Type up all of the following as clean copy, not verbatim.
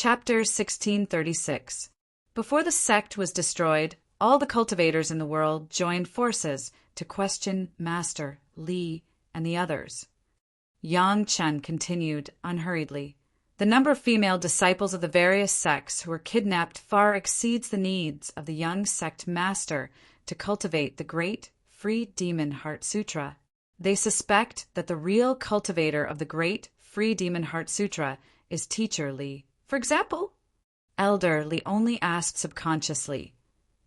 Chapter 1636. Before the sect was destroyed, all the cultivators in the world joined forces to question Master Li and the others. Yang Chen continued unhurriedly. The number of female disciples of the various sects who were kidnapped far exceeds the needs of the young sect master to cultivate the great Free Demon Heart Sutra. They suspect that the real cultivator of the great Free Demon Heart Sutra is Teacher Li. For example, Elder Li only asked subconsciously,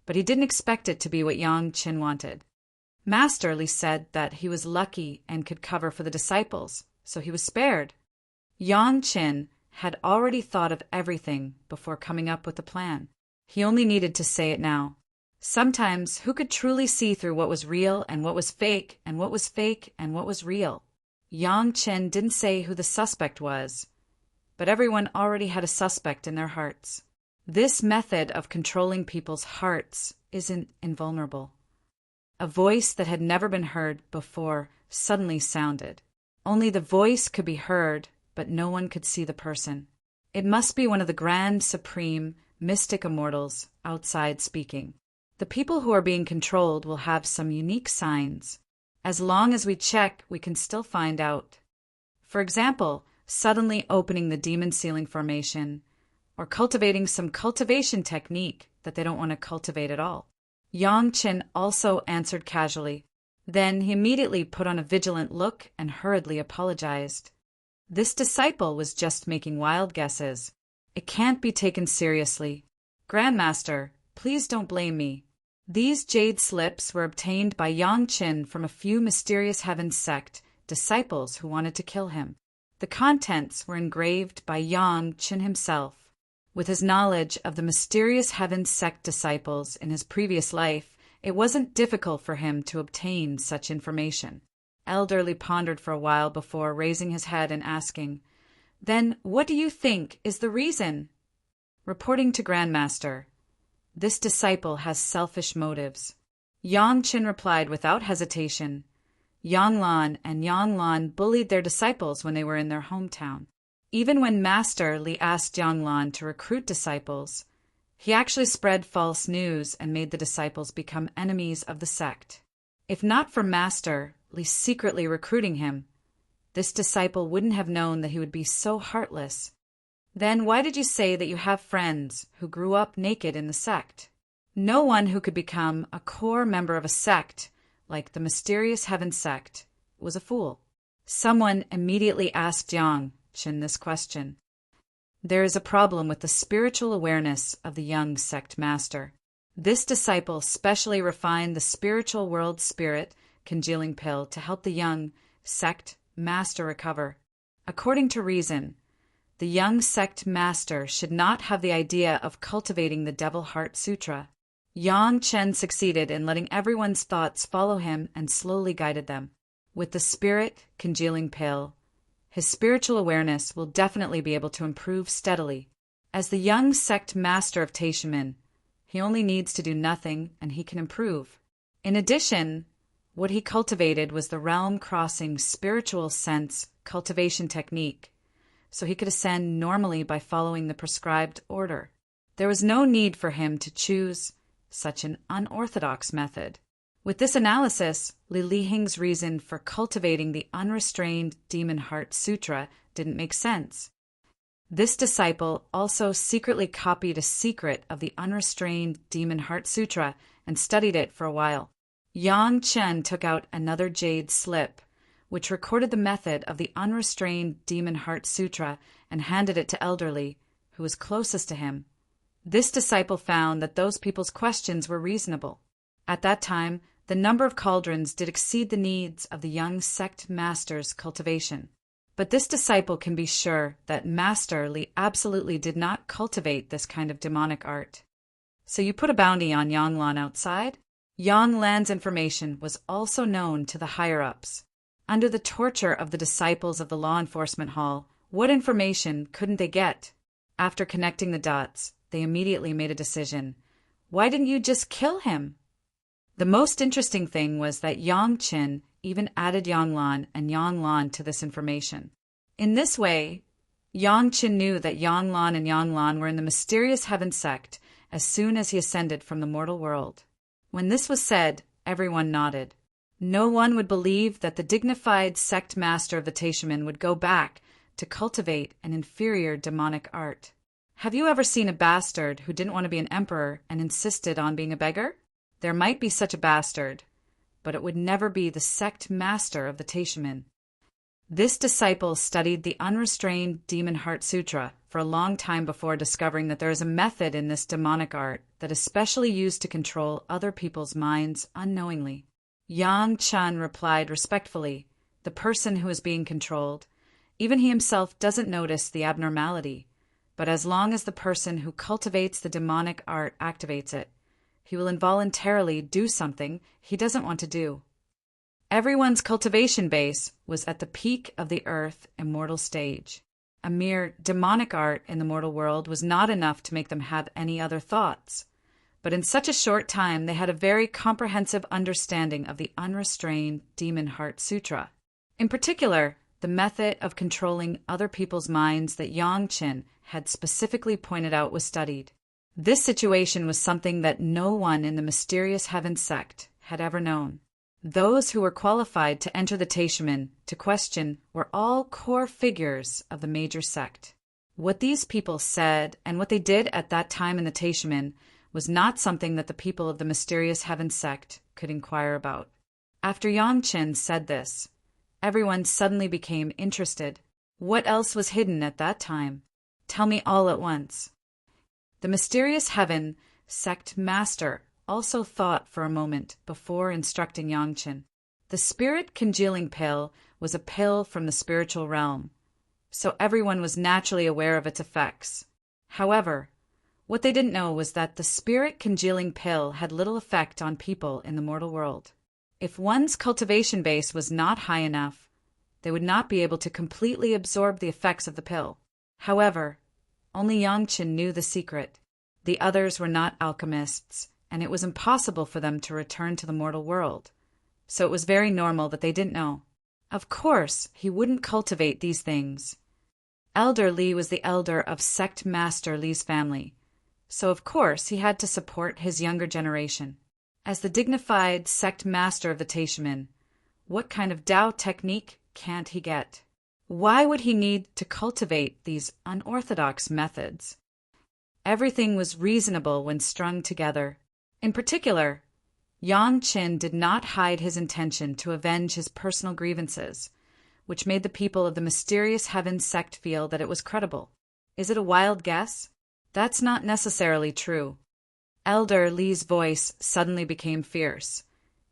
but he didn't expect it to be what Yang Chen wanted. Master Li said that he was lucky and could cover for the disciples, so he was spared. Yang Chen had already thought of everything before coming up with the plan. He only needed to say it now. Sometimes who could truly see through what was real and what was fake, and what was fake and what was real? Yang Chen didn't say who the suspect was, but everyone already had a suspect in their hearts. This method of controlling people's hearts isn't invulnerable. A voice that had never been heard before suddenly sounded. Only the voice could be heard, but no one could see the person. It must be one of the grand, supreme, mystic immortals outside speaking. The people who are being controlled will have some unique signs. As long as we check, we can still find out. For example, suddenly opening the demon ceiling formation, or cultivating some cultivation technique that they don't want to cultivate at all. Yang Chen also answered casually. Then he immediately put on a vigilant look and hurriedly apologized. This disciple was just making wild guesses. It can't be taken seriously. Grandmaster, please don't blame me. These jade slips were obtained by Yang Chen from a few mysterious heaven sect disciples who wanted to kill him. The contents were engraved by Yang Chen himself. With his knowledge of the mysterious heaven sect disciples in his previous life, it wasn't difficult for him to obtain such information. Elder Li pondered for a while before raising his head and asking, "Then what do you think is the reason?" Reporting to Grandmaster, "This disciple has selfish motives." Yang Chen replied without hesitation. Yang Lan and Yang Lan bullied their disciples when they were in their hometown. Even when Master Li asked Yang Lan to recruit disciples, he actually spread false news and made the disciples become enemies of the sect. If not for Master Li secretly recruiting him, this disciple wouldn't have known that he would be so heartless. Then why did you say that you have friends who grew up naked in the sect? No one who could become a core member of a sect like the mysterious heaven sect was a fool. Someone immediately asked Yang Chen this question. There is a problem with the spiritual awareness of the young sect master. This disciple specially refined the spiritual world spirit congealing pill to help the young sect master recover. According to reason, the young sect master should not have the idea of cultivating the Devil Heart Sutra. Yang Chen succeeded in letting everyone's thoughts follow him and slowly guided them. With the spirit congealing pill, his spiritual awareness will definitely be able to improve steadily. As the young sect master of Taishimen, he only needs to do nothing and he can improve. In addition, what he cultivated was the realm-crossing spiritual sense cultivation technique, so he could ascend normally by following the prescribed order. There was no need for him to choose such an unorthodox method. With this analysis, Li Lihing's reason for cultivating the unrestrained Demon Heart Sutra didn't make sense. This disciple also secretly copied a secret of the unrestrained Demon Heart Sutra and studied it for a while. Yang Chen took out another jade slip, which recorded the method of the unrestrained Demon Heart Sutra, and handed it to Elder Li, who was closest to him. This disciple found that those people's questions were reasonable. At that time, the number of cauldrons did exceed the needs of the young sect master's cultivation. But this disciple can be sure that Master Li absolutely did not cultivate this kind of demonic art. So you put a bounty on Yang Lan outside? Yang Lan's information was also known to the higher-ups. Under the torture of the disciples of the law enforcement hall, what information couldn't they get? After connecting the dots, they immediately made a decision. Why didn't you just kill him? The most interesting thing was that Yang Chen even added Yang Lan and Yang Lan to this information. In this way, Yang Qin knew that Yang Lan and Yang Lan were in the mysterious heaven sect as soon as he ascended from the mortal world. When this was said, everyone nodded. No one would believe that the dignified sect master of the Taishaman would go back to cultivate an inferior demonic art. Have you ever seen a bastard who didn't want to be an emperor and insisted on being a beggar? There might be such a bastard, but it would never be the sect master of the Taishaman. This disciple studied the Unrestrained Demon Heart Sutra for a long time before discovering that there is a method in this demonic art that is specially used to control other people's minds unknowingly. Yang Chen replied respectfully, the person who is being controlled, even he himself doesn't notice the abnormality, but as long as the person who cultivates the demonic art activates it, he will involuntarily do something he doesn't want to do. Everyone's cultivation base was at the peak of the earth immortal stage. A mere demonic art in the mortal world was not enough to make them have any other thoughts. But in such a short time, they had a very comprehensive understanding of the Unrestrained Demon Heart Sutra. In particular, the method of controlling other people's minds that Yang Qin had specifically pointed out was studied. This situation was something that no one in the mysterious heaven sect had ever known. Those who were qualified to enter the Taishaman to question were all core figures of the major sect. What these people said and what they did at that time in the Taishaman was not something that the people of the mysterious heaven sect could inquire about. After Yang Qin said this, everyone suddenly became interested. What else was hidden at that time? Tell me all at once. The mysterious heaven sect master also thought for a moment before instructing Yang Qin. The spirit congealing pill was a pill from the spiritual realm, so everyone was naturally aware of its effects. However, what they didn't know was that the spirit congealing pill had little effect on people in the mortal world. If one's cultivation base was not high enough, they would not be able to completely absorb the effects of the pill. However, only Yang Qin knew the secret. The others were not alchemists, and it was impossible for them to return to the mortal world. So it was very normal that they didn't know. Of course, he wouldn't cultivate these things. Elder Li was the elder of Sect Master Li's family, so of course he had to support his younger generation. As the dignified Sect Master of the Taishaman, what kind of Tao technique can't he get? Why would he need to cultivate these unorthodox methods? Everything was reasonable when strung together. In particular, Yang Qin did not hide his intention to avenge his personal grievances, which made the people of the mysterious heaven sect feel that it was credible. Is it a wild guess? That's not necessarily true. Elder Li's voice suddenly became fierce,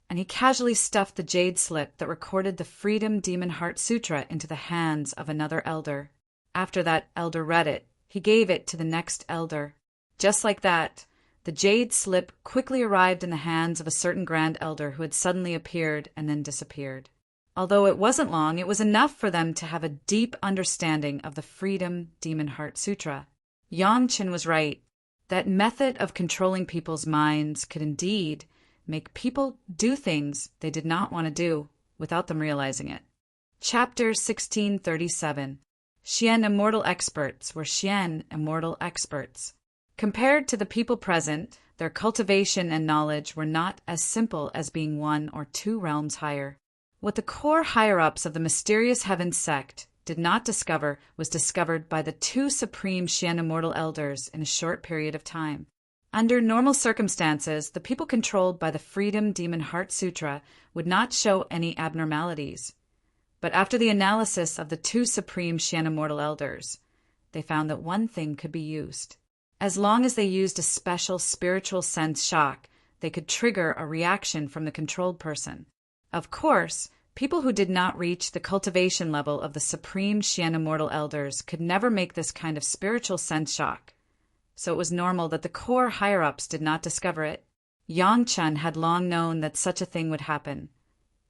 and he casually stuffed the jade slip that recorded the Freedom Demon Heart Sutra into the hands of another elder. After that elder read it, he gave it to the next elder. Just like that, the jade slip quickly arrived in the hands of a certain grand elder who had suddenly appeared and then disappeared. Although it wasn't long, it was enough for them to have a deep understanding of the Freedom Demon Heart Sutra. Yang Qin was right. That method of controlling people's minds could indeed make people do things they did not want to do without them realizing it. Chapter 1637. Xian Immortal Experts were Xian Immortal Experts. Compared to the people present, their cultivation and knowledge were not as simple as being 1 or 2 realms higher. What the core higher-ups of the mysterious heaven sect did not discover was discovered by the 2 supreme Xian Immortal Elders in a short period of time. Under normal circumstances, the people controlled by the Freedom Demon Heart Sutra would not show any abnormalities. But after the analysis of the 2 supreme Xian Immortal Elders, they found that one thing could be used. As long as they used a special spiritual sense shock, they could trigger a reaction from the controlled person. Of course, people who did not reach the cultivation level of the supreme Xian Immortal Elders could never make this kind of spiritual sense shock. So it was normal that the core higher-ups did not discover it. Yang Chen had long known that such a thing would happen,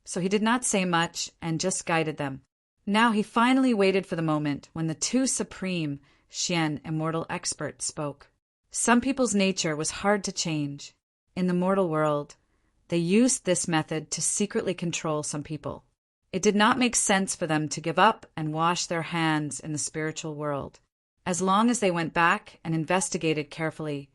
so he did not say much and just guided them. Now he finally waited for the moment when the 2 supreme Xian Immortal Experts spoke. Some people's nature was hard to change. In the mortal world, they used this method to secretly control some people. It did not make sense for them to give up and wash their hands in the spiritual world. As long as they went back and investigated carefully,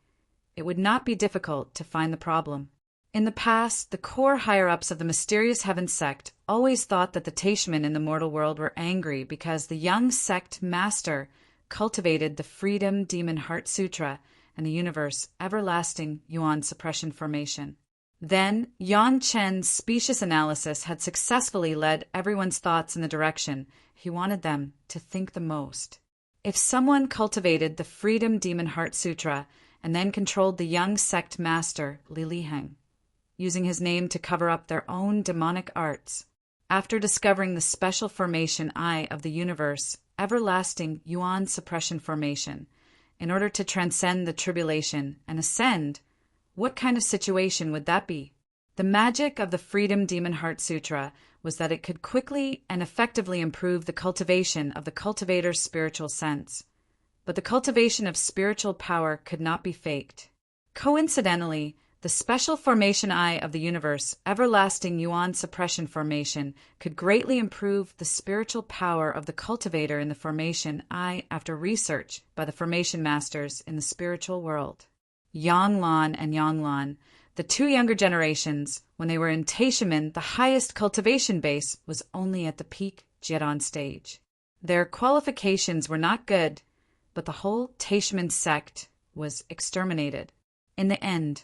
it would not be difficult to find the problem. In the past, the core higher-ups of the mysterious heaven sect always thought that the Taishamen in the mortal world were angry because the young sect master cultivated the Freedom Demon Heart Sutra and the universe everlasting Yuan suppression formation. Then, Yang Chen's specious analysis had successfully led everyone's thoughts in the direction he wanted them to think the most. If someone cultivated the Freedom Demon Heart Sutra and then controlled the young sect master Li Liheng, using his name to cover up their own demonic arts, after discovering the special formation I of the universe, everlasting Yuan suppression formation, in order to transcend the tribulation and ascend, what kind of situation would that be? The magic of the Freedom Demon Heart Sutra was that it could quickly and effectively improve the cultivation of the cultivator's spiritual sense. But the cultivation of spiritual power could not be faked. Coincidentally, the special formation I of the universe, everlasting Yuan suppression formation, could greatly improve the spiritual power of the cultivator in the formation I after research by the formation masters in the spiritual world. Yang Lan and Yang Lan, the two younger generations, when they were in Taishamen, the highest cultivation base was only at the peak Jiran stage. Their qualifications were not good, but the whole Taishamen sect was exterminated. In the end,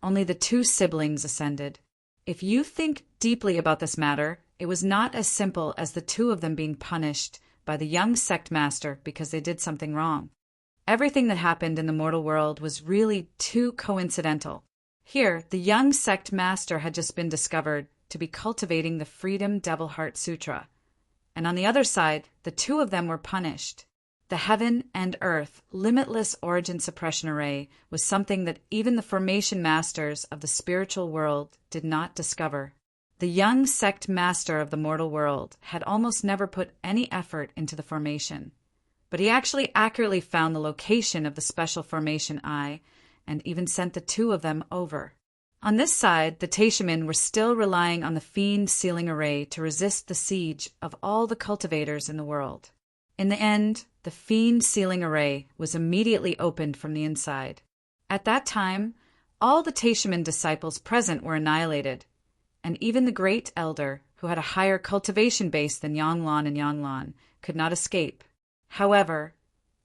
only the two siblings ascended. If you think deeply about this matter, it was not as simple as the two of them being punished by the young sect master because they did something wrong. Everything that happened in the mortal world was really too coincidental. Here, the young sect master had just been discovered to be cultivating the Freedom Devil Heart Sutra. And on the other side, the two of them were punished. The heaven and earth limitless origin suppression array was something that even the formation masters of the spiritual world did not discover. The young sect master of the mortal world had almost never put any effort into the formation. But he actually accurately found the location of the special formation I, and even sent the two of them over. On this side, the Taishamen were still relying on the fiend sealing array to resist the siege of all the cultivators in the world. In the end, the fiend sealing array was immediately opened from the inside. At that time, all the Taishamen disciples present were annihilated, and even the great elder, who had a higher cultivation base than Yang Lan and Yang Lan, could not escape. However,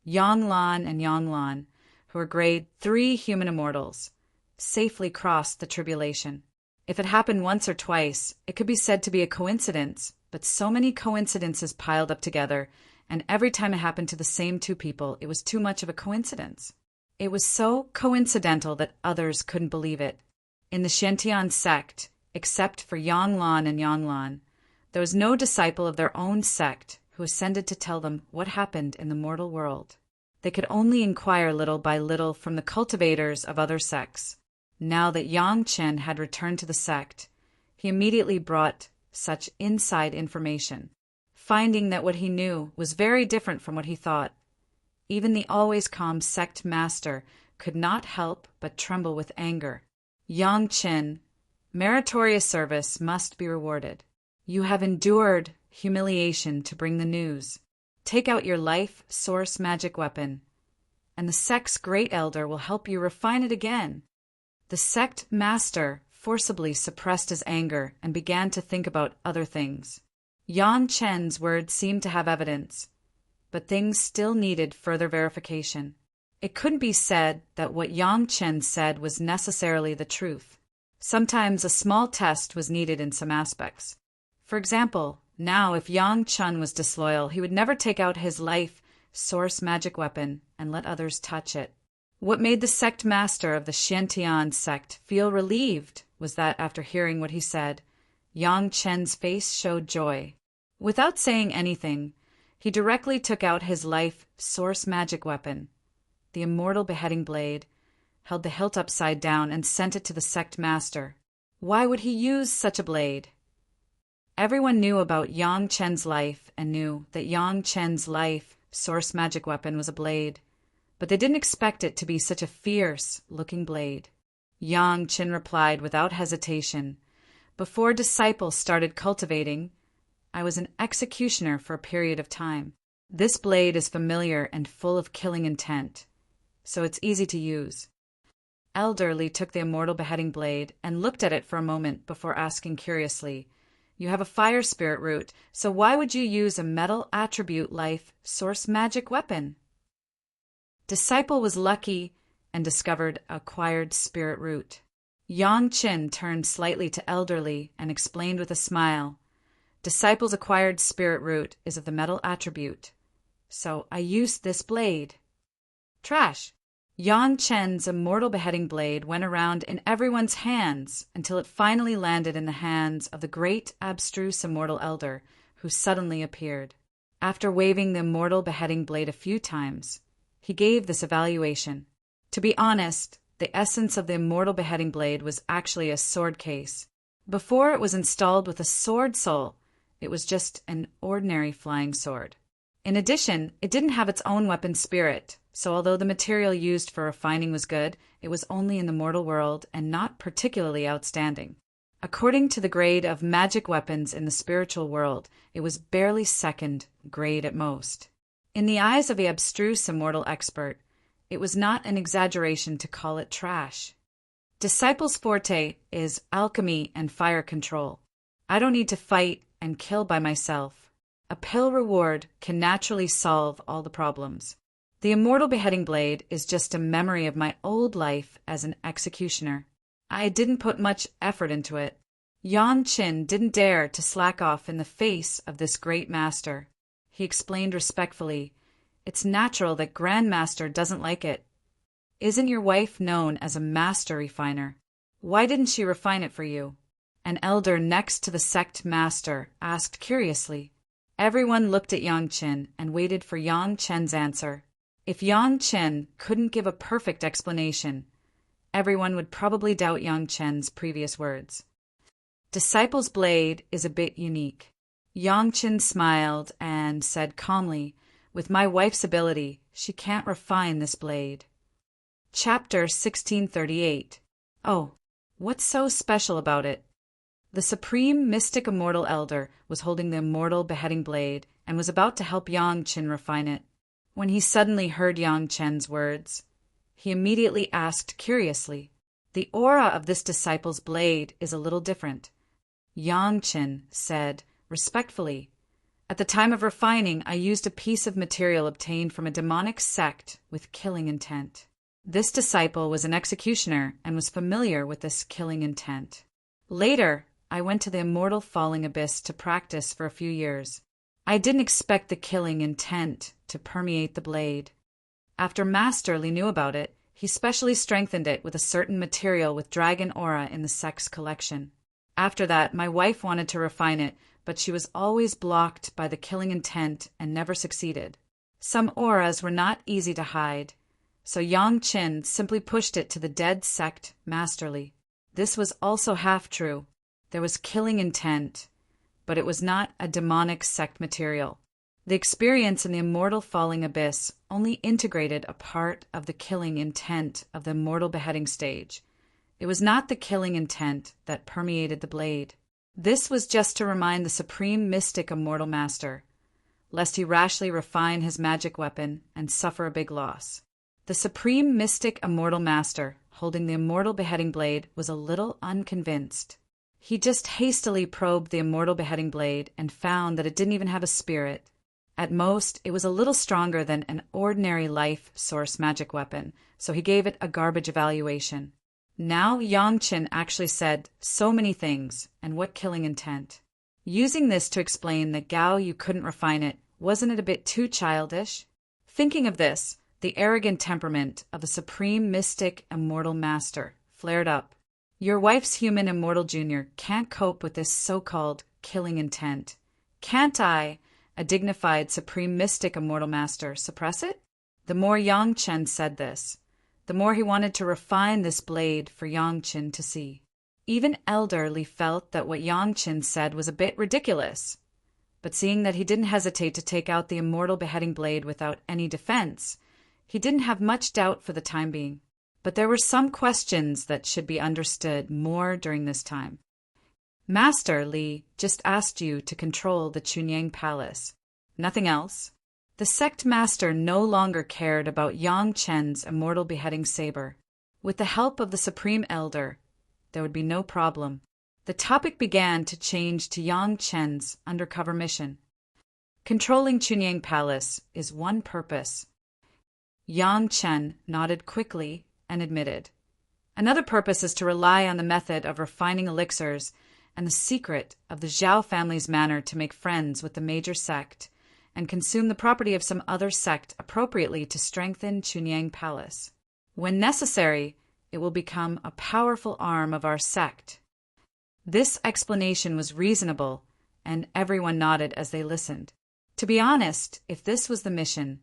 Yang Lan and Yang Lan, who were grade 3 human immortals, safely crossed the tribulation. If it happened once or twice, it could be said to be a coincidence, but so many coincidences piled up together, and every time it happened to the same two people, it was too much of a coincidence. It was so coincidental that others couldn't believe it. In the Xiantian sect, except for Yang Lan and Yang Lan, there was no disciple of their own sect who ascended to tell them what happened in the mortal world. They could only inquire little by little from the cultivators of other sects. Now that Yang Chen had returned to the sect, he immediately brought such inside information, finding that what he knew was very different from what he thought. Even the always calm sect master could not help but tremble with anger. Yang Chen, meritorious service must be rewarded. You have endured humiliation to bring the news. Take out your life source magic weapon, and the sect's great elder will help you refine it again. The sect master forcibly suppressed his anger and began to think about other things. Yang Chen's words seemed to have evidence, but things still needed further verification. It couldn't be said that what Yang Chen said was necessarily the truth. Sometimes a small test was needed in some aspects. For example, now if Yang Chen was disloyal, he would never take out his life source magic weapon and let others touch it. What made the sect master of the Xiantian sect feel relieved was that after hearing what he said, Yang Chen's face showed joy. Without saying anything, he directly took out his life source magic weapon, the Immortal beheading blade, held the hilt upside down and sent it to the sect master. Why would he use such a blade? Everyone knew about Yang Chen's life and knew that Yang Chen's life source magic weapon was a blade, but they didn't expect it to be such a fierce-looking blade. Yang Chen replied without hesitation, "Before disciples started cultivating, I was an executioner for a period of time. This blade is familiar and full of killing intent, so it's easy to use." Elderly took the immortal beheading blade and looked at it for a moment before asking curiously, "You have a fire spirit root, so why would you use a metal attribute life source magic weapon?" Disciple was lucky and discovered acquired spirit root. Yang Qin turned slightly to Elderly and explained with a smile, "Disciple's acquired spirit root is of the metal attribute, so I used this blade." Trash! Yang Chen's immortal beheading blade went around in everyone's hands until it finally landed in the hands of the great abstruse immortal elder who suddenly appeared. After waving the immortal beheading blade a few times, he gave this evaluation. To be honest, the essence of the immortal beheading blade was actually a sword case. Before it was installed with a sword soul, it was just an ordinary flying sword. In addition, it didn't have its own weapon spirit, so although the material used for refining was good, it was only in the mortal world and not particularly outstanding. According to the grade of magic weapons in the spiritual world, it was barely second grade at most. In the eyes of the abstruse immortal expert, it was not an exaggeration to call it trash. Disciple's forte is alchemy and fire control. I don't need to fight and kill by myself. A pill reward can naturally solve all the problems. The immortal beheading blade is just a memory of my old life as an executioner. I didn't put much effort into it. Yang Qin didn't dare to slack off in the face of this great master. He explained respectfully, "It's natural that Grandmaster doesn't like it. Isn't your wife known as a master refiner? Why didn't she refine it for you?" An elder next to the sect master asked curiously. Everyone looked at Yang Qin and waited for Yang Chen's answer. If Yang Chen couldn't give a perfect explanation, everyone would probably doubt Yang Chen's previous words. Disciple's blade is a bit unique. Yang Chen smiled and said calmly, "With my wife's ability, she can't refine this blade." Chapter 1638. Oh, what's so special about it? The supreme mystic immortal elder was holding the immortal beheading blade and was about to help Yang Chen refine it. When he suddenly heard Yang Chen's words, he immediately asked curiously, "The aura of this disciple's blade is a little different." Yang Chen said, respectfully, "At the time of refining, I used a piece of material obtained from a demonic sect with killing intent. This disciple was an executioner and was familiar with this killing intent. Later, I went to the immortal falling abyss to practice for a few years. I didn't expect the killing intent to permeate the blade. After Master Li knew about it, he specially strengthened it with a certain material with dragon aura in the sect's collection. After that, my wife wanted to refine it, but she was always blocked by the killing intent and never succeeded. Some auras were not easy to hide, so Yang Qin simply pushed it to the dead sect Master Li. This was also half true. There was killing intent, but it was not a demonic sect material. The experience in the immortal falling abyss only integrated a part of the killing intent of the immortal beheading stage. It was not the killing intent that permeated the blade. This was just to remind the supreme mystic immortal master, lest he rashly refine his magic weapon and suffer a big loss. The supreme mystic immortal master, holding the immortal beheading blade, was a little unconvinced. He just hastily probed the immortal beheading blade and found that it didn't even have a spirit. At most, it was a little stronger than an ordinary life source magic weapon, so he gave it a garbage evaluation. Now Yang Qin actually said so many things, and what killing intent. Using this to explain that Gao you couldn't refine it, wasn't it a bit too childish? Thinking of this, the arrogant temperament of the supreme mystic immortal master flared up. Your wife's human immortal junior can't cope with this so-called killing intent. Can't I, a dignified supreme mystic immortal master, suppress it? The more Yang Chen said this, the more he wanted to refine this blade for Yang Chen to see. Even Elder Li felt that what Yang Chen said was a bit ridiculous. But seeing that he didn't hesitate to take out the immortal beheading blade without any defense, he didn't have much doubt for the time being. But there were some questions that should be understood more during this time. Master Li just asked you to control the Chunyang Palace. Nothing else. The sect master no longer cared about Yang Chen's immortal beheading saber. With the help of the Supreme Elder, there would be no problem. The topic began to change to Yang Chen's undercover mission. Controlling Chunyang Palace is one purpose. Yang Chen nodded quickly and admitted. Another purpose is to rely on the method of refining elixirs and the secret of the Zhao family's manner to make friends with the major sect and consume the property of some other sect appropriately to strengthen Chunyang Palace. When necessary, it will become a powerful arm of our sect. This explanation was reasonable, and everyone nodded as they listened. To be honest, if this was the mission,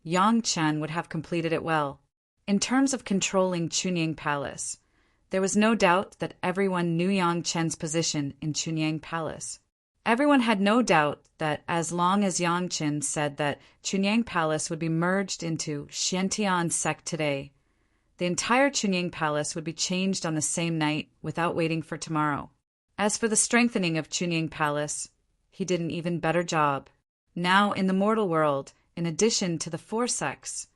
Yang Chen would have completed it well. In terms of controlling Chunyang Palace, there was no doubt that everyone knew Yang Chen's position in Chunyang Palace. Everyone had no doubt that as long as Yang Chen said that Chunyang Palace would be merged into Xiantian sect today, the entire Chunyang Palace would be changed on the same night without waiting for tomorrow. As for the strengthening of Chunyang Palace, he did an even better job. Now, in the mortal world, in addition to the 4 sects,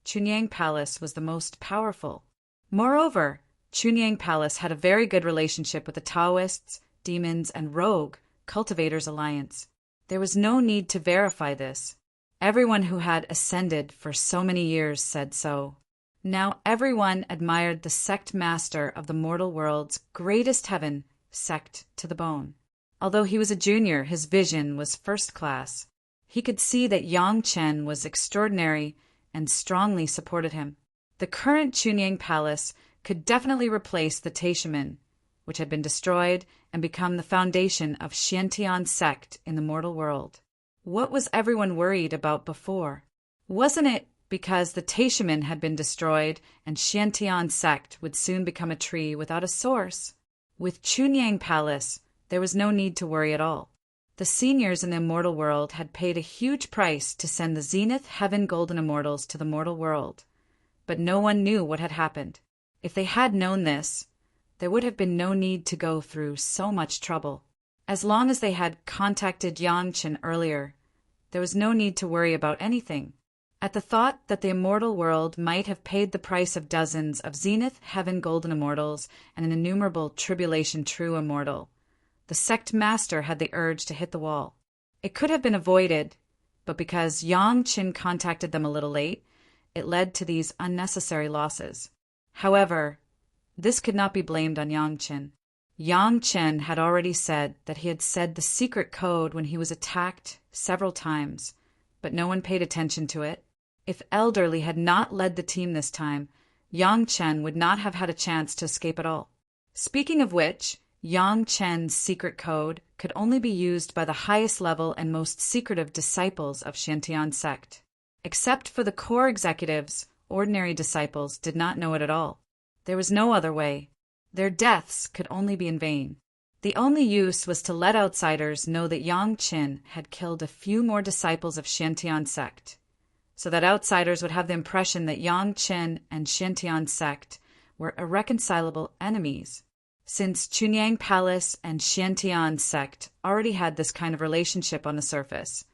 Chunyang Palace was the most powerful. Moreover, Chunyang Palace had a very good relationship with the Taoists, demons, and rogue cultivators alliance. There was no need to verify this. Everyone who had ascended for so many years said so. Now everyone admired the sect master of the mortal world's greatest heaven, sect to the bone. Although he was a junior, his vision was first class. He could see that Yang Chen was extraordinary and strongly supported him. The current Chunyang Palace could definitely replace the Taishaman, which had been destroyed and become the foundation of Xiantian sect in the mortal world. What was everyone worried about before? Wasn't it because the Taishaman had been destroyed and Xiantian sect would soon become a tree without a source? With Chunyang Palace, there was no need to worry at all. The seniors in the immortal world had paid a huge price to send the Zenith Heaven Golden Immortals to the mortal world, but no one knew what had happened. If they had known this, there would have been no need to go through so much trouble. As long as they had contacted Yang Chen earlier, there was no need to worry about anything. At the thought that the immortal world might have paid the price of dozens of Zenith Heaven Golden Immortals and an innumerable Tribulation True Immortal, the sect master had the urge to hit the wall. It could have been avoided, but because Yang Chen contacted them a little late, it led to these unnecessary losses. However, this could not be blamed on Yang Chen. Yang Chen had already said that he had said the secret code when he was attacked several times, but no one paid attention to it. If Elderly had not led the team this time, Yang Chen would not have had a chance to escape at all. Speaking of which, Yang Chen's secret code could only be used by the highest level and most secretive disciples of Xiantian sect. Except for the core executives, ordinary disciples did not know it at all. There was no other way. Their deaths could only be in vain. The only use was to let outsiders know that Yang Chen had killed a few more disciples of Xiantian sect, so that outsiders would have the impression that Yang Chen and Xiantian sect were irreconcilable enemies. Since Chunyang Palace and Xiantian sect already had this kind of relationship on the surface,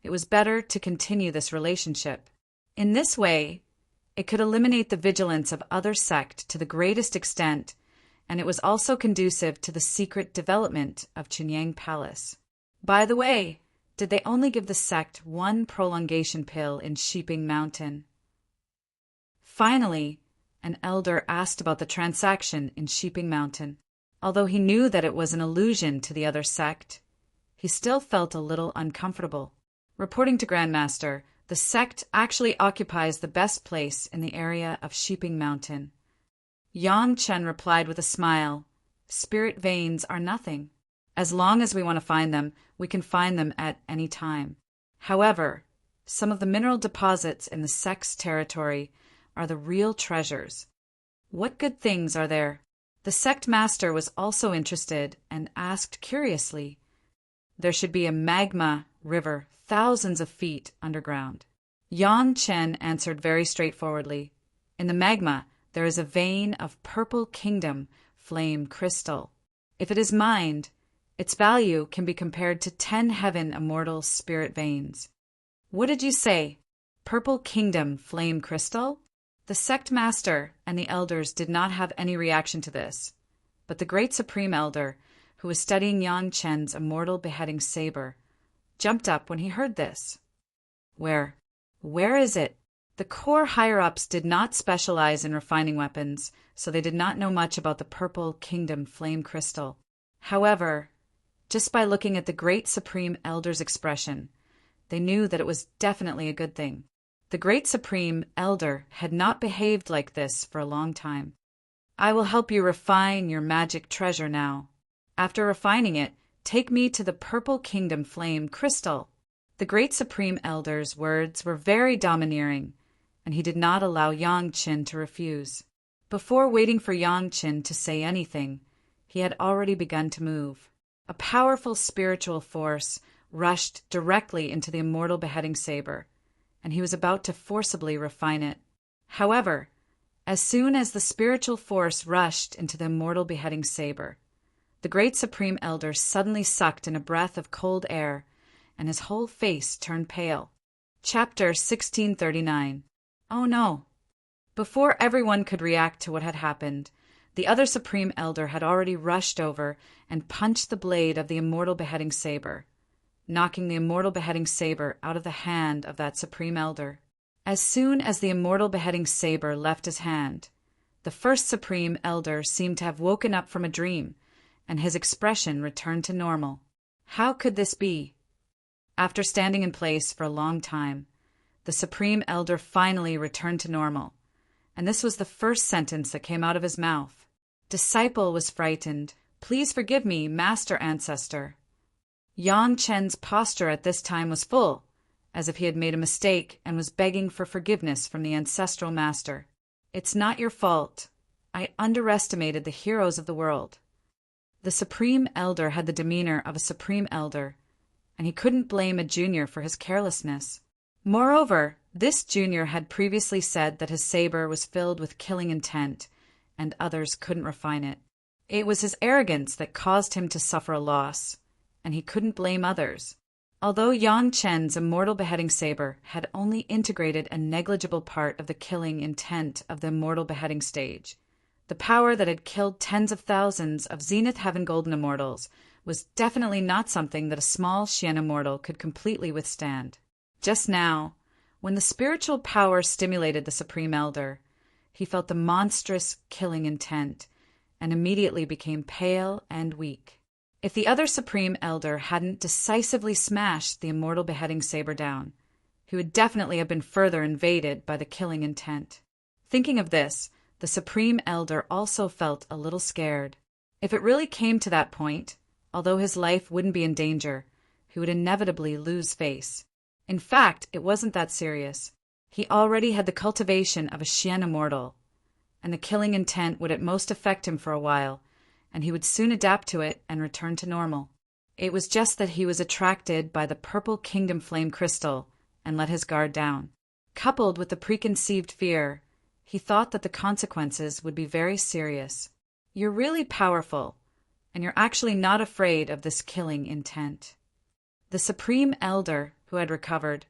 it was better to continue this relationship. In this way, it could eliminate the vigilance of other sect to the greatest extent, and it was also conducive to the secret development of Chunyang Palace. By the way, did they only give the sect one prolongation pill in Sheeping Mountain? Finally, an elder asked about the transaction in Sheeping Mountain. Although he knew that it was an allusion to the other sect, he still felt a little uncomfortable. Reporting to Grandmaster, the sect actually occupies the best place in the area of Sheeping Mountain. Yang Chen replied with a smile, "Spirit veins are nothing. As long as we want to find them, we can find them at any time. However, some of the mineral deposits in the sect's territory are the real treasures. What good things are there?" The sect master was also interested and asked curiously. There should be a magma river thousands of feet underground. Yang Chen answered very straightforwardly. In the magma, there is a vein of purple kingdom flame crystal. If it is mined, Its value can be compared to 10 heaven immortal spirit veins. What did you say? Purple Kingdom flame crystal? The sect master and the elders did not have any reaction to this, but the great supreme elder, who was studying Yang Chen's immortal beheading saber, jumped up when he heard this. Where is it? The core higher-ups did not specialize in refining weapons, so they did not know much about the Purple Kingdom flame crystal. However, just by looking at the great supreme elder's expression, they knew that it was definitely a good thing. The great supreme elder had not behaved like this for a long time. I will help you refine your magic treasure now. After refining it, take me to the Purple Kingdom flame crystal. The great supreme elder's words were very domineering, and he did not allow Yang Chen to refuse. Before waiting for Yang Chen to say anything, he had already begun to move. A powerful spiritual force rushed directly into the immortal beheading saber, and he was about to forcibly refine it. However, as soon as the spiritual force rushed into the immortal beheading saber, the great supreme elder suddenly sucked in a breath of cold air, and his whole face turned pale. Chapter 1639. Oh no! Before everyone could react to what had happened, the other supreme elder had already rushed over and punched the blade of the immortal beheading saber, knocking the immortal beheading saber out of the hand of that supreme elder. As soon as the immortal beheading saber left his hand, the first supreme elder seemed to have woken up from a dream, and his expression returned to normal. How could this be? After standing in place for a long time, the supreme elder finally returned to normal, and this was the first sentence that came out of his mouth. Disciple was frightened. Please forgive me, Master Ancestor. Yang Chen's posture at this time was full, as if he had made a mistake and was begging for forgiveness from the ancestral master. It's not your fault. I underestimated the heroes of the world. The supreme elder had the demeanor of a supreme elder, and he couldn't blame a junior for his carelessness. Moreover, this junior had previously said that his saber was filled with killing intent, and others couldn't refine it. It was his arrogance that caused him to suffer a loss, and he couldn't blame others. Although Yang Chen's immortal beheading saber had only integrated a negligible part of the killing intent of the immortal beheading stage, the power that had killed tens of thousands of Zenith Heaven Golden Immortals was definitely not something that a small Xian immortal could completely withstand. Just now, when the spiritual power stimulated the Supreme Elder, he felt the monstrous killing intent and immediately became pale and weak. If the other Supreme Elder hadn't decisively smashed the immortal beheading saber down, he would definitely have been further invaded by the killing intent. Thinking of this, the Supreme Elder also felt a little scared. If it really came to that point, although his life wouldn't be in danger, he would inevitably lose face. In fact, it wasn't that serious. He already had the cultivation of a Xian immortal, and the killing intent would at most affect him for a while, and he would soon adapt to it and return to normal. It was just that he was attracted by the Purple Kingdom flame crystal and let his guard down. Coupled with the preconceived fear, he thought that the consequences would be very serious. You're really powerful, and you're actually not afraid of this killing intent. The Supreme Elder, who had recovered,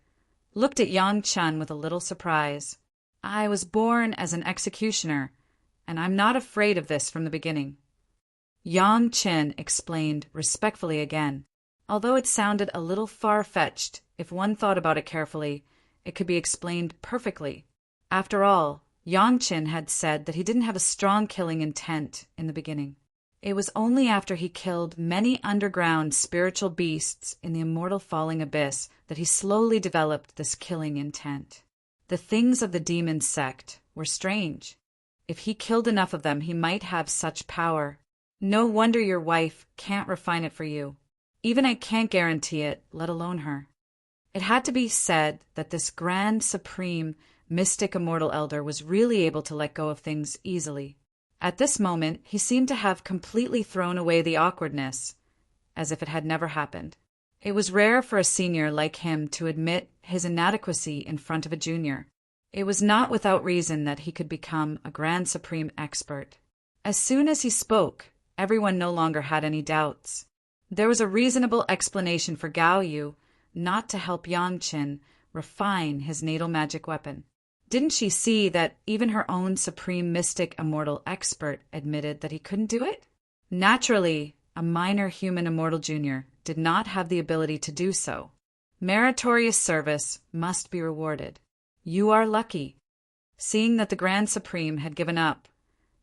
looked at Yang Chen with a little surprise. I was born as an executioner, and I'm not afraid of this from the beginning. Yang Chen explained respectfully again. Although it sounded a little far-fetched, if one thought about it carefully, it could be explained perfectly. After all, Yang Chen had said that he didn't have a strong killing intent in the beginning. It was only after he killed many underground spiritual beasts in the immortal falling abyss that he slowly developed this killing intent. The things of the demon sect were strange. If he killed enough of them, he might have such power. No wonder your wife can't refine it for you. Even I can't guarantee it, let alone her. It had to be said that this grand, supreme, mystic immortal elder was really able to let go of things easily. At this moment, he seemed to have completely thrown away the awkwardness, as if it had never happened. It was rare for a senior like him to admit his inadequacy in front of a junior. It was not without reason that he could become a grand supreme expert. As soon as he spoke, everyone no longer had any doubts. There was a reasonable explanation for Gao Yu not to help Yang Qin refine his natal magic weapon. Didn't she see that even her own supreme mystic immortal expert admitted that he couldn't do it? Naturally, a minor human immortal junior did not have the ability to do so. Meritorious service must be rewarded. You are lucky. Seeing that the Grand Supreme had given up,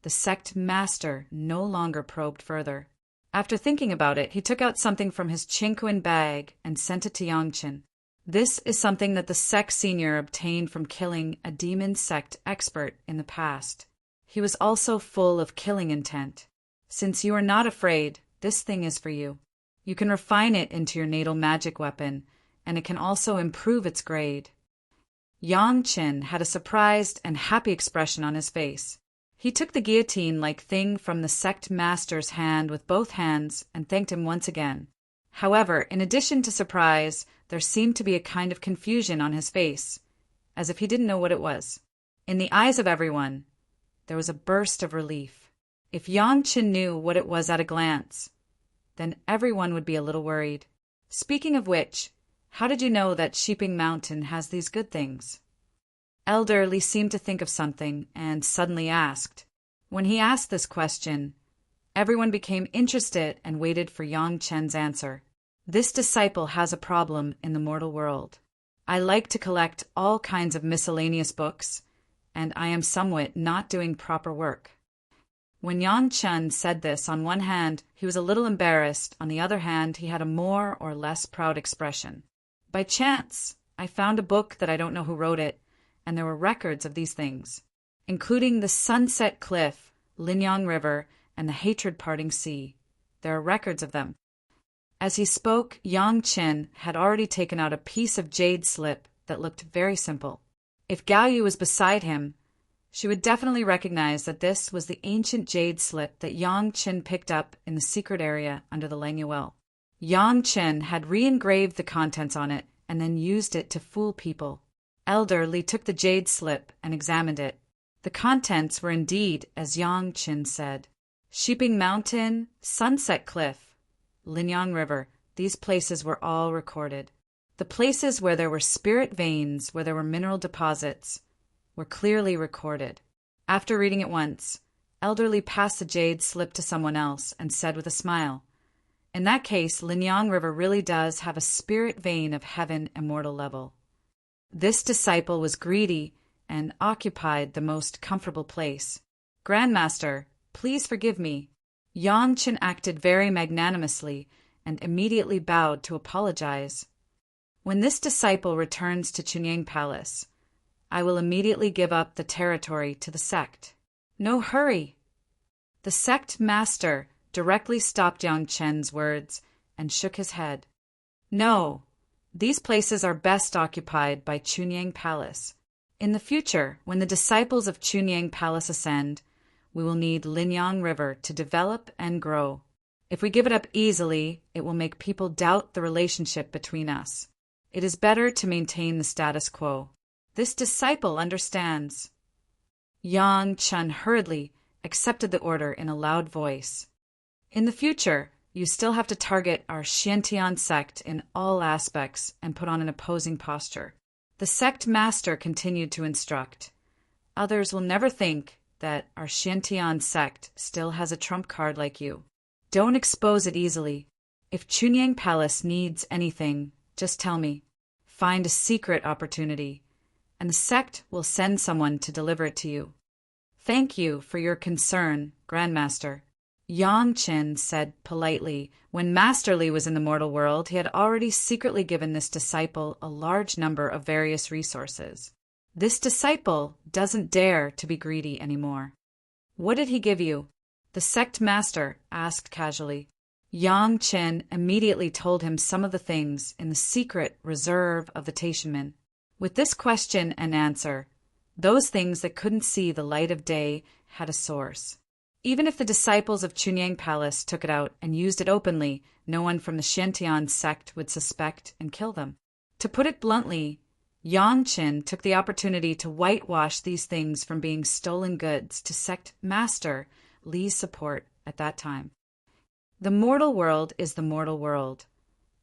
the sect master no longer probed further. After thinking about it, he took out something from his Qingquan bag and sent it to Yang Qin. This is something that the sect senior obtained from killing a demon sect expert in the past. He was also full of killing intent. Since you are not afraid, this thing is for you. You can refine it into your natal magic weapon, and it can also improve its grade. Yang Qin had a surprised and happy expression on his face. He took the guillotine-like thing from the sect master's hand with both hands and thanked him once again. However, in addition to surprise, there seemed to be a kind of confusion on his face, as if he didn't know what it was. In the eyes of everyone, there was a burst of relief. If Yang Qin knew what it was at a glance, then everyone would be a little worried. Speaking of which, how did you know that Sheeping Mountain has these good things? Elder Li seemed to think of something and suddenly asked. When he asked this question, everyone became interested and waited for Yang Qin's answer. This disciple has a problem in the mortal world. I like to collect all kinds of miscellaneous books, and I am somewhat not doing proper work. When Yang Qin said this, on one hand, he was a little embarrassed, on the other hand, he had a more or less proud expression. By chance, I found a book that I don't know who wrote it, and there were records of these things, including the Sunset Cliff, Linyang River, and the Hatred-Parting Sea. There are records of them. As he spoke, Yang Qin had already taken out a piece of jade slip that looked very simple. If Gao Yu was beside him, she would definitely recognize that this was the ancient jade slip that Yang Qin picked up in the secret area under the Langyuel. Yang Qin had re-engraved the contents on it and then used it to fool people. Elder Li took the jade slip and examined it. The contents were indeed as Yang Qin said. Sheeping Mountain, Sunset Cliff, Linyang River, these places were all recorded. The places where there were spirit veins, where there were mineral deposits, were clearly recorded. After reading it once, Elder Li passed the jade slip to someone else and said with a smile, "In that case, Linyang River really does have a spirit vein of heaven immortal level." This disciple was greedy and occupied the most comfortable place. "Grandmaster, please forgive me." Yang Qin acted very magnanimously and immediately bowed to apologize. "When this disciple returns to Chunyang Palace, I will immediately give up the territory to the sect." "No hurry." The sect master directly stopped Yang Qin's words and shook his head. "No. These places are best occupied by Chunyang Palace. In the future, when the disciples of Chunyang Palace ascend, we will need Linyang River to develop and grow. If we give it up easily, it will make people doubt the relationship between us. It is better to maintain the status quo. This disciple understands." Yang Qin hurriedly accepted the order in a loud voice. "In the future, you still have to target our Xiantian sect in all aspects and put on an opposing posture." The sect master continued to instruct. "Others will never think that our Xiantian sect still has a trump card like you. Don't expose it easily. If Chunyang Palace needs anything, just tell me. Find a secret opportunity, and the sect will send someone to deliver it to you." "Thank you for your concern, Grandmaster." Yang Qin said politely. When Master Li was in the mortal world, he had already secretly given this disciple a large number of various resources. This disciple doesn't dare to be greedy anymore. "What did he give you?" the sect master asked casually. Yang Qin immediately told him some of the things in the secret reserve of the Taishanmen. With this question and answer, those things that couldn't see the light of day had a source. Even if the disciples of Chunyang Palace took it out and used it openly, no one from the Xiantian sect would suspect and kill them. To put it bluntly, Yang Qin took the opportunity to whitewash these things from being stolen goods to sect master Li's support at that time. The mortal world is the mortal world,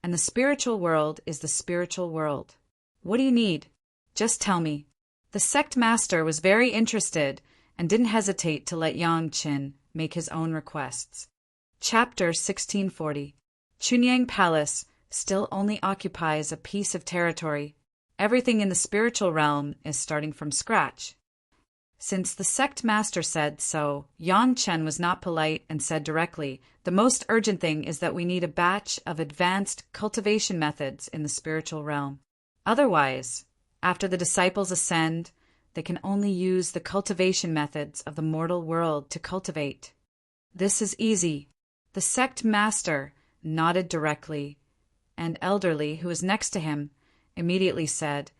and the spiritual world is the spiritual world. What do you need? Just tell me. The sect master was very interested and didn't hesitate to let Yang Qin make his own requests. Chapter 1640. Chunyang Palace still only occupies a piece of territory. Everything in the spiritual realm is starting from scratch. Since the sect master said so, Yang Chen was not polite and said directly, "The most urgent thing is that we need a batch of advanced cultivation methods in the spiritual realm. Otherwise, after the disciples ascend, they can only use the cultivation methods of the mortal world to cultivate." This is easy. The sect master nodded directly, and Elderly, who was next to him, immediately said,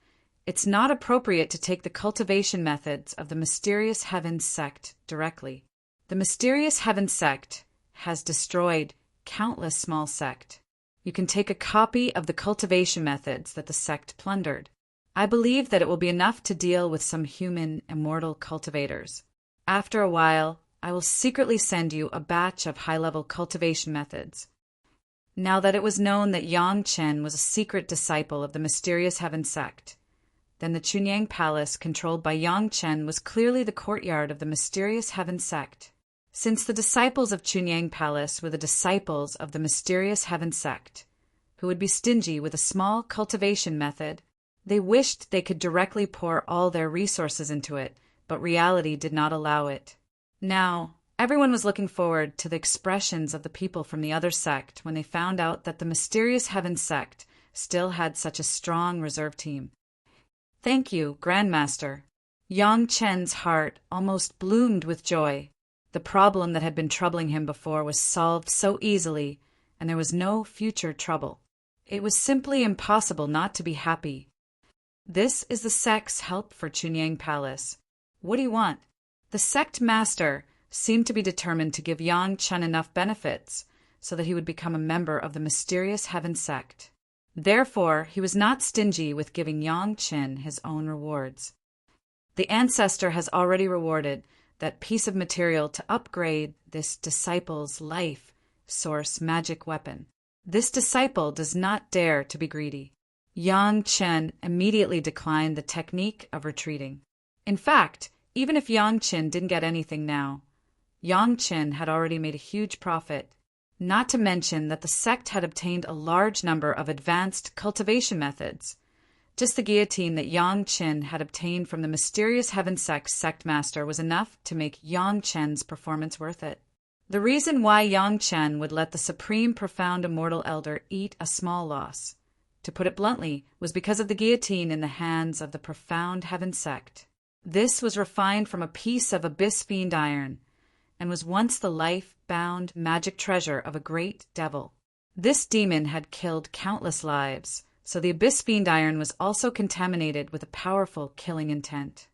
"It's not appropriate to take the cultivation methods of the Mysterious Heaven sect directly. The Mysterious Heaven sect has destroyed countless small sects. You can take a copy of the cultivation methods that the sect plundered. I believe that it will be enough to deal with some human immortal cultivators. After a while, I will secretly send you a batch of high-level cultivation methods." Now that it was known that Yang Chen was a secret disciple of the Mysterious Heaven sect, then the Chunyang Palace controlled by Yang Chen was clearly the courtyard of the Mysterious Heaven sect. Since the disciples of Chunyang Palace were the disciples of the Mysterious Heaven sect, who would be stingy with a small cultivation method, they wished they could directly pour all their resources into it, but reality did not allow it. Now, everyone was looking forward to the expressions of the people from the other sect when they found out that the Mysterious Heaven sect still had such a strong reserve team. "Thank you, Grandmaster." Yang Chen's heart almost bloomed with joy. The problem that had been troubling him before was solved so easily, and there was no future trouble. It was simply impossible not to be happy. "This is the sect's help for Chunyang Palace. What do you want?" The sect master seemed to be determined to give Yang Chen enough benefits so that he would become a member of the Mysterious Heaven sect. Therefore, he was not stingy with giving Yang Chen his own rewards. The ancestor has already rewarded that piece of material to upgrade this disciple's life source magic weapon. This disciple does not dare to be greedy. Yang Chen immediately declined the technique of retreating. In fact, even if Yang Chen didn't get anything now, Yang Chen had already made a huge profit, not to mention that the sect had obtained a large number of advanced cultivation methods. Just the guillotine that Yang Chen had obtained from the Mysterious Heaven sect master was enough to make Yang Chen's performance worth it. The reason why Yang Chen would let the Supreme Profound Immortal Elder eat a small loss, to put it bluntly, was because of the guillotine in the hands of the Profound Heaven sect. This was refined from a piece of abyss fiend iron, and was once the life-bound magic treasure of a great devil. This demon had killed countless lives, so the abyss fiend iron was also contaminated with a powerful killing intent.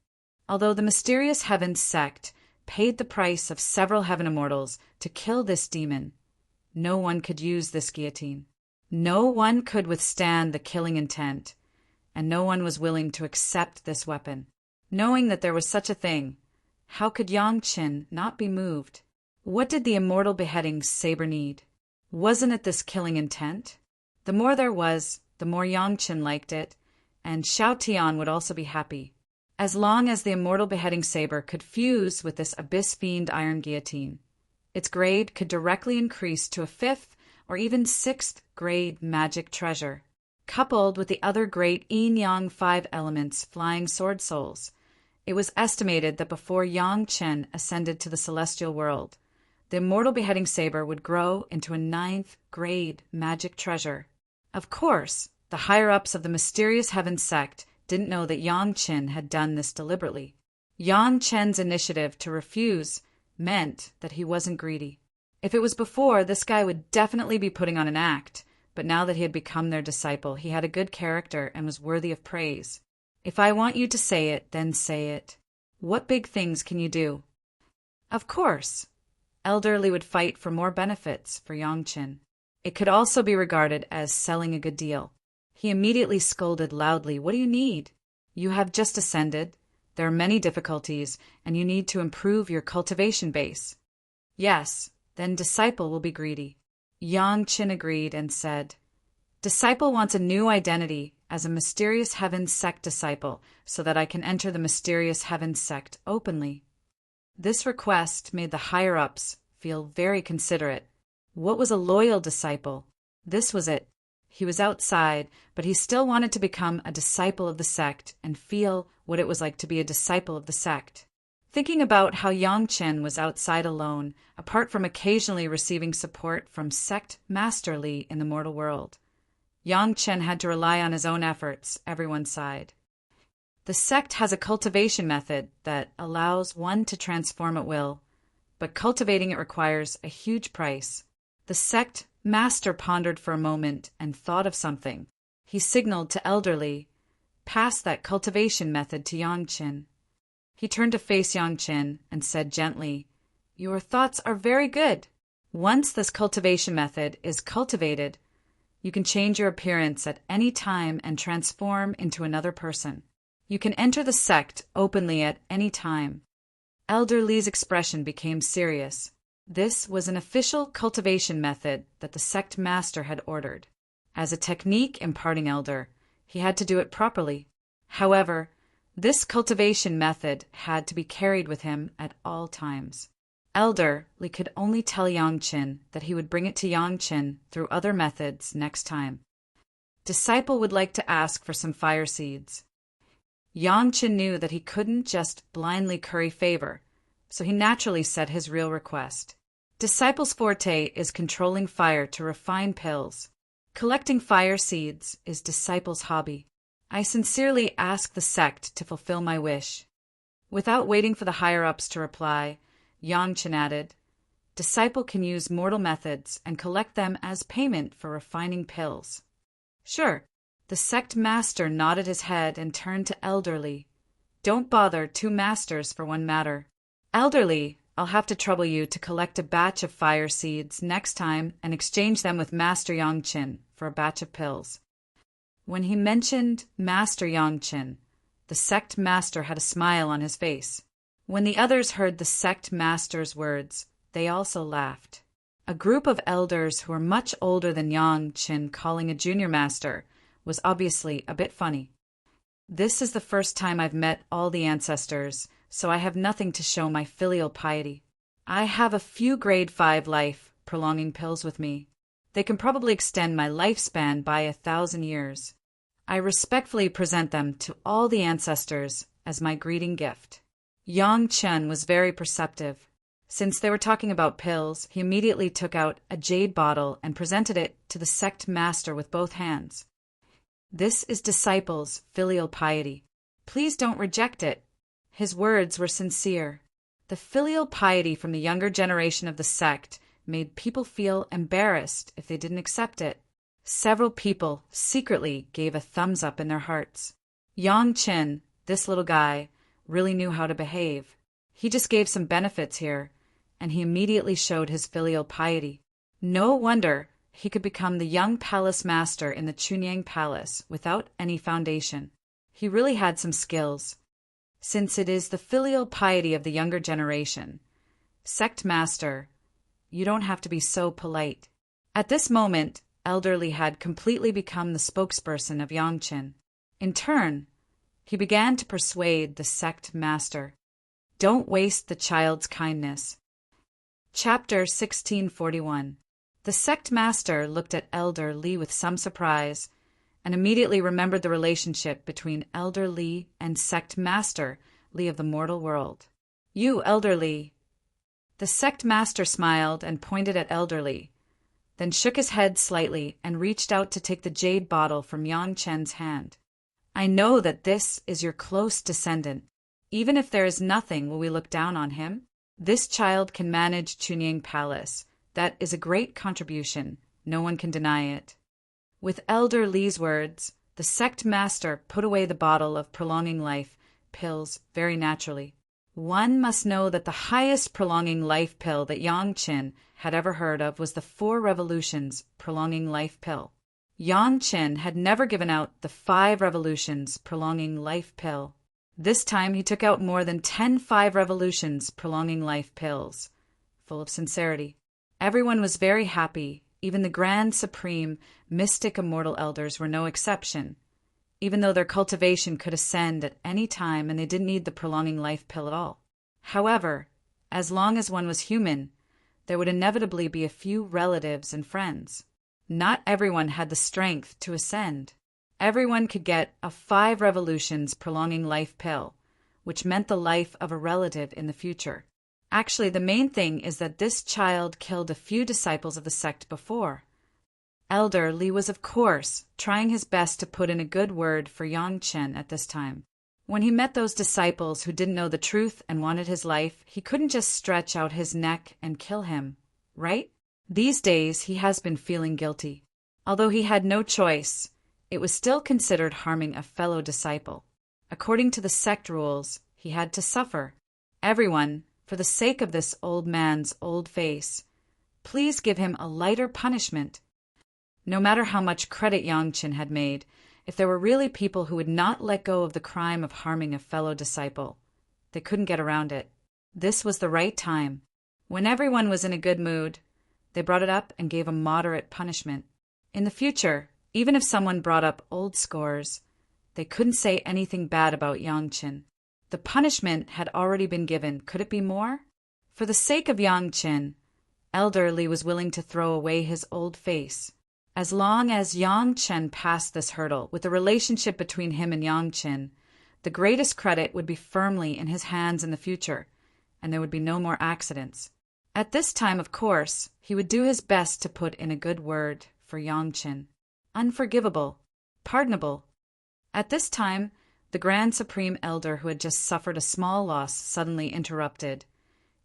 Although the Mysterious Heaven sect paid the price of several heaven immortals to kill this demon, no one could use this guillotine. No one could withstand the killing intent, and no one was willing to accept this weapon. Knowing that there was such a thing, how could Yang Chen not be moved? What did the immortal beheading saber need? Wasn't it this killing intent? The more there was, the more Yang Chen liked it, and Xiao Tian would also be happy. As long as the immortal beheading saber could fuse with this abyss fiend iron guillotine, its grade could directly increase to a 5th or even 6th grade magic treasure. Coupled with the other great yin-yang 5 elements flying sword souls, it was estimated that before Yang Chen ascended to the celestial world, the immortal beheading saber would grow into a 9th grade magic treasure. Of course, the higher-ups of the Mysterious Heaven sect didn't know that Yang Chen had done this deliberately. Yang Chen's initiative to refuse meant that he wasn't greedy. If it was before, this guy would definitely be putting on an act, but now that he had become their disciple, he had a good character and was worthy of praise. If I want you to say it, then say it. What big things can you do? Of course, Elderly would fight for more benefits for Yang Chen. It could also be regarded as selling a good deal. He immediately scolded loudly, "What do you need? You have just ascended. There are many difficulties, and you need to improve your cultivation base." "Yes, then disciple will be greedy." Yang Qin agreed and said, "Disciple wants a new identity as a mysterious heavens sect disciple so that I can enter the mysterious heavens sect openly." This request made the higher-ups feel very considerate. What was a loyal disciple? This was it. He was outside, but he still wanted to become a disciple of the sect and feel what it was like to be a disciple of the sect. Thinking about how Yang Chen was outside alone, apart from occasionally receiving support from sect Master Li in the mortal world, Yang Chen had to rely on his own efforts, everyone's side. The sect has a cultivation method that allows one to transform at will, but cultivating it requires a huge price. The sect master pondered for a moment and thought of something. He signaled to Elder Li, "Pass that cultivation method to Yang Chen." He turned to face Yang Chen and said gently, "Your thoughts are very good. Once this cultivation method is cultivated, you can change your appearance at any time and transform into another person. You can enter the sect openly at any time." Elder Li's expression became serious. This was an official cultivation method that the sect master had ordered. As a technique imparting elder, he had to do it properly. However, this cultivation method had to be carried with him at all times. Elder Li could only tell Yang Chen that he would bring it to Yang Chen through other methods next time. Disciple would like to ask for some fire seeds. Yang Chen knew that he couldn't just blindly curry favor, so he naturally said his real request. Disciple's forte is controlling fire to refine pills. Collecting fire seeds is Disciple's hobby. I sincerely ask the sect to fulfill my wish. Without waiting for the higher-ups to reply, Yang Chen added, "Disciple can use mortal methods and collect them as payment for refining pills." "Sure." The sect master nodded his head and turned to Elder Li. "Don't bother two masters for one matter. Elder Li, I'll have to trouble you to collect a batch of fire seeds next time and exchange them with Master Yang Chen for a batch of pills." When he mentioned Master Yang Chen, the sect master had a smile on his face. When the others heard the sect master's words, they also laughed. A group of elders who were much older than Yang Chen calling a junior master was obviously a bit funny. "This is the first time I've met all the ancestors, so I have nothing to show my filial piety. I have a few grade 5 life-prolonging pills with me. They can probably extend my lifespan by 1,000 years. I respectfully present them to all the ancestors as my greeting gift." Yang Chen was very perceptive. Since they were talking about pills, he immediately took out a jade bottle and presented it to the sect master with both hands. "This is Disciple's filial piety. Please don't reject it." His words were sincere. The filial piety from the younger generation of the sect made people feel embarrassed if they didn't accept it. Several people secretly gave a thumbs up in their hearts. Yang Chen, this little guy, really knew how to behave. He just gave some benefits here, and he immediately showed his filial piety. No wonder he could become the young palace master in the Chunyang Palace without any foundation. He really had some skills. Since it is the filial piety of the younger generation, sect master, you don't have to be so polite. At this moment, Elder Li had completely become the spokesperson of Yang Chen. In turn, he began to persuade the sect master. Don't waste the child's kindness. Chapter 1641. The sect master looked at Elder Li with some surprise, and immediately remembered the relationship between Elder Li and sect master Li of the mortal world. "You, Elder Li." The sect master smiled and pointed at Elder Li, then shook his head slightly and reached out to take the jade bottle from Yang Chen's hand. "I know that this is your close descendant. Even if there is nothing, will we look down on him? This child can manage Chunyang Palace. That is a great contribution. No one can deny it." With Elder Li's words, the sect master put away the bottle of prolonging life pills very naturally. One must know that the highest prolonging life pill that Yang Chen had ever heard of was the 4 revolutions prolonging life pill. Yang Chen had never given out the 5 revolutions prolonging life pill. This time he took out more than 10 5 revolutions prolonging life pills, full of sincerity. Everyone was very happy, even the Grand Supreme Mystic Immortal Elders were no exception, even though their cultivation could ascend at any time and they didn't need the prolonging life pill at all. However, as long as one was human, there would inevitably be a few relatives and friends. Not everyone had the strength to ascend. Everyone could get a 5 revolutions prolonging life pill, which meant the life of a relative in the future. Actually, the main thing is that this child killed a few disciples of the sect before. Elder Li was, of course, trying his best to put in a good word for Yangchen at this time. When he met those disciples who didn't know the truth and wanted his life, he couldn't just stretch out his neck and kill him, right? These days, he has been feeling guilty. Although he had no choice, it was still considered harming a fellow disciple. According to the sect rules, he had to suffer. Everyone, for the sake of this old man's old face, please give him a lighter punishment. No matter how much credit Yangchen had made, if there were really people who would not let go of the crime of harming a fellow disciple, they couldn't get around it. This was the right time. When everyone was in a good mood, they brought it up and gave a moderate punishment. In the future, even if someone brought up old scores, they couldn't say anything bad about Yangchen. The punishment had already been given. Could it be more? For the sake of Yangchen, Elder Li was willing to throw away his old face. As long as Yangchen passed this hurdle with the relationship between him and Yangchen, the greatest credit would be firmly in his hands in the future, and there would be no more accidents. At this time, of course, he would do his best to put in a good word for Yangchen. Unforgivable, pardonable. At this time, the Grand Supreme Elder, who had just suffered a small loss, suddenly interrupted.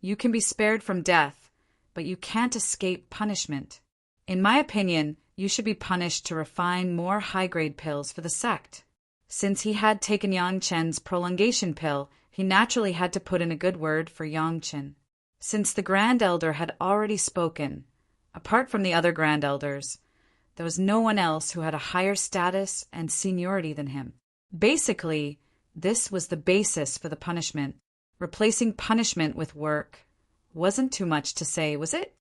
You can be spared from death, but you can't escape punishment. In my opinion, you should be punished to refine more high-grade pills for the sect. Since he had taken Yangchen's prolongation pill, he naturally had to put in a good word for Yangchen. Since the Grand Elder had already spoken, apart from the other Grand Elders, there was no one else who had a higher status and seniority than him. Basically, this was the basis for the punishment. Replacing punishment with work wasn't too much to say, was it?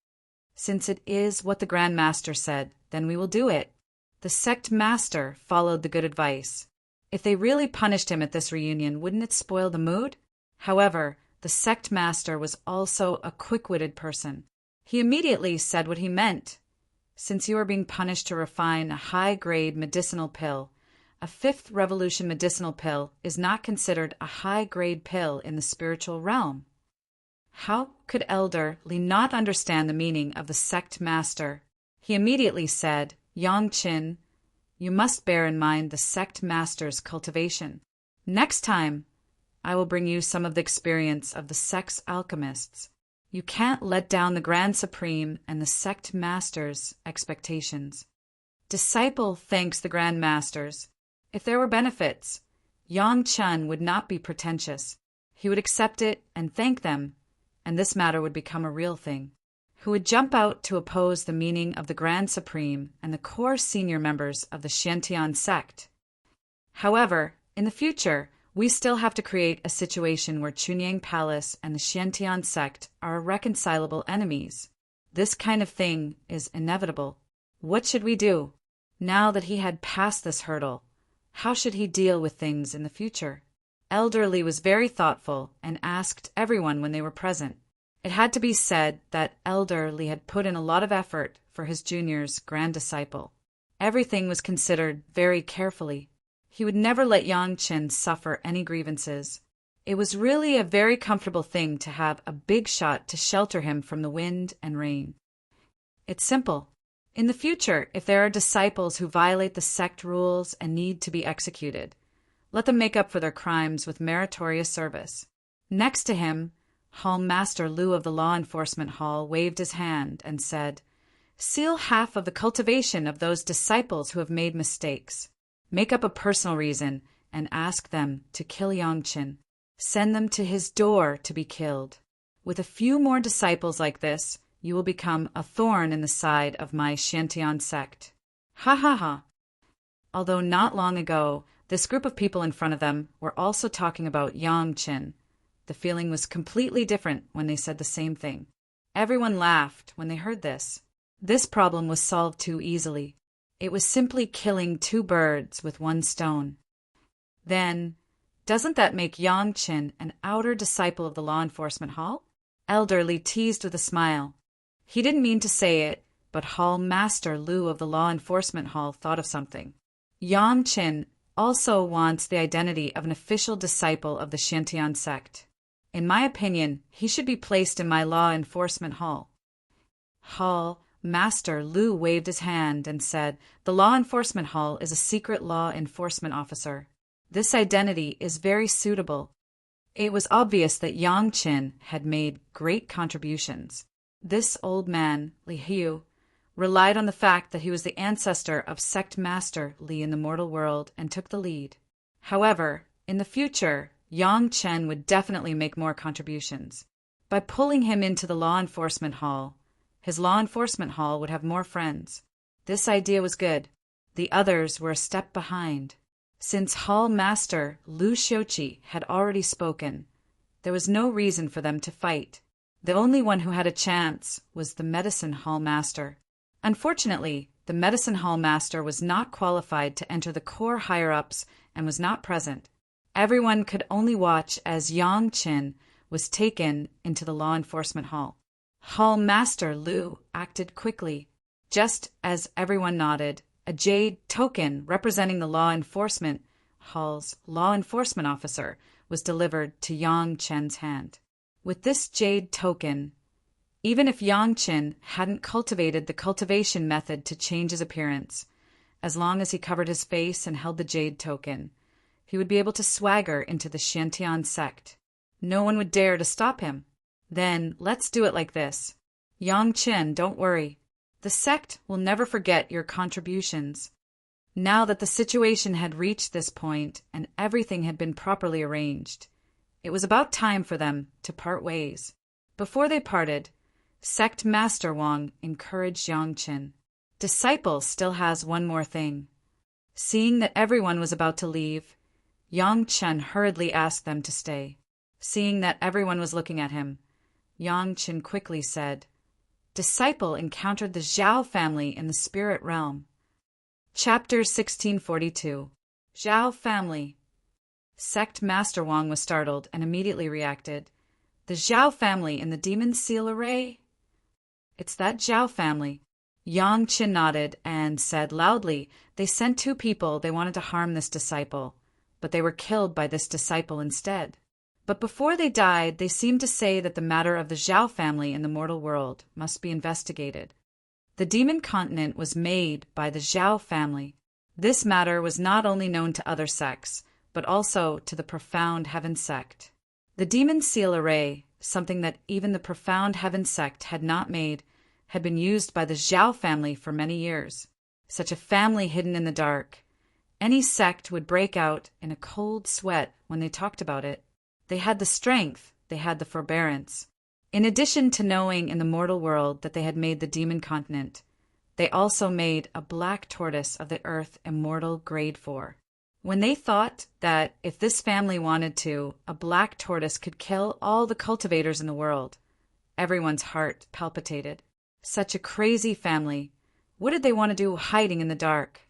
Since it is what the Grand Master said, then we will do it. The sect master followed the good advice. If they really punished him at this reunion, wouldn't it spoil the mood? However, the sect master was also a quick-witted person. He immediately said what he meant. Since you are being punished to refine a high-grade medicinal pill, a 5th revolution medicinal pill is not considered a high-grade pill in the spiritual realm. How could Elder Li not understand the meaning of the sect master? He immediately said, Yangchen, you must bear in mind the sect master's cultivation. Next time, I will bring you some of the experience of the sect's alchemists. You can't let down the Grand Supreme and the sect master's expectations. Disciple thanks the Grand Masters. If there were benefits, Yangchen would not be pretentious. He would accept it and thank them, and this matter would become a real thing. Who would jump out to oppose the meaning of the Grand Supreme and the core senior members of the Xiantian sect. However, in the future, we still have to create a situation where Chunyang Palace and the Xiantian sect are irreconcilable enemies. This kind of thing is inevitable. What should we do? Now that he had passed this hurdle, how should he deal with things in the future? Elder Li was very thoughtful and asked everyone when they were present. It had to be said that Elder Li had put in a lot of effort for his junior's grand disciple. Everything was considered very carefully. He would never let Yangchen suffer any grievances. It was really a very comfortable thing to have a big shot to shelter him from the wind and rain. It's simple. In the future, if there are disciples who violate the sect rules and need to be executed, let them make up for their crimes with meritorious service. Next to him, Hall Master Liu of the Law Enforcement Hall waved his hand and said, Seal half of the cultivation of those disciples who have made mistakes. Make up a personal reason and ask them to kill Yangchen. Send them to his door to be killed. With a few more disciples like this, you will become a thorn in the side of my Xiantian sect. Ha ha ha. Although not long ago, this group of people in front of them were also talking about Yangchen, the feeling was completely different when they said the same thing. Everyone laughed when they heard this. This problem was solved too easily. It was simply killing two birds with one stone. Then, doesn't that make Yang Qin an outer disciple of the law enforcement hall? Elder Li teased with a smile. He didn't mean to say it, but Hall Master Lu of the law enforcement hall thought of something. Yang Qin also wants the identity of an official disciple of the Xiantian sect. In my opinion, he should be placed in my law enforcement hall. Hall Master Lu waved his hand and said, "The law enforcement hall is a secret law enforcement officer. This identity is very suitable." It was obvious that Yang Qin had made great contributions. This old man, Li Hu, relied on the fact that he was the ancestor of Sect Master Li in the mortal world and took the lead. However, in the future, Yang Chen would definitely make more contributions. By pulling him into the law enforcement hall, his law enforcement hall would have more friends. This idea was good. The others were a step behind. Since Hall Master Lu Xiuqi had already spoken, there was no reason for them to fight. The only one who had a chance was the Medicine Hall Master. Unfortunately, the Medicine Hall Master was not qualified to enter the core higher-ups and was not present. Everyone could only watch as Yang Qin was taken into the law enforcement hall. Hall Master Lu acted quickly. Just as everyone nodded, a jade token representing the law enforcement hall's law enforcement officer was delivered to Yang Chen's hand. With this jade token, even if Yang Qin hadn't cultivated the cultivation method to change his appearance, as long as he covered his face and held the jade token, he would be able to swagger into the Xiantian sect. No one would dare to stop him. Then let's do it like this. Yang Qin, don't worry. The sect will never forget your contributions. Now that the situation had reached this point and everything had been properly arranged, it was about time for them to part ways. Before they parted, Sect Master Wang encouraged Yang Qin. Disciple still has one more thing. Seeing that everyone was about to leave, Yang Qin hurriedly asked them to stay. Seeing that everyone was looking at him, Yang Qin quickly said, "Disciple encountered the Zhao family in the spirit realm." Chapter 1642. Zhao family. Sect Master Wang was startled and immediately reacted. "The Zhao family in the demon seal array?" "It's that Zhao family." Yang Qin nodded and said loudly, "They sent two people they wanted to harm this disciple, but they were killed by this disciple instead. But before they died, they seemed to say that the matter of the Zhao family in the mortal world must be investigated. The demon continent was made by the Zhao family. This matter was not only known to other sects, but also to the Profound Heaven sect. The demon seal array, something that even the Profound Heaven sect had not made, had been used by the Zhao family for many years. Such a family hidden in the dark. Any sect would break out in a cold sweat when they talked about it. They had the strength, they had the forbearance. In addition to knowing in the mortal world that they had made the demon continent, they also made a black tortoise of the earth immortal grade 4. When they thought that if this family wanted to, a black tortoise could kill all the cultivators in the world, everyone's heart palpitated. Such a crazy family. What did they want to do hiding in the dark?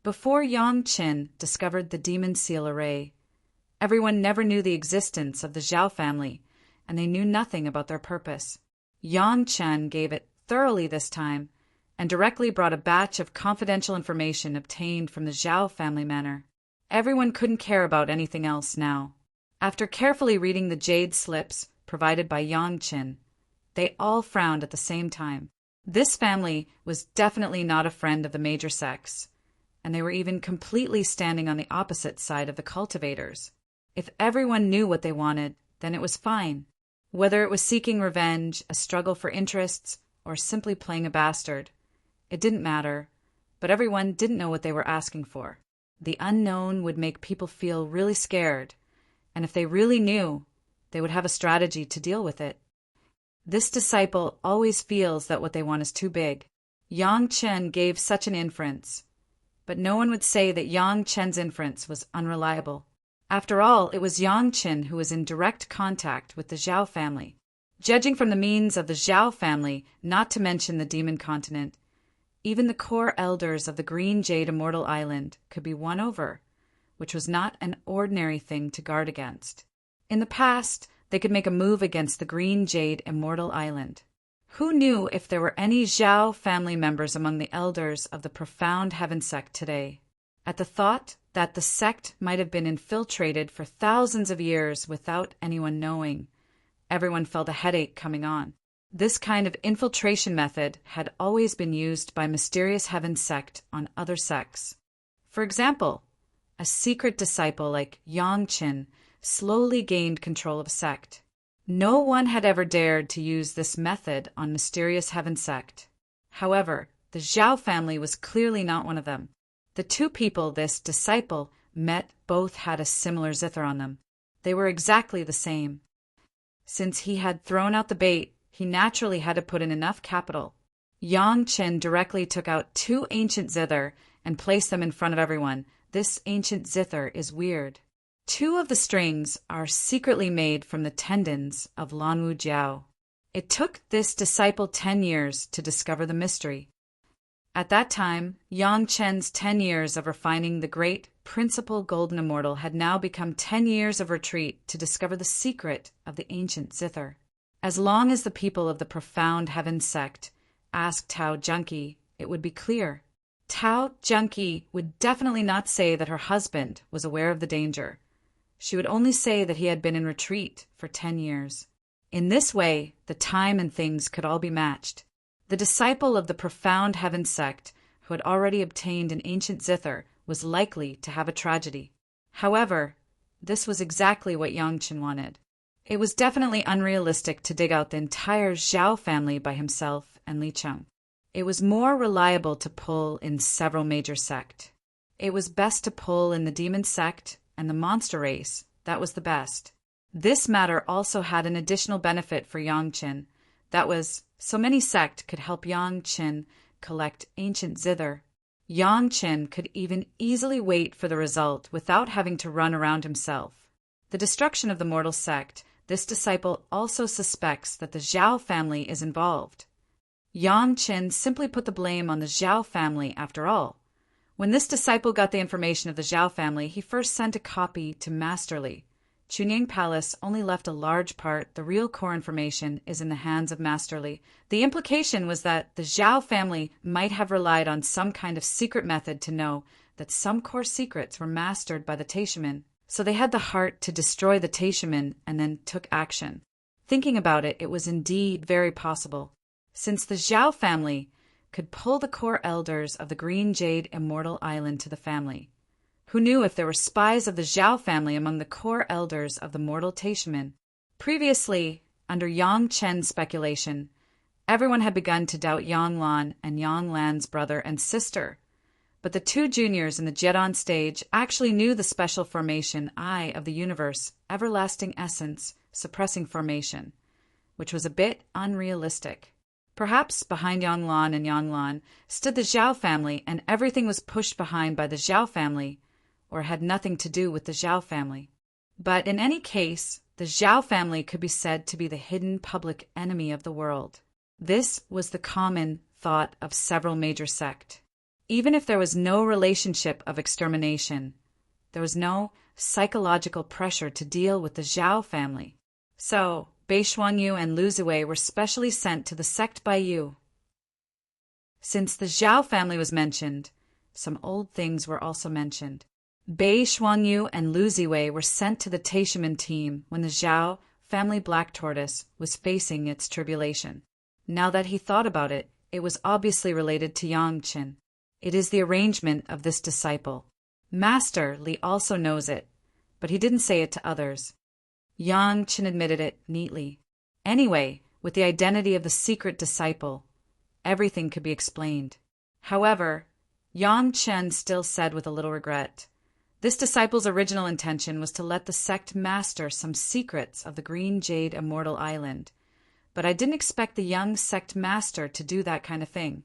Before Yang Qin discovered the demon seal array, everyone never knew the existence of the Zhao family, and they knew nothing about their purpose. Yang Qin gave it thoroughly this time, and directly brought a batch of confidential information obtained from the Zhao family manor. Everyone couldn't care about anything else now. After carefully reading the jade slips provided by Yang Qin, they all frowned at the same time. This family was definitely not a friend of the major sects, and they were even completely standing on the opposite side of the cultivators. If everyone knew what they wanted, then it was fine. Whether it was seeking revenge, a struggle for interests, or simply playing a bastard, it didn't matter, but everyone didn't know what they were asking for. The unknown would make people feel really scared, and if they really knew, they would have a strategy to deal with it. This disciple always feels that what they want is too big. Yang Qin gave such an inference, but no one would say that Yang Qin's inference was unreliable. After all, it was Yang Qin who was in direct contact with the Zhao family. Judging from the means of the Zhao family, not to mention the demon continent, even the core elders of the Green Jade Immortal Island could be won over, which was not an ordinary thing to guard against. In the past, they could make a move against the Green Jade Immortal Island. Who knew if there were any Zhao family members among the elders of the Profound Heaven sect today? At the thought that the sect might have been infiltrated for thousands of years without anyone knowing, everyone felt a headache coming on. This kind of infiltration method had always been used by Mysterious Heaven sect on other sects. For example, a secret disciple like Yangqin slowly gained control of a sect. No one had ever dared to use this method on Mysterious Heaven sect. However, the Zhao family was clearly not one of them. The two people this disciple met both had a similar zither on them. They were exactly the same. Since he had thrown out the bait, he naturally had to put in enough capital. Yang Qin directly took out 2 ancient zither and placed them in front of everyone. This ancient zither is weird. 2 of the strings are secretly made from the tendons of Lanwu Jiao. It took this disciple 10 years to discover the mystery. At that time, Yang Chen's 10 years of refining the great principal golden immortal had now become 10 years of retreat to discover the secret of the ancient zither. As long as the people of the Profound Heaven sect asked Tao Junkie, it would be clear. Tao Junkie would definitely not say that her husband was aware of the danger. She would only say that he had been in retreat for 10 years. In this way, the time and things could all be matched. The disciple of the Profound Heaven sect, who had already obtained an ancient zither, was likely to have a tragedy. However, this was exactly what Yangqin wanted. It was definitely unrealistic to dig out the entire Zhao family by himself and Li Cheng. It was more reliable to pull in several major sects. It was best to pull in the demon sect and the monster race. That was the best. This matter also had an additional benefit for Yangqin. That was, so many sects could help Yangqin collect ancient zither. Yangqin could even easily wait for the result without having to run around himself. The destruction of the mortal sect, this disciple also suspects that the Zhao family is involved. Yangqin simply put the blame on the Zhao family after all. When this disciple got the information of the Zhao family, he first sent a copy to Master Li. Chunying Palace only left a large part. The real core information is in the hands of Master Li. The implication was that the Zhao family might have relied on some kind of secret method to know that some core secrets were mastered by the Taishaman. So they had the heart to destroy the Taishaman and then took action. Thinking about it, it was indeed very possible. Since the Zhao family could pull the core elders of the Green Jade Immortal Island to the family. Who knew if there were spies of the Zhao family among the core elders of the mortal Taishaman? Previously, under Yang Chen's speculation, everyone had begun to doubt Yang Lan and Yang Lan's brother and sister. But the 2 juniors in the Jedon stage actually knew the special formation Eye of the Universe, everlasting essence, suppressing formation, which was a bit unrealistic. Perhaps behind Yang Lan and Yang Lan stood the Zhao family, and everything was pushed behind by the Zhao family, or had nothing to do with the Zhao family. But in any case, the Zhao family could be said to be the hidden public enemy of the world. This was the common thought of several major sects. Even if there was no relationship of extermination, there was no psychological pressure to deal with the Zhao family. So, Bei Shuangyu and Lu Ziwei were specially sent to the sect by you. Since the Zhao family was mentioned, some old things were also mentioned. Bei Shuangyu and Lu Ziwei were sent to the Taishaman team when the Zhao family black tortoise was facing its tribulation. Now that he thought about it, it was obviously related to Yangqin. It is the arrangement of this disciple. Master Li also knows it, but he didn't say it to others. Yangqin admitted it neatly. Anyway, with the identity of the secret disciple, everything could be explained. However, Yangqin still said with a little regret, this disciple's original intention was to let the sect master some secrets of the Green Jade Immortal Island, but I didn't expect the young sect master to do that kind of thing.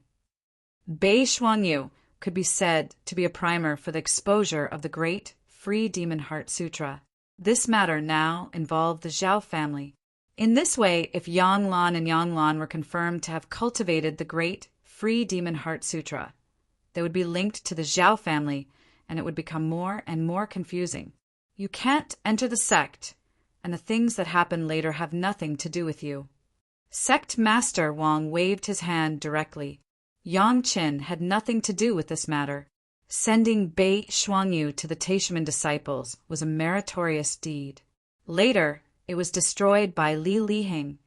Bei Shuangyu could be said to be a primer for the exposure of the great Free Demon Heart Sutra. This matter now involved the Zhao family. In this way, if Yang Lan and Yang Lan were confirmed to have cultivated the great Free Demon Heart Sutra, they would be linked to the Zhao family, and it would become more and more confusing. You can't enter the sect, and the things that happen later have nothing to do with you. Sect Master Wang waved his hand directly. Yang Qin had nothing to do with this matter. Sending Bei Shuangyu to the Teixuan disciples was a meritorious deed. Later, it was destroyed by Li Liheng,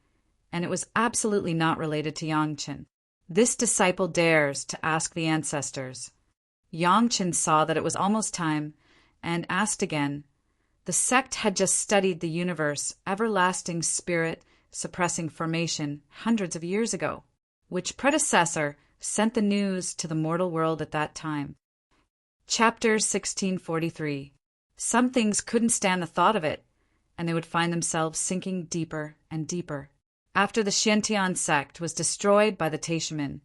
and it was absolutely not related to Yang Qin. This disciple dares to ask the ancestors. Yang Qin saw that it was almost time, and asked again. The sect had just studied the universe, everlasting spirit, suppressing formation hundreds of years ago. Which predecessor sent the news to the mortal world at that time? Chapter 1643. Some things couldn't stand the thought of it, and they would find themselves sinking deeper and deeper. After the Xiantian sect was destroyed by the Teixuan,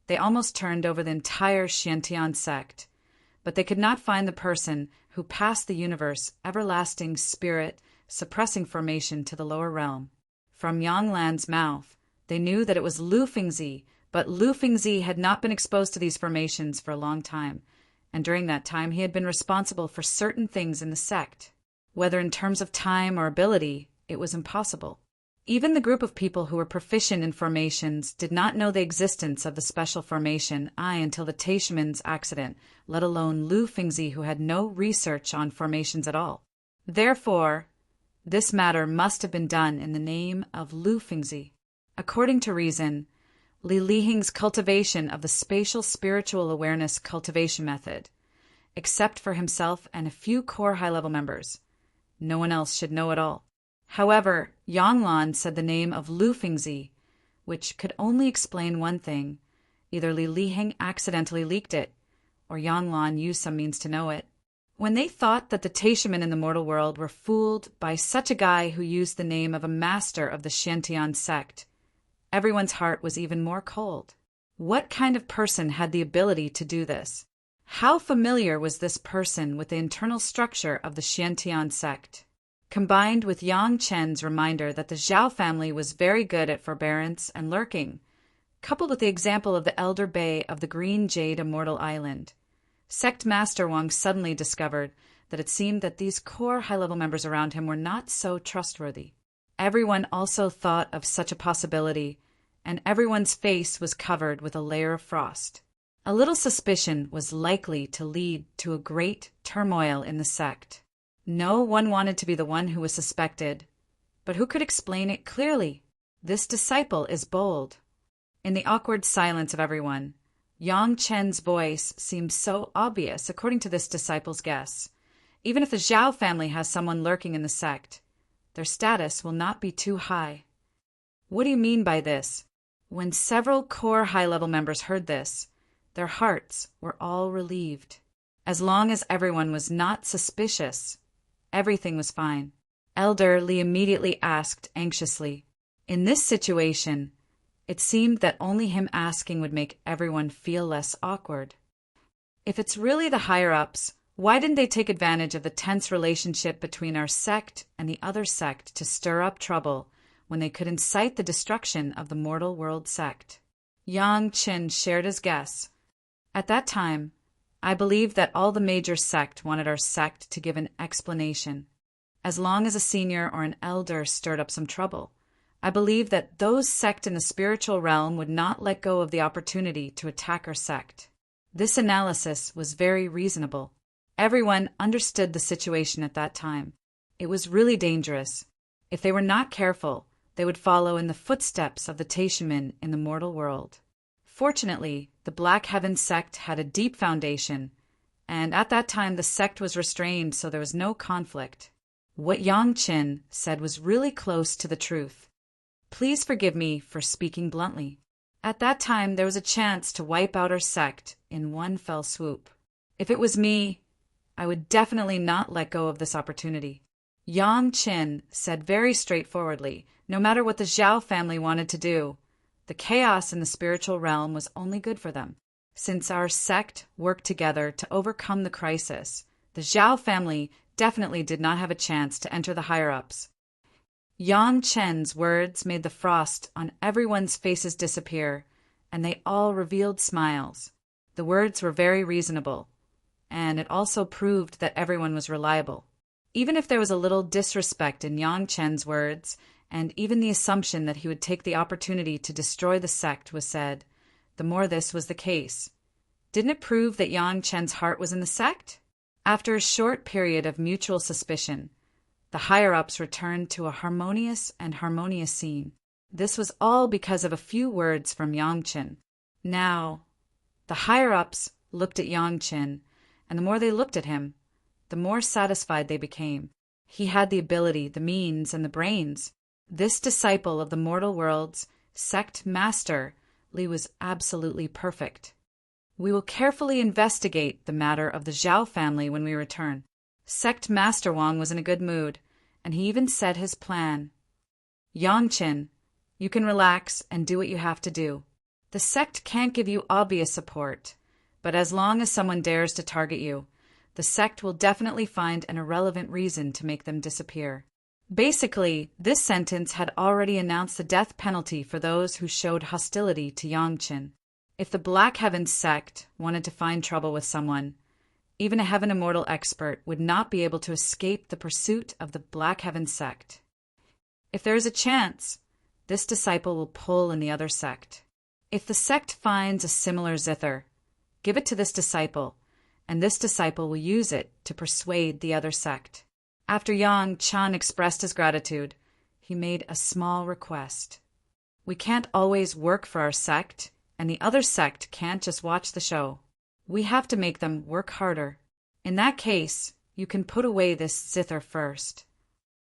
they almost turned over the entire Xiantian sect, but they could not find the person who passed the universe everlasting spirit, suppressing formation to the lower realm. From Yang Lan's mouth, they knew that it was Lu Fengzi, but Lu Fengzi had not been exposed to these formations for a long time, and during that time he had been responsible for certain things in the sect. Whether in terms of time or ability, it was impossible. Even the group of people who were proficient in formations did not know the existence of the special formation until the Teixuan's accident, let alone Lu Fengzi, who had no research on formations at all. Therefore, this matter must have been done in the name of Lu Fengzi. According to reason, Li Liheng's cultivation of the spatial spiritual awareness cultivation method, except for himself and a few core high-level members. No one else should know at all. However, Yang Lan said the name of Lu Fengzi, which could only explain one thing. Either Li Liheng accidentally leaked it, or Yang Lan used some means to know it. When they thought that the Teixuan in the mortal world were fooled by such a guy who used the name of a master of the Xiantian sect, everyone's heart was even more cold. What kind of person had the ability to do this? How familiar was this person with the internal structure of the Xiantian sect? Combined with Yang Chen's reminder that the Zhao family was very good at forbearance and lurking, coupled with the example of the elder Bei of the Green Jade Immortal Island, Sect Master Wang suddenly discovered that it seemed that these core high-level members around him were not so trustworthy. Everyone also thought of such a possibility, and everyone's face was covered with a layer of frost. A little suspicion was likely to lead to a great turmoil in the sect. No one wanted to be the one who was suspected, but who could explain it clearly? This disciple is bold. In the awkward silence of everyone, Yang Chen's voice seemed so obvious according to this disciple's guess. Even if the Zhao family has someone lurking in the sect, their status will not be too high. What do you mean by this? When several core high-level members heard this, their hearts were all relieved. As long as everyone was not suspicious, everything was fine. Elder Li immediately asked anxiously. In this situation, it seemed that only him asking would make everyone feel less awkward. If it's really the higher-ups, why didn't they take advantage of the tense relationship between our sect and the other sect to stir up trouble when they could incite the destruction of the mortal world sect? Yang Qin shared his guess. At that time, I believe that all the major sect wanted our sect to give an explanation. As long as a senior or an elder stirred up some trouble, I believe that those sect in the spiritual realm would not let go of the opportunity to attack our sect. This analysis was very reasonable. Everyone understood the situation at that time. It was really dangerous. If they were not careful, they would follow in the footsteps of the Teixuan in the mortal world. Fortunately, the Black Heaven sect had a deep foundation, and at that time the sect was restrained, so there was no conflict. What Yang Qin said was really close to the truth. Please forgive me for speaking bluntly. At that time there was a chance to wipe out our sect in one fell swoop. If it was me, I would definitely not let go of this opportunity. Yang Qin said very straightforwardly, no matter what the Zhao family wanted to do, the chaos in the spiritual realm was only good for them. Since our sect worked together to overcome the crisis, the Zhao family definitely did not have a chance to enter the higher-ups. Yang Chen's words made the frost on everyone's faces disappear, and they all revealed smiles. The words were very reasonable, and it also proved that everyone was reliable. Even if there was a little disrespect in Yang Chen's words, and even the assumption that he would take the opportunity to destroy the sect was said, the more this was the case. Didn't it prove that Yang Chen's heart was in the sect? After a short period of mutual suspicion, the higher-ups returned to a harmonious scene. This was all because of a few words from Yang Chen. Now, the higher-ups looked at Yang Chen, and the more they looked at him, the more satisfied they became. He had the ability, the means, and the brains. This disciple of the mortal world's sect master, Li, was absolutely perfect. We will carefully investigate the matter of the Zhao family when we return. Sect Master Wang was in a good mood, and he even said his plan. Yang Chen, you can relax and do what you have to do. The sect can't give you obvious support, but as long as someone dares to target you, the sect will definitely find an irrelevant reason to make them disappear. Basically, this sentence had already announced the death penalty for those who showed hostility to Yang Chen. If the Black Heavens sect wanted to find trouble with someone, even a Heaven Immortal expert would not be able to escape the pursuit of the Black Heavens sect. If there is a chance, this disciple will pull in the other sect. If the sect finds a similar zither, give it to this disciple, and this disciple will use it to persuade the other sect. After Yang Chen expressed his gratitude, he made a small request. We can't always work for our sect, and the other sect can't just watch the show. We have to make them work harder. In that case, you can put away this zither first.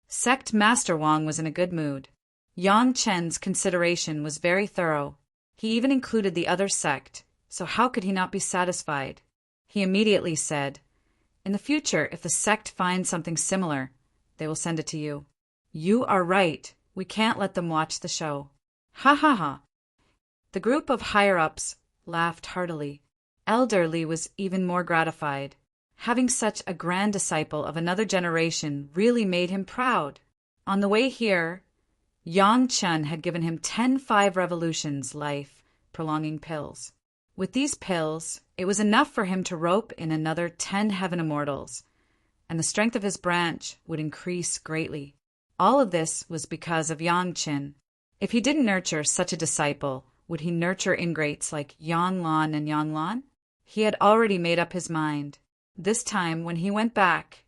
Sect Master Wang was in a good mood. Yang Chen's consideration was very thorough. He even included the other sect, so how could he not be satisfied? He immediately said, "In the future, if the sect finds something similar, they will send it to you." "You are right. We can't let them watch the show." Ha ha ha. The group of higher-ups laughed heartily. Elder Li was even more gratified. Having such a grand disciple of another generation really made him proud. On the way here, Yang Chen had given him 10 5 revolutions life-prolonging pills. With these pills, it was enough for him to rope in another 10 Heaven Immortals, and the strength of his branch would increase greatly. All of this was because of Yang Chen. If he didn't nurture such a disciple, would he nurture ingrates like Yang Lan and Yang Lan? He had already made up his mind. This time, when he went back,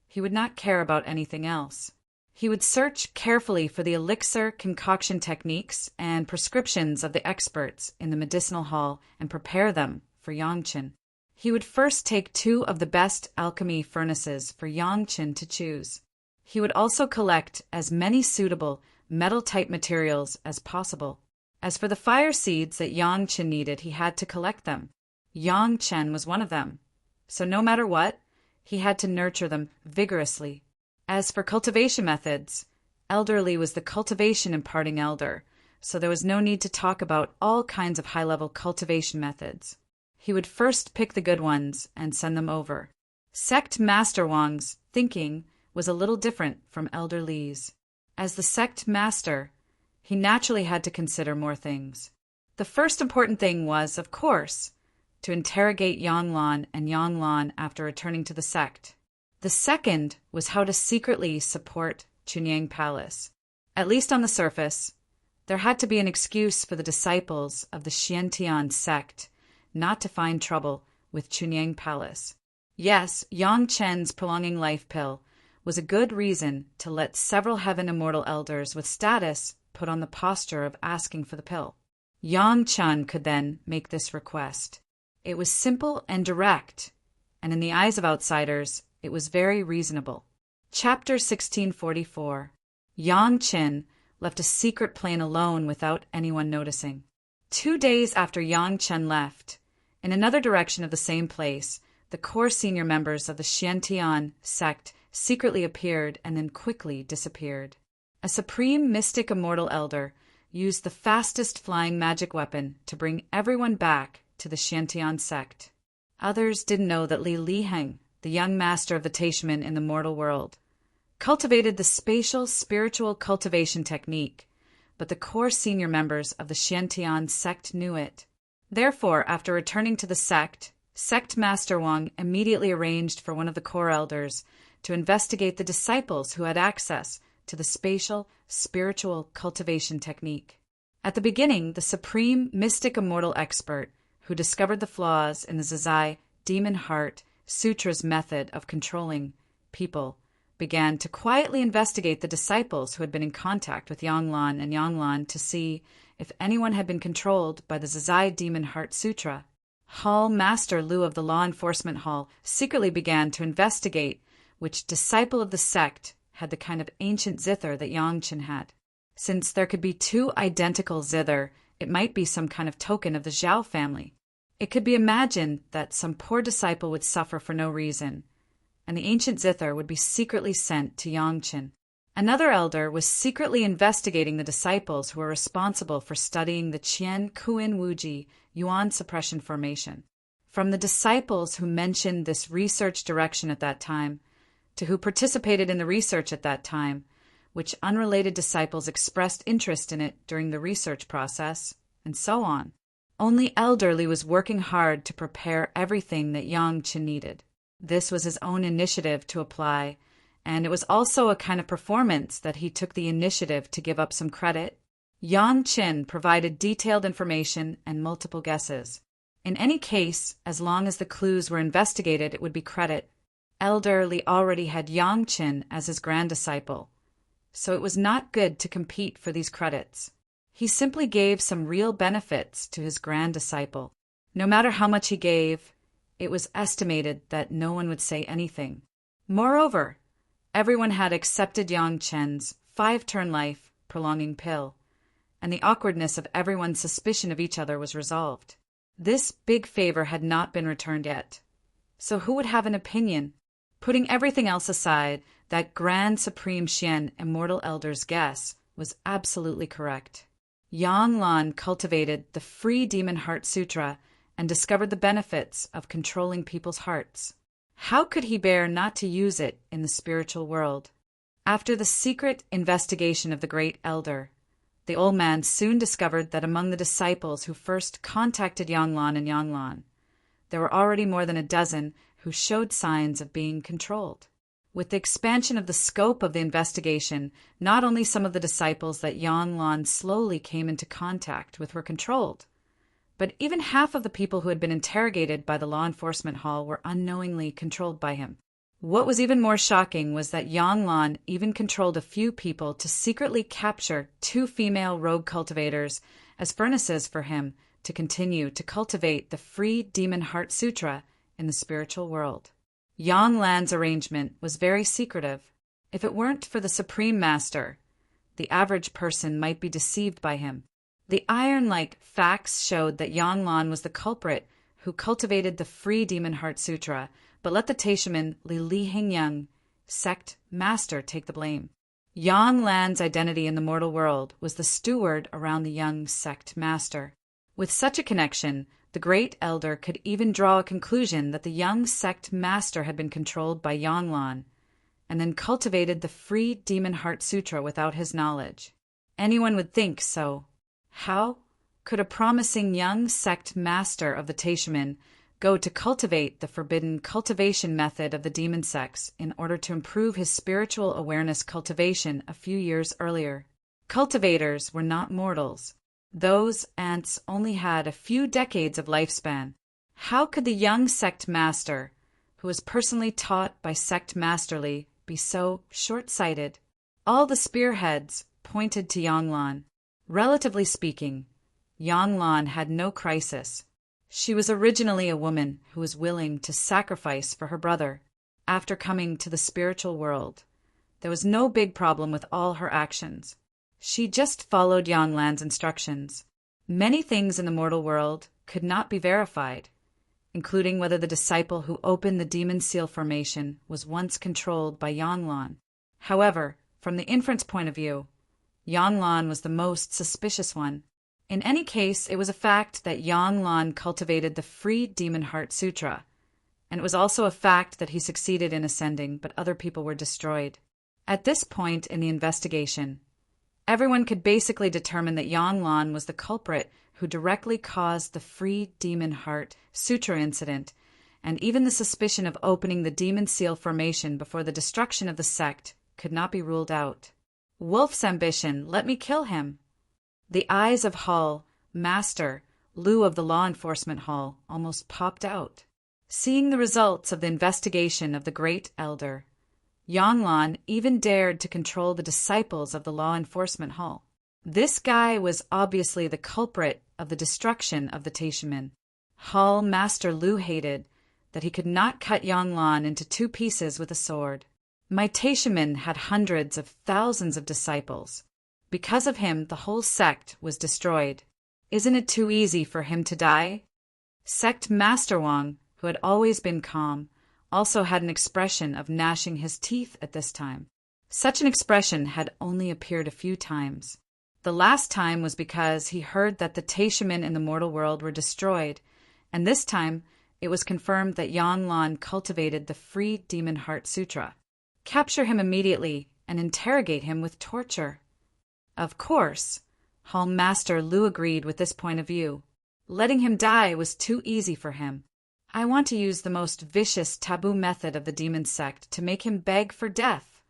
he would not care about anything else. He would search carefully for the elixir concoction techniques and prescriptions of the experts in the medicinal hall and prepare them for Yang Chen. He would first take 2 of the best alchemy furnaces for Yang Chen to choose. He would also collect as many suitable metal-type materials as possible. As for the fire seeds that Yang Chen needed, he had to collect them. Yang Chen was one of them, so no matter what, he had to nurture them vigorously. As for cultivation methods, Elder Li was the cultivation imparting elder, so there was no need to talk about all kinds of high-level cultivation methods. He would first pick the good ones and send them over. Sect Master Wang's thinking was a little different from Elder Li's. As the sect master, he naturally had to consider more things. The first important thing was, of course, to interrogate Yang Lan and Yang Lan after returning to the sect. The second was how to secretly support Chunyang Palace. At least on the surface, there had to be an excuse for the disciples of the Xiantian sect not to find trouble with Chunyang Palace. Yes, Yang Chen's prolonging life pill was a good reason to let several Heaven Immortal elders with status put on the posture of asking for the pill. Yang Chen could then make this request. It was simple and direct, and in the eyes of outsiders, it was very reasonable. Chapter 1644. Yang Chen left a secret plane alone without anyone noticing. 2 days after Yang Chen left, in another direction of the same place, the core senior members of the Xiantian sect secretly appeared and then quickly disappeared. A supreme mystic immortal elder used the fastest flying magic weapon to bring everyone back to the Xiantian sect. Others didn't know that Li Liheng, the young master of the Taishaman in the mortal world, cultivated the spatial spiritual cultivation technique, but the core senior members of the Xiantian sect knew it. Therefore, after returning to the sect Master Wang immediately arranged for one of the core elders to investigate the disciples who had access to the spatial spiritual cultivation technique. At the beginning, the supreme mystic immortal expert who discovered the flaws in the Zizai Demon Heart Sutra's method of controlling people began to quietly investigate the disciples who had been in contact with Yanglan and Yanglan to see if anyone had been controlled by the Zizai Demon Heart Sutra. Hall Master Lu of the Law Enforcement Hall secretly began to investigate which disciple of the sect had the kind of ancient zither that Yangchen had. Since there could be two identical zither, it might be some kind of token of the Zhao family. It could be imagined that some poor disciple would suffer for no reason, and the ancient zither would be secretly sent to Yangchen. Another elder was secretly investigating the disciples who were responsible for studying the Qian Kuin Wuji Yuan suppression formation. From the disciples who mentioned this research direction at that time, to who participated in the research at that time, which unrelated disciples expressed interest in it during the research process, and so on. Only Elder Li was working hard to prepare everything that Yangchen needed. This was his own initiative to apply, and it was also a kind of performance that he took the initiative to give up some credit. Yangchen provided detailed information and multiple guesses. In any case, as long as the clues were investigated, it would be credit. Elder Li already had Yangchen as his grand disciple, so it was not good to compete for these credits. He simply gave some real benefits to his grand disciple. No matter how much he gave, it was estimated that no one would say anything. Moreover, everyone had accepted Yangchen's 5-turn life prolonging pill, and the awkwardness of everyone's suspicion of each other was resolved. This big favor had not been returned yet. So who would have an opinion? Putting everything else aside, that Grand Supreme Xian Immortal Elder's guess was absolutely correct. Yang Lan cultivated the Free Demon Heart Sutra and discovered the benefits of controlling people's hearts. How could he bear not to use it in the spiritual world? After the secret investigation of the great elder, the old man soon discovered that among the disciples who first contacted Yanglan and Yanglan, there were already more than a dozen who showed signs of being controlled. With the expansion of the scope of the investigation, not only some of the disciples that Yanglan slowly came into contact with were controlled, but even half of the people who had been interrogated by the law enforcement hall were unknowingly controlled by him. What was even more shocking was that Yanglan even controlled a few people to secretly capture 2 female rogue cultivators as furnaces for him to continue to cultivate the Free Demon Heart Sutra in the spiritual world. Yang Lan's arrangement was very secretive. If it weren't for the Supreme Master, the average person might be deceived by him. The iron-like facts showed that Yang Lan was the culprit who cultivated the Free Demon Heart Sutra, but let the Taishaman Li Hengyang sect master take the blame. Yang Lan's identity in the mortal world was the steward around the young sect master. With such a connection, the great elder could even draw a conclusion that the young sect master had been controlled by Yanglan, and then cultivated the Free Demon Heart Sutra without his knowledge. Anyone would think so. How could a promising young sect master of the Taishaman go to cultivate the forbidden cultivation method of the demon sects in order to improve his spiritual awareness cultivation a few years earlier? Cultivators were not mortals. Those ants only had a few decades of lifespan. How could the young sect master, who was personally taught by sect masterly, be so short-sighted? All the spearheads pointed to Yanglan. Relatively speaking, Yanglan had no crisis. She was originally a woman who was willing to sacrifice for her brother. After coming to the spiritual world, there was no big problem with all her actions. She just followed Yanglan's instructions. Many things in the mortal world could not be verified, including whether the disciple who opened the demon seal formation was once controlled by Yanglan. However, from the inference point of view, Yanglan was the most suspicious one. In any case, it was a fact that Yanglan cultivated the Free Demon Heart Sutra, and it was also a fact that he succeeded in ascending, but other people were destroyed. At this point in the investigation, everyone could basically determine that Yang Lan was the culprit who directly caused the Free Demon Heart Sutra incident, and even the suspicion of opening the Demon Seal formation before the destruction of the sect could not be ruled out. Wolf's ambition, let me kill him. The eyes of Hall, Master, Lu of the Law Enforcement Hall, almost popped out. Seeing the results of the investigation of the Great Elder, Yang Lan even dared to control the disciples of the Law Enforcement Hall. This guy was obviously the culprit of the destruction of the Taishaman. Hall Master Lu hated that he could not cut Yang Lan into two pieces with a sword. My Taishaman had hundreds of thousands of disciples. Because of him, the whole sect was destroyed. Isn't it too easy for him to die? Sect Master Wang, who had always been calm, also had an expression of gnashing his teeth at this time. Such an expression had only appeared a few times. The last time was because he heard that the Taishaman in the mortal world were destroyed, and this time it was confirmed that Yang Lan cultivated the Free Demon Heart Sutra. Capture him immediately and interrogate him with torture. Of course, Hall Master Lu agreed with this point of view. Letting him die was too easy for him. I want to use the most vicious taboo method of the demon sect to make him beg for death.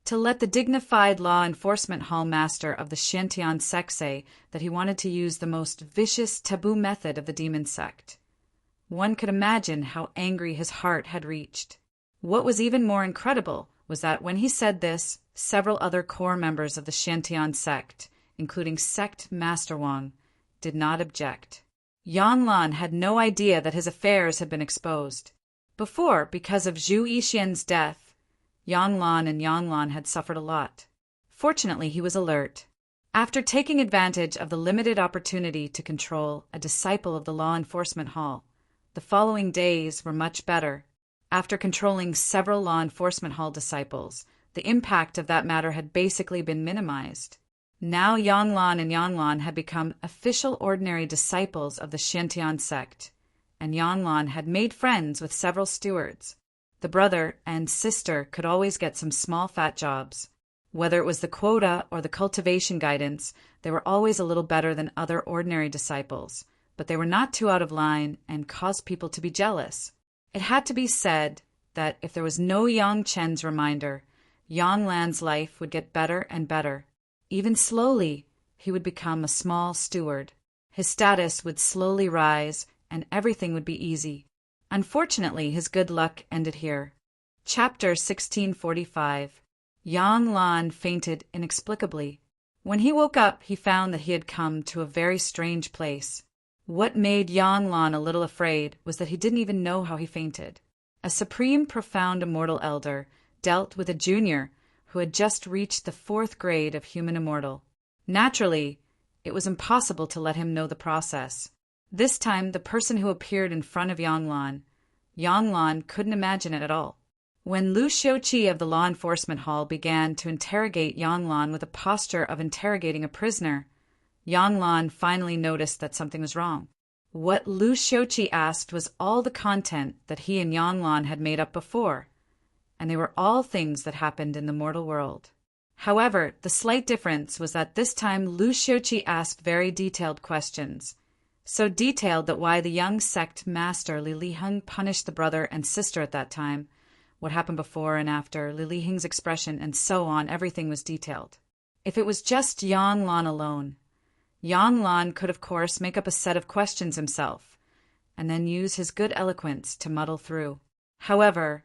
To let the dignified law enforcement hall master of the Shantian sect say that he wanted to use the most vicious taboo method of the demon sect. One could imagine how angry his heart had reached. What was even more incredible was that when he said this, several other core members of the Shantian sect, including Sect Master Wang, did not object. Yang Lan had no idea that his affairs had been exposed. Before, because of Zhu Yixian's death, Yang Lan had suffered a lot. Fortunately, he was alert. After taking advantage of the limited opportunity to control a disciple of the law enforcement hall, the following days were much better. After controlling several law enforcement hall disciples, the impact of that matter had basically been minimized. Now Yang Lan had become official ordinary disciples of the Shantian sect, and Yang Lan had made friends with several stewards. The brother and sister could always get some small fat jobs. Whether it was the quota or the cultivation guidance, they were always a little better than other ordinary disciples, but they were not too out of line and caused people to be jealous. It had to be said that if there was no Yang Chen's reminder, Yang Lan's life would get better and better. Even slowly, he would become a small steward. His status would slowly rise, and everything would be easy. Unfortunately, his good luck ended here. Chapter 1645. Yang Lan fainted inexplicably. When he woke up, he found that he had come to a very strange place. What made Yang Lan a little afraid was that he didn't even know how he fainted. A supreme, profound immortal elder dealt with a junior who had just reached the 4th grade of human immortal. Naturally, it was impossible to let him know the process. This time, the person who appeared in front of Yang Lan couldn't imagine it at all. When Lu Xiuqi of the law enforcement hall began to interrogate Yang Lan with a posture of interrogating a prisoner, Yang Lan finally noticed that something was wrong. What Lu Xiuqi asked was all the content that he and Yang Lan had made up before, and they were all things that happened in the mortal world. However, the slight difference was that this time Lu Xiuqi asked very detailed questions, so detailed that why the young sect master Li Liheng punished the brother and sister at that time, what happened before and after, Li Liheng's expression, and so on, everything was detailed. If it was just Yang Lan alone, Yang Lan could of course make up a set of questions himself, and then use his good eloquence to muddle through. However,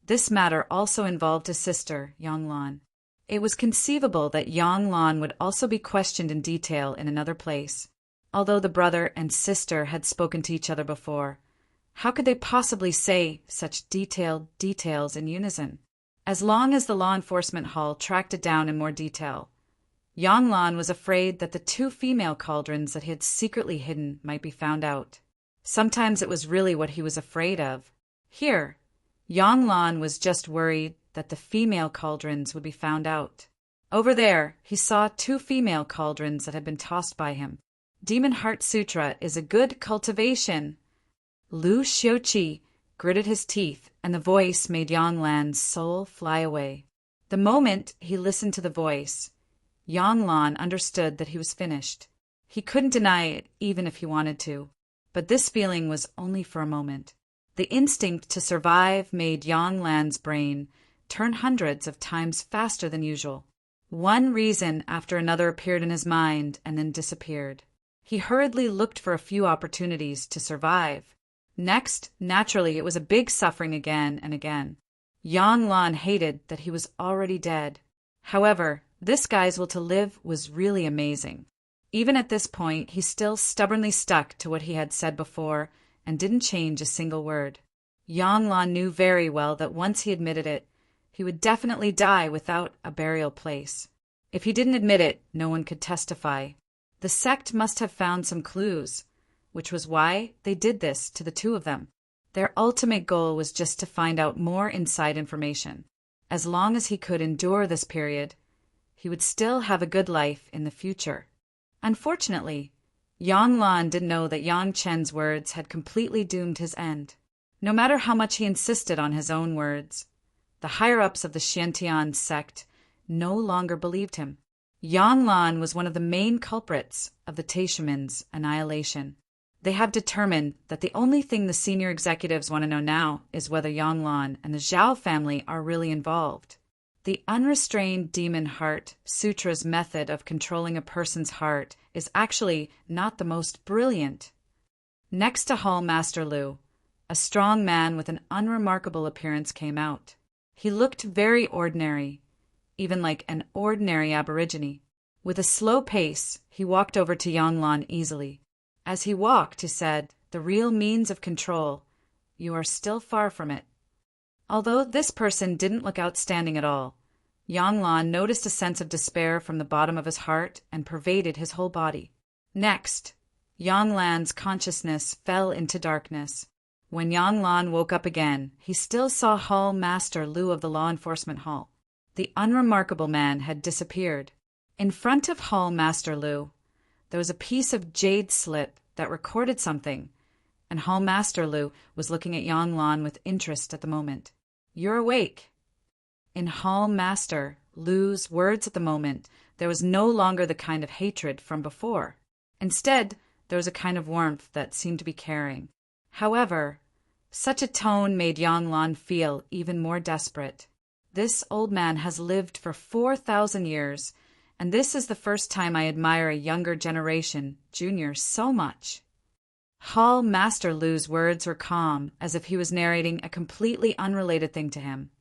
this matter also involved his sister, Yang Lan. It was conceivable that Yang Lan would also be questioned in detail in another place. Although the brother and sister had spoken to each other before, how could they possibly say such detailed details in unison? As long as the law enforcement hall tracked it down in more detail, Yang Lan was afraid that the 2 female cauldrons that he had secretly hidden might be found out. Sometimes it was really what he was afraid of. Here, Yang Lan was just worried that the female cauldrons would be found out. Over there, he saw 2 female cauldrons that had been tossed by him. Demon Heart Sutra is a good cultivation. Lu Xiuqi gritted his teeth, and the voice made Yang Lan's soul fly away. The moment he listened to the voice, Yang Lan understood that he was finished. He couldn't deny it even if he wanted to, but this feeling was only for a moment. The instinct to survive made Yang Lan's brain turn hundreds of times faster than usual. One reason after another appeared in his mind and then disappeared. He hurriedly looked for a few opportunities to survive. Next, naturally, it was a big suffering again and again. Yang Lan hated that he was already dead. However, this guy's will to live was really amazing. Even at this point, he still stubbornly stuck to what he had said before and didn't change a single word. Yang Lan knew very well that once he admitted it, he would definitely die without a burial place. If he didn't admit it, no one could testify. The sect must have found some clues, which was why they did this to the two of them. Their ultimate goal was just to find out more inside information. As long as he could endure this period, he would still have a good life in the future. Unfortunately, Yang Lan didn't know that Yang Chen's words had completely doomed his end. No matter how much he insisted on his own words, the higher-ups of the Xiantian sect no longer believed him. Yang Lan was one of the main culprits of the Taishimen's annihilation. They have determined that the only thing the senior executives want to know now is whether Yang Lan and the Zhao family are really involved. The unrestrained demon heart sutra's method of controlling a person's heart is actually not the most brilliant. Next to Hall Master Lu, a strong man with an unremarkable appearance came out. He looked very ordinary, even like an ordinary aborigine. With a slow pace, he walked over to Yang Lan easily. As he walked, he said, "The real means of control, you are still far from it." Although this person didn't look outstanding at all, Yang Lan noticed a sense of despair from the bottom of his heart and pervaded his whole body. Next, Yang Lan's consciousness fell into darkness. When Yang Lan woke up again, he still saw Hall Master Lu of the Law Enforcement Hall. The unremarkable man had disappeared. In front of Hall Master Lu, there was a piece of jade slip that recorded something, and Hall Master Lu was looking at Yang Lan with interest at the moment. "You're awake." In Hall Master Lu's words at the moment, there was no longer the kind of hatred from before. Instead, there was a kind of warmth that seemed to be caring. However, such a tone made Yang Lan feel even more desperate. This old man has lived for 4,000 years, and this is the first time I admire a younger generation, junior, so much. Hall Master Lu's words were calm, as if he was narrating a completely unrelated thing to him.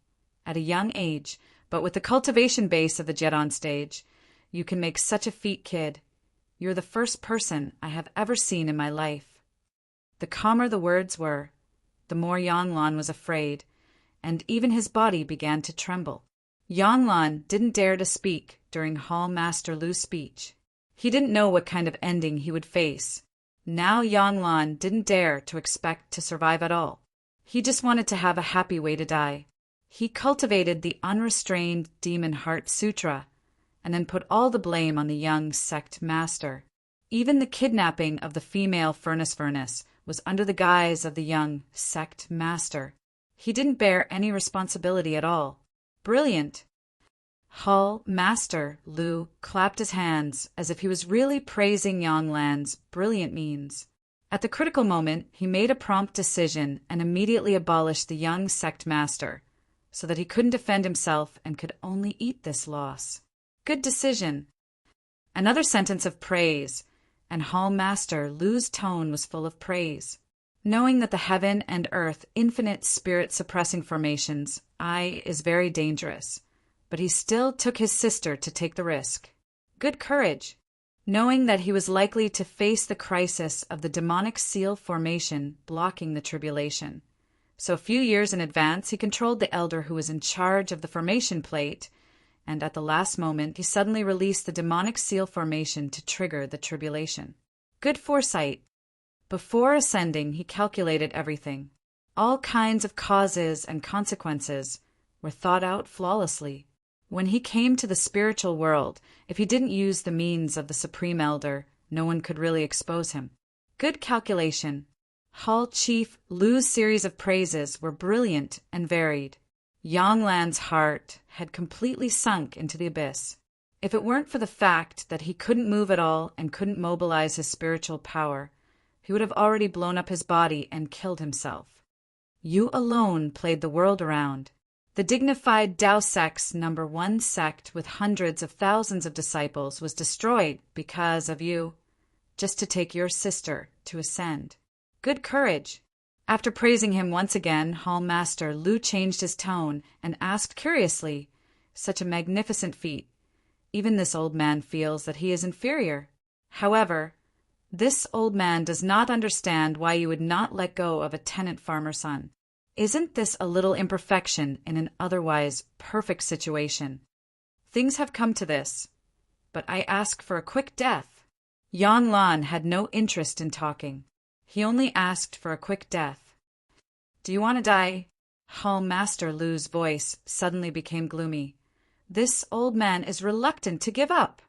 At a young age, but with the cultivation base of the Jedon stage, you can make such a feat, kid. You're the first person I have ever seen in my life. The calmer the words were, the more Yang Lan was afraid, and even his body began to tremble. Yang Lan didn't dare to speak during Hall Master Lu's speech. He didn't know what kind of ending he would face. Now Yang Lan didn't dare to expect to survive at all. He just wanted to have a happy way to die. He cultivated the unrestrained demon heart sutra, and then put all the blame on the young sect master. Even the kidnapping of the female furnace was under the guise of the young sect master. He didn't bear any responsibility at all. Brilliant! Hall Master Lu clapped his hands as if he was really praising Yang Lan's brilliant means. At the critical moment, he made a prompt decision and immediately abolished the young sect master, so that he couldn't defend himself and could only eat this loss. Good decision. Another sentence of praise, and Hall Master Lu's tone was full of praise. Knowing that the heaven and earth infinite spirit-suppressing formations, is very dangerous, but he still took his sister to take the risk. Good courage. Knowing that he was likely to face the crisis of the demonic seal formation blocking the tribulation. So a few years in advance, he controlled the elder who was in charge of the formation plate, and at the last moment, he suddenly released the demonic seal formation to trigger the tribulation. Good foresight. Before ascending, he calculated everything. All kinds of causes and consequences were thought out flawlessly. When he came to the spiritual world, if he didn't use the means of the Supreme Elder, no one could really expose him. Good calculation. Hall Chief Lu's series of praises were brilliant and varied. Yang Lan's heart had completely sunk into the abyss. If it weren't for the fact that he couldn't move at all and couldn't mobilize his spiritual power, he would have already blown up his body and killed himself. You alone played the world around. The dignified Tao sect's #1 sect with hundreds of thousands of disciples was destroyed because of you, just to take your sister to ascend. Good courage. After praising him once again, Hall Master Lu changed his tone and asked curiously, "Such a magnificent feat. Even this old man feels that he is inferior. However, this old man does not understand why you would not let go of a tenant farmer son. Isn't this a little imperfection in an otherwise perfect situation? Things have come to this, but I ask for a quick death." Yang Lan had no interest in talking. He only asked for a quick death. "Do you want to die?" Hall Master Lu's voice suddenly became gloomy. This old man is reluctant to give up.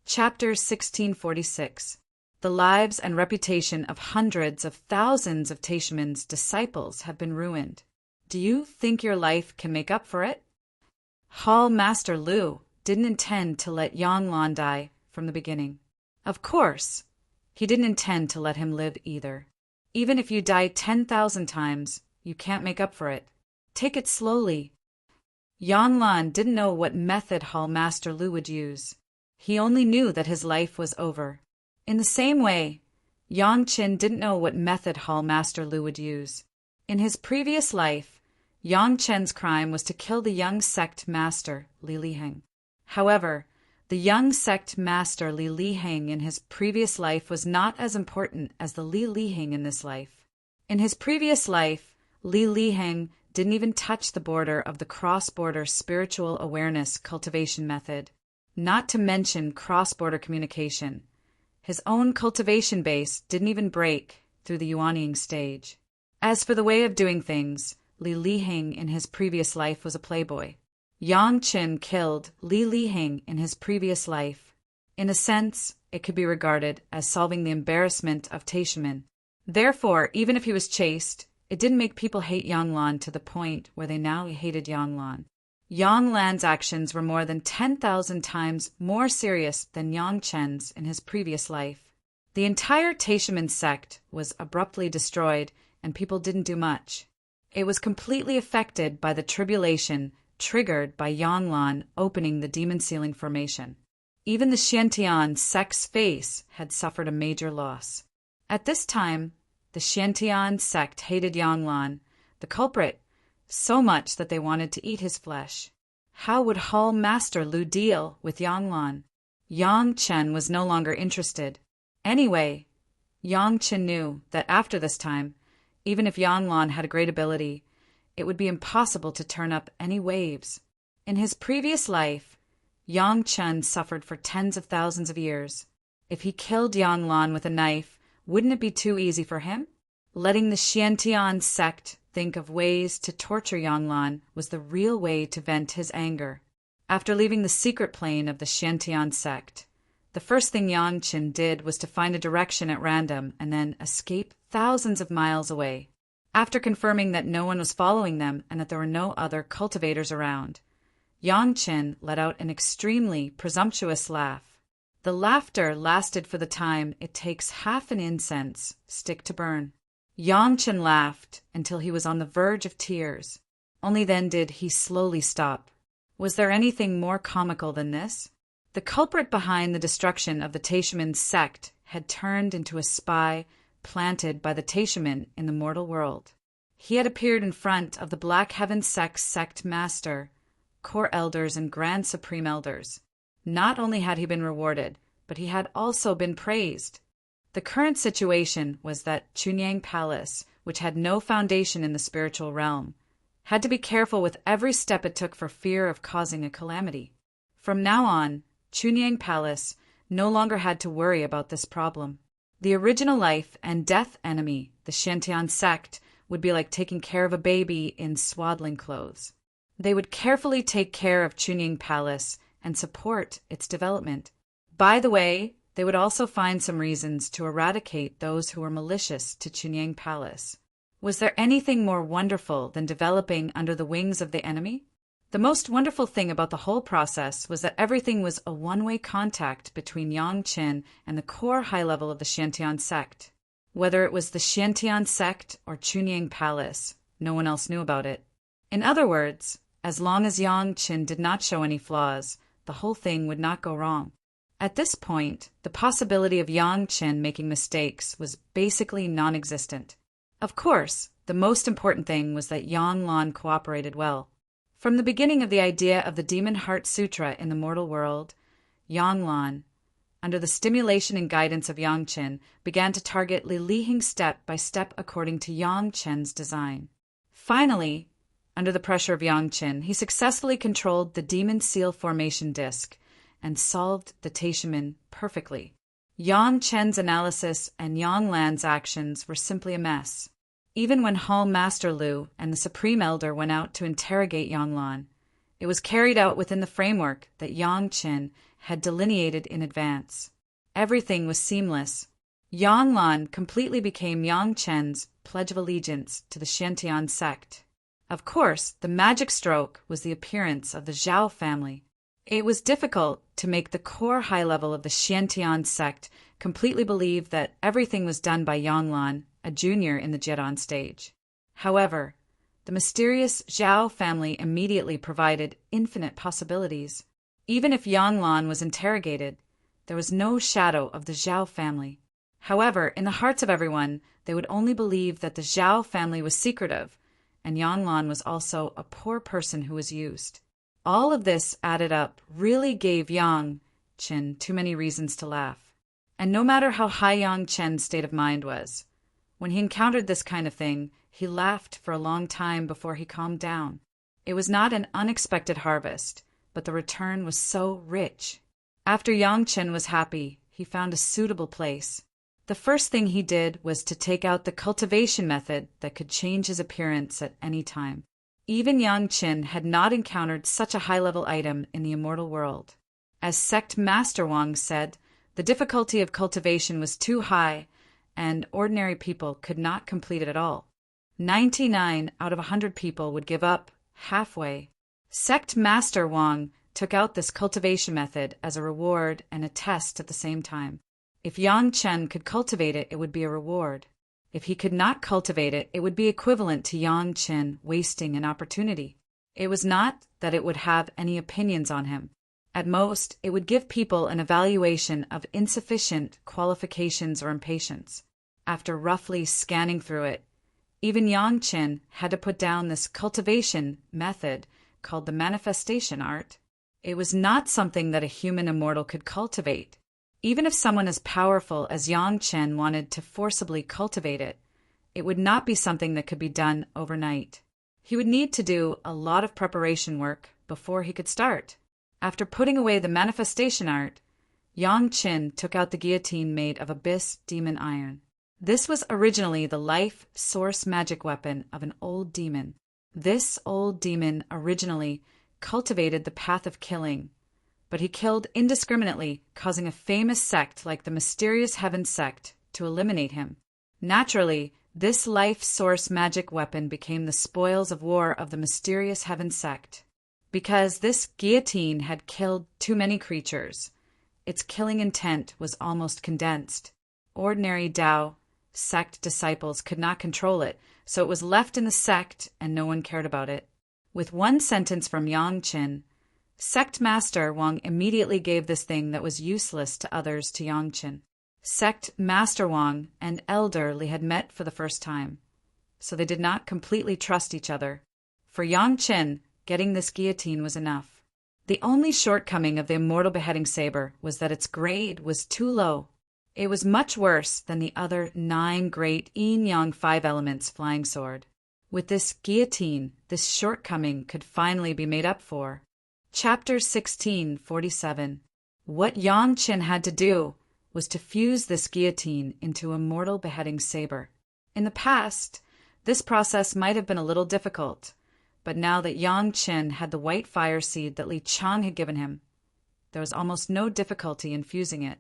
Chapter 1646. The lives and reputation of hundreds of thousands of Taishimen's disciples have been ruined. Do you think your life can make up for it? Hall Master Lu didn't intend to let Yang Lan die from the beginning. Of course, he didn't intend to let him live either. Even if you die 10,000 times, you can't make up for it. Take it slowly. Yang Lan didn't know what method Hall Master Lu would use. He only knew that his life was over. In the same way, Yang Qin didn't know what method Hall Master Lu would use. In his previous life, Yang Chen's crime was to kill the young sect master, Li Liheng. However, the young sect master Li Liheng in his previous life was not as important as the Li Liheng in this life. In his previous life, Li Liheng didn't even touch the border of the cross-border spiritual awareness cultivation method, not to mention cross-border communication. His own cultivation base didn't even break through the Yuanying stage. As for the way of doing things, Li Liheng in his previous life was a playboy. Yang Qin killed Li Liheng in his previous life. In a sense, it could be regarded as solving the embarrassment of Taishimen. Therefore, even if he was chaste, it didn't make people hate Yang Lan to the point where they now hated Yang Lan. Yang Lan's actions were more than 10,000 times more serious than Yang Chen's in his previous life. The entire Taishimen sect was abruptly destroyed, and people didn't do much. It was completely affected by the tribulation triggered by Yang Lan opening the demon ceiling formation. Even the Xiantian sect's face had suffered a major loss. At this time, the Xiantian sect hated Yang Lan, the culprit, so much that they wanted to eat his flesh. How would Hall Master Lu deal with Yang Lan? Yang Chen was no longer interested. Anyway, Yang Chen knew that after this time, even if Yang Lan had a great ability, it would be impossible to turn up any waves. In his previous life, Yang Chen suffered for tens of thousands of years. If he killed Yang Lan with a knife, wouldn't it be too easy for him? Letting the Xiantian sect think of ways to torture Yang Lan was the real way to vent his anger. After leaving the secret plane of the Xiantian sect, the first thing Yang Qin did was to find a direction at random and then escape thousands of miles away. After confirming that no one was following them and that there were no other cultivators around, Yang Qin let out an extremely presumptuous laugh. The laughter lasted for the time it takes half an incense stick to burn. Yang Qin laughed until he was on the verge of tears. Only then did he slowly stop. Was there anything more comical than this? The culprit behind the destruction of the Taishimen sect had turned into a spy planted by the Taishimen in the mortal world. He had appeared in front of the Black Heaven sect's sect master, core elders and grand supreme elders. Not only had he been rewarded, but he had also been praised. The current situation was that Chunyang Palace, which had no foundation in the spiritual realm, had to be careful with every step it took for fear of causing a calamity. From now on, Chunyang Palace no longer had to worry about this problem. The original life and death enemy, the Xiantian sect, would be like taking care of a baby in swaddling clothes. They would carefully take care of Chunyang Palace and support its development. By the way, they would also find some reasons to eradicate those who were malicious to Chunyang Palace. Was there anything more wonderful than developing under the wings of the enemy? The most wonderful thing about the whole process was that everything was a one-way contact between Yang Qin and the core high level of the Xiantian sect. Whether it was the Xiantian sect or Chunying Palace, no one else knew about it. In other words, as long as Yang Qin did not show any flaws, the whole thing would not go wrong. At this point, the possibility of Yang Qin making mistakes was basically non-existent. Of course, the most important thing was that Yang Lan cooperated well. From the beginning of the idea of the Demon Heart Sutra in the mortal world, Yang Lan, under the stimulation and guidance of Yang Qin, began to target Li Lihing step by step according to Yang Qin's design. Finally, under the pressure of Yang Qin, he successfully controlled the Demon Seal formation disc and solved the Taishimen perfectly. Yang Qin's analysis and Yang Lan's actions were simply a mess. Even when Hall Master Lu and the Supreme Elder went out to interrogate Yang Lan, it was carried out within the framework that Yang Qin had delineated in advance. Everything was seamless. Yang Lan completely became Yang Qin's pledge of allegiance to the Xiantian sect. Of course, the magic stroke was the appearance of the Zhao family. It was difficult to make the core high level of the Xiantian sect completely believe that everything was done by Yang Lan, a junior in the Jidan stage. However, the mysterious Zhao family immediately provided infinite possibilities. Even if Yang Lan was interrogated, there was no shadow of the Zhao family. However, in the hearts of everyone, they would only believe that the Zhao family was secretive, and Yang Lan was also a poor person who was used. All of this added up really gave Yang Qin too many reasons to laugh. And no matter how high Yang Qin's state of mind was, when he encountered this kind of thing, he laughed for a long time before he calmed down. It was not an unexpected harvest, but the return was so rich. After Yang Qin was happy, he found a suitable place. The first thing he did was to take out the cultivation method that could change his appearance at any time. Even Yang Qin had not encountered such a high-level item in the immortal world. As Sect Master Wang said, the difficulty of cultivation was too high, and ordinary people could not complete it at all. 99 out of 100 people would give up halfway. Sect Master Wang took out this cultivation method as a reward and a test at the same time. If Yang Qin could cultivate it, it would be a reward. If he could not cultivate it, it would be equivalent to Yang Qin wasting an opportunity. It was not that it would have any opinions on him. At most, it would give people an evaluation of insufficient qualifications or impatience. After roughly scanning through it, even Yang Qin had to put down this cultivation method called the manifestation art. It was not something that a human immortal could cultivate. Even if someone as powerful as Yang Qin wanted to forcibly cultivate it, it would not be something that could be done overnight. He would need to do a lot of preparation work before he could start. After putting away the manifestation art, Yang Qin took out the guillotine made of abyss demon iron. This was originally the life source magic weapon of an old demon. This old demon originally cultivated the path of killing, but he killed indiscriminately, causing a famous sect like the mysterious Heaven sect to eliminate him. Naturally, this life source magic weapon became the spoils of war of the mysterious Heaven sect. Because this guillotine had killed too many creatures, its killing intent was almost condensed. Ordinary Tao sect disciples could not control it, so it was left in the sect and no one cared about it. With one sentence from Yang Qin, Sect Master Wang immediately gave this thing that was useless to others to Yang Qin. Sect Master Wang and Elder Li had met for the first time, so they did not completely trust each other. For Yang Qin, getting this guillotine was enough. The only shortcoming of the immortal beheading saber was that its grade was too low. It was much worse than the other 9 great yin-yang 5 elements flying sword. With this guillotine, this shortcoming could finally be made up for. Chapter 1647. What Yang Qin had to do was to fuse this guillotine into a mortal beheading saber. In the past, this process might have been a little difficult, but now that Yang Qin had the white fire seed that Li Chang had given him, there was almost no difficulty in fusing it.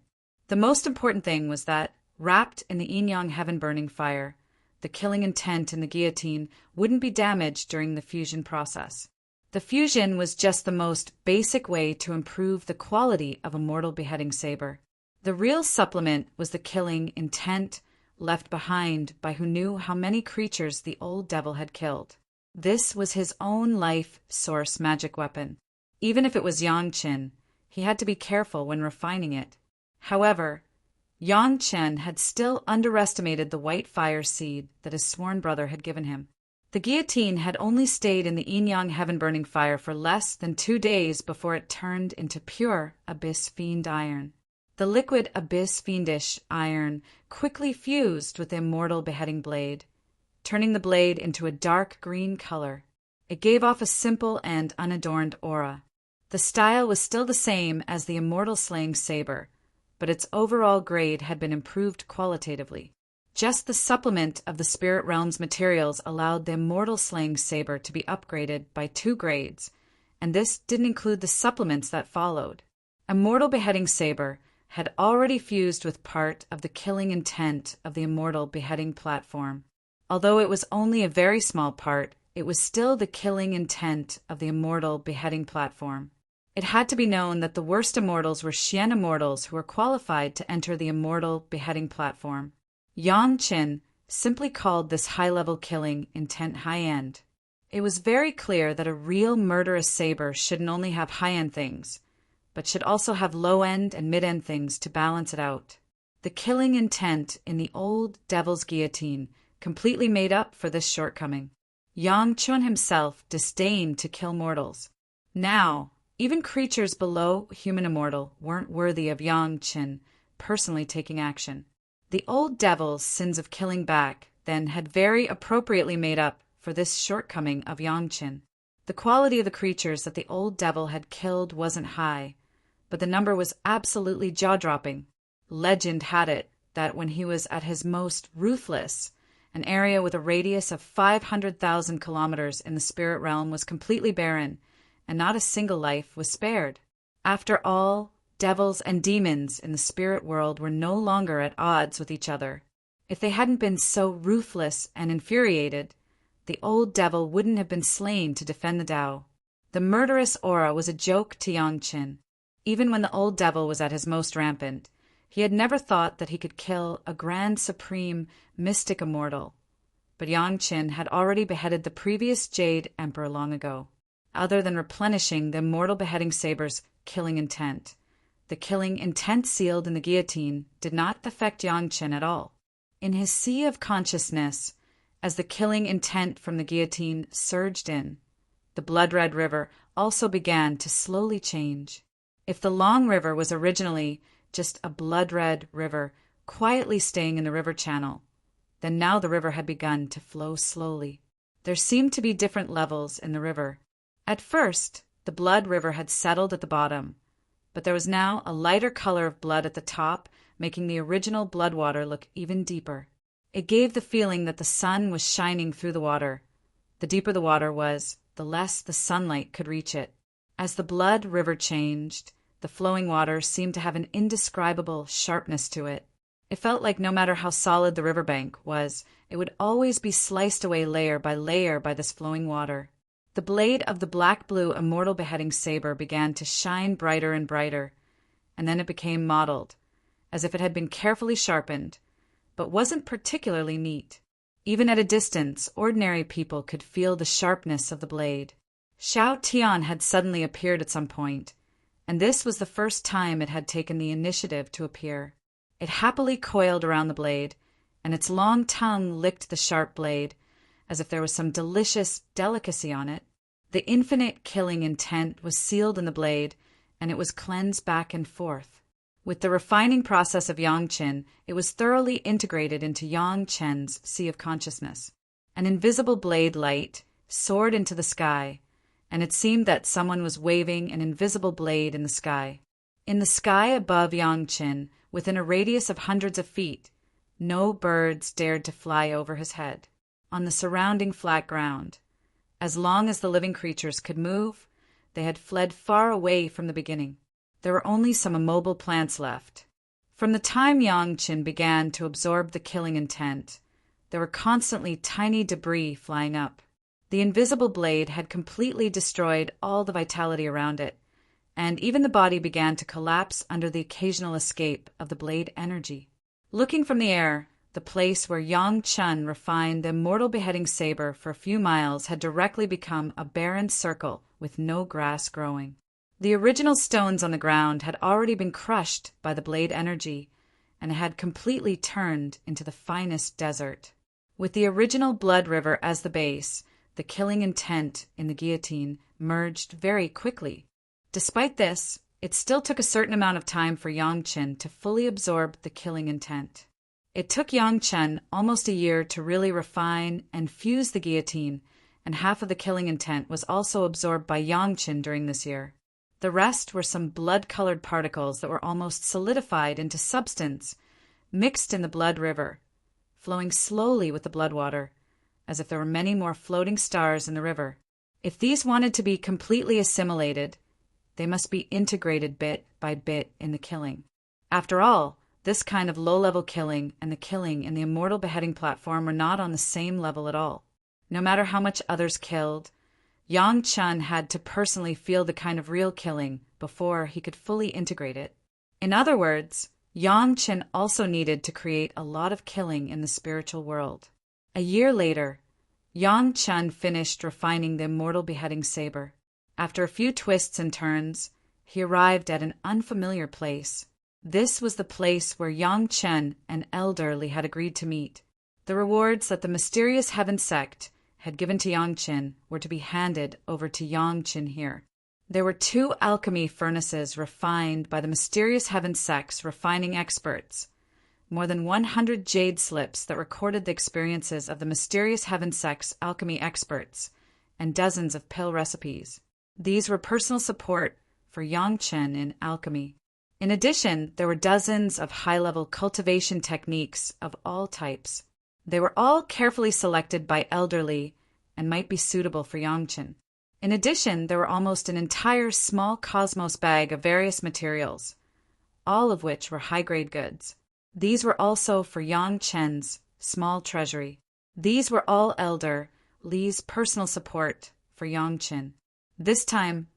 The most important thing was that, wrapped in the yin-yang heaven-burning fire, the killing intent in the guillotine wouldn't be damaged during the fusion process. The fusion was just the most basic way to improve the quality of a mortal beheading saber. The real supplement was the killing intent left behind by who knew how many creatures the old devil had killed. This was his own life source magic weapon. Even if it was Yangqin, he had to be careful when refining it. However, Yangqin had still underestimated the white fire seed that his sworn brother had given him. The guillotine had only stayed in the yin-yang heaven-burning fire for less than 2 days before it turned into pure abyss fiend iron. The liquid abyss fiendish iron quickly fused with the immortal beheading blade, turning the blade into a dark green color. It gave off a simple and unadorned aura. The style was still the same as the immortal slaying saber, but its overall grade had been improved qualitatively. Just the supplement of the spirit realm's materials allowed the immortal slaying saber to be upgraded by 2 grades, and this didn't include the supplements that followed. Immortal beheading saber had already fused with part of the killing intent of the immortal beheading platform. Although it was only a very small part, it was still the killing intent of the immortal beheading platform. It had to be known that the worst immortals were Xian immortals who were qualified to enter the immortal beheading platform. Yangqin simply called this high-level killing intent high-end. It was very clear that a real murderous saber shouldn't only have high-end things, but should also have low-end and mid-end things to balance it out. The killing intent in the old devil's guillotine completely made up for this shortcoming. Yangqin himself disdained to kill mortals. Now, even creatures below human immortal weren't worthy of Yangqin personally taking action. The old devil's sins of killing back then had very appropriately made up for this shortcoming of Yangqin. The quality of the creatures that the old devil had killed wasn't high, but the number was absolutely jaw-dropping. Legend had it that when he was at his most ruthless, an area with a radius of 500,000 kilometers in the spirit realm was completely barren, and not a single life was spared. After all, devils and demons in the spirit world were no longer at odds with each other. If they hadn't been so ruthless and infuriated, the old devil wouldn't have been slain to defend the Tao. The murderous aura was a joke to Yangqin. Even when the old devil was at his most rampant, he had never thought that he could kill a grand supreme mystic immortal. But Yangqin had already beheaded the previous Jade Emperor long ago. Other than replenishing the immortal beheading saber's killing intent, the killing intent sealed in the guillotine did not affect Yangqin at all. In his sea of consciousness, as the killing intent from the guillotine surged in, the blood-red river also began to slowly change. If the long river was originally just a blood-red river quietly staying in the river channel, then now the river had begun to flow slowly. There seemed to be different levels in the river. At first, the blood river had settled at the bottom, but there was now a lighter color of blood at the top, making the original blood water look even deeper. It gave the feeling that the sun was shining through the water. The deeper the water was, the less the sunlight could reach it. As the blood river changed, the flowing water seemed to have an indescribable sharpness to it. It felt like no matter how solid the riverbank was, it would always be sliced away layer by this flowing water. The blade of the black-blue immortal beheading saber began to shine brighter and brighter, and then it became mottled, as if it had been carefully sharpened, but wasn't particularly neat. Even at a distance, ordinary people could feel the sharpness of the blade. Xiao Tian had suddenly appeared at some point, and this was the first time it had taken the initiative to appear. It happily coiled around the blade, and its long tongue licked the sharp blade, as if there was some delicious delicacy on it. The infinite killing intent was sealed in the blade, and it was cleansed back and forth. With the refining process of Yangqin, it was thoroughly integrated into Yangqin's sea of consciousness. An invisible blade light soared into the sky, and it seemed that someone was waving an invisible blade in the sky. In the sky above Yangqin, within a radius of hundreds of feet, no birds dared to fly over his head. On the surrounding flat ground, as long as the living creatures could move, they had fled far away from the beginning. There were only some immobile plants left. From the time Yangqin began to absorb the killing intent, there were constantly tiny debris flying up. The invisible blade had completely destroyed all the vitality around it, and even the body began to collapse under the occasional escape of the blade energy. Looking from the air, the place where Yang Chun refined the immortal beheading saber for a few miles had directly become a barren circle with no grass growing. The original stones on the ground had already been crushed by the blade energy and had completely turned into the finest desert. With the original blood river as the base, the killing intent in the guillotine merged very quickly. Despite this, it still took a certain amount of time for Yang Chen to fully absorb the killing intent. It took Yang Chen almost a year to really refine and fuse the guillotine, and half of the killing intent was also absorbed by Yang Chen during this year. The rest were some blood-colored particles that were almost solidified into substance, mixed in the blood river, flowing slowly with the blood water, as if there were many more floating stars in the river. If these wanted to be completely assimilated, they must be integrated bit by bit in the killing. After all, this kind of low-level killing and the killing in the immortal beheading platform were not on the same level at all. No matter how much others killed, Yang Chun had to personally feel the kind of real killing before he could fully integrate it. In other words, Yang Chen also needed to create a lot of killing in the spiritual world. A year later, Yang Chun finished refining the immortal beheading saber. After a few twists and turns, he arrived at an unfamiliar place. This was the place where Yang Chen and Elder Li had agreed to meet. The rewards that the mysterious Heaven sect had given to Yang Chen were to be handed over to Yang Chen here. There were 2 alchemy furnaces refined by the mysterious Heaven sect's refining experts, more than 100 jade slips that recorded the experiences of the mysterious Heaven sect's alchemy experts, and dozens of pill recipes. These were personal support for Yang Chen in alchemy. In addition, there were dozens of high-level cultivation techniques of all types. They were all carefully selected by Elder Li and might be suitable for Yang Chen. In addition, there were almost an entire small cosmos bag of various materials, all of which were high-grade goods. These were also for Yang Chen's small treasury. These were all Elder Li's personal support for Yang Chen. This time,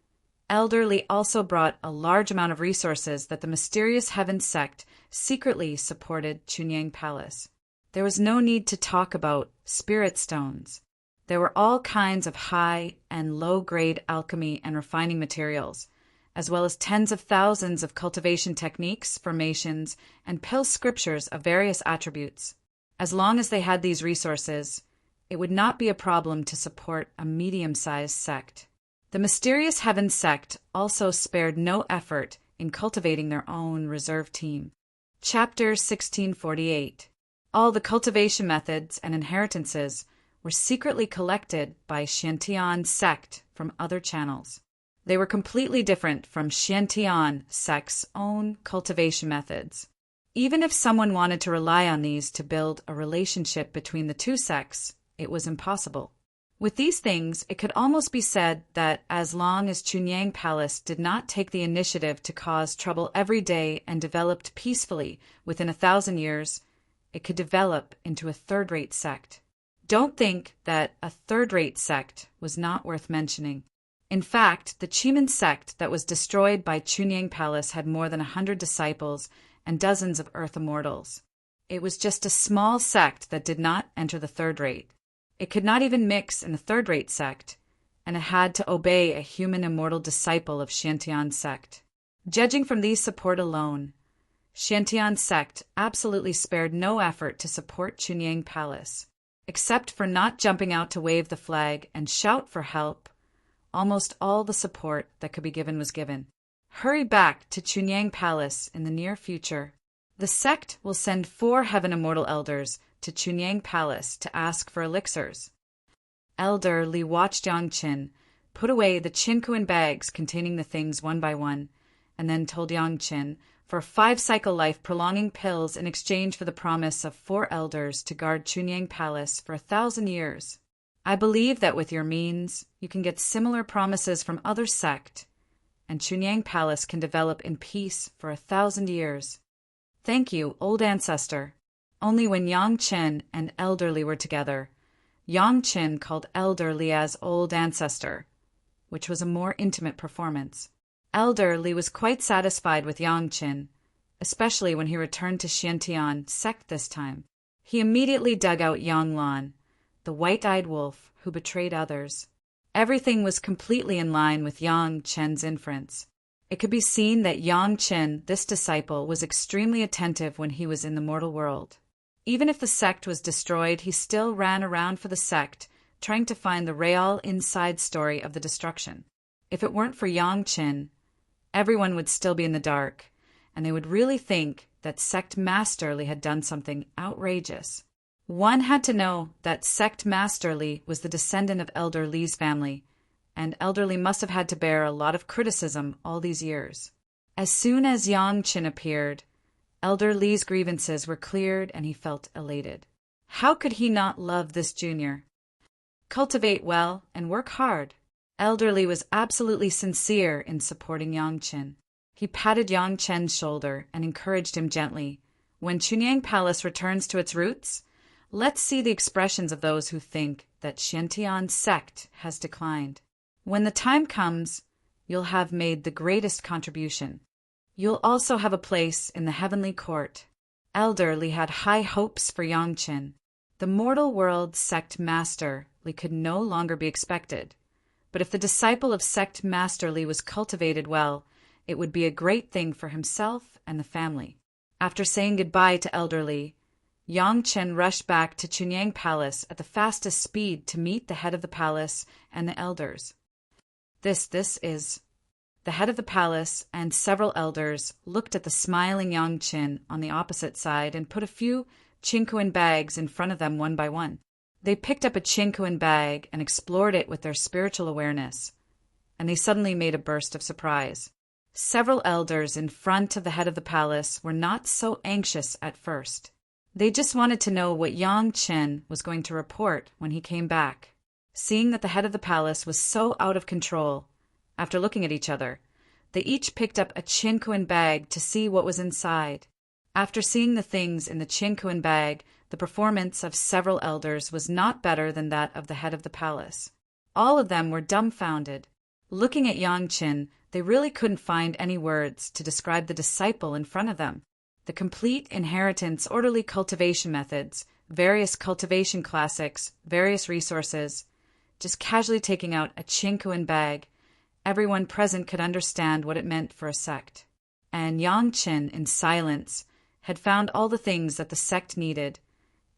Elder Li also brought a large amount of resources that the mysterious Heaven sect secretly supported Chunyang Palace. There was no need to talk about spirit stones. There were all kinds of high and low-grade alchemy and refining materials, as well as tens of thousands of cultivation techniques, formations, and pill scriptures of various attributes. As long as they had these resources, it would not be a problem to support a medium-sized sect. The mysterious Heaven sect also spared no effort in cultivating their own reserve team. Chapter 1648. All the cultivation methods and inheritances were secretly collected by Xiantian sect from other channels. They were completely different from Xiantian sect's own cultivation methods. Even if someone wanted to rely on these to build a relationship between the 2 sects, it was impossible. With these things, it could almost be said that as long as Chunyang Palace did not take the initiative to cause trouble every day and developed peacefully within 1,000 years, it could develop into a third-rate sect. Don't think that a third-rate sect was not worth mentioning. In fact, the Chiman sect that was destroyed by Chunyang Palace had more than 100 disciples and dozens of Earth Immortals. It was just a small sect that did not enter the third rate. It could not even mix in the third-rate sect, and it had to obey a human immortal disciple of Xiantian sect. Judging from these support alone, Xiantian sect absolutely spared no effort to support Chunyang Palace. Except for not jumping out to wave the flag and shout for help, almost all the support that could be given was given. Hurry back to Chunyang Palace in the near future. The sect will send 4 Heaven Immortal Elders to Chunyang Palace to ask for elixirs. Elder Li watched Yang Chen put away the Qinkuan bags containing the things one by one, and then told Yang Chen for 5-cycle life-prolonging pills in exchange for the promise of 4 elders to guard Chunyang Palace for 1,000 years. I believe that with your means, you can get similar promises from other sect, and Chunyang Palace can develop in peace for 1,000 years. Thank you, old ancestor. Only when Yang Chen and Elder Li were together, Yang Chen called Elder Li as Old Ancestor, which was a more intimate performance. Elder Li was quite satisfied with Yang Chen, especially when he returned to Xiantian sect this time. He immediately dug out Yang Lan, the white-eyed wolf who betrayed others. Everything was completely in line with Yang Chen's inference. It could be seen that Yang Chen, this disciple, was extremely attentive when he was in the mortal world. Even if the sect was destroyed, he still ran around for the sect, trying to find the real inside story of the destruction. If it weren't for Yang Chen, everyone would still be in the dark, and they would really think that Sect Master Li had done something outrageous. One had to know that Sect Master Li was the descendant of Elder Li's family, and Elder Li must have had to bear a lot of criticism all these years. As soon as Yang Chen appeared, Elder Li's grievances were cleared and he felt elated. How could he not love this junior? Cultivate well and work hard. Elder Li was absolutely sincere in supporting Yang Chen. He patted Yang Chen's shoulder and encouraged him gently. When Chunyang Palace returns to its roots, let's see the expressions of those who think that Xiantian sect has declined. When the time comes, you'll have made the greatest contribution. You'll also have a place in the heavenly court. Elder Li had high hopes for Yang Chen. The mortal world Sect Master Li could no longer be expected. But if the disciple of Sect Master Li was cultivated well, it would be a great thing for himself and the family. After saying goodbye to Elder Li, Yang Chen rushed back to Chunyang Palace at the fastest speed to meet the head of the palace and the elders. This is... The head of the palace and several elders looked at the smiling Yang Chen on the opposite side and put a few Qingquan bags in front of them one by one. They picked up a Qingquan bag and explored it with their spiritual awareness, and they suddenly made a burst of surprise. Several elders in front of the head of the palace were not so anxious at first. They just wanted to know what Yang Chen was going to report when he came back. Seeing that the head of the palace was so out of control, after looking at each other, they each picked up a Qingquan bag to see what was inside. After seeing the things in the Qingquan bag, the performance of several elders was not better than that of the head of the palace. All of them were dumbfounded. Looking at Yang Chen, they really couldn't find any words to describe the disciple in front of them. The complete inheritance, orderly cultivation methods, various cultivation classics, various resources, just casually taking out a Qingquan bag, everyone present could understand what it meant for a sect. And Yang Chen, in silence, had found all the things that the sect needed,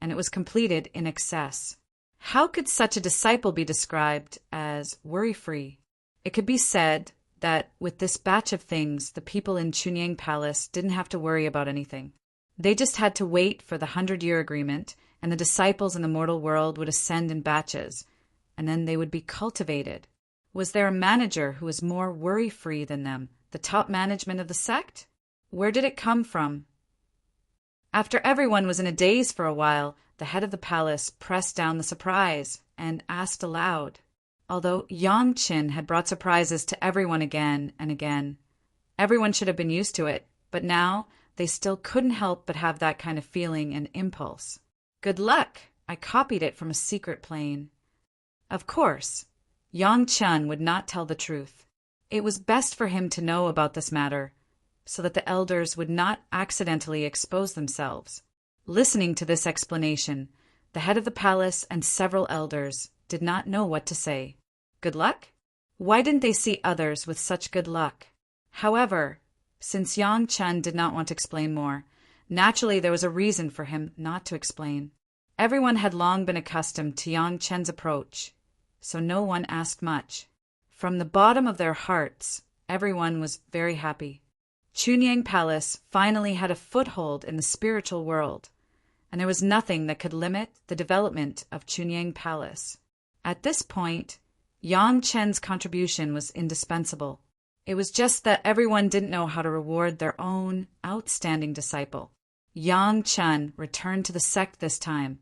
and it was completed in excess. How could such a disciple be described as worry-free? It could be said that with this batch of things, the people in Chunyang Palace didn't have to worry about anything. They just had to wait for the 100-year agreement, and the disciples in the mortal world would ascend in batches, and then they would be cultivated. Was there a manager who was more worry-free than them, the top management of the sect? Where did it come from? After everyone was in a daze for a while, the head of the palace pressed down the surprise and asked aloud. Although Yang Chen had brought surprises to everyone again and again, everyone should have been used to it, but now they still couldn't help but have that kind of feeling and impulse. Good luck! I copied it from a secret plane. Of course, Yang Chen would not tell the truth. It was best for him to know about this matter, so that the elders would not accidentally expose themselves. Listening to this explanation, the head of the palace and several elders did not know what to say. Good luck? Why didn't they see others with such good luck? However, since Yang Chen did not want to explain more, naturally there was a reason for him not to explain. Everyone had long been accustomed to Yang Chen's approach, so no one asked much. From the bottom of their hearts, everyone was very happy. Chunyang Palace finally had a foothold in the spiritual world, and there was nothing that could limit the development of Chunyang Palace. At this point, Yang Chen's contribution was indispensable. It was just that everyone didn't know how to reward their own outstanding disciple. Yang Chen returned to the sect this time,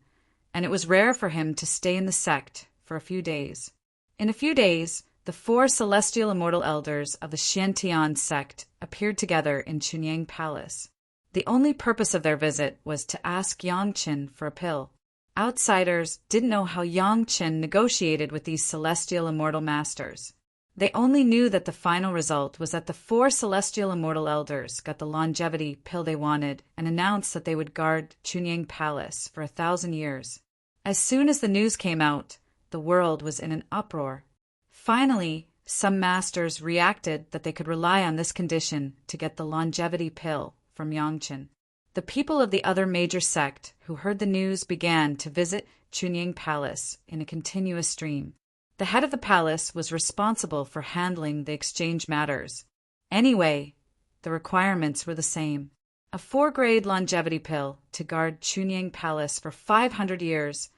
and it was rare for him to stay in the sect for a few days. In a few days, the 4 celestial immortal elders of the Xiantian sect appeared together in Chunyang Palace. The only purpose of their visit was to ask Yang Qin for a pill. Outsiders didn't know how Yang Qin negotiated with these celestial immortal masters. They only knew that the final result was that the 4 celestial immortal elders got the longevity pill they wanted and announced that they would guard Chunyang Palace for 1,000 years. As soon as the news came out, the world was in an uproar. Finally, some masters reacted that they could rely on this condition to get the longevity pill from Yang Qin. The people of the other major sect who heard the news began to visit Chunyang Palace in a continuous stream. The head of the palace was responsible for handling the exchange matters. Anyway, the requirements were the same. A 4-grade longevity pill to guard Chunyang Palace for 500 years,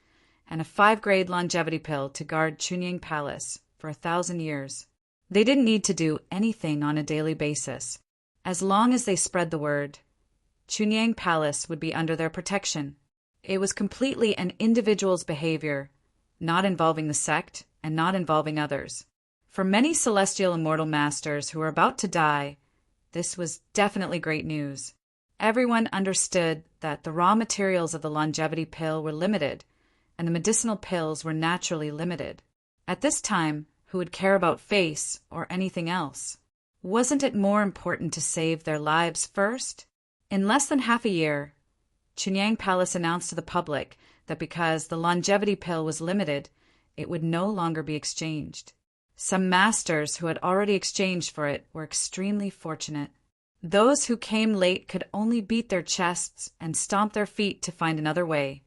and a 5-grade longevity pill to guard Chunyang Palace for 1,000 years. They didn't need to do anything on a daily basis. As long as they spread the word, Chunyang Palace would be under their protection. It was completely an individual's behavior, not involving the sect and not involving others. For many celestial immortal masters who were about to die, this was definitely great news. Everyone understood that the raw materials of the longevity pill were limited, and the medicinal pills were naturally limited. At this time, who would care about face or anything else? Wasn't it more important to save their lives first? In less than half a year, Chunyang Palace announced to the public that because the longevity pill was limited, it would no longer be exchanged. Some masters who had already exchanged for it were extremely fortunate. Those who came late could only beat their chests and stomp their feet to find another way,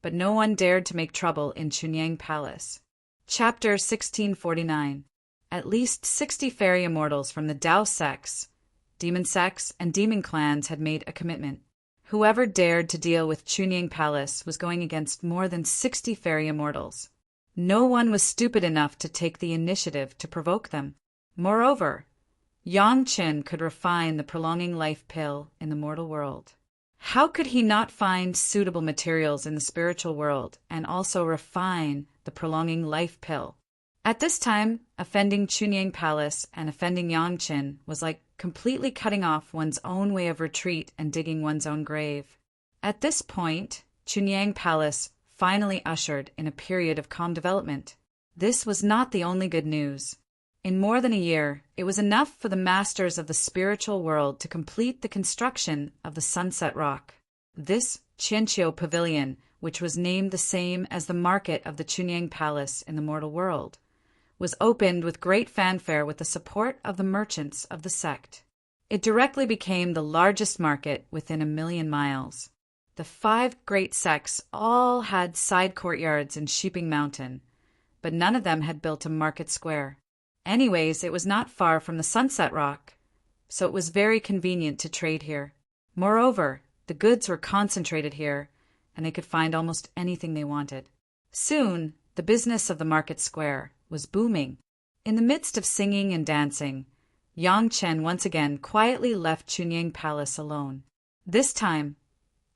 but no one dared to make trouble in Chunyang Palace. Chapter 1649. At least 60 fairy immortals from the Tao sects, demon sects, and demon clans had made a commitment. Whoever dared to deal with Chunyang Palace was going against more than 60 fairy immortals. No one was stupid enough to take the initiative to provoke them. Moreover, Yang Qin could refine the prolonging life pill in the mortal world. How could he not find suitable materials in the spiritual world and also refine the prolonging life pill? At this time, offending Chunyang Palace and offending Yang Qin was like completely cutting off one's own way of retreat and digging one's own grave. At this point, Chunyang Palace finally ushered in a period of calm development. This was not the only good news. In more than a year, it was enough for the masters of the spiritual world to complete the construction of the Sunset Rock. This Qianqiu Pavilion, which was named the same as the market of the Chunyang Palace in the mortal world, was opened with great fanfare with the support of the merchants of the sect. It directly became the largest market within 1,000,000 miles. The 5 great sects all had side courtyards in Sheeping Mountain, but none of them had built a market square. Anyways, it was not far from the Sunset Rock, so it was very convenient to trade here. Moreover, the goods were concentrated here, and they could find almost anything they wanted. Soon, the business of the market square was booming. In the midst of singing and dancing, Yang Qin once again quietly left Chunyang Palace alone. This time,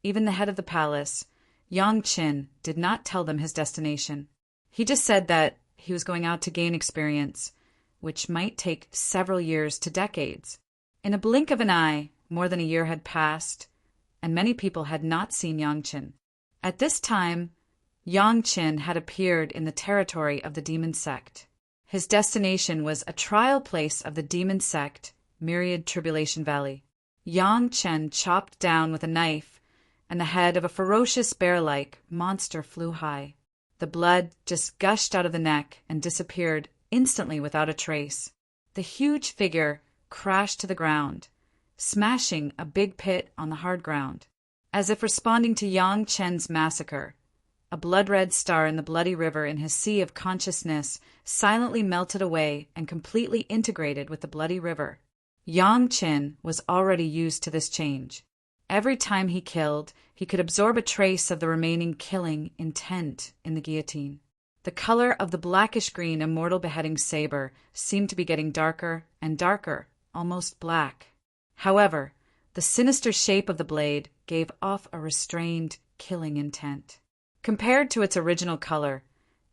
even the head of the palace, Yang Qin, did not tell them his destination. He just said that he was going out to gain experience, which might take several years to decades. In a blink of an eye, more than a year had passed, and many people had not seen Yang Qin. At this time, Yang Qin had appeared in the territory of the demon sect. His destination was a trial place of the demon sect, Myriad Tribulation Valley. Yang Qin chopped down with a knife, and the head of a ferocious bear-like monster flew high. The blood just gushed out of the neck and disappeared instantly without a trace. The huge figure crashed to the ground, smashing a big pit on the hard ground. As if responding to Yang Qin's massacre, a blood-red star in the bloody river in his sea of consciousness silently melted away and completely integrated with the bloody river. Yang Qin was already used to this change. Every time he killed, he could absorb a trace of the remaining killing intent in the guillotine. The color of the blackish-green immortal beheading saber seemed to be getting darker and darker, almost black. However, the sinister shape of the blade gave off a restrained, killing intent. Compared to its original color,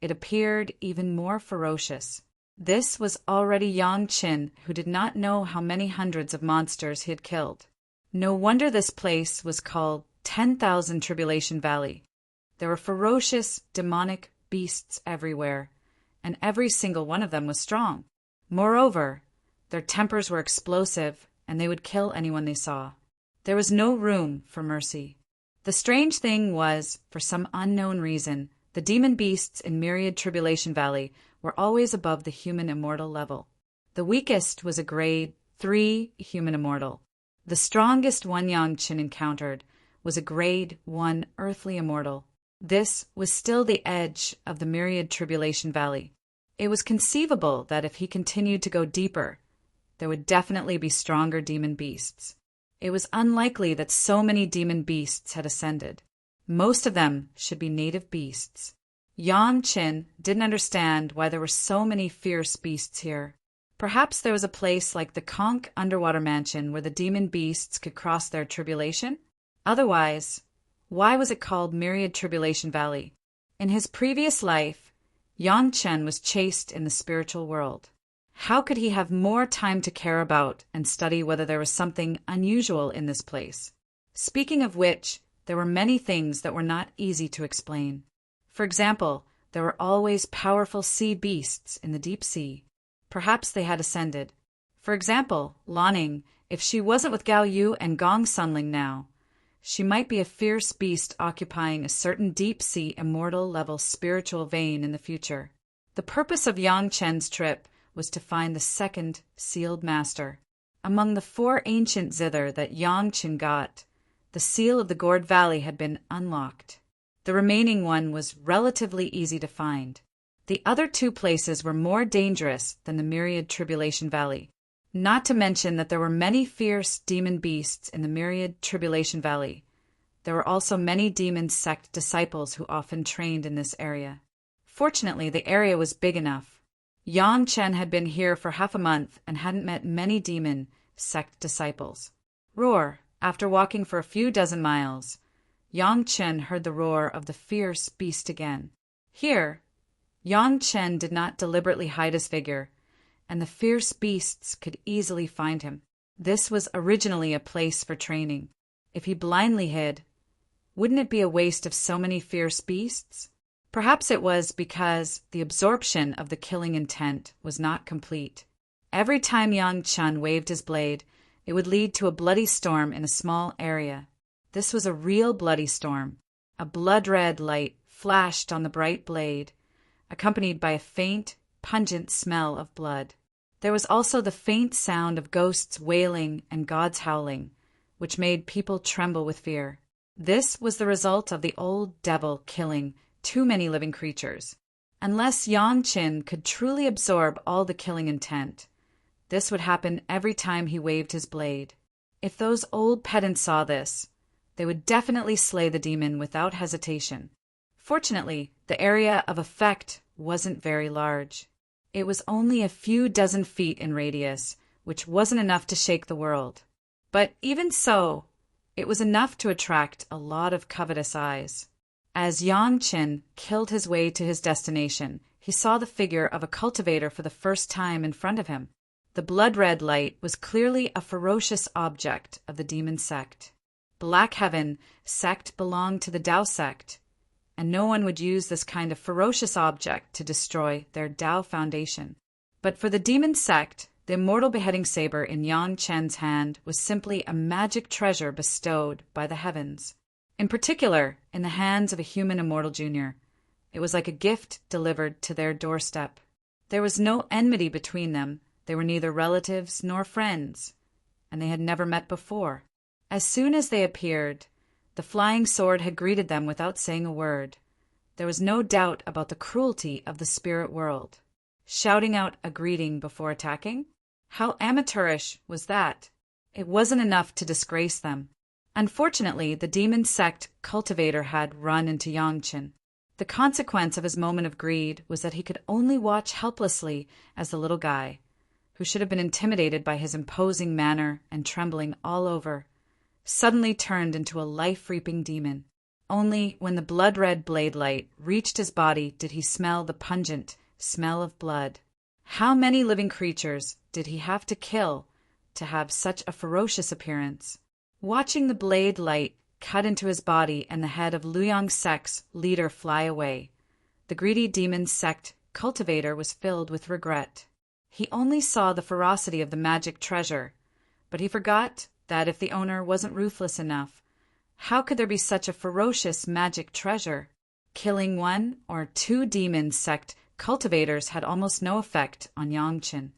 it appeared even more ferocious. This was already Yang Qin, who did not know how many hundreds of monsters he had killed. No wonder this place was called 10,000 Tribulation Valley. There were ferocious, demonic beasts everywhere, and every single one of them was strong. Moreover, their tempers were explosive, and they would kill anyone they saw. There was no room for mercy. The strange thing was, for some unknown reason, the demon beasts in Myriad Tribulation Valley were always above the human immortal level. The weakest was a grade 3 human immortal. The strongest one Yang-Chen encountered was a grade 1 earthly immortal. This was still the edge of the Myriad Tribulation Valley. It was conceivable that if he continued to go deeper, there would definitely be stronger demon beasts. It was unlikely that so many demon beasts had ascended. Most of them should be native beasts. Yang-Chen didn't understand why there were so many fierce beasts here. Perhaps there was a place like the Conch underwater mansion where the demon beasts could cross their tribulation? Otherwise, why was it called Myriad Tribulation Valley? In his previous life, Yang-Chen was chased in the spiritual world. How could he have more time to care about and study whether there was something unusual in this place? Speaking of which, there were many things that were not easy to explain. For example, there were always powerful sea beasts in the deep sea. Perhaps they had ascended. For example, Lanning, if she wasn't with Gao Yu and Gong Sunling now, she might be a fierce beast occupying a certain deep-sea immortal-level spiritual vein in the future. The purpose of Yang-Chen's trip was to find the second sealed master. Among the 4 ancient zither that Yang-Chen got, the seal of the Gourd Valley had been unlocked. The remaining one was relatively easy to find. The other 2 places were more dangerous than the Myriad Tribulation Valley. Not to mention that there were many fierce demon beasts in the Myriad Tribulation Valley. There were also many demon sect disciples who often trained in this area. Fortunately, the area was big enough. Yang-Chen had been here for half a month and hadn't met many demon sect disciples. Roar! After walking for a few dozen miles, Yang-Chen heard the roar of the fierce beast again. Here, Yang-Chen did not deliberately hide his figure, and the fierce beasts could easily find him. This was originally a place for training. If he blindly hid, wouldn't it be a waste of so many fierce beasts? Perhaps it was because the absorption of the killing intent was not complete. Every time Yang-Chen waved his blade, it would lead to a bloody storm in a small area. This was a real bloody storm. A blood-red light flashed on the bright blade, accompanied by a faint, pungent smell of blood. There was also the faint sound of ghosts wailing and gods howling, which made people tremble with fear. This was the result of the old devil killing too many living creatures. Unless Yang-Chen could truly absorb all the killing intent, this would happen every time he waved his blade. If those old pedants saw this, they would definitely slay the demon without hesitation. Fortunately, the area of effect wasn't very large. It was only a few dozen feet in radius, which wasn't enough to shake the world. But even so, it was enough to attract a lot of covetous eyes. As Yang-Chen killed his way to his destination, he saw the figure of a cultivator for the first time in front of him. The blood-red light was clearly a ferocious object of the demon sect. Black Heaven sect belonged to the Dao sect, and no one would use this kind of ferocious object to destroy their Dao foundation. But for the demon sect, the immortal beheading saber in Yang-Chen's hand was simply a magic treasure bestowed by the heavens. In particular, in the hands of a human immortal junior, it was like a gift delivered to their doorstep. There was no enmity between them. They were neither relatives nor friends, and they had never met before. As soon as they appeared, the flying sword had greeted them without saying a word. There was no doubt about the cruelty of the spirit world. Shouting out a greeting before attacking? How amateurish was that? It wasn't enough to disgrace them. Unfortunately, the demon sect cultivator had run into Yang-Chen. The consequence of his moment of greed was that he could only watch helplessly as the little guy, who should have been intimidated by his imposing manner and trembling all over, suddenly turned into a life-reaping demon. Only when the blood-red blade light reached his body did he smell the pungent smell of blood. How many living creatures did he have to kill to have such a ferocious appearance? Watching the blade light cut into his body and the head of Luyang sect's leader fly away, the greedy demon sect cultivator was filled with regret. He only saw the ferocity of the magic treasure, but he forgot that if the owner wasn't ruthless enough, how could there be such a ferocious magic treasure? Killing 1 or 2 demon sect cultivators had almost no effect on Yangchen.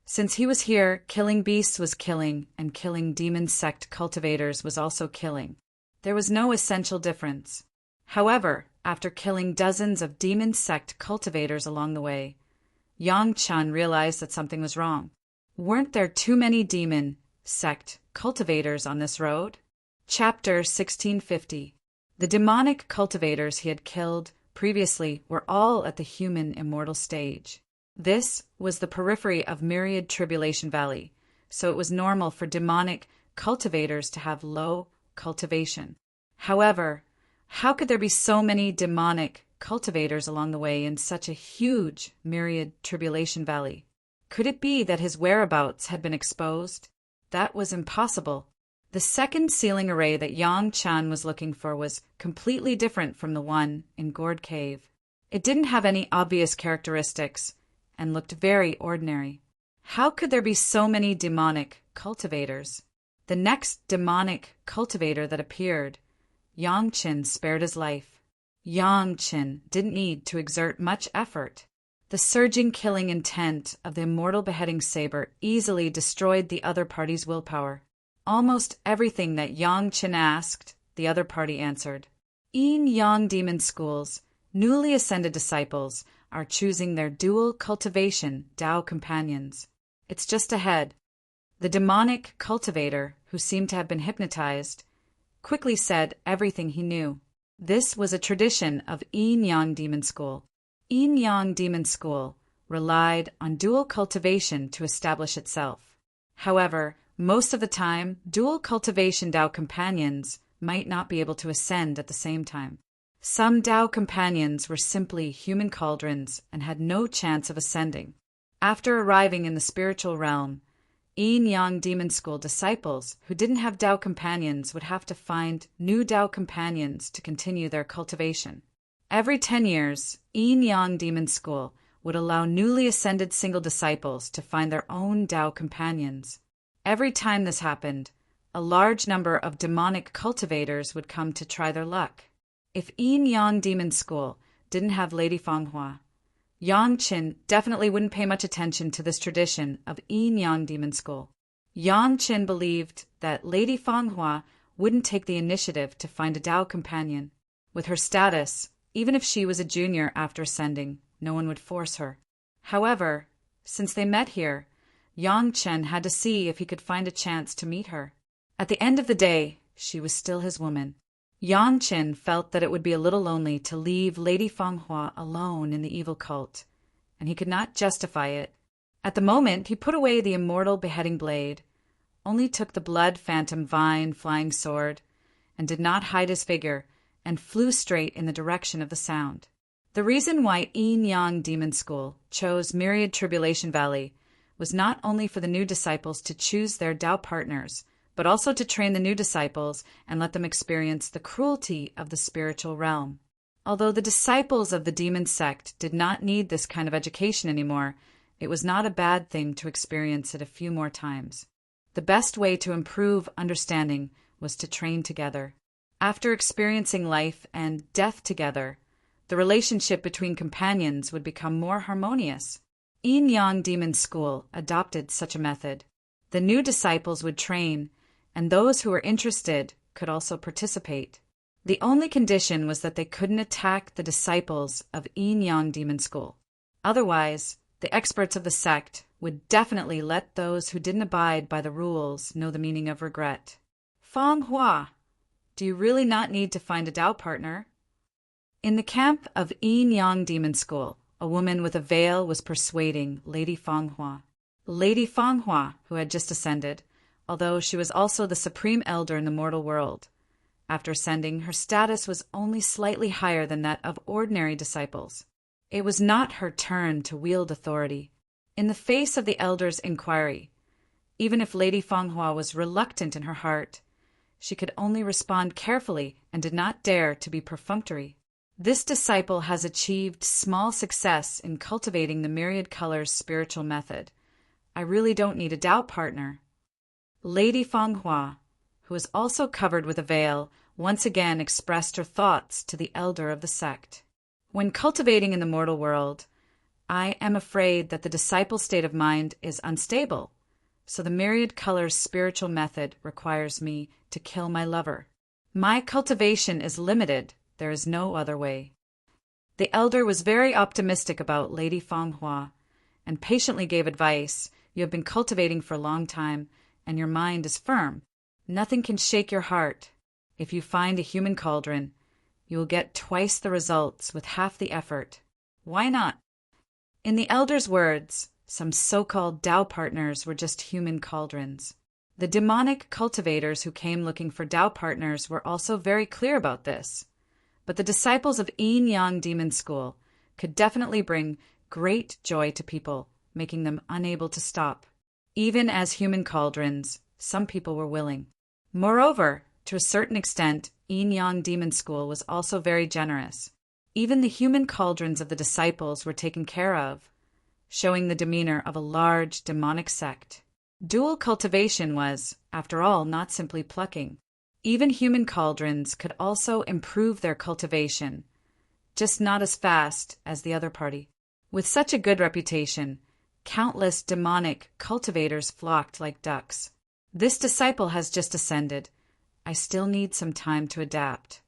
Since he was here, killing beasts was killing, and killing demon sect cultivators was also killing. There was no essential difference. However, after killing dozens of demon sect cultivators along the way, Yang Chen realized that something was wrong. Weren't there too many demon sect cultivators on this road? Chapter 1650. The demonic cultivators he had killed previously were all at the human immortal stage. This was the periphery of Myriad Tribulation Valley, so it was normal for demonic cultivators to have low cultivation. However, how could there be so many demonic cultivators along the way in such a huge Myriad Tribulation Valley? Could it be that his whereabouts had been exposed? That was impossible. The second sealing array that Yang Chen was looking for was completely different from the one in Gourd Cave. It didn't have any obvious characteristics and looked very ordinary. How could there be so many demonic cultivators? The next demonic cultivator that appeared, Yang Chen spared his life. Yang Chen didn't need to exert much effort. The surging killing intent of the immortal beheading saber easily destroyed the other party's willpower. Almost everything that Yang Chen asked, the other party answered. Yin Yang Demon School's newly ascended disciples are choosing their dual cultivation Tao companions. It's just ahead. The demonic cultivator, who seemed to have been hypnotized, quickly said everything he knew. This was a tradition of Yin Yang Demon School. Yin Yang Demon School relied on dual cultivation to establish itself. However, most of the time, dual cultivation Tao companions might not be able to ascend at the same time. Some Tao companions were simply human cauldrons and had no chance of ascending. After arriving in the spiritual realm, Yin Yang Demon School disciples who didn't have Tao companions would have to find new Tao companions to continue their cultivation. Every 10 years, Yin Yang Demon School would allow newly ascended single disciples to find their own Tao companions. Every time this happened, a large number of demonic cultivators would come to try their luck. If Yin Yang Demon School didn't have Lady Fanghua, Yang Chen definitely wouldn't pay much attention to this tradition of Yin Yang Demon School. Yang Chen believed that Lady Fanghua wouldn't take the initiative to find a Tao companion. With her status, even if she was a junior after ascending, no one would force her. However, since they met here, Yang Chen had to see if he could find a chance to meet her. At the end of the day, she was still his woman. Yang Chen felt that it would be a little lonely to leave Lady Fanghua alone in the evil cult, and he could not justify it. At the moment, he put away the immortal beheading blade, only took the blood phantom vine flying sword, and did not hide his figure, and flew straight in the direction of the sound. The reason why Yin Yang Demon School chose Myriad Tribulation Valley was not only for the new disciples to choose their Tao partners, but also to train the new disciples and let them experience the cruelty of the spiritual realm. Although the disciples of the demon sect did not need this kind of education anymore, it was not a bad thing to experience it a few more times. The best way to improve understanding was to train together. After experiencing life and death together, the relationship between companions would become more harmonious. Yin Yang Demon School adopted such a method. The new disciples would train, and those who were interested could also participate. The only condition was that they couldn't attack the disciples of Yin Yang Demon School. Otherwise, the experts of the sect would definitely let those who didn't abide by the rules know the meaning of regret. Fanghua, do you really not need to find a Tao partner? In the camp of Yin Yang Demon School, a woman with a veil was persuading Lady Fanghua. Lady Fanghua, who had just ascended, although she was also the supreme elder in the mortal world. After ascending, her status was only slightly higher than that of ordinary disciples. It was not her turn to wield authority. In the face of the elder's inquiry, even if Lady Fanghua was reluctant in her heart, She could only respond carefully and did not dare to be perfunctory. This disciple has achieved small success in cultivating the myriad colors spiritual method. I really don't need a Tao partner. Lady Fanghua, who was also covered with a veil, once again expressed her thoughts to the elder of the sect. When cultivating in the mortal world, I am afraid that the disciple's state of mind is unstable, so the myriad colors spiritual method requires me to kill my lover. My cultivation is limited. There is no other way. The elder was very optimistic about Lady Fanghua and patiently gave advice. You have been cultivating for a long time, and your mind is firm. Nothing can shake your heart. If you find a human cauldron, you will get twice the results with half the effort. Why not? In the elder's words, some so-called Tao partners were just human cauldrons. The demonic cultivators who came looking for Tao partners were also very clear about this. But the disciples of Yin Yang Demon School could definitely bring great joy to people, making them unable to stop. Even as human cauldrons, some people were willing. Moreover, to a certain extent, Yin Yang Demon School was also very generous. Even the human cauldrons of the disciples were taken care of, showing the demeanor of a large demonic sect. Dual cultivation was, after all, not simply plucking. Even human cauldrons could also improve their cultivation, just not as fast as the other party. With such a good reputation, countless demonic cultivators flocked like ducks. This disciple has just ascended. I still need some time to adapt.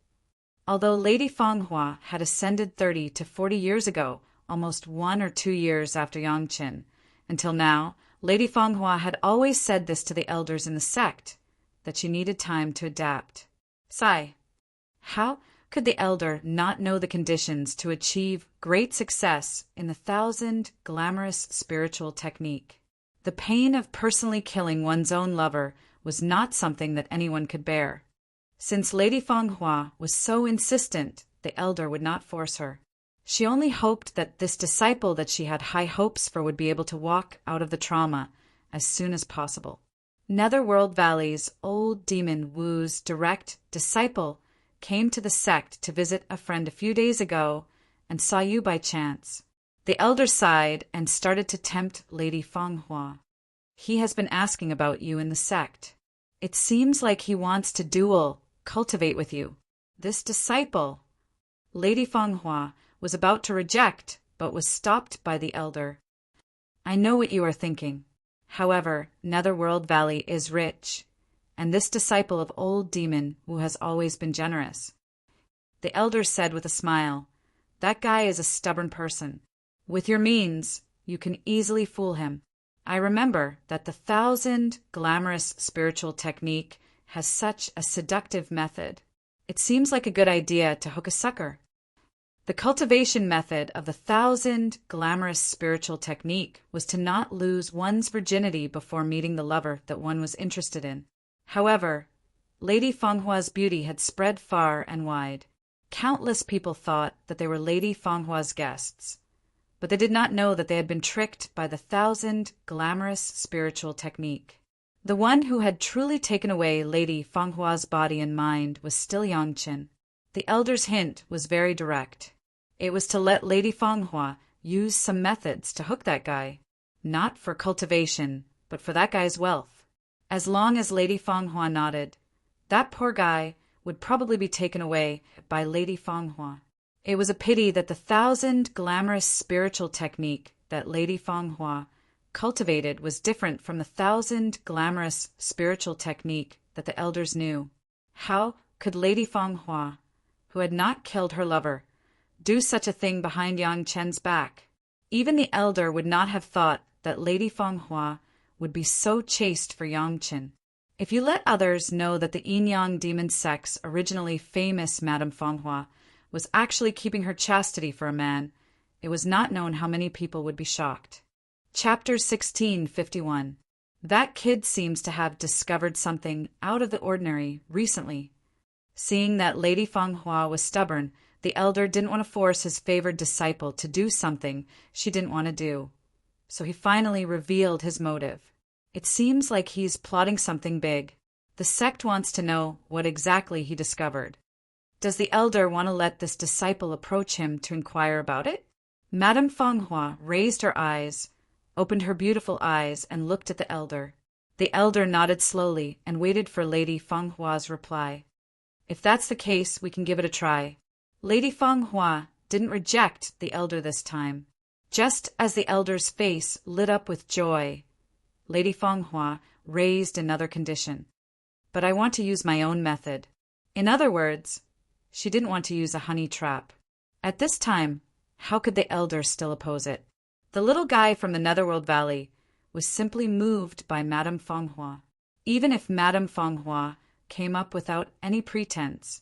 Although Lady Fanghua had ascended 30 to 40 years ago, almost 1 or 2 years after Yangqin, until now, Lady Fanghua had always said this to the elders in the sect, that she needed time to adapt. Sigh. How could the elder not know the conditions to achieve great success in the 1,000 glamorous spiritual technique? The pain of personally killing one's own lover was not something that anyone could bear. Since Lady Fanghua was so insistent, the elder would not force her. She only hoped that this disciple that she had high hopes for would be able to walk out of the trauma as soon as possible. Netherworld Valley's old demon Wu's direct disciple came to the sect to visit a friend a few days ago and saw you by chance. The elder sighed and started to tempt Lady Fanghua. He has been asking about you in the sect. It seems like he wants to cultivate with you. This disciple, Lady Fanghua, was about to reject, but was stopped by the elder. I know what you are thinking. However, Netherworld Valley is rich, and this disciple of old demon Wu has always been generous. The elder said with a smile, that guy is a stubborn person. With your means, you can easily fool him. I remember that the 1,000 glamorous spiritual technique has such a seductive method. It seems like a good idea to hook a sucker. The cultivation method of the 1,000 glamorous spiritual technique was to not lose one's virginity before meeting the lover that one was interested in. However, Lady Fanghua's beauty had spread far and wide. Countless people thought that they were Lady Fanghua's guests, but they did not know that they had been tricked by the 1,000 glamorous spiritual technique. The one who had truly taken away Lady Fanghua's body and mind was still Yangqin. The elder's hint was very direct. It was to let Lady Fanghua use some methods to hook that guy, not for cultivation, but for that guy's wealth. As long as Lady Fanghua nodded, that poor guy would probably be taken away by Lady Fanghua. It was a pity that the 1,000 glamorous spiritual technique that Lady Fanghua cultivated was different from the 1,000 glamorous spiritual technique that the elders knew. How could Lady Fanghua, who had not killed her lover, do such a thing behind Yang Chen's back? Even the elder would not have thought that Lady Fanghua would be so chaste for Yang Chen. If you let others know that the Yin Yang demon sect's originally famous Madame Fanghua was actually keeping her chastity for a man, it was not known how many people would be shocked. Chapter 1651. That kid seems to have discovered something out of the ordinary recently. Seeing that Lady Fanghua was stubborn, the elder didn't want to force his favored disciple to do something she didn't want to do. So he finally revealed his motive. It seems like he's plotting something big. The sect wants to know what exactly he discovered. Does the elder want to let this disciple approach him to inquire about it? Madame Fanghua raised her eyes, opened her beautiful eyes, and looked at the elder. The elder nodded slowly and waited for Lady Fenghua's reply. If that's the case, we can give it a try. Lady Fanghua didn't reject the elder this time. Just as the elder's face lit up with joy, Lady Fanghua raised another condition. But I want to use my own method. In other words, she didn't want to use a honey trap. At this time, how could the elder still oppose it? The little guy from the Netherworld Valley was simply moved by Madame Fanghua. Even if Madame Fanghua came up without any pretense,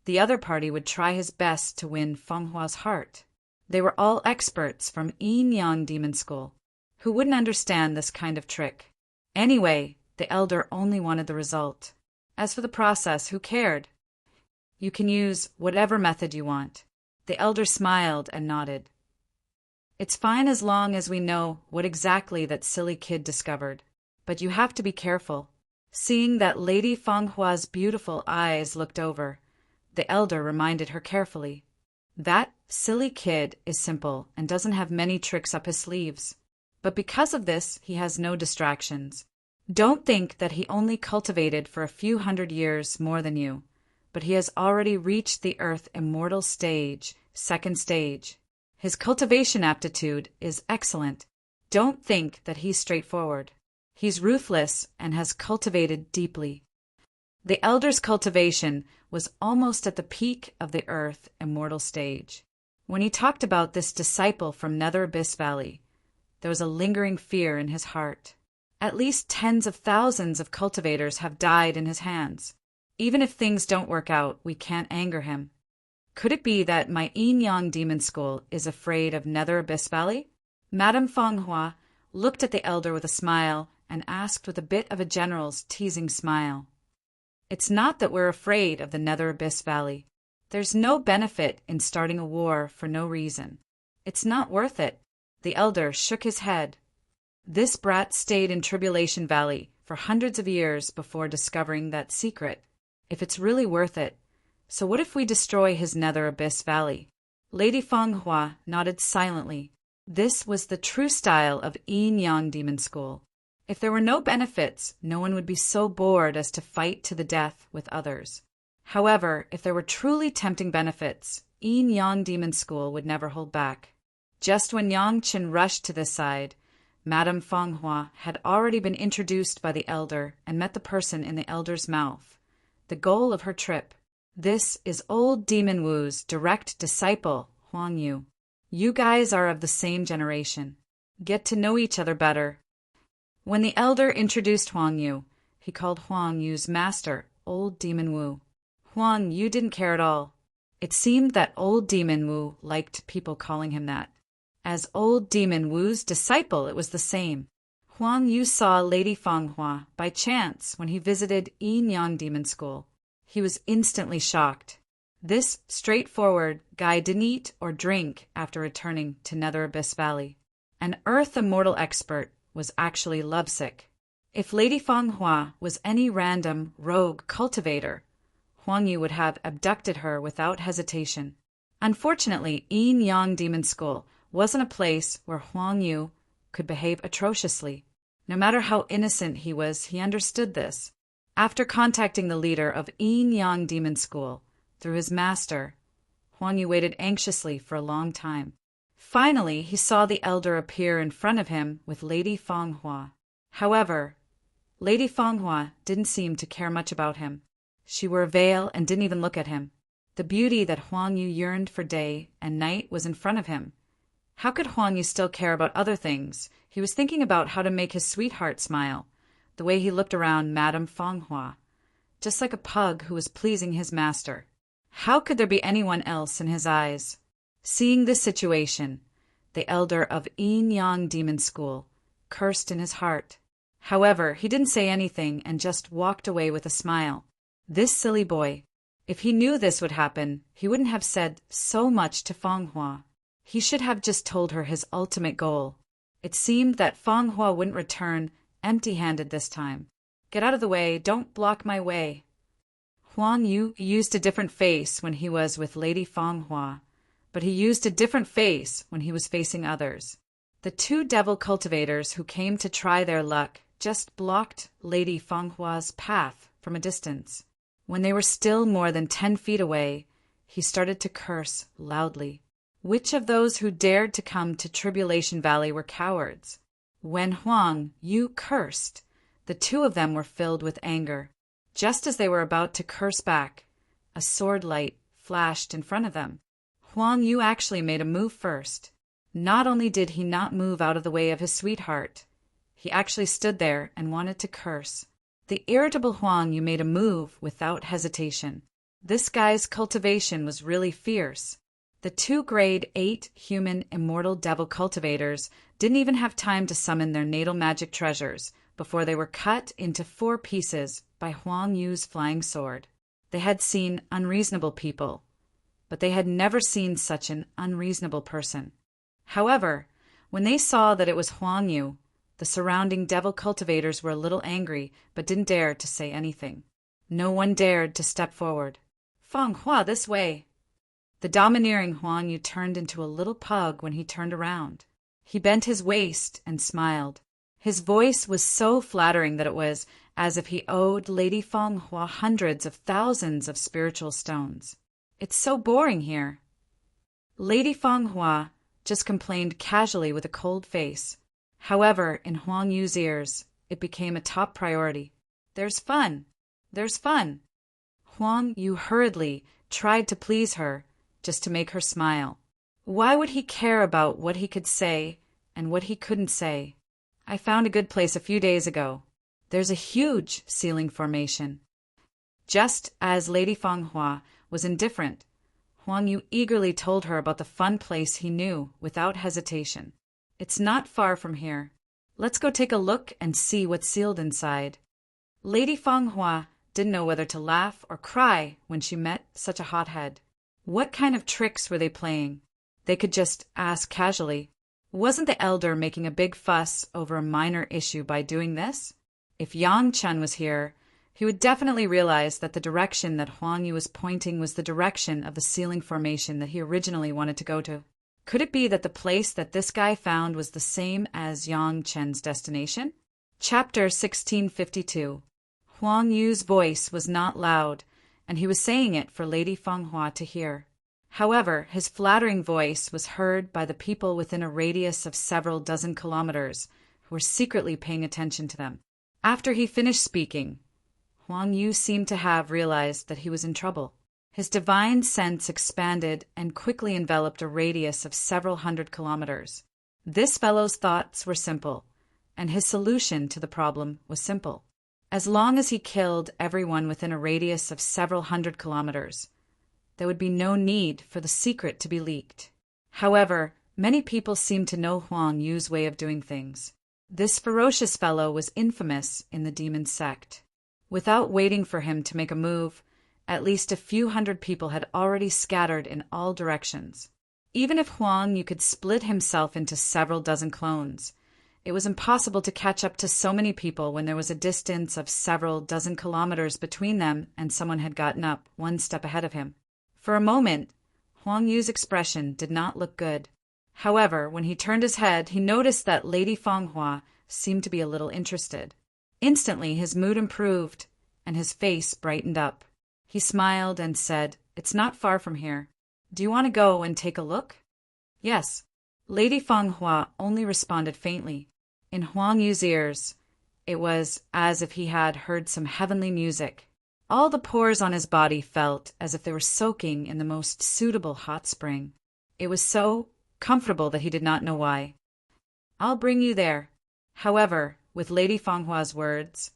the other party would try his best to win Fenghua's heart. They were all experts from Yin Yang Demon School. Who wouldn't understand this kind of trick? Anyway, the elder only wanted the result. As for the process, who cared? You can use whatever method you want. The elder smiled and nodded. It's fine as long as we know what exactly that silly kid discovered. But you have to be careful. Seeing that Lady Fenghua's beautiful eyes looked over, the elder reminded her carefully. That silly kid is simple and doesn't have many tricks up his sleeves. But because of this, he has no distractions. Don't think that he only cultivated for a few hundred years more than you, but he has already reached the Earth Immortal stage, second stage. His cultivation aptitude is excellent. Don't think that he's straightforward. He's ruthless and has cultivated deeply. The elder's cultivation was almost at the peak of the Earth Immortal stage. When he talked about this disciple from Nether Abyss Valley, there was a lingering fear in his heart. At least tens of thousands of cultivators have died in his hands. Even if things don't work out, we can't anger him. Could it be that my Yin Yang Demon School is afraid of Nether Abyss Valley? Madame Fanghua looked at the elder with a smile and asked with a bit of a general's teasing smile. It's not that we're afraid of the Nether Abyss Valley. There's no benefit in starting a war for no reason. It's not worth it. The elder shook his head. This brat stayed in Tribulation Valley for hundreds of years before discovering that secret. If it's really worth it, so what if we destroy his Nether Abyss Valley? Lady Fanghua nodded silently. This was the true style of Yin Yang Demon School. If there were no benefits, no one would be so bored as to fight to the death with others. However, if there were truly tempting benefits, Yin Yang Demon School would never hold back. Just when Yang Qin rushed to this side, Madame Fanghua had already been introduced by the elder and met the person in the elder's mouth. The goal of her trip. This is old Demon Wu's direct disciple, Huang Yu. You guys are of the same generation. Get to know each other better. When the elder introduced Huang Yu, he called Huang Yu's master, old Demon Wu. Huang Yu didn't care at all. It seemed that old Demon Wu liked people calling him that. As old Demon Wu's disciple, it was the same. Huang Yu saw Lady Fanghua by chance when he visited Yin Yang Demon School. He was instantly shocked. This straightforward guy didn't eat or drink after returning to Nether Abyss Valley. An Earth Immortal expert was actually lovesick. If Lady Fanghua was any random rogue cultivator, Huang Yu would have abducted her without hesitation. Unfortunately, Yin Yang Demon School wasn't a place where Huang Yu could behave atrociously. No matter how innocent he was, he understood this. After contacting the leader of Yin Yang Demon School through his master, Huang Yu waited anxiously for a long time. Finally, he saw the elder appear in front of him with Lady Fanghua. However, Lady Fanghua didn't seem to care much about him. She wore a veil and didn't even look at him. The beauty that Huang Yu yearned for day and night was in front of him. How could Huang Yu still care about other things? He was thinking about how to make his sweetheart smile, the way he looked around Madame Fanghua, just like a pug who was pleasing his master. How could there be anyone else in his eyes? Seeing this situation, the elder of Yin Yang Demon School cursed in his heart. However, he didn't say anything and just walked away with a smile. This silly boy. If he knew this would happen, he wouldn't have said so much to Fanghua. He should have just told her his ultimate goal. It seemed that Fanghua wouldn't return empty-handed this time. Get out of the way, don't block my way. Huang Yu used a different face when he was with Lady Fanghua, but he used a different face when he was facing others. The two devil cultivators who came to try their luck just blocked Lady Fanghua's path from a distance. When they were still more than 10 feet away, he started to curse loudly. Which of those who dared to come to Tribulation Valley were cowards? When Huang Yu cursed, the two of them were filled with anger. Just as they were about to curse back, a sword light flashed in front of them. Huang Yu actually made a move first. Not only did he not move out of the way of his sweetheart, he actually stood there and wanted to curse. The irritable Huang Yu made a move without hesitation. This guy's cultivation was really fierce. The two grade 8 human immortal devil cultivators didn't even have time to summon their natal magic treasures before they were cut into 4 pieces by Huang Yu's flying sword. They had seen unreasonable people, but they had never seen such an unreasonable person. However, when they saw that it was Huang Yu, the surrounding devil cultivators were a little angry but didn't dare to say anything. No one dared to step forward. "Fanghua, this way!" The domineering Huang Yu turned into a little pug when he turned around. He bent his waist and smiled. His voice was so flattering that it was as if he owed Lady Fanghua hundreds of thousands of spiritual stones. "It's so boring here." Lady Fanghua just complained casually with a cold face. However, in Huang Yu's ears, it became a top priority. "There's fun. There's fun." Huang Yu hurriedly tried to please her, just to make her smile. Why would he care about what he could say and what he couldn't say? "I found a good place a few days ago. There's a huge ceiling formation." Just as Lady Fanghua was indifferent, Huang Yu eagerly told her about the fun place he knew without hesitation. "It's not far from here. Let's go take a look and see what's sealed inside." Lady Fanghua didn't know whether to laugh or cry when she met such a hothead. What kind of tricks were they playing? They could just ask casually. Wasn't the elder making a big fuss over a minor issue by doing this? If Yang Chen was here, he would definitely realize that the direction that Huang Yu was pointing was the direction of the ceiling formation that he originally wanted to go to. Could it be that the place that this guy found was the same as Yang Chen's destination? Chapter 1652. Huang Yu's voice was not loud, and he was saying it for Lady Fanghua to hear. However, his flattering voice was heard by the people within a radius of several dozen kilometers who were secretly paying attention to them. After he finished speaking, Huang Yu seemed to have realized that he was in trouble. His divine sense expanded and quickly enveloped a radius of several hundred kilometers. This fellow's thoughts were simple, and his solution to the problem was simple. As long as he killed everyone within a radius of several hundred kilometers, there would be no need for the secret to be leaked. However, many people seemed to know Huang Yu's way of doing things. This ferocious fellow was infamous in the demon sect. Without waiting for him to make a move, at least a few hundred people had already scattered in all directions. Even if Huang Yu could split himself into several dozen clones, it was impossible to catch up to so many people when there was a distance of several dozen kilometers between them and someone had gotten up one step ahead of him. For a moment, Huang Yu's expression did not look good. However, when he turned his head, he noticed that Lady Fanghua seemed to be a little interested. Instantly, his mood improved, and his face brightened up. He smiled and said, "It's not far from here. Do you want to go and take a look?" "Yes." Lady Fanghua only responded faintly. In Huang Yu's ears, it was as if he had heard some heavenly music. All the pores on his body felt as if they were soaking in the most suitable hot spring. It was so comfortable that he did not know why. "I'll bring you there." However, with Lady Fanghua's words,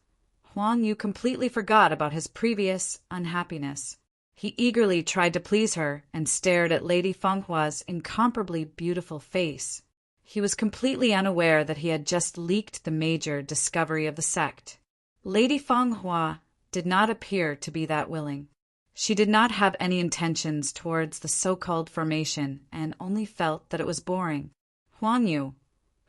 Huang Yu completely forgot about his previous unhappiness. He eagerly tried to please her and stared at Lady Fanghua's incomparably beautiful face. He was completely unaware that he had just leaked the major discovery of the sect. Lady Fanghua did not appear to be that willing. She did not have any intentions towards the so-called formation and only felt that it was boring. Huang Yu,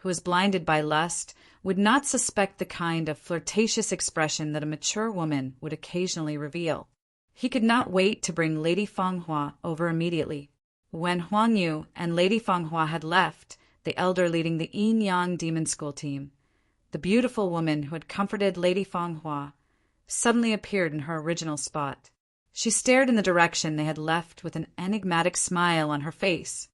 who was blinded by lust, would not suspect the kind of flirtatious expression that a mature woman would occasionally reveal. He could not wait to bring Lady Fanghua over immediately. When Huang Yu and Lady Fanghua had left, the elder leading the Yin-Yang Demon School team, the beautiful woman who had comforted Lady Fanghua suddenly appeared in her original spot. She stared in the direction they had left with an enigmatic smile on her face.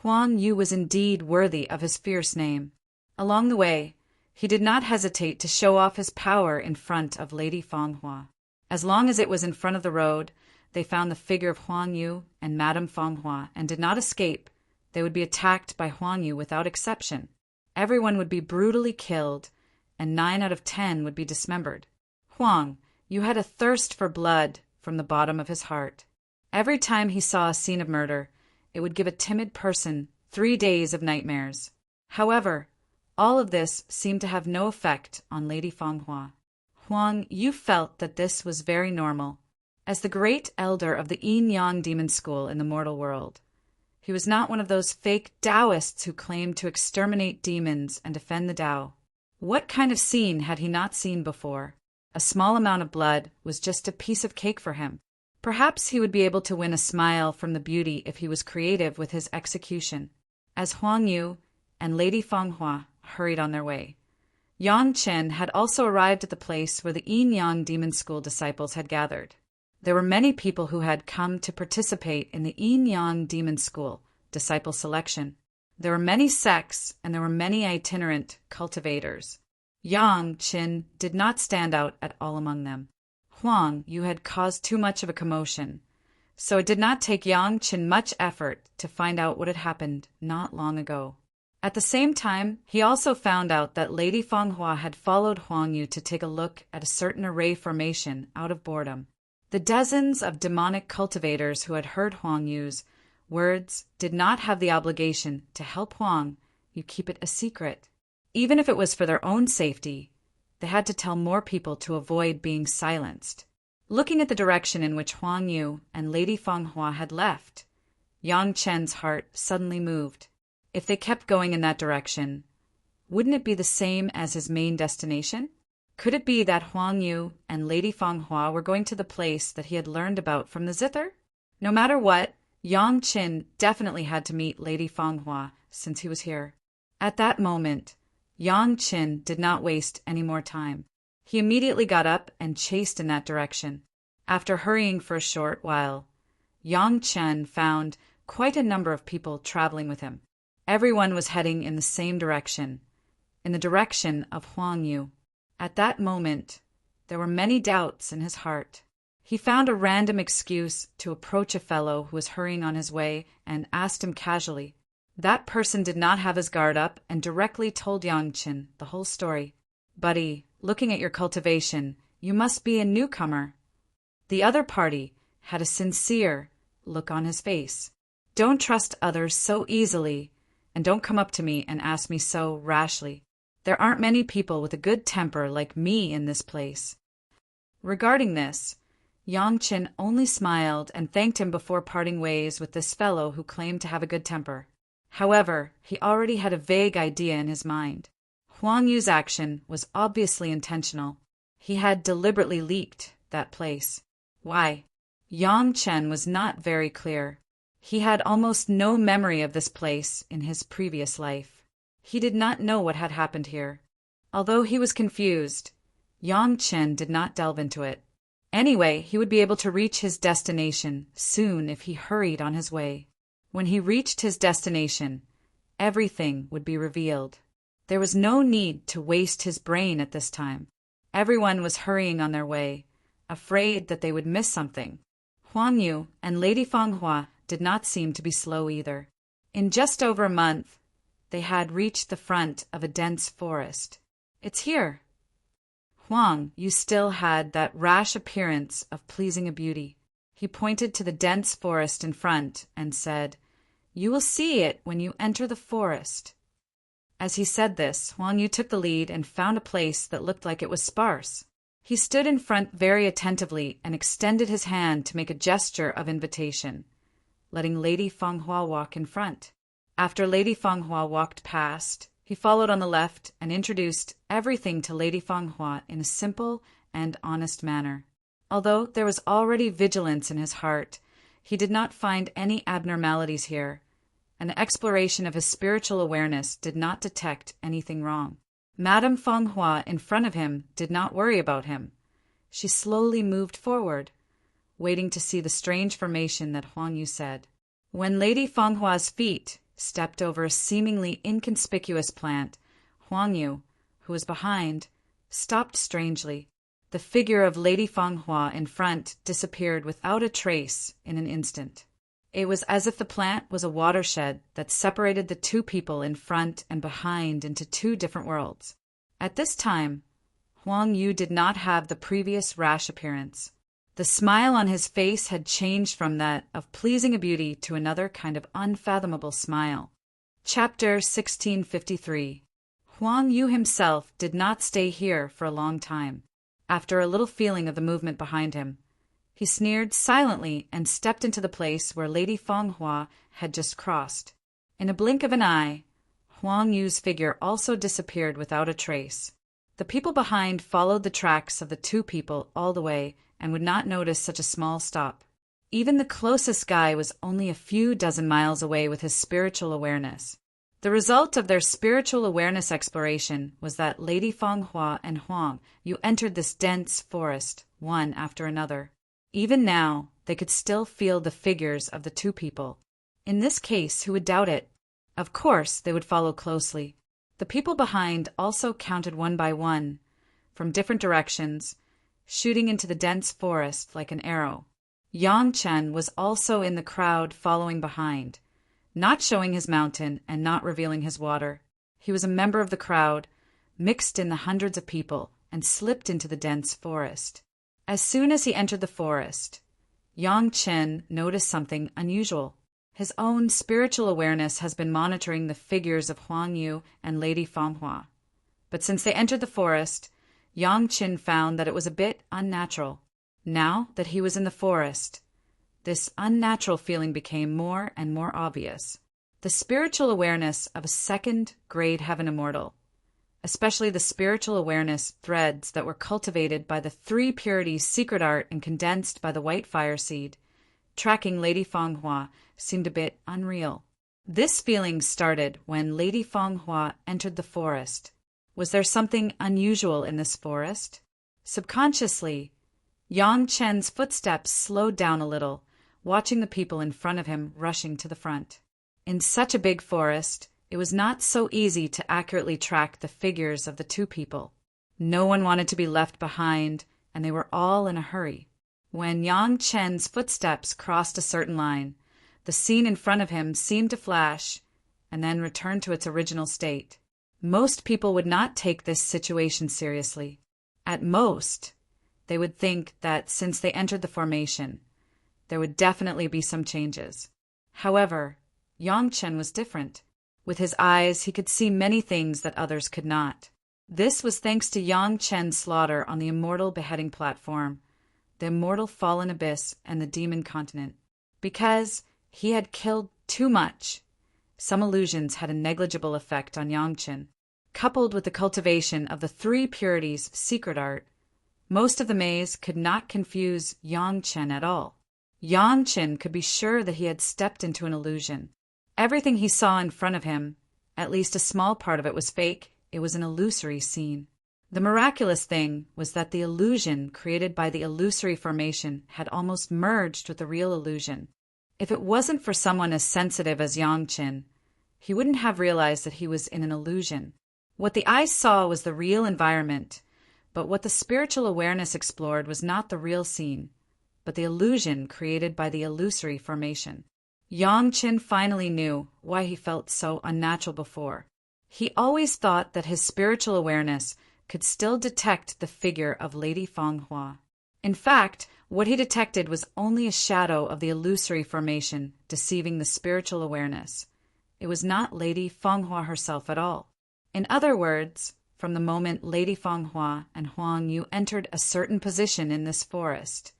Huang Yu was indeed worthy of his fierce name. Along the way, he did not hesitate to show off his power in front of Lady Fanghua. As long as it was in front of the road, they found the figure of Huang Yu and Madame Fanghua and did not escape. They would be attacked by Huang Yu without exception. Everyone would be brutally killed, and 9 out of 10 would be dismembered. Huang Yu had a thirst for blood from the bottom of his heart. Every time he saw a scene of murder, it would give a timid person 3 days of nightmares. However, all of this seemed to have no effect on Lady Fanghua. Huang Yu felt that this was very normal. As the great elder of the Yin-Yang Demon School in the mortal world, he was not one of those fake Taoists who claimed to exterminate demons and defend the Tao. What kind of scene had he not seen before? A small amount of blood was just a piece of cake for him. Perhaps he would be able to win a smile from the beauty if he was creative with his execution. As Huang Yu and Lady Fanghua hurried on their way, Yang Chen had also arrived at the place where the Yin-Yang Demon School disciples had gathered. There were many people who had come to participate in the Yin-Yang Demon School disciple selection. There were many sects and there were many itinerant cultivators. Yang Chen did not stand out at all among them. Huang Yu had caused too much of a commotion, so it did not take Yang Chen much effort to find out what had happened not long ago. At the same time, he also found out that Lady Fanghua had followed Huang Yu to take a look at a certain array formation out of boredom. The dozens of demonic cultivators who had heard Huang Yu's words did not have the obligation to help Huang Yu keep it a secret. Even if it was for their own safety, they had to tell more people to avoid being silenced. Looking at the direction in which Huang Yu and Lady Fanghua had left, Yang Chen's heart suddenly moved. If they kept going in that direction, wouldn't it be the same as his main destination? Could it be that Huang Yu and Lady Fanghua were going to the place that he had learned about from the zither? No matter what, Yang Chen definitely had to meet Lady Fanghua since he was here. At that moment, Yang Chen did not waste any more time. He immediately got up and chased in that direction. After hurrying for a short while, Yang Chen found quite a number of people traveling with him. Everyone was heading in the same direction, in the direction of Huang Yu. At that moment, there were many doubts in his heart. He found a random excuse to approach a fellow who was hurrying on his way and asked him casually. That person did not have his guard up and directly told Yang Chen the whole story. "Buddy, looking at your cultivation, you must be a newcomer." The other party had a sincere look on his face. "Don't trust others so easily, and don't come up to me and ask me so rashly. There aren't many people with a good temper like me in this place." Regarding this, Yang Chen only smiled and thanked him before parting ways with this fellow who claimed to have a good temper. However, he already had a vague idea in his mind. Huang Yu's action was obviously intentional. He had deliberately leaked that place. Why? Yang Chen was not very clear. He had almost no memory of this place in his previous life. He did not know what had happened here. Although he was confused, Yang Chen did not delve into it. Anyway, he would be able to reach his destination soon if he hurried on his way. When he reached his destination, everything would be revealed. There was no need to waste his brain at this time. Everyone was hurrying on their way, afraid that they would miss something. Huang Yu and Lady Fanghua did not seem to be slow either. In just over a month, they had reached the front of a dense forest. "It's here." Huang Yu still had that rash appearance of pleasing a beauty. He pointed to the dense forest in front and said, "You will see it when you enter the forest." As he said this, Huang Yu took the lead and found a place that looked like it was sparse. He stood in front very attentively and extended his hand to make a gesture of invitation, letting Lady Fanghua walk in front. After Lady Fanghua walked past, He followed on the left and introduced everything to Lady Fanghua in a simple and honest manner. Although there was already vigilance in his heart, he did not find any abnormalities here. An exploration of his spiritual awareness did not detect anything wrong. Madame Fanghua in front of him did not worry about him. She slowly moved forward, waiting to see the strange formation that Huang Yu said. When Lady Fanghua's feet stepped over a seemingly inconspicuous plant, Huang Yu, who was behind, stopped strangely. The figure of Lady Fanghua in front disappeared without a trace in an instant. It was as if the plant was a watershed that separated the two people in front and behind into two different worlds. At this time, Huang Yu did not have the previous rash appearance. The smile on his face had changed from that of pleasing a beauty to another kind of unfathomable smile. Chapter 1653. Huang Yu himself did not stay here for a long time. After a little feeling of the movement behind him, he sneered silently and stepped into the place where Lady Fanghua had just crossed. In a blink of an eye, Huang Yu's figure also disappeared without a trace. The people behind followed the tracks of the two people all the way and would not notice such a small stop. Even the closest guy was only a few dozen miles away with his spiritual awareness. The result of their spiritual awareness exploration was that Lady Fanghua and Huang Yu entered this dense forest, one after another. Even now, they could still feel the figures of the two people. In this case, who would doubt it? Of course, they would follow closely. The people behind also counted one by one, from different directions, shooting into the dense forest like an arrow. Yang Chen was also in the crowd following behind, not showing his mountain and not revealing his water. He was a member of the crowd, mixed in the hundreds of people, and slipped into the dense forest. As soon as he entered the forest, Yang Chen noticed something unusual. His own spiritual awareness has been monitoring the figures of Huang Yu and Lady Fanghua. But since they entered the forest, Yang Chen found that it was a bit unnatural. Now that he was in the forest, this unnatural feeling became more and more obvious. The spiritual awareness of a second-grade heaven immortal, especially the spiritual awareness threads that were cultivated by the three purities secret art and condensed by the white fire seed, tracking Lady Fanghua seemed a bit unreal. This feeling started when Lady Fanghua entered the forest. Was there something unusual in this forest? Subconsciously, Yang Chen's footsteps slowed down a little, watching the people in front of him rushing to the front. In such a big forest, it was not so easy to accurately track the figures of the two people. No one wanted to be left behind, and they were all in a hurry. When Yang Chen's footsteps crossed a certain line, the scene in front of him seemed to flash and then return to its original state. Most people would not take this situation seriously. At most, they would think that since they entered the formation, there would definitely be some changes. However, Yang Chen was different. With his eyes, he could see many things that others could not. This was thanks to Yang Chen's slaughter on the Immortal beheading platform, the Immortal Fallen Abyss, and the Demon Continent. Because he had killed too much, some illusions had a negligible effect on Yang Chen. Coupled with the cultivation of the three purities secret art, most of the maze could not confuse Yang Chen at all. Yang Chen could be sure that he had stepped into an illusion. Everything he saw in front of him, at least a small part of it, was fake. It was an illusory scene. The miraculous thing was that the illusion created by the illusory formation had almost merged with the real illusion. If it wasn't for someone as sensitive as Yang Chen, he wouldn't have realized that he was in an illusion. What the eyes saw was the real environment, but what the spiritual awareness explored was not the real scene, but the illusion created by the illusory formation. Yang Chen finally knew why he felt so unnatural before. He always thought that his spiritual awareness could still detect the figure of Lady Fanghua. In fact, what he detected was only a shadow of the illusory formation deceiving the spiritual awareness. It was not Lady Fanghua herself at all. In other words, from the moment Lady Fanghua and Huang Yu entered a certain position in this forest,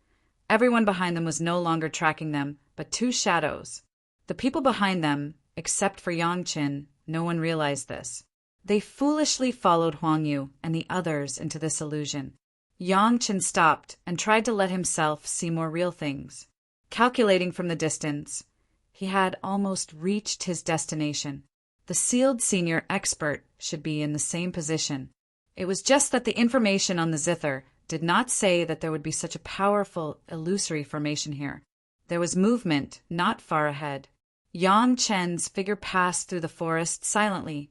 everyone behind them was no longer tracking them, but two shadows. The people behind them, except for Yang Chen, no one realized this. They foolishly followed Huang Yu and the others into this illusion. Yang Chen stopped and tried to let himself see more real things. Calculating from the distance, he had almost reached his destination. The sealed senior expert should be in the same position. It was just that the information on the zither did not say that there would be such a powerful illusory formation here. There was movement not far ahead. Yang Chen's figure passed through the forest silently,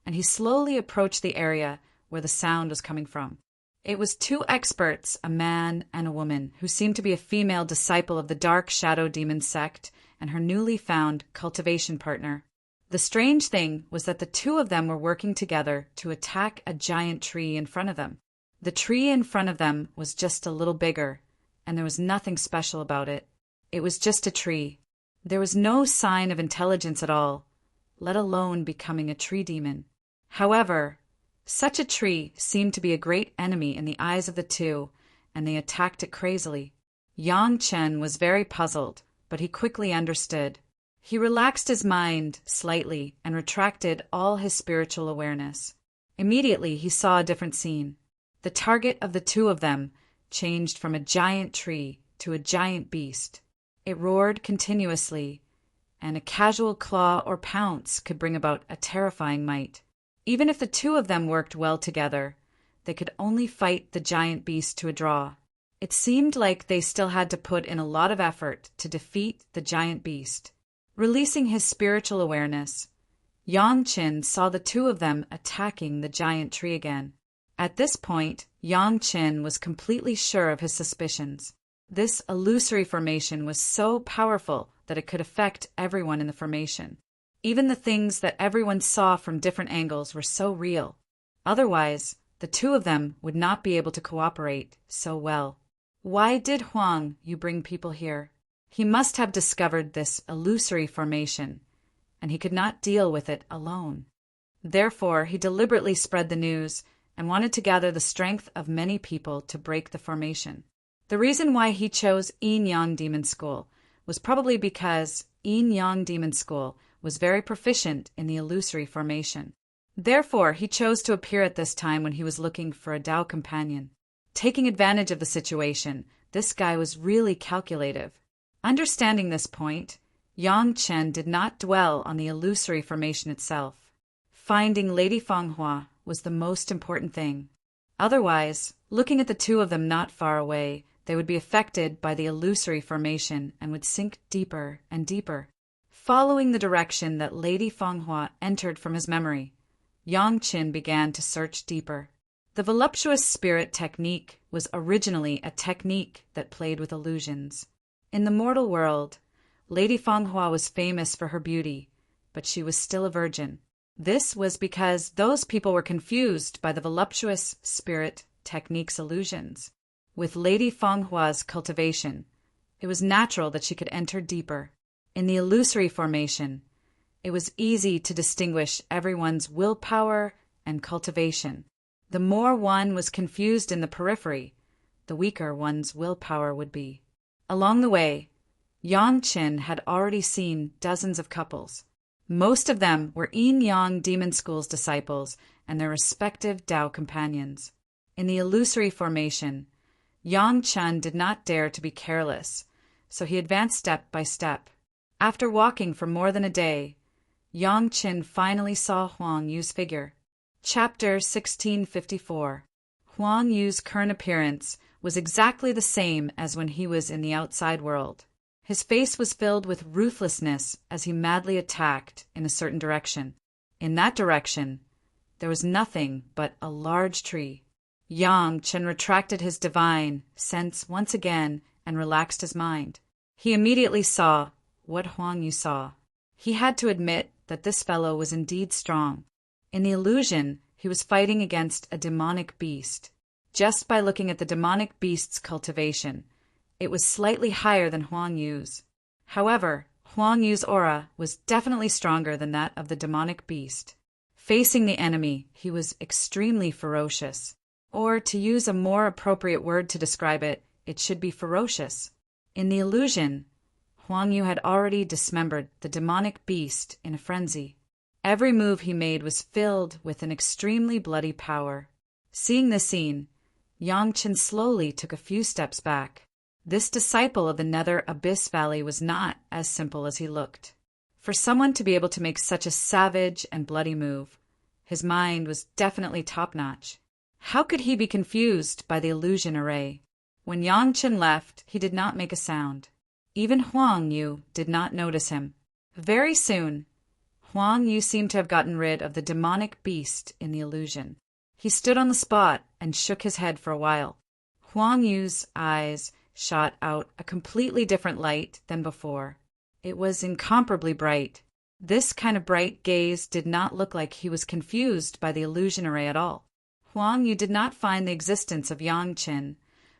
and he slowly approached the area where the sound was coming from. It was two experts, a man and a woman, who seemed to be a female disciple of the Dark Shadow Demon sect and her newly found cultivation partner. The strange thing was that the two of them were working together to attack a giant tree in front of them. The tree in front of them was just a little bigger, and there was nothing special about it. It was just a tree. There was no sign of intelligence at all, let alone becoming a tree demon. However, such a tree seemed to be a great enemy in the eyes of the two, and they attacked it crazily. Yang Chen was very puzzled, but he quickly understood. He relaxed his mind slightly and retracted all his spiritual awareness. Immediately he saw a different scene. The target of the two of them changed from a giant tree to a giant beast. It roared continuously, and a casual claw or pounce could bring about a terrifying might. Even if the two of them worked well together, they could only fight the giant beast to a draw. It seemed like they still had to put in a lot of effort to defeat the giant beast. Releasing his spiritual awareness, Yang Chen saw the two of them attacking the giant tree again. At this point, Yang Chen was completely sure of his suspicions. This illusory formation was so powerful that it could affect everyone in the formation. Even the things that everyone saw from different angles were so real. Otherwise, the two of them would not be able to cooperate so well. Why did Huang Yu bring people here? He must have discovered this illusory formation, and he could not deal with it alone. Therefore, he deliberately spread the news and wanted to gather the strength of many people to break the formation. The reason why he chose Yin Yang Demon School was probably because Yin Yang Demon School was very proficient in the illusory formation. Therefore, he chose to appear at this time when he was looking for a Tao companion. Taking advantage of the situation, this guy was really calculative. Understanding this point, Yang Chen did not dwell on the illusory formation itself. Finding Lady Fanghua was the most important thing. Otherwise, looking at the two of them not far away, they would be affected by the illusory formation and would sink deeper and deeper. Following the direction that Lady Fanghua entered from his memory, Yang Chen began to search deeper. The voluptuous spirit technique was originally a technique that played with illusions. In the mortal world, Lady Fanghua was famous for her beauty, but she was still a virgin. This was because those people were confused by the voluptuous spirit technique's illusions. With Lady Fanghua's cultivation, it was natural that she could enter deeper. In the illusory formation, it was easy to distinguish everyone's willpower and cultivation. The more one was confused in the periphery, the weaker one's willpower would be. Along the way, Yang Chen had already seen dozens of couples. Most of them were Yin Yang Demon School's disciples and their respective Tao companions. In the illusory formation, Yang Chen did not dare to be careless, so he advanced step by step. After walking for more than a day, Yang Chen finally saw Huang Yu's figure. Chapter 1654. Huang Yu's current appearance was exactly the same as when he was in the outside world. His face was filled with ruthlessness as he madly attacked in a certain direction. In that direction, there was nothing but a large tree. Yang Chen retracted his divine sense once again and relaxed his mind. He immediately saw what Huang Yu saw. He had to admit that this fellow was indeed strong. In the illusion, he was fighting against a demonic beast. Just by looking at the demonic beast's cultivation, it was slightly higher than Huang Yu's. However, Huang Yu's aura was definitely stronger than that of the demonic beast. Facing the enemy, he was extremely ferocious. Or, to use a more appropriate word to describe it, it should be ferocious. In the illusion, Huang Yu had already dismembered the demonic beast in a frenzy. Every move he made was filled with an extremely bloody power. Seeing this scene, Yang Chen slowly took a few steps back. This disciple of the Nether Abyss Valley was not as simple as he looked. For someone to be able to make such a savage and bloody move, his mind was definitely top-notch. How could he be confused by the illusion array? When Yang Chen left, he did not make a sound. Even Huang Yu did not notice him. Very soon, Huang Yu seemed to have gotten rid of the demonic beast in the illusion. He stood on the spot and shook his head for a while. Huang Yu's eyes shot out a completely different light than before. It was incomparably bright. This kind of bright gaze did not look like he was confused by the illusion array at all. Huang Yu did not find the existence of Yang Chen,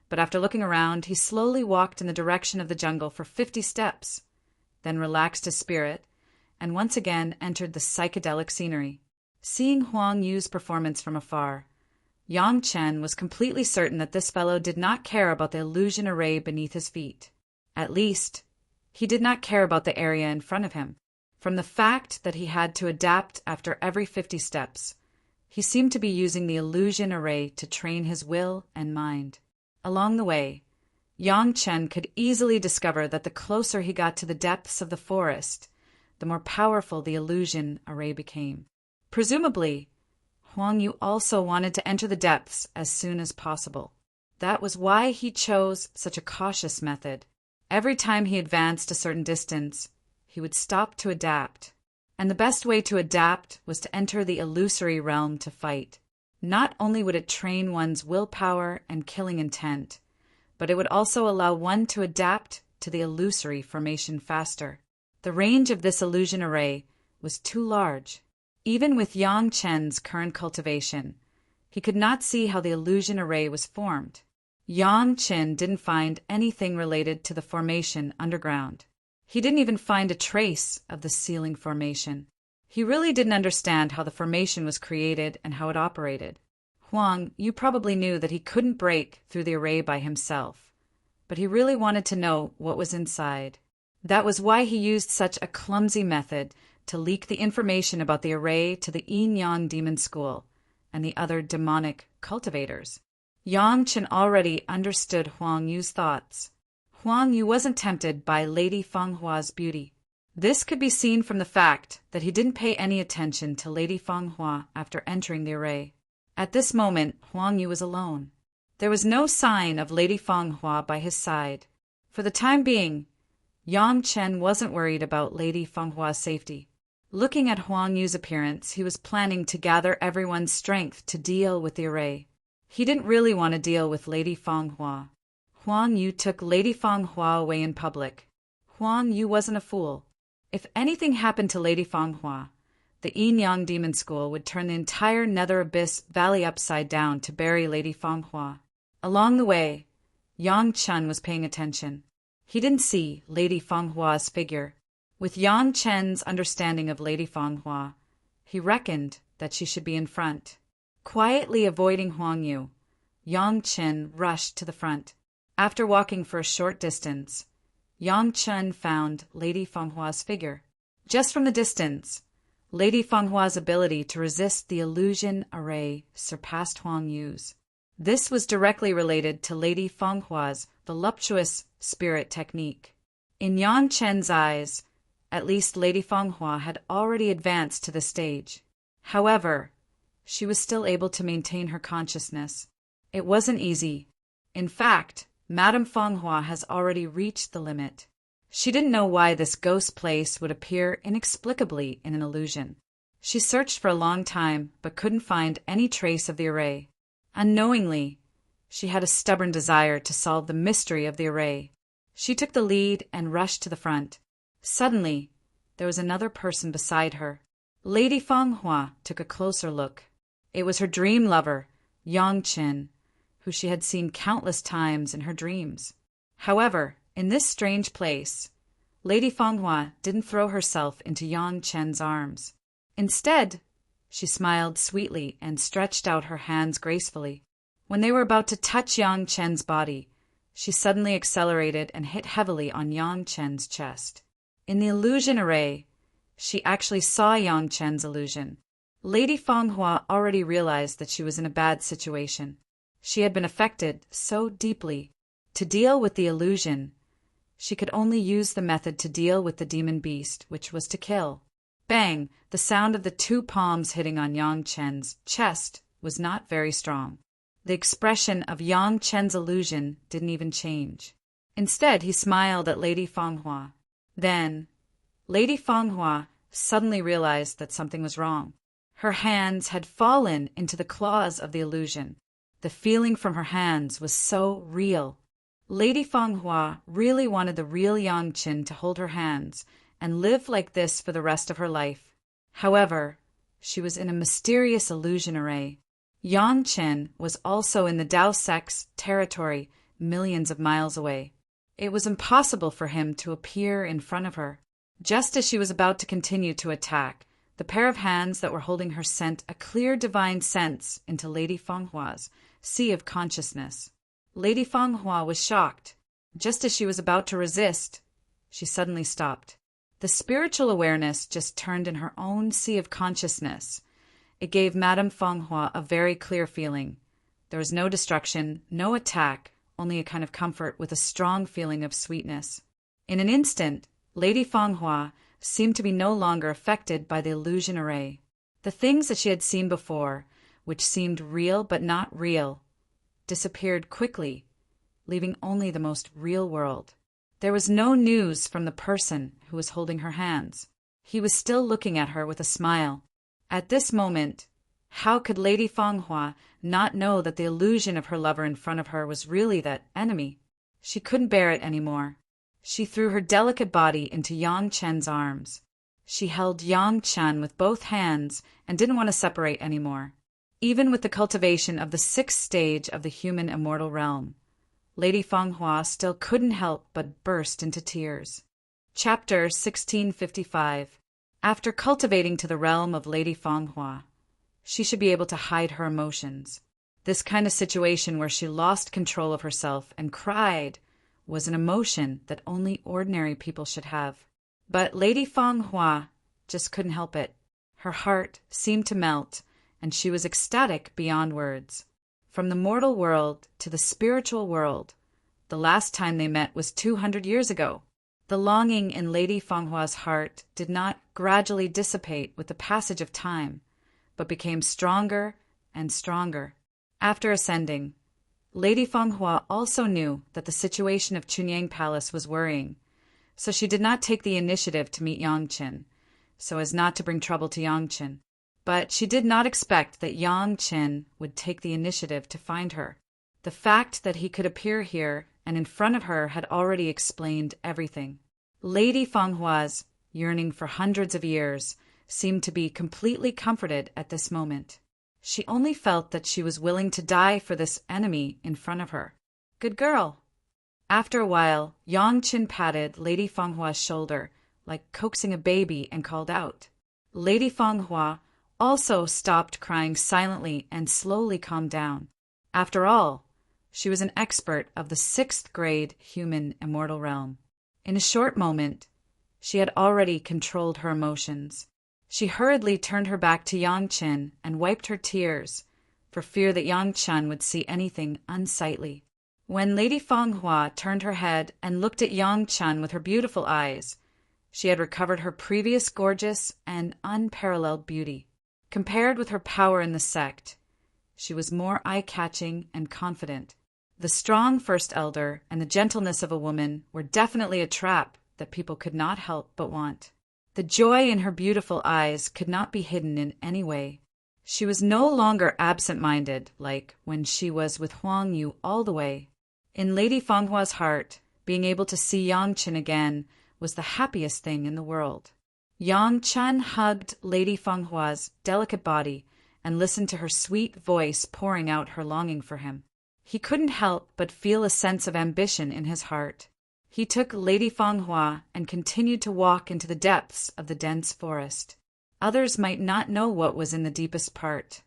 but after looking around, he slowly walked in the direction of the jungle for 50 steps, then relaxed his spirit, and once again entered the psychedelic scenery. Seeing Huang Yu's performance from afar, Yang Chen was completely certain that this fellow did not care about the illusion array beneath his feet. At least, he did not care about the area in front of him. From the fact that he had to adapt after every 50 steps, he seemed to be using the illusion array to train his will and mind. Along the way, Yang Chen could easily discover that the closer he got to the depths of the forest, the more powerful the illusion array became. Presumably, Huang Yu also wanted to enter the depths as soon as possible. That was why he chose such a cautious method. Every time he advanced a certain distance, he would stop to adapt. And the best way to adapt was to enter the illusory realm to fight. Not only would it train one's willpower and killing intent, but it would also allow one to adapt to the illusory formation faster. The range of this illusion array was too large. Even with Yang Chen's current cultivation, he could not see how the illusion array was formed. Yang Chen didn't find anything related to the formation underground. He didn't even find a trace of the ceiling formation. He really didn't understand how the formation was created and how it operated. Huang, you probably knew that he couldn't break through the array by himself, but he really wanted to know what was inside. That was why he used such a clumsy method to leak the information about the array to the Yin-Yang Demon School and the other demonic cultivators. Yang Chen already understood Huang Yu's thoughts. Huang Yu wasn't tempted by Lady Fenghua's beauty. This could be seen from the fact that he didn't pay any attention to Lady Fenghua after entering the array. At this moment, Huang Yu was alone. There was no sign of Lady Fenghua by his side. For the time being, Yang Chen wasn't worried about Lady Fenghua's safety. Looking at Huang Yu's appearance, he was planning to gather everyone's strength to deal with the array. He didn't really want to deal with Lady Fenghua. Huang Yu took Lady Fenghua away in public. Huang Yu wasn't a fool. If anything happened to Lady Fenghua, the Yin-Yang Demon School would turn the entire Nether Abyss Valley upside down to bury Lady Fenghua. Along the way, Yang Chen was paying attention. He didn't see Lady Fenghua's figure. With Yang Chen's understanding of Lady Fenghua, he reckoned that she should be in front. Quietly avoiding Huang Yu, Yang Chen rushed to the front. After walking for a short distance, Yang Chen found Lady Fenghua's figure. Just from the distance, Lady Fenghua's ability to resist the illusion array surpassed Huang Yu's. This was directly related to Lady Fenghua's voluptuous spirit technique. In Yang Chen's eyes, at least Lady Fenghua had already advanced to the stage. However, she was still able to maintain her consciousness. It wasn't easy. In fact, Madame Fenghua has already reached the limit. She didn't know why this ghost place would appear inexplicably in an illusion. She searched for a long time, but couldn't find any trace of the array. Unknowingly, she had a stubborn desire to solve the mystery of the array. She took the lead and rushed to the front. Suddenly, there was another person beside her. Lady Fenghua took a closer look. It was her dream lover, Yang Chen, who she had seen countless times in her dreams. However, in this strange place, Lady Fenghua didn't throw herself into Yang Chen's arms. Instead, she smiled sweetly and stretched out her hands gracefully. When they were about to touch Yang Chen's body, she suddenly accelerated and hit heavily on Yang Chen's chest. In the illusion array, She actually saw Yang Chen's illusion. Lady Fanghua already realized that she was in a bad situation. She had been affected so deeply. To deal with the illusion, she could only use the method to deal with the demon beast, which was to kill. Bang! The sound of the two palms hitting on Yang Chen's chest was not very strong. The expression of Yang Chen's illusion didn't even change. Instead, he smiled at Lady Fanghua. Then, Lady Fanghua suddenly realized that something was wrong. Her hands had fallen into the claws of the illusion. The feeling from her hands was so real. Lady Fanghua really wanted the real Yang Chen to hold her hands and live like this for the rest of her life. However, she was in a mysterious illusion array. Yang Chen was also in the Dao sect's territory, millions of miles away. It was impossible for him to appear in front of her. Just as she was about to continue to attack, the pair of hands that were holding her sent a clear divine sense into Lady Fenghua's sea of consciousness. Lady Fanghua was shocked. Just as she was about to resist, she suddenly stopped. The spiritual awareness just turned in her own sea of consciousness. It gave Madame Fanghua a very clear feeling. There was no destruction, no attack, only a kind of comfort with a strong feeling of sweetness. In an instant, Lady Fanghua seemed to be no longer affected by the illusion array. The things that she had seen before, which seemed real but not real, disappeared quickly, leaving only the most real world. There was no news from the person who was holding her hands. He was still looking at her with a smile. At this moment, how could Lady Fanghua not know that the illusion of her lover in front of her was really that enemy? She couldn't bear it anymore. She threw her delicate body into Yang Chen's arms. She held Yang Chen with both hands and didn't want to separate anymore. Even with the cultivation of the 6th stage of the human immortal realm, Lady Fanghua still couldn't help but burst into tears. Chapter 1655. After cultivating to the realm of Lady Fanghua, she should be able to hide her emotions. This kind of situation where she lost control of herself and cried was an emotion that only ordinary people should have. But Lady Fanghua just couldn't help it. Her heart seemed to melt, and she was ecstatic beyond words. From the mortal world to the spiritual world, the last time they met was 200 years ago. The longing in Lady Fenghua's heart did not gradually dissipate with the passage of time, but became stronger and stronger. After ascending, Lady Fanghua also knew that the situation of Chunyang Palace was worrying, so she did not take the initiative to meet Yang Chen, so as not to bring trouble to Yang Chen. But she did not expect that Yang Chen would take the initiative to find her. The fact that he could appear here and in front of her had already explained everything. Lady Fenghua's yearning for hundreds of years seemed to be completely comforted at this moment. She only felt that she was willing to die for this enemy in front of her. Good girl. After a while, Yang Chen patted Lady Fenghua's shoulder, like coaxing a baby, and called out. Lady Fanghua also stopped crying silently and slowly calmed down. After all, she was an expert of the 6th grade human immortal realm. In a short moment, she had already controlled her emotions. She hurriedly turned her back to Yang Chen and wiped her tears, for fear that Yang Chen would see anything unsightly. When Lady Fanghua turned her head and looked at Yang Chen with her beautiful eyes, she had recovered her previous gorgeous and unparalleled beauty. Compared with her power in the sect, she was more eye-catching and confident. The strong first elder and the gentleness of a woman were definitely a trap that people could not help but want. The joy in her beautiful eyes could not be hidden in any way. She was no longer absent-minded like when she was with Huang Yu all the way. In Lady Fenghua's heart, being able to see Yang Chen again was the happiest thing in the world. Yang Chen hugged Lady Fenghua's delicate body and listened to her sweet voice pouring out her longing for him. He couldn't help but feel a sense of ambition in his heart. He took Lady Fanghua and continued to walk into the depths of the dense forest. Others might not know what was in the deepest part,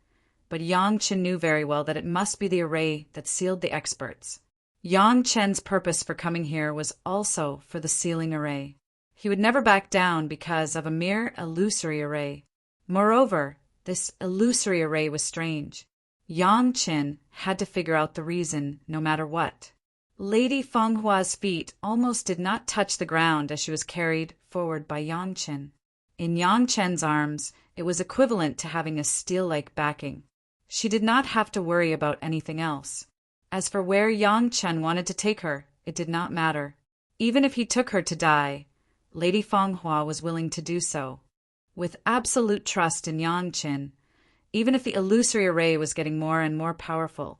but Yang Chen knew very well that it must be the array that sealed the experts. Yang Chen's purpose for coming here was also for the sealing array. He would never back down because of a mere illusory array. Moreover, this illusory array was strange. Yang Qin had to figure out the reason no matter what. Lady Fenghua's feet almost did not touch the ground as she was carried forward by Yang Qin. In Yang Chen's arms, it was equivalent to having a steel-like backing. She did not have to worry about anything else. As for where Yang Chen wanted to take her, it did not matter. Even if he took her to die, Lady Fenghua was willing to do so. With absolute trust in Yang Qin, even if the illusory array was getting more and more powerful,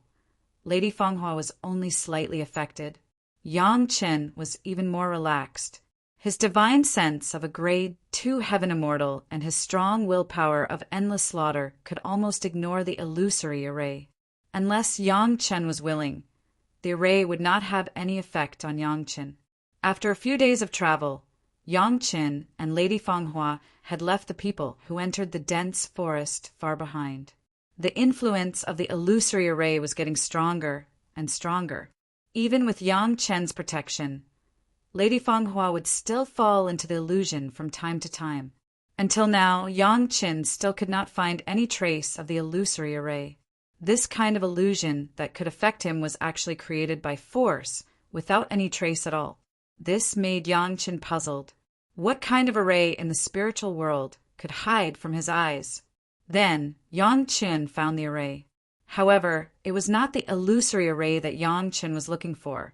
Lady Fenghua was only slightly affected. Yang Qin was even more relaxed. His divine sense of a grade 2 heaven immortal and his strong willpower of endless slaughter could almost ignore the illusory array. Unless Yang Chen was willing, the array would not have any effect on Yang Qin. After a few days of travel, Yang Qin and Lady Fenghua had left the people who entered the dense forest far behind. The influence of the illusory array was getting stronger and stronger. Even with Yang Chen's protection, Lady Fenghua would still fall into the illusion from time to time. Until now, Yang Qin still could not find any trace of the illusory array. This kind of illusion that could affect him was actually created by force, without any trace at all. This made Yang Qin puzzled. What kind of array in the spiritual world could hide from his eyes? Then, Yang Qin found the array. However, it was not the illusory array that Yang Qin was looking for,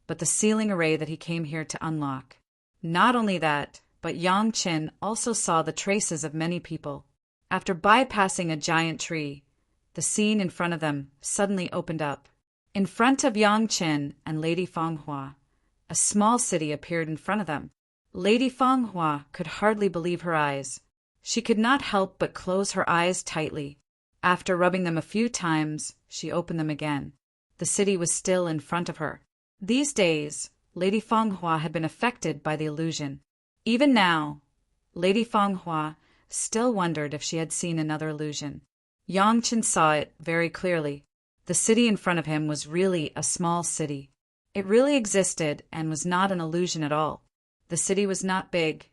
but the sealing array that he came here to unlock. Not only that, but Yang Qin also saw the traces of many people. After bypassing a giant tree, the scene in front of them suddenly opened up. In front of Yang Qin and Lady Fenghua, a small city appeared in front of them. Lady Fenghua could hardly believe her eyes. She could not help but close her eyes tightly. After rubbing them a few times, she opened them again. The city was still in front of her. These days, Lady Fenghua had been affected by the illusion. Even now, Lady Fenghua still wondered if she had seen another illusion. Yang Qin saw it very clearly. The city in front of him was really a small city. It really existed and was not an illusion at all. The city was not big,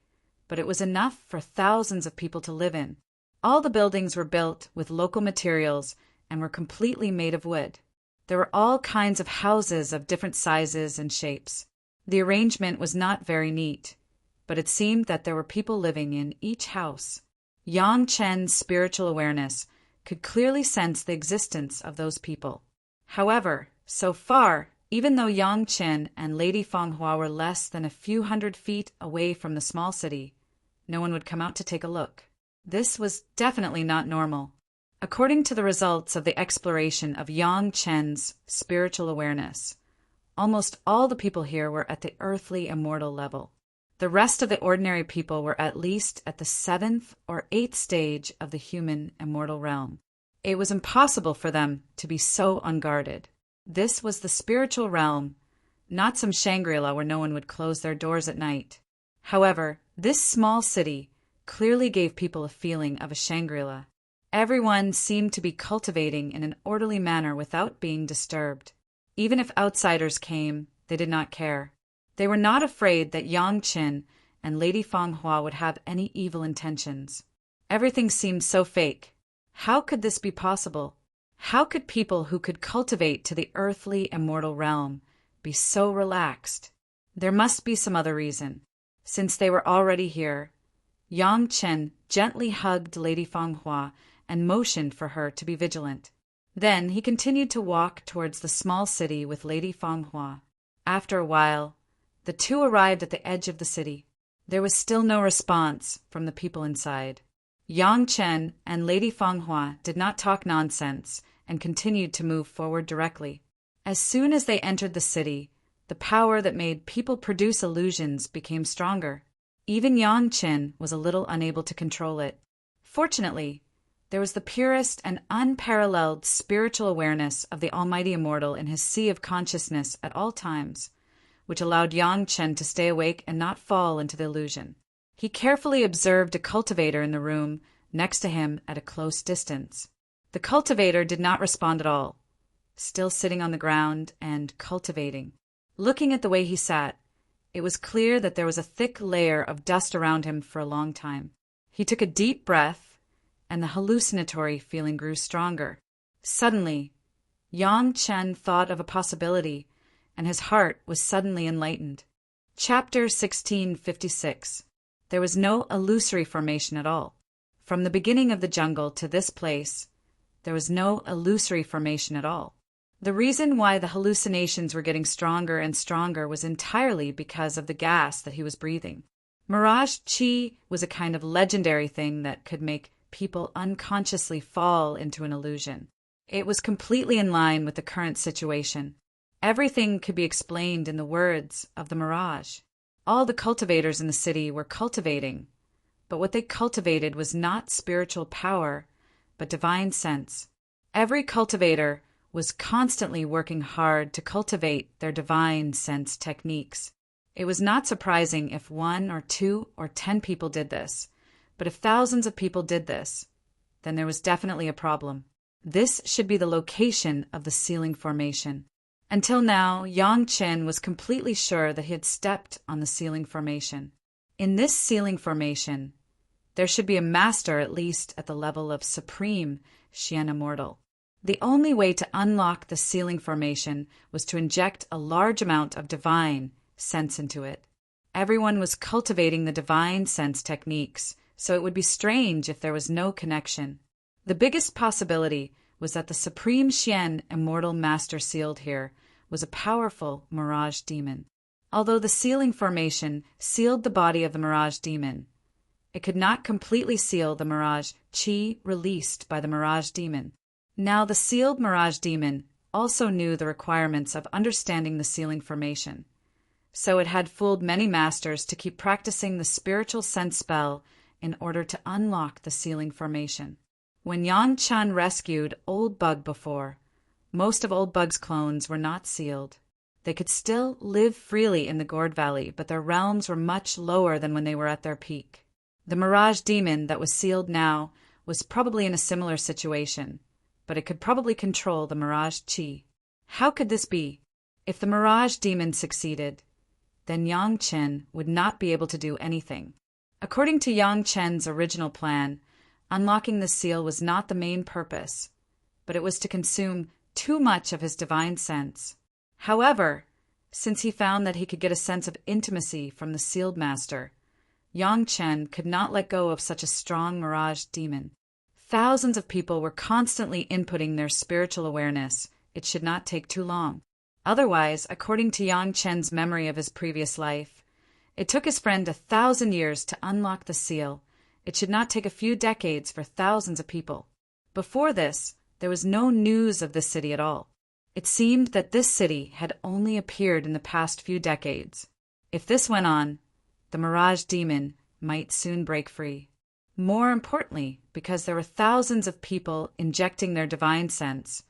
but it was enough for thousands of people to live in. All the buildings were built with local materials and were completely made of wood. There were all kinds of houses of different sizes and shapes. The arrangement was not very neat, but it seemed that there were people living in each house. Yang Chen's spiritual awareness could clearly sense the existence of those people. However, so far, even though Yang Qin and Lady Fenghua were less than a few hundred feet away from the small city, no one would come out to take a look. This was definitely not normal. According to the results of the exploration of Yang Chen's spiritual awareness, almost all the people here were at the earthly immortal level. The rest of the ordinary people were at least at the 7th or 8th stage of the human immortal realm. It was impossible for them to be so unguarded. This was the spiritual realm, not some Shangri-La where no one would close their doors at night. However, this small city clearly gave people a feeling of a Shangri-La. Everyone seemed to be cultivating in an orderly manner without being disturbed. Even if outsiders came, they did not care. They were not afraid that Yang Qin and Lady Fenghua would have any evil intentions. Everything seemed so fake. How could this be possible? How could people who could cultivate to the earthly immortal realm be so relaxed? There must be some other reason. Since they were already here, Yang Qin gently hugged Lady Fenghua and motioned for her to be vigilant. Then he continued to walk towards the small city with Lady Fenghua. After a while, the two arrived at the edge of the city. There was still no response from the people inside. Yang Qin and Lady Fenghua did not talk nonsense and continued to move forward directly. As soon as they entered the city, the power that made people produce illusions became stronger. Even Yang Qin was a little unable to control it. Fortunately, there was the purest and unparalleled spiritual awareness of the Almighty Immortal in his sea of consciousness at all times, which allowed Yang Qin to stay awake and not fall into the illusion. He carefully observed a cultivator in the room next to him at a close distance. The cultivator did not respond at all, still sitting on the ground and cultivating. Looking at the way he sat, It was clear that there was a thick layer of dust around him for a long time. He took a deep breath, and the hallucinatory feeling grew stronger. Suddenly, Yang Chen thought of a possibility, and his heart was suddenly enlightened. Chapter 1656. There was no illusory formation at all. From the beginning of the jungle to this place, there was no illusory formation at all. The reason why the hallucinations were getting stronger and stronger was entirely because of the gas that he was breathing. Mirage Qi was a kind of legendary thing that could make people unconsciously fall into an illusion. It was completely in line with the current situation. Everything could be explained in the words of the mirage. All the cultivators in the city were cultivating, but what they cultivated was not spiritual power, but divine sense. Every cultivator was constantly working hard to cultivate their divine sense techniques. It was not surprising if 1 or 2 or 10 people did this, but if thousands of people did this, then there was definitely a problem. This should be the location of the ceiling formation. Until now, Yang Chen was completely sure that he had stepped on the ceiling formation. In this ceiling formation, there should be a master at least at the level of Supreme Xian Immortal. The only way to unlock the ceiling formation was to inject a large amount of divine sense into it. Everyone was cultivating the divine sense techniques, so it would be strange if there was no connection. The biggest possibility was that the Supreme Xian Immortal Master sealed here was a powerful Mirage Demon. Although the ceiling formation sealed the body of the Mirage Demon, it could not completely seal the Mirage Qi released by the Mirage Demon. Now the sealed Mirage Demon also knew the requirements of understanding the ceiling formation, so it had fooled many masters to keep practicing the spiritual sense spell in order to unlock the ceiling formation. When Yang Chen rescued Old Bug before, most of Old Bug's clones were not sealed. They could still live freely in the Gourd Valley, but their realms were much lower than when they were at their peak. The Mirage Demon that was sealed now was probably in a similar situation, but it could probably control the Mirage Qi. How could this be? If the Mirage Demon succeeded, then Yang Chen would not be able to do anything. According to Yang Chen's original plan, unlocking the seal was not the main purpose, but it was to consume too much of his divine sense. However, since he found that he could get a sense of intimacy from the sealed master, Yang Chen could not let go of such a strong Mirage Demon. Thousands of people were constantly inputting their spiritual awareness. It should not take too long. Otherwise, according to Yang Chen's memory of his previous life, it took his friend 1,000 years to unlock the seal. It should not take a few decades for thousands of people. Before this, there was no news of this city at all. It seemed that this city had only appeared in the past few decades. If this went on, the Mirage Demon might soon break free. More importantly, because there were thousands of people injecting their divine sense,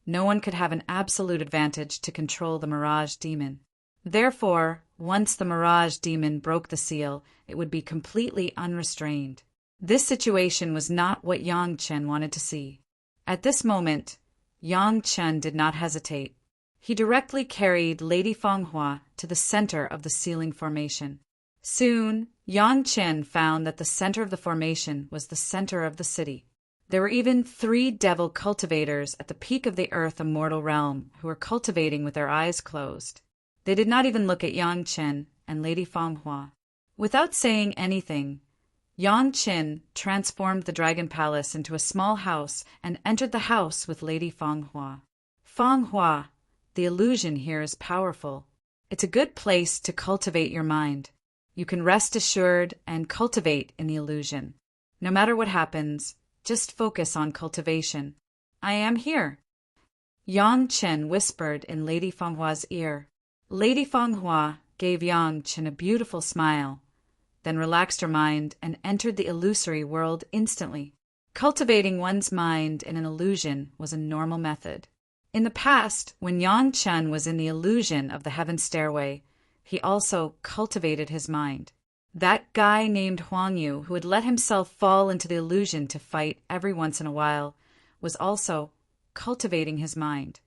no one could have an absolute advantage to control the Mirage Demon. Therefore, once the Mirage Demon broke the seal, it would be completely unrestrained. This situation was not what Yang Chen wanted to see. At this moment, Yang Chen did not hesitate. He directly carried Lady Fanghua to the center of the ceiling formation. Soon, Yang Chen found that the center of the formation was the center of the city. There were even 3 devil cultivators at the peak of the Earth Immortal realm who were cultivating with their eyes closed. They did not even look at Yang Chen and Lady Fanghua. Without saying anything, Yang Chen transformed the Dragon Palace into a small house and entered the house with Lady Fanghua. Fanghua, the illusion here is powerful. It's a good place to cultivate your mind. You can rest assured and cultivate in the illusion. No matter what happens, just focus on cultivation. I am here. Yang Chen whispered in Lady Fanghua's ear. Lady Fanghua gave Yang Chen a beautiful smile, then relaxed her mind and entered the illusory world instantly. Cultivating one's mind in an illusion was a normal method. In the past, when Yang Chen was in the illusion of the heaven stairway, he also cultivated his mind. That guy named Huang Yu, who had let himself fall into the illusion to fight every once in a while, was also cultivating his mind.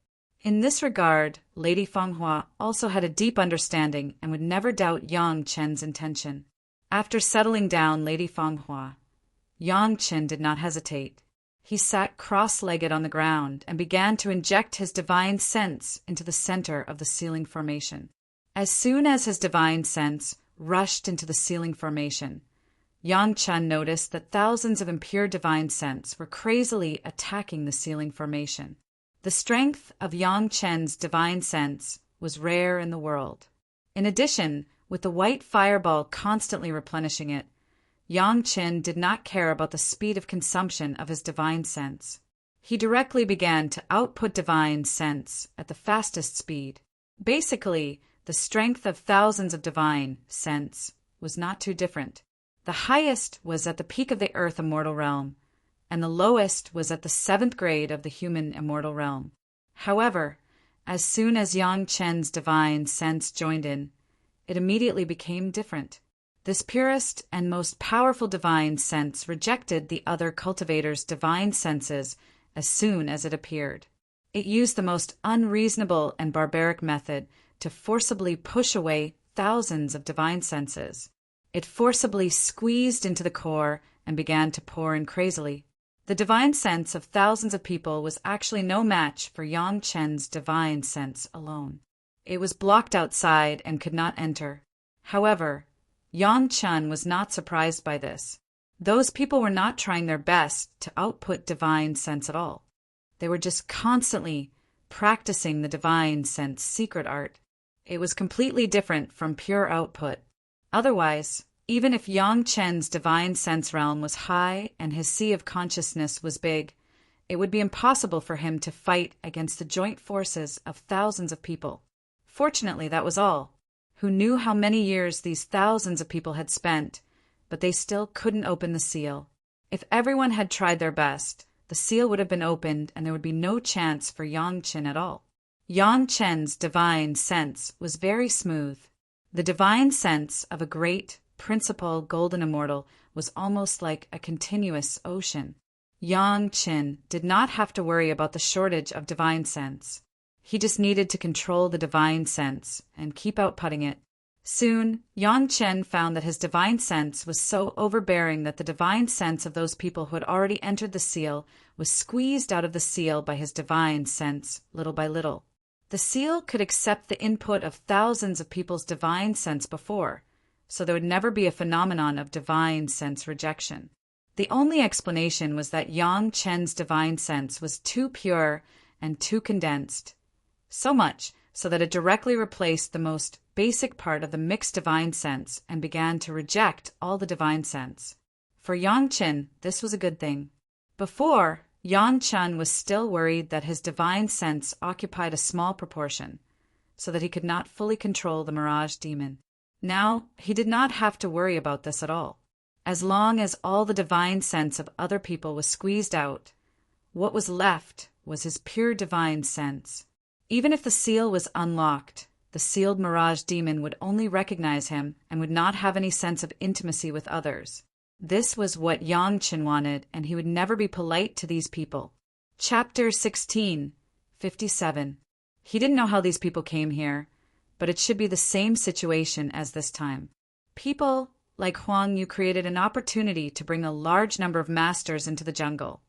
In this regard, Lady Fanghua also had a deep understanding and would never doubt Yang Chen's intention. After settling down Lady Fanghua, Yang Chen did not hesitate. He sat cross-legged on the ground and began to inject his divine sense into the center of the ceiling formation. As soon as his divine sense rushed into the ceiling formation, Yang Chen noticed that thousands of impure divine sense were crazily attacking the ceiling formation. The strength of Yang Chen's divine sense was rare in the world. In addition, with the white fireball constantly replenishing it, Yang Chen did not care about the speed of consumption of his divine sense. He directly began to output divine sense at the fastest speed. Basically, the strength of thousands of divine sense was not too different. The highest was at the peak of the Earth Immortal Realm, and the lowest was at the 7th grade of the human Immortal Realm. However, as soon as Yang Chen's divine sense joined in, it immediately became different. This purest and most powerful divine sense rejected the other cultivator's divine senses as soon as it appeared. It used the most unreasonable and barbaric method to forcibly push away thousands of divine senses. It forcibly squeezed into the core and began to pour in crazily. The divine sense of thousands of people was actually no match for Yang Chen's divine sense alone. It was blocked outside and could not enter. However, Yang Chen was not surprised by this. Those people were not trying their best to output divine sense at all. They were just constantly practicing the divine sense secret art. It was completely different from pure output. Otherwise, even if Yang Chen's divine sense realm was high and his sea of consciousness was big, it would be impossible for him to fight against the joint forces of thousands of people. Fortunately, that was all. Who knew how many years these thousands of people had spent, but they still couldn't open the seal. If everyone had tried their best, the seal would have been opened and there would be no chance for Yang Chen at all. Yang Chen's divine sense was very smooth. The divine sense of a great, principal golden immortal was almost like a continuous ocean. Yang Chen did not have to worry about the shortage of divine sense. He just needed to control the divine sense and keep outputting it. Soon, Yang Chen found that his divine sense was so overbearing that the divine sense of those people who had already entered the seal was squeezed out of the seal by his divine sense, little by little. The seal could accept the input of thousands of people's divine sense before, so there would never be a phenomenon of divine sense rejection. The only explanation was that Yang Chen's divine sense was too pure and too condensed. So much so that it directly replaced the most basic part of the mixed divine sense and began to reject all the divine sense. For Yang Chen, this was a good thing. Before, Yang Chen was still worried that his divine sense occupied a small proportion, so that he could not fully control the mirage demon. Now, he did not have to worry about this at all. As long as all the divine sense of other people was squeezed out, what was left was his pure divine sense. Even if the seal was unlocked, the sealed mirage demon would only recognize him and would not have any sense of intimacy with others. This was what Yang Chen wanted, and he would never be polite to these people. Chapter 16, 57. He didn't know how these people came here, but it should be the same situation as this time. People like Huang Yu created an opportunity to bring a large number of masters into the jungle,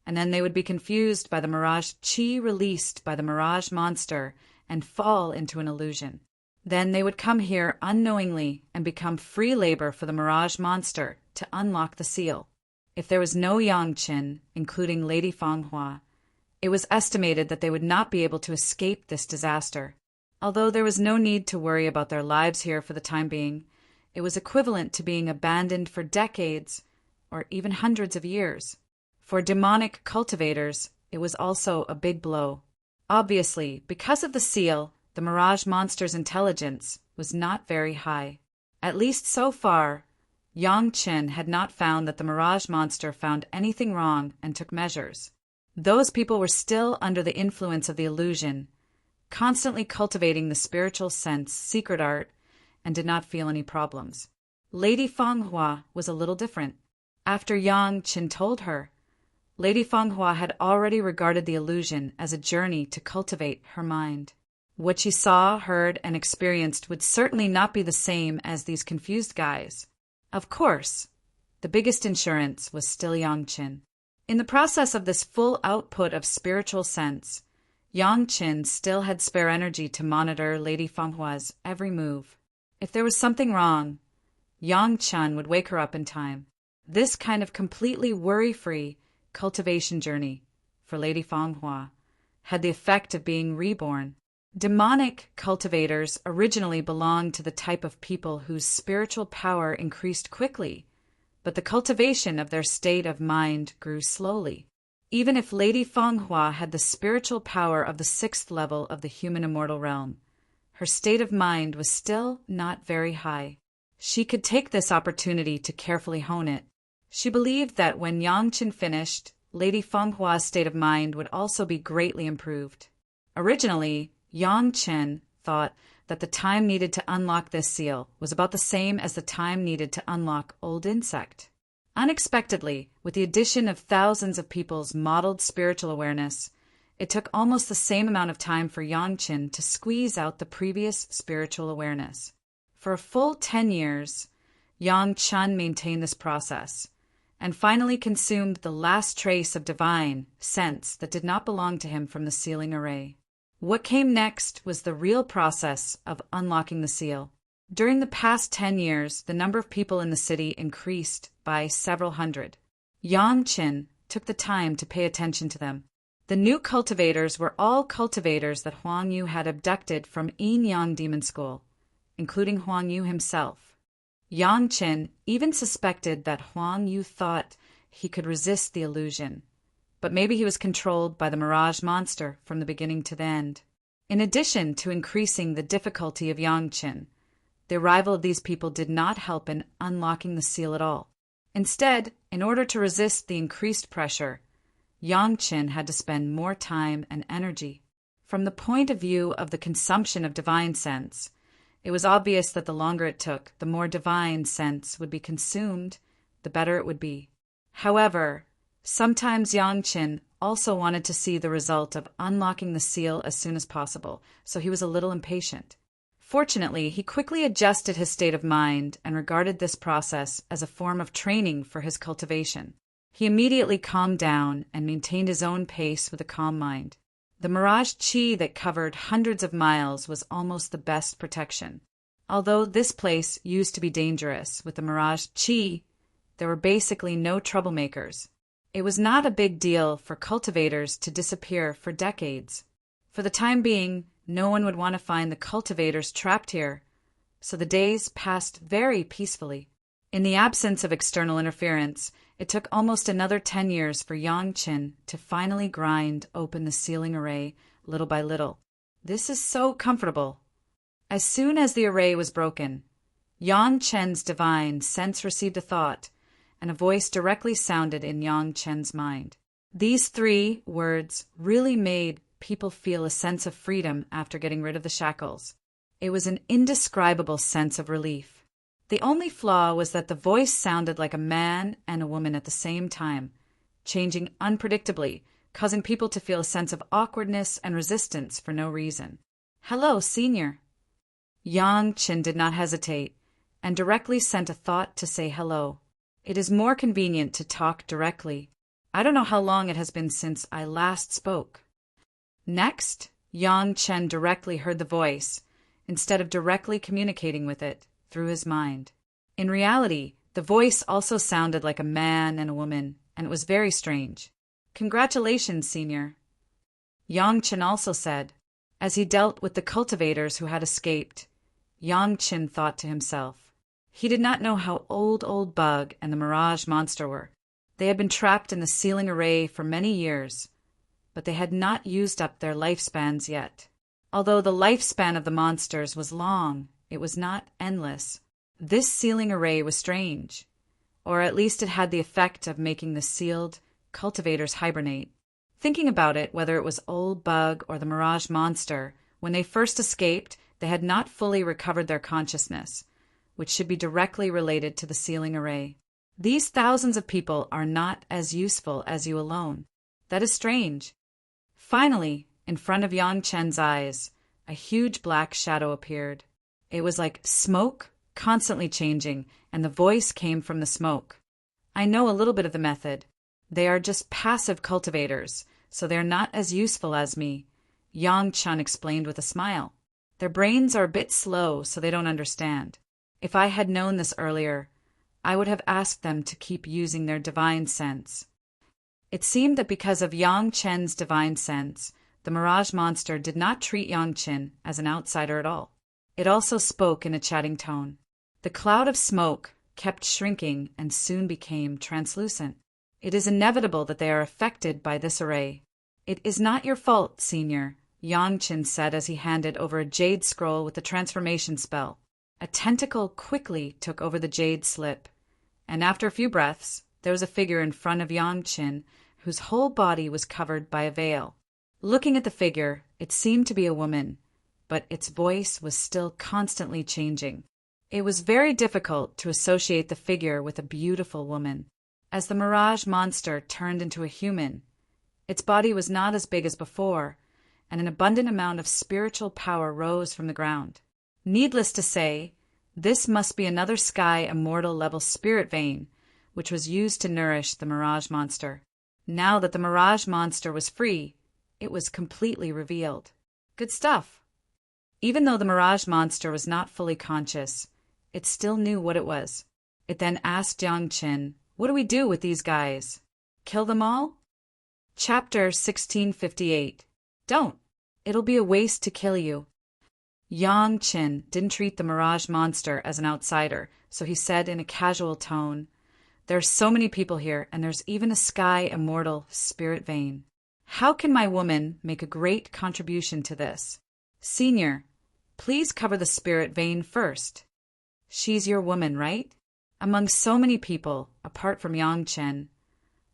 and then they would be confused by the mirage chi released by the mirage monster and fall into an illusion. Then they would come here unknowingly and become free labor for the mirage monster to unlock the seal. If there was no Yang Chen, including Lady Fanghua, it was estimated that they would not be able to escape this disaster. Although there was no need to worry about their lives here for the time being, it was equivalent to being abandoned for decades or even hundreds of years. For demonic cultivators, it was also a big blow. Obviously, because of the seal, the mirage monster's intelligence was not very high. At least so far, Yang Chen had not found that the mirage monster found anything wrong and took measures. Those people were still under the influence of the illusion, constantly cultivating the spiritual sense, secret art, and did not feel any problems. Lady Fanghua was a little different. After Yang Chen told her, Lady Fanghua had already regarded the illusion as a journey to cultivate her mind. What she saw, heard, and experienced would certainly not be the same as these confused guys. Of course, the biggest insurance was still Yang Qin. In the process of this full output of spiritual sense, Yang Qin still had spare energy to monitor Lady Fenghua's every move. If there was something wrong, Yang Qin would wake her up in time. This kind of completely worry-free cultivation journey for Lady Fanghua had the effect of being reborn. Demonic cultivators originally belonged to the type of people whose spiritual power increased quickly, but the cultivation of their state of mind grew slowly. Even if Lady Fanghua had the spiritual power of the 6th level of the human immortal realm, her state of mind was still not very high. She could take this opportunity to carefully hone it. She believed that when Yang Qin finished, Lady Fenghua's state of mind would also be greatly improved. Originally, Yang Qin thought that the time needed to unlock this seal was about the same as the time needed to unlock Old Insect. Unexpectedly, with the addition of thousands of people's modeled spiritual awareness, it took almost the same amount of time for Yang Qin to squeeze out the previous spiritual awareness. For a full 10 years, Yang Qin maintained this process, and finally consumed the last trace of divine sense that did not belong to him from the sealing array. What came next was the real process of unlocking the seal. During the past 10 years, the number of people in the city increased by several hundred. Yang Qin took the time to pay attention to them. The new cultivators were all cultivators that Huang Yu had abducted from Yin Yang Demon School, including Huang Yu himself. Yang Qin even suspected that Huang Yu thought he could resist the illusion, but maybe he was controlled by the Mirage monster from the beginning to the end. In addition to increasing the difficulty of Yang Qin, the arrival of these people did not help in unlocking the seal at all. Instead, in order to resist the increased pressure, Yang Qin had to spend more time and energy. From the point of view of the consumption of divine sense, it was obvious that the longer it took, the more divine sense would be consumed, the better it would be. However, sometimes Yang Qin also wanted to see the result of unlocking the seal as soon as possible, so he was a little impatient. Fortunately, he quickly adjusted his state of mind and regarded this process as a form of training for his cultivation. He immediately calmed down and maintained his own pace with a calm mind. The Mirage Qi that covered hundreds of miles was almost the best protection. Although this place used to be dangerous, with the Mirage Qi, there were basically no troublemakers. It was not a big deal for cultivators to disappear for decades. For the time being, no one would want to find the cultivators trapped here, so the days passed very peacefully. In the absence of external interference, it took almost another 10 years for Yang Qin to finally grind open the sealing array little by little. This is so comfortable. As soon as the array was broken, Yang Qin's divine sense received a thought, and a voice directly sounded in Yang Qin's mind. These 3 words really made people feel a sense of freedom after getting rid of the shackles. It was an indescribable sense of relief. The only flaw was that the voice sounded like a man and a woman at the same time, changing unpredictably, causing people to feel a sense of awkwardness and resistance for no reason. "Hello, Senior." Yang Qin did not hesitate, and directly sent a thought to say hello. It is more convenient to talk directly. I don't know how long it has been since I last spoke. Next, Yang Qin directly heard the voice, instead of directly communicating with it through his mind. In reality, the voice also sounded like a man and a woman, and it was very strange. "Congratulations, Senior," Yang Qin also said. As he dealt with the cultivators who had escaped, Yang Qin thought to himself. He did not know how old Bug and the Mirage monster were. They had been trapped in the sealing array for many years, but they had not used up their lifespans yet. Although the lifespan of the monsters was long, it was not endless. This sealing array was strange, or at least it had the effect of making the sealed cultivators hibernate. Thinking about it, whether it was Old Bug or the Mirage monster, when they first escaped, they had not fully recovered their consciousness, which should be directly related to the sealing array. These thousands of people are not as useful as you alone. That is strange. Finally, in front of Yang Chen's eyes, a huge black shadow appeared. It was like smoke, constantly changing, and the voice came from the smoke. I know a little bit of the method. They are just passive cultivators, so they are not as useful as me, Yang Chen explained with a smile. Their brains are a bit slow, so they don't understand. If I had known this earlier, I would have asked them to keep using their divine sense. It seemed that because of Yang Chen's divine sense, the Mirage Monster did not treat Yang Chen as an outsider at all. It also spoke in a chatting tone. The cloud of smoke kept shrinking and soon became translucent. It is inevitable that they are affected by this array. It is not your fault, Senior, Yang Chen said as he handed over a jade scroll with the transformation spell. A tentacle quickly took over the jade slip, and after a few breaths, there was a figure in front of Yang Chen whose whole body was covered by a veil. Looking at the figure, it seemed to be a woman, but its voice was still constantly changing. It was very difficult to associate the figure with a beautiful woman. As the Mirage Monster turned into a human, its body was not as big as before, and an abundant amount of spiritual power rose from the ground. Needless to say, this must be another Sky Immortal level spirit vein, which was used to nourish the Mirage Monster. Now that the Mirage Monster was free, it was completely revealed. Good stuff. Even though the Mirage Monster was not fully conscious, it still knew what it was. It then asked Yang Chen, "What do we do with these guys? Kill them all?" Chapter 1658. Don't. It'll be a waste to kill you. Yang Chen didn't treat the Mirage Monster as an outsider, so he said in a casual tone, "There are so many people here, and there's even a Sky Immortal spirit vein. How can my woman make a great contribution to this? Senior, please cover the spirit vein first. She's your woman, right?" Among so many people, apart from Yang Chen,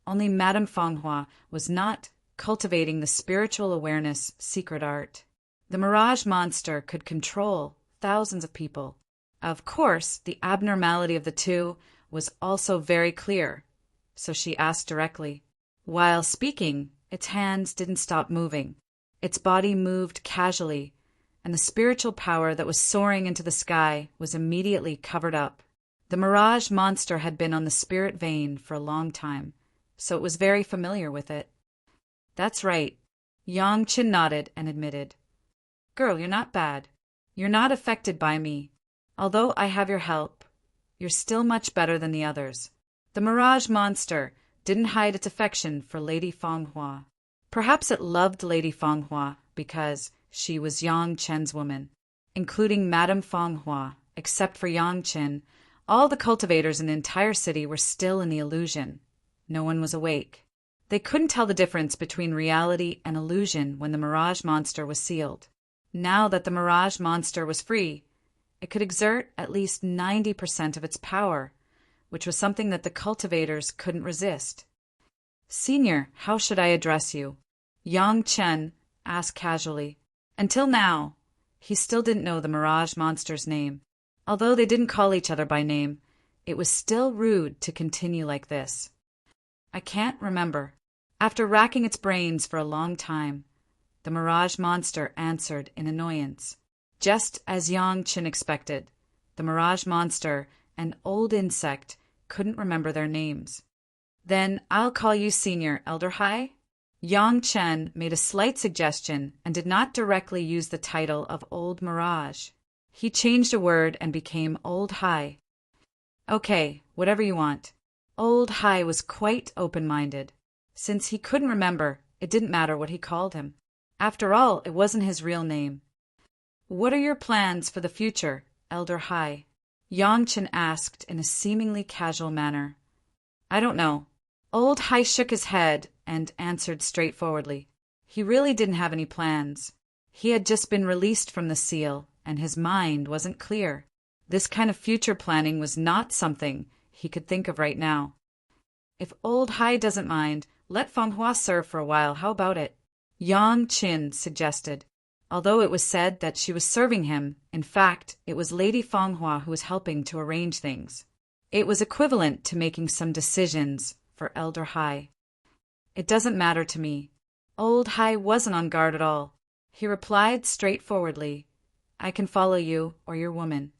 only Madame Fanghua was not cultivating the spiritual awareness secret art. The Mirage Monster could control thousands of people. Of course, the abnormality of the two was also very clear, so she asked directly. While speaking, its hands didn't stop moving. Its body moved casually, and the spiritual power that was soaring into the sky was immediately covered up. The Mirage Monster had been on the spirit vein for a long time, so it was very familiar with it. That's right. Yang Chen nodded and admitted. Girl, you're not bad. You're not affected by me. Although I have your help, you're still much better than the others. The Mirage Monster didn't hide its affection for Lady Fanghua. Perhaps it loved Lady Fanghua because she was Yang Chen's woman. Including Madame Fanghua, except for Yang Chen, all the cultivators in the entire city were still in the illusion. No one was awake. They couldn't tell the difference between reality and illusion when the Mirage Monster was sealed. Now that the Mirage Monster was free, it could exert at least 90% of its power, which was something that the cultivators couldn't resist. Senior, how should I address you? Yang Chen asked casually. Until now, he still didn't know the Mirage Monster's name. Although they didn't call each other by name, it was still rude to continue like this. I can't remember. After racking its brains for a long time, the Mirage Monster answered in annoyance. Just as Yang Chen expected, the Mirage Monster, an old insect, couldn't remember their names. Then I'll call you Senior, Elder Hai? Yang Chen made a slight suggestion and did not directly use the title of Old Mirage. He changed a word and became Old Hai. Okay, whatever you want. Old Hai was quite open-minded. Since he couldn't remember, it didn't matter what he called him. After all, it wasn't his real name. What are your plans for the future, Elder Hai? Yang Chen asked in a seemingly casual manner. I don't know. Old Hai shook his head and answered straightforwardly. He really didn't have any plans. He had just been released from the seal, and his mind wasn't clear. This kind of future planning was not something he could think of right now. If Old Hai doesn't mind, let Fanghua serve for a while. How about it? Yang Chen suggested. Although it was said that she was serving him, in fact, it was Lady Fanghua who was helping to arrange things. It was equivalent to making some decisions for Elder Hai. It doesn't matter to me. Old Hai wasn't on guard at all. He replied straightforwardly, I can follow you or your woman.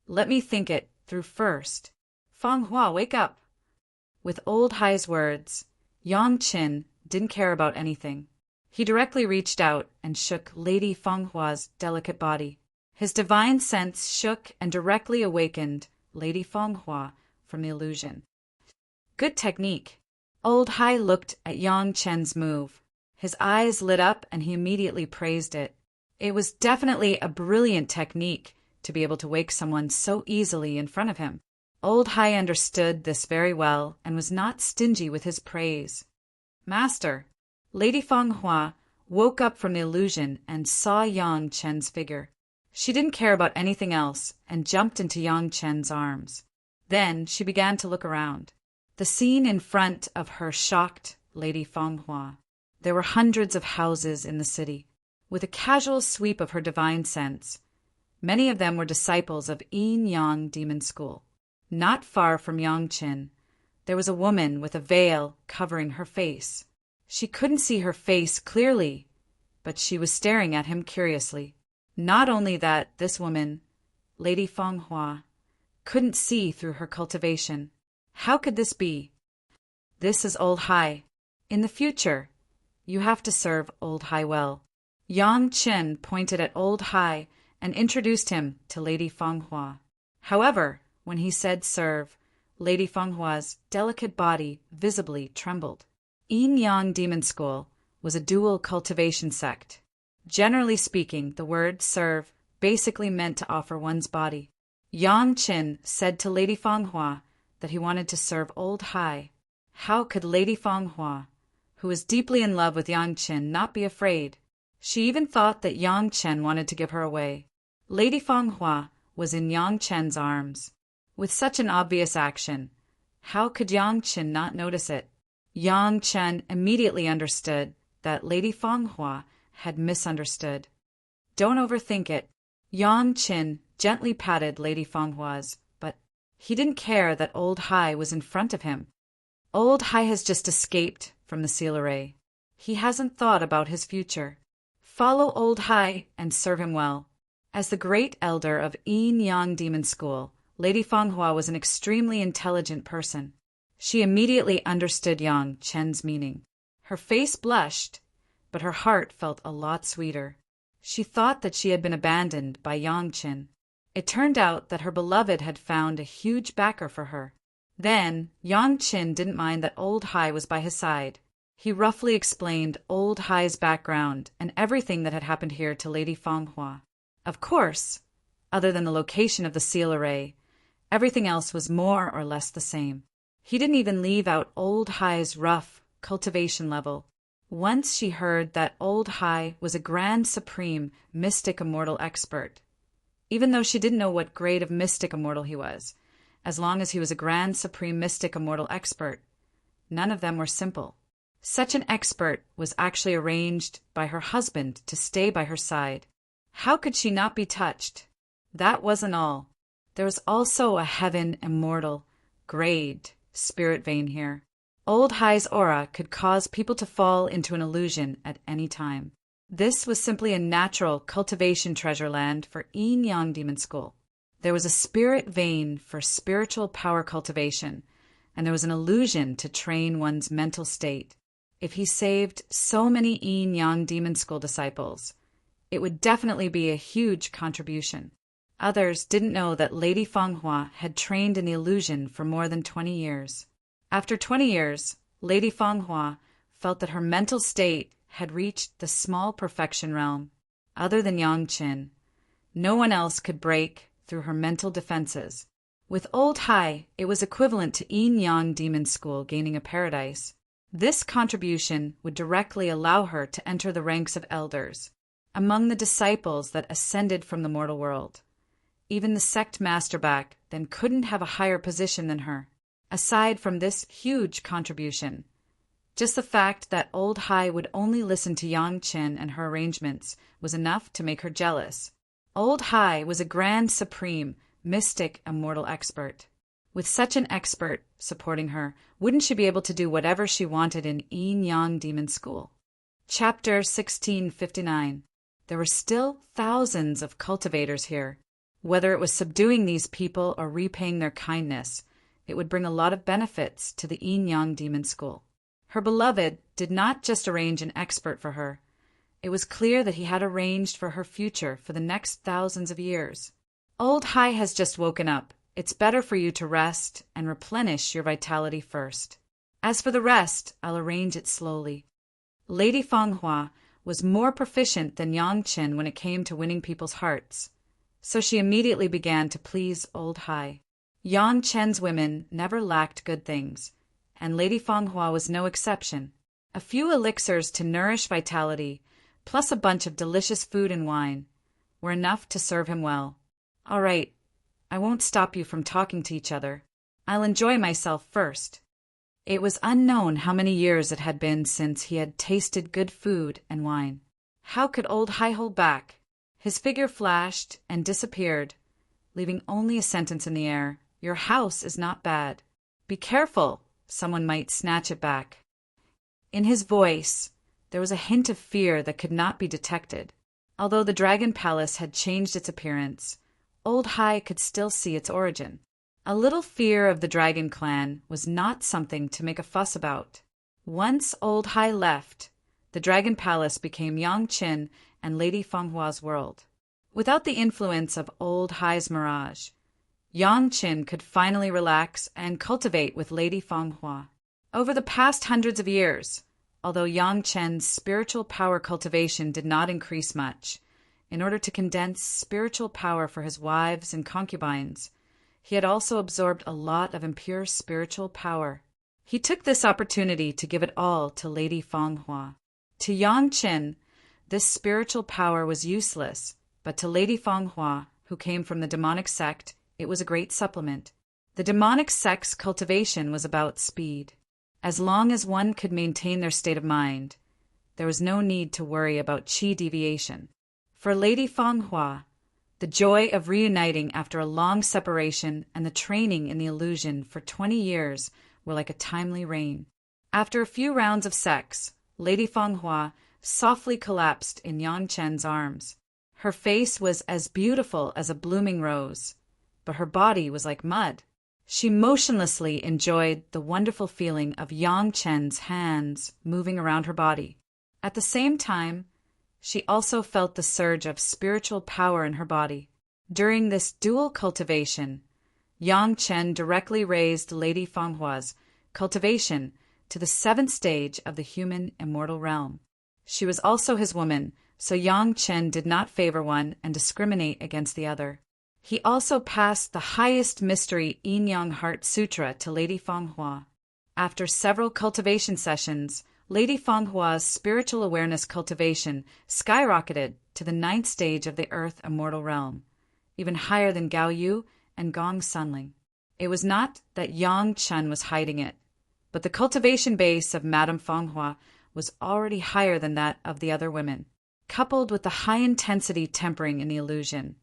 Let me think it through first. Fang Hua, wake up. With Old Hai's words, Yang Qin didn't care about anything. He directly reached out and shook Lady Fang Hua's delicate body. His divine sense shook and directly awakened Lady Fang Hua from the illusion. Good technique. Old Hai looked at Yang Chen's move. His eyes lit up and he immediately praised it. It was definitely a brilliant technique to be able to wake someone so easily in front of him. Old Hai understood this very well and was not stingy with his praise. Master, Lady Fang Hua woke up from the illusion and saw Yang Chen's figure. She didn't care about anything else and jumped into Yang Chen's arms. Then she began to look around. The scene in front of her shocked Lady Fang Hua. There were hundreds of houses in the city. With a casual sweep of her divine sense, many of them were disciples of Yin Yang Demon School. Not far from Yang Qin, there was a woman with a veil covering her face. She couldn't see her face clearly, but she was staring at him curiously. Not only that, this woman, Lady Fang Hua, couldn't see through her cultivation. How could this be? This is Old Hai. In the future, you have to serve Old Hai well. Yang Qin pointed at Old Hai and introduced him to Lady Fang Hua. However, when he said serve, Lady Fang Hua's delicate body visibly trembled. Yin Yang Demon School was a dual cultivation sect. Generally speaking, the word serve basically meant to offer one's body. Yang Qin said to Lady Fang Hua that he wanted to serve Old Hai. How could Lady Fang Hua, who was deeply in love with Yang Qin, not be afraid? She even thought that Yang Chen wanted to give her away. Lady Fang Hua was in Yang Chen's arms. With such an obvious action, how could Yang Chen not notice it? Yang Chen immediately understood that Lady Fang Hua had misunderstood. Don't overthink it. Yang Chen gently patted Lady Fang Hua's, but he didn't care that Old Hai was in front of him. Old Hai has just escaped from the seal array. He hasn't thought about his future. Follow Old Hai and serve him well. As the great elder of Yin Yang Demon School, Lady Fang Hua was an extremely intelligent person. She immediately understood Yang Chen's meaning. Her face blushed, but her heart felt a lot sweeter. She thought that she had been abandoned by Yang Chen. It turned out that her beloved had found a huge backer for her. Then, Yang Chen didn't mind that Old Hai was by his side. He roughly explained Old Hai's background and everything that had happened here to Lady Fang Hua. Of course, other than the location of the seal array, everything else was more or less the same. He didn't even leave out Old Hai's rough cultivation level. Once she heard that Old Hai was a Grand Supreme Mystic Immortal expert. Even though she didn't know what grade of Mystic Immortal he was, as long as he was a Grand Supreme Mystic Immortal expert, none of them were simple. Such an expert was actually arranged by her husband to stay by her side. How could she not be touched? That wasn't all. There was also a Heaven Immortal grade spirit vein here. Old Hai's aura could cause people to fall into an illusion at any time. This was simply a natural cultivation treasure land for Yin Yang Demon School. There was a spirit vein for spiritual power cultivation, and there was an illusion to train one's mental state. If he saved so many Yin Yang Demon School disciples, it would definitely be a huge contribution. Others didn't know that Lady Fang Hua had trained in the illusion for more than 20 years. After 20 years, Lady Fang Hua felt that her mental state had reached the small perfection realm. Other than Yang Qin, no one else could break through her mental defenses. With Old Hai, it was equivalent to Yin Yang Demon School gaining a paradise. This contribution would directly allow her to enter the ranks of elders, among the disciples that ascended from the mortal world. Even the sect master back then couldn't have a higher position than her. Aside from this huge contribution, just the fact that Old Hai would only listen to Yang Qin and her arrangements was enough to make her jealous. Old Hai was a Grand Supreme Mystic Immortal expert. With such an expert supporting her, wouldn't she be able to do whatever she wanted in Yin Yang Demon School? Chapter 1659. There were still thousands of cultivators here. Whether it was subduing these people or repaying their kindness, it would bring a lot of benefits to the Yin Yang Demon School. Her beloved did not just arrange an expert for her. It was clear that he had arranged for her future for the next thousands of years. Old Hai has just woken up. It's better for you to rest and replenish your vitality first. As for the rest, I'll arrange it slowly. Lady Fanghua was more proficient than Yang Qin when it came to winning people's hearts, so she immediately began to please Old Hai. Yang Chen's women never lacked good things, and Lady Fanghua was no exception. A few elixirs to nourish vitality, plus a bunch of delicious food and wine, were enough to serve him well. All right, I won't stop you from talking to each other. I'll enjoy myself first. It was unknown how many years it had been since he had tasted good food and wine. How could Old Hai hold back? His figure flashed and disappeared, leaving only a sentence in the air. Your house is not bad. Be careful, someone might snatch it back. In his voice, there was a hint of fear that could not be detected. Although the Dragon Palace had changed its appearance, Old Hai could still see its origin. A little fear of the Dragon Clan was not something to make a fuss about. Once Old Hai left, the Dragon Palace became Yang Qin and Lady Fenghua's world. Without the influence of Old Hai's mirage, Yang Qin could finally relax and cultivate with Lady Fenghua. Over the past hundreds of years, although Yang Chen's spiritual power cultivation did not increase much, in order to condense spiritual power for his wives and concubines, he had also absorbed a lot of impure spiritual power. He took this opportunity to give it all to Lady Fenghua. To Yang Qin, this spiritual power was useless, but to Lady Fenghua, who came from the demonic sect, it was a great supplement. The demonic sect's cultivation was about speed. As long as one could maintain their state of mind, there was no need to worry about qi deviation. For Lady Fenghua, the joy of reuniting after a long separation and the training in the illusion for 20 years were like a timely rain. After a few rounds of sex, Lady Fenghua softly collapsed in Yang Chen's arms. Her face was as beautiful as a blooming rose, but her body was like mud. She motionlessly enjoyed the wonderful feeling of Yang Chen's hands moving around her body. At the same time, she also felt the surge of spiritual power in her body. During this dual cultivation, Yang Chen directly raised Lady Fenghua's cultivation to the 7th stage of the human immortal realm. She was also his woman, so Yang Chen did not favor one and discriminate against the other. He also passed the highest mystery Yin Yang Heart Sutra to Lady Fenghua. After several cultivation sessions, Lady Fenghua's spiritual awareness cultivation skyrocketed to the 9th stage of the Earth Immortal Realm, even higher than Gao Yu and Gong Sunling. It was not that Yang Chen was hiding it, but the cultivation base of Madame Fenghua was already higher than that of the other women. Coupled with the high-intensity tempering in the illusion,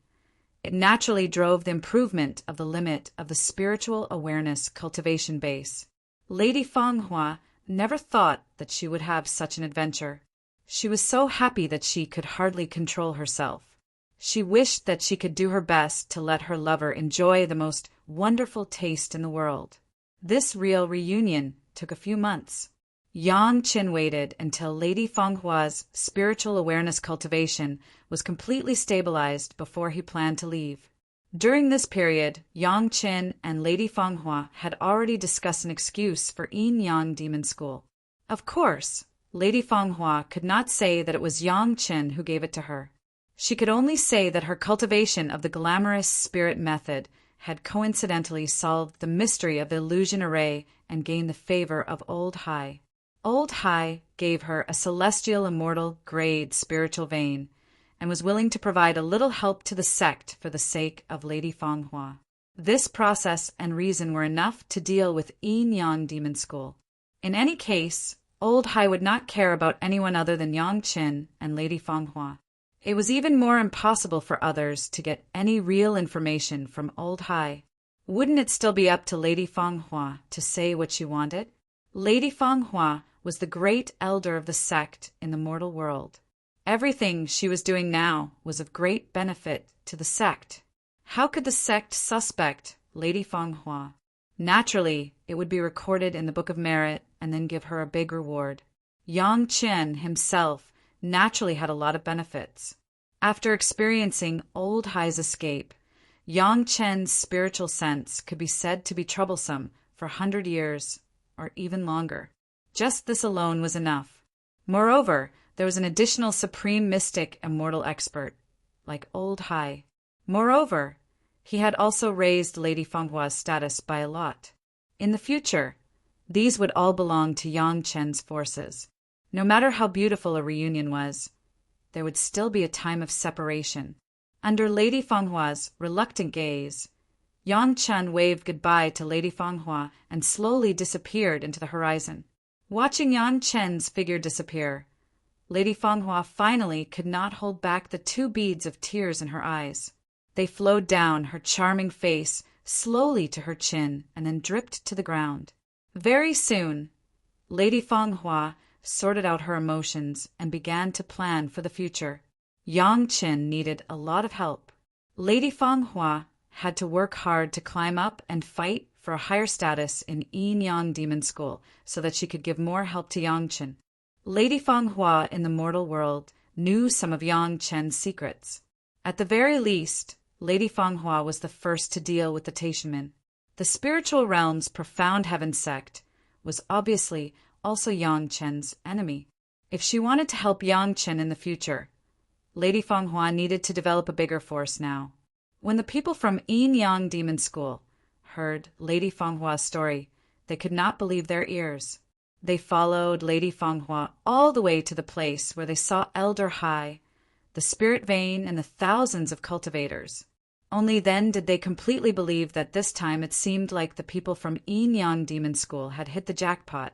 it naturally drove the improvement of the limit of the spiritual awareness cultivation base. Lady Fenghua never thought that she would have such an adventure. She was so happy that she could hardly control herself. She wished that she could do her best to let her lover enjoy the most wonderful taste in the world. This real reunion took a few months. Yang Qin waited until Lady Fenghua's spiritual awareness cultivation was completely stabilized before he planned to leave. During this period, Yang Qin and Lady Fenghua had already discussed an excuse for Yin Yang Demon School. Of course, Lady Fenghua could not say that it was Yang Qin who gave it to her. She could only say that her cultivation of the glamorous spirit method had coincidentally solved the mystery of the illusion array and gained the favor of Old Hai. Old Hai gave her a celestial immortal grade spiritual vein, and was willing to provide a little help to the sect for the sake of Lady Fenghua. This process and reason were enough to deal with Yin Yang Demon School. In any case, Old Hai would not care about anyone other than Yang Qin and Lady Fenghua. It was even more impossible for others to get any real information from Old Hai. Wouldn't it still be up to Lady Fanghua to say what she wanted? Lady Fanghua was the great elder of the sect in the mortal world. Everything she was doing now was of great benefit to the sect. How could the sect suspect Lady Fanghua? Naturally, it would be recorded in the Book of Merit and then give her a big reward. Yang Chen himself naturally had a lot of benefits. After experiencing Old Hai's escape, Yang Chen's spiritual sense could be said to be troublesome for 100 years or even longer. Just this alone was enough. Moreover, there was an additional supreme mystic immortal expert, like Old Hai. Moreover, he had also raised Lady Fenghua's status by a lot. In the future, these would all belong to Yang Chen's forces. No matter how beautiful a reunion was, there would still be a time of separation. Under Lady Fenghua's reluctant gaze, Yang Chen waved goodbye to Lady Fanghua and slowly disappeared into the horizon. Watching Yang Chen's figure disappear, Lady Fanghua finally could not hold back the 2 beads of tears in her eyes. They flowed down her charming face slowly to her chin and then dripped to the ground. Very soon, Lady Fanghua sorted out her emotions and began to plan for the future. Yang Chen needed a lot of help. Lady Fanghua had to work hard to climb up and fight for a higher status in Yin Yang Demon School so that she could give more help to Yang Chen. Lady Fanghua in the mortal world knew some of Yang Chen's secrets. At the very least, Lady Fanghua was the first to deal with the Taishanmen. The spiritual realm's profound heaven sect was obviously also Yang Chen's enemy. If she wanted to help Yang Chen in the future, Lady Fanghua needed to develop a bigger force now. When the people from Yin Yang Demon School heard Lady Fenghua's story, they could not believe their ears. They followed Lady Fanghua all the way to the place where they saw Elder Hai, the spirit vein, and the thousands of cultivators. Only then did they completely believe that this time it seemed like the people from Yin Yang Demon School had hit the jackpot.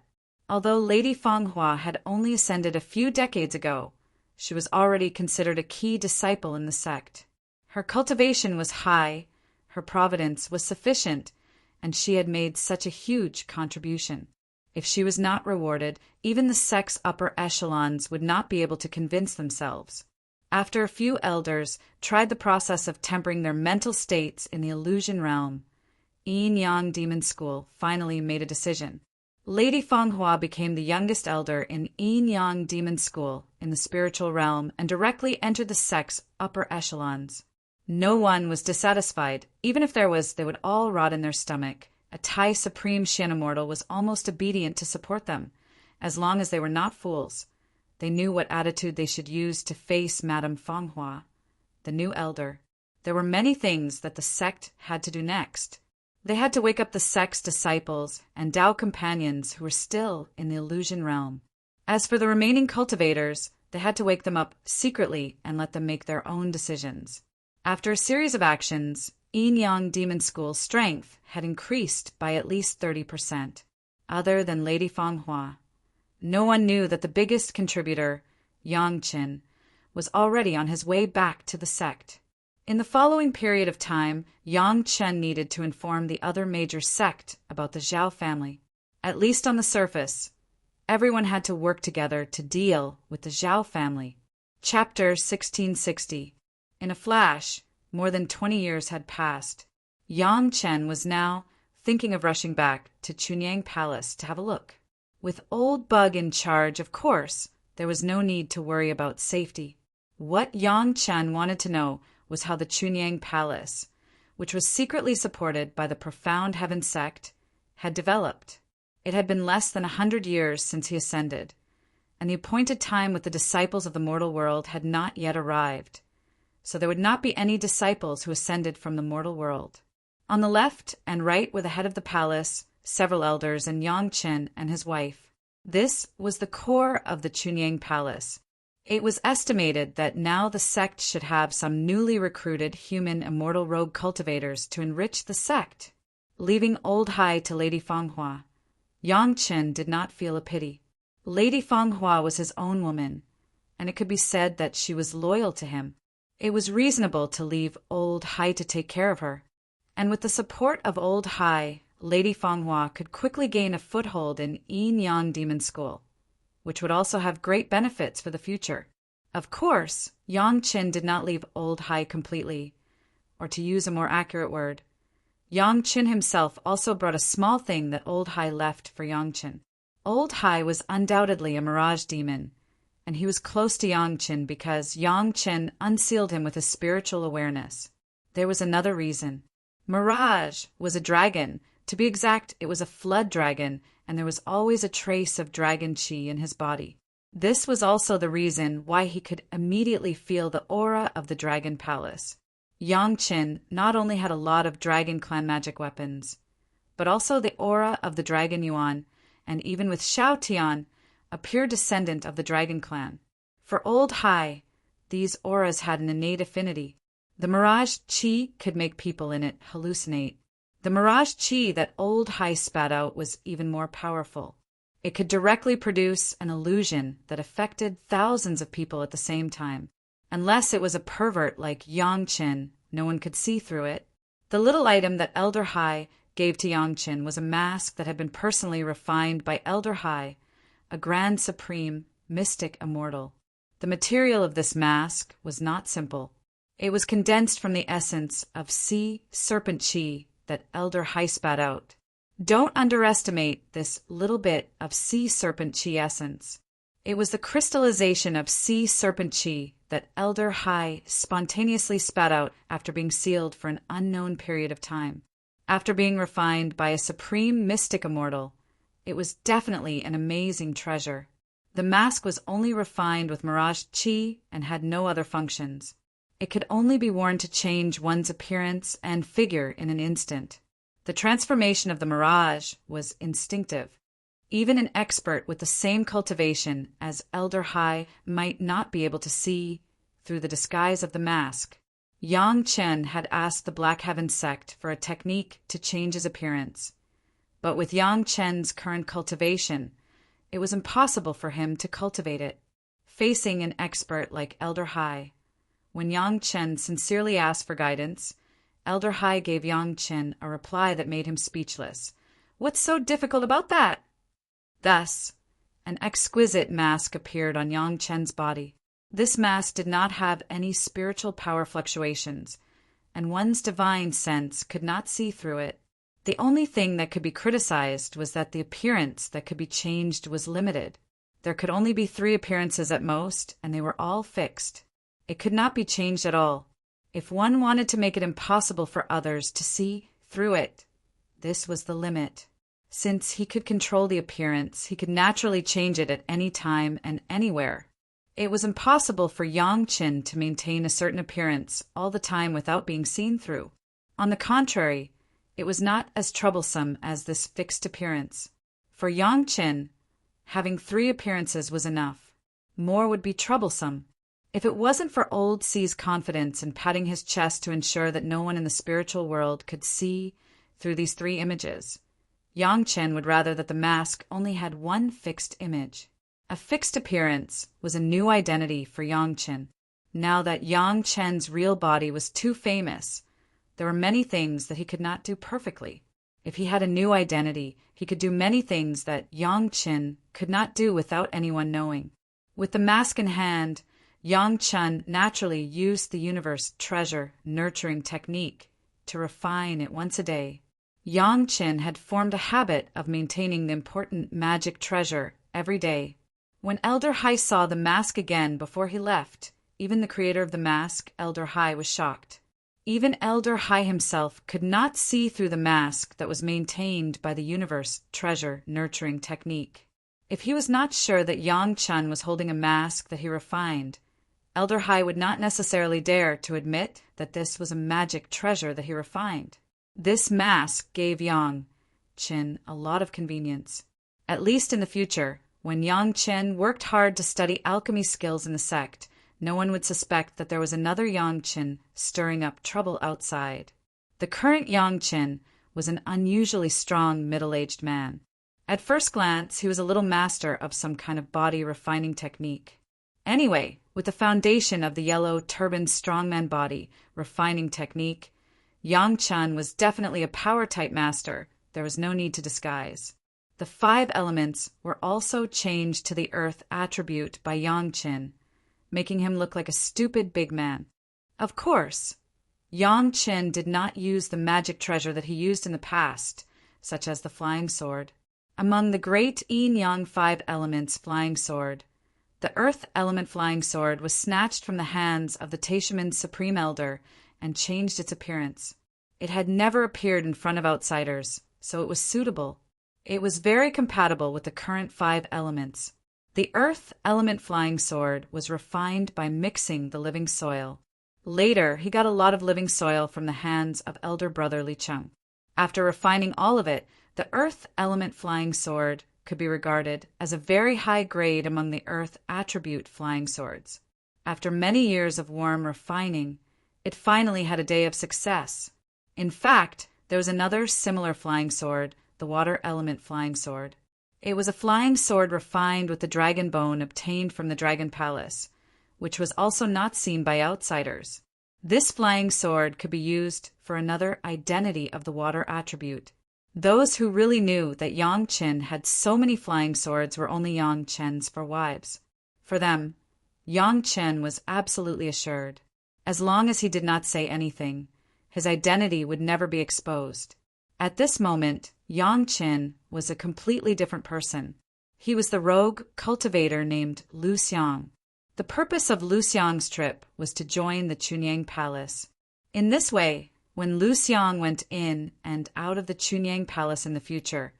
Although Lady Fanghua had only ascended a few decades ago, she was already considered a key disciple in the sect. Her cultivation was high, her providence was sufficient, and she had made such a huge contribution. If she was not rewarded, even the sect's upper echelons would not be able to convince themselves. After a few elders tried the process of tempering their mental states in the illusion realm, Yin Yang Demon School finally made a decision. Lady Fanghua became the youngest elder in Yin Yang Demon School in the spiritual realm and directly entered the sect's upper echelons. No one was dissatisfied. Even if there was, they would all rot in their stomach. A Tai Supreme Shan Immortal was almost obedient to support them, as long as they were not fools. They knew what attitude they should use to face Madame Fanghua, the new elder. There were many things that the sect had to do next. They had to wake up the sect's disciples and Tao companions who were still in the illusion realm. As for the remaining cultivators, they had to wake them up secretly and let them make their own decisions. After a series of actions, Yin Yang Demon School's strength had increased by at least 30%. Other than Lady Fanghua, no one knew that the biggest contributor, Yang Chen, was already on his way back to the sect. In the following period of time, Yang Chen needed to inform the other major sect about the Zhao family. At least on the surface, everyone had to work together to deal with the Zhao family. Chapter 1660. In a flash, more than 20 years had passed. Yang Chen was now thinking of rushing back to Chunyang Palace to have a look. With Old Bug in charge, of course, there was no need to worry about safety. What Yang Chen wanted to know was how the Chunyang Palace, which was secretly supported by the profound heaven sect, had developed. It had been less than 100 years since he ascended, and the appointed time with the disciples of the mortal world had not yet arrived. So there would not be any disciples who ascended from the mortal world. On the left and right were the head of the palace, several elders, and Yang Chen and his wife. This was the core of the Chunyang Palace. It was estimated that now the sect should have some newly recruited human immortal rogue cultivators to enrich the sect. Leaving Old Hai to Lady Fanghua, Yang Chen did not feel a pity. Lady Fanghua was his own woman, and it could be said that she was loyal to him. It was reasonable to leave Old Hai to take care of her. And with the support of Old Hai, Lady Fanghua could quickly gain a foothold in Yin Yang Demon School, which would also have great benefits for the future. Of course, Yang Qin did not leave Old Hai completely, or to use a more accurate word, Yang Qin himself also brought a small thing that Old Hai left for Yang Qin. Old Hai was undoubtedly a mirage demon, and he was close to Yang Qin because Yang Qin unsealed him with his spiritual awareness. There was another reason. Mirage was a dragon. To be exact, it was a flood dragon, and there was always a trace of dragon qi in his body. This was also the reason why he could immediately feel the aura of the Dragon Palace. Yang Qin not only had a lot of Dragon Clan magic weapons, but also the aura of the Dragon Yuan, and even with Xiao Tian, a pure descendant of the Dragon Clan. For Old Hai, these auras had an innate affinity. The mirage qi could make people in it hallucinate. The mirage qi that Old Hai spat out was even more powerful. It could directly produce an illusion that affected thousands of people at the same time. Unless it was a pervert like Yang Qin, no one could see through it. The little item that Elder Hai gave to Yang Qin was a mask that had been personally refined by Elder Hai, a Grand Supreme Mystic Immortal. The material of this mask was not simple. It was condensed from the essence of sea serpent qi that Elder Hai spat out. Don't underestimate this little bit of sea serpent qi essence. It was the crystallization of sea serpent qi that Elder Hai spontaneously spat out after being sealed for an unknown period of time. After being refined by a supreme mystic immortal, it was definitely an amazing treasure. The mask was only refined with mirage qi and had no other functions. It could only be worn to change one's appearance and figure in an instant. The transformation of the mirage was instinctive. Even an expert with the same cultivation as Elder Hai might not be able to see through the disguise of the mask. Yang Qin had asked the Black Heaven sect for a technique to change his appearance. But with Yang Qin's current cultivation, it was impossible for him to cultivate it. Facing an expert like Elder Hai, when Yang Qin sincerely asked for guidance, Elder Hai gave Yang Qin a reply that made him speechless. "What's so difficult about that?" Thus, an exquisite mask appeared on Yang Qin's body. This mask did not have any spiritual power fluctuations, and one's divine sense could not see through it. The only thing that could be criticized was that the appearance that could be changed was limited. There could only be 3 appearances at most, and they were all fixed. It could not be changed at all. If one wanted to make it impossible for others to see through it, this was the limit. Since he could control the appearance, he could naturally change it at any time and anywhere. It was impossible for Yang Qin to maintain a certain appearance all the time without being seen through. On the contrary, it was not as troublesome as this fixed appearance. For Yang Qin, having 3 appearances was enough. More would be troublesome. If it wasn't for Old C's confidence in patting his chest to ensure that no one in the spiritual world could see through these 3 images, Yang Qin would rather that the mask only had 1 fixed image. A fixed appearance was a new identity for Yang Qin. Now that Yang Qin's real body was too famous, there were many things that he could not do perfectly. If he had a new identity, he could do many things that Yang Qin could not do without anyone knowing. With the mask in hand, Yang Qin naturally used the universe treasure nurturing technique to refine it once a day. Yang Qin had formed a habit of maintaining the important magic treasure every day. When Elder Hai saw the mask again before he left, even the creator of the mask, Elder Hai, was shocked. Even Elder Hai himself could not see through the mask that was maintained by the universe treasure nurturing technique. If he was not sure that Yang Qin was holding a mask that he refined, Elder Hai would not necessarily dare to admit that this was a magic treasure that he refined. This mask gave Yang Qin a lot of convenience. At least in the future, when Yang Qin worked hard to study alchemy skills in the sect, no one would suspect that there was another Yang Qin stirring up trouble outside. The current Yang Qin was an unusually strong middle-aged man. At first glance, he was a little master of some kind of body refining technique. Anyway, with the foundation of the yellow turban strongman body refining technique, Yang Chen was definitely a power-type master. There was no need to disguise. The 5 elements were also changed to the earth attribute by Yang Chen, making him look like a stupid big man. Of course, Yang Chen did not use the magic treasure that he used in the past, such as the flying sword. Among the great yin-yang 5 elements flying sword, the earth element flying sword was snatched from the hands of the Taishaman's supreme elder and changed its appearance. It had never appeared in front of outsiders, so it was suitable. It was very compatible with the current 5 elements. The earth element flying sword was refined by mixing the living soil. Later, he got a lot of living soil from the hands of elder brother Li Cheng. After refining all of it, the earth element flying sword could be regarded as a very high grade among the earth attribute flying swords. After many years of warm refining, it finally had a day of success. In fact, there was another similar flying sword, the water element flying sword. It was a flying sword refined with the dragon bone obtained from the Dragon Palace, which was also not seen by outsiders. This flying sword could be used for another identity of the water attribute. Those who really knew that Yang Chen had so many flying swords were only Yang Chens for wives. For them, Yang Chen was absolutely assured. As long as he did not say anything, his identity would never be exposed. At this moment, Yang Chen was a completely different person. He was the rogue cultivator named Lu Xiang. The purpose of Lu Xiang's trip was to join the Chunyang Palace. In this way, when Lu Xiang went in and out of the Chunyang Palace in the future,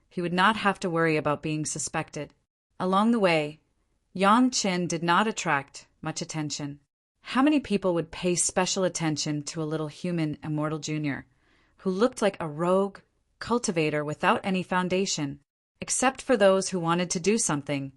he would not have to worry about being suspected. Along the way, Yang Chen did not attract much attention. How many people would pay special attention to a little human Immortal Jr., who looked like a rogue cultivator without any foundation? Except for those who wanted to do something,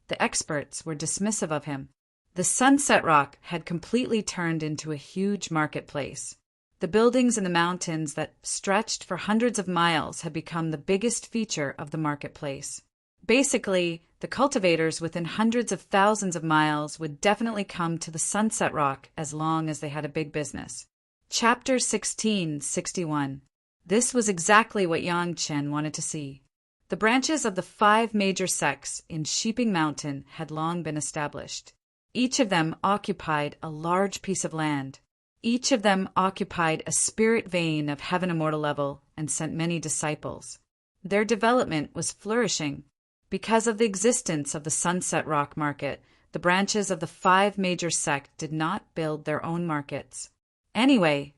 the experts were dismissive of him. The Sunset Rock had completely turned into a huge marketplace. The buildings in the mountains that stretched for hundreds of miles had become the biggest feature of the marketplace. Basically, the cultivators within hundreds of thousands of miles would definitely come to the Sunset Rock as long as they had a big business. Chapter 1661. This was exactly what Yang Chen wanted to see. The branches of the 5 major sects in Sheeping Mountain had long been established. Each of them occupied a large piece of land. Each of them occupied a spirit vein of heaven immortal level and sent many disciples. Their development was flourishing. Because of the existence of the Sunset Rock market, the branches of the 5 major sects did not build their own markets. Anyway,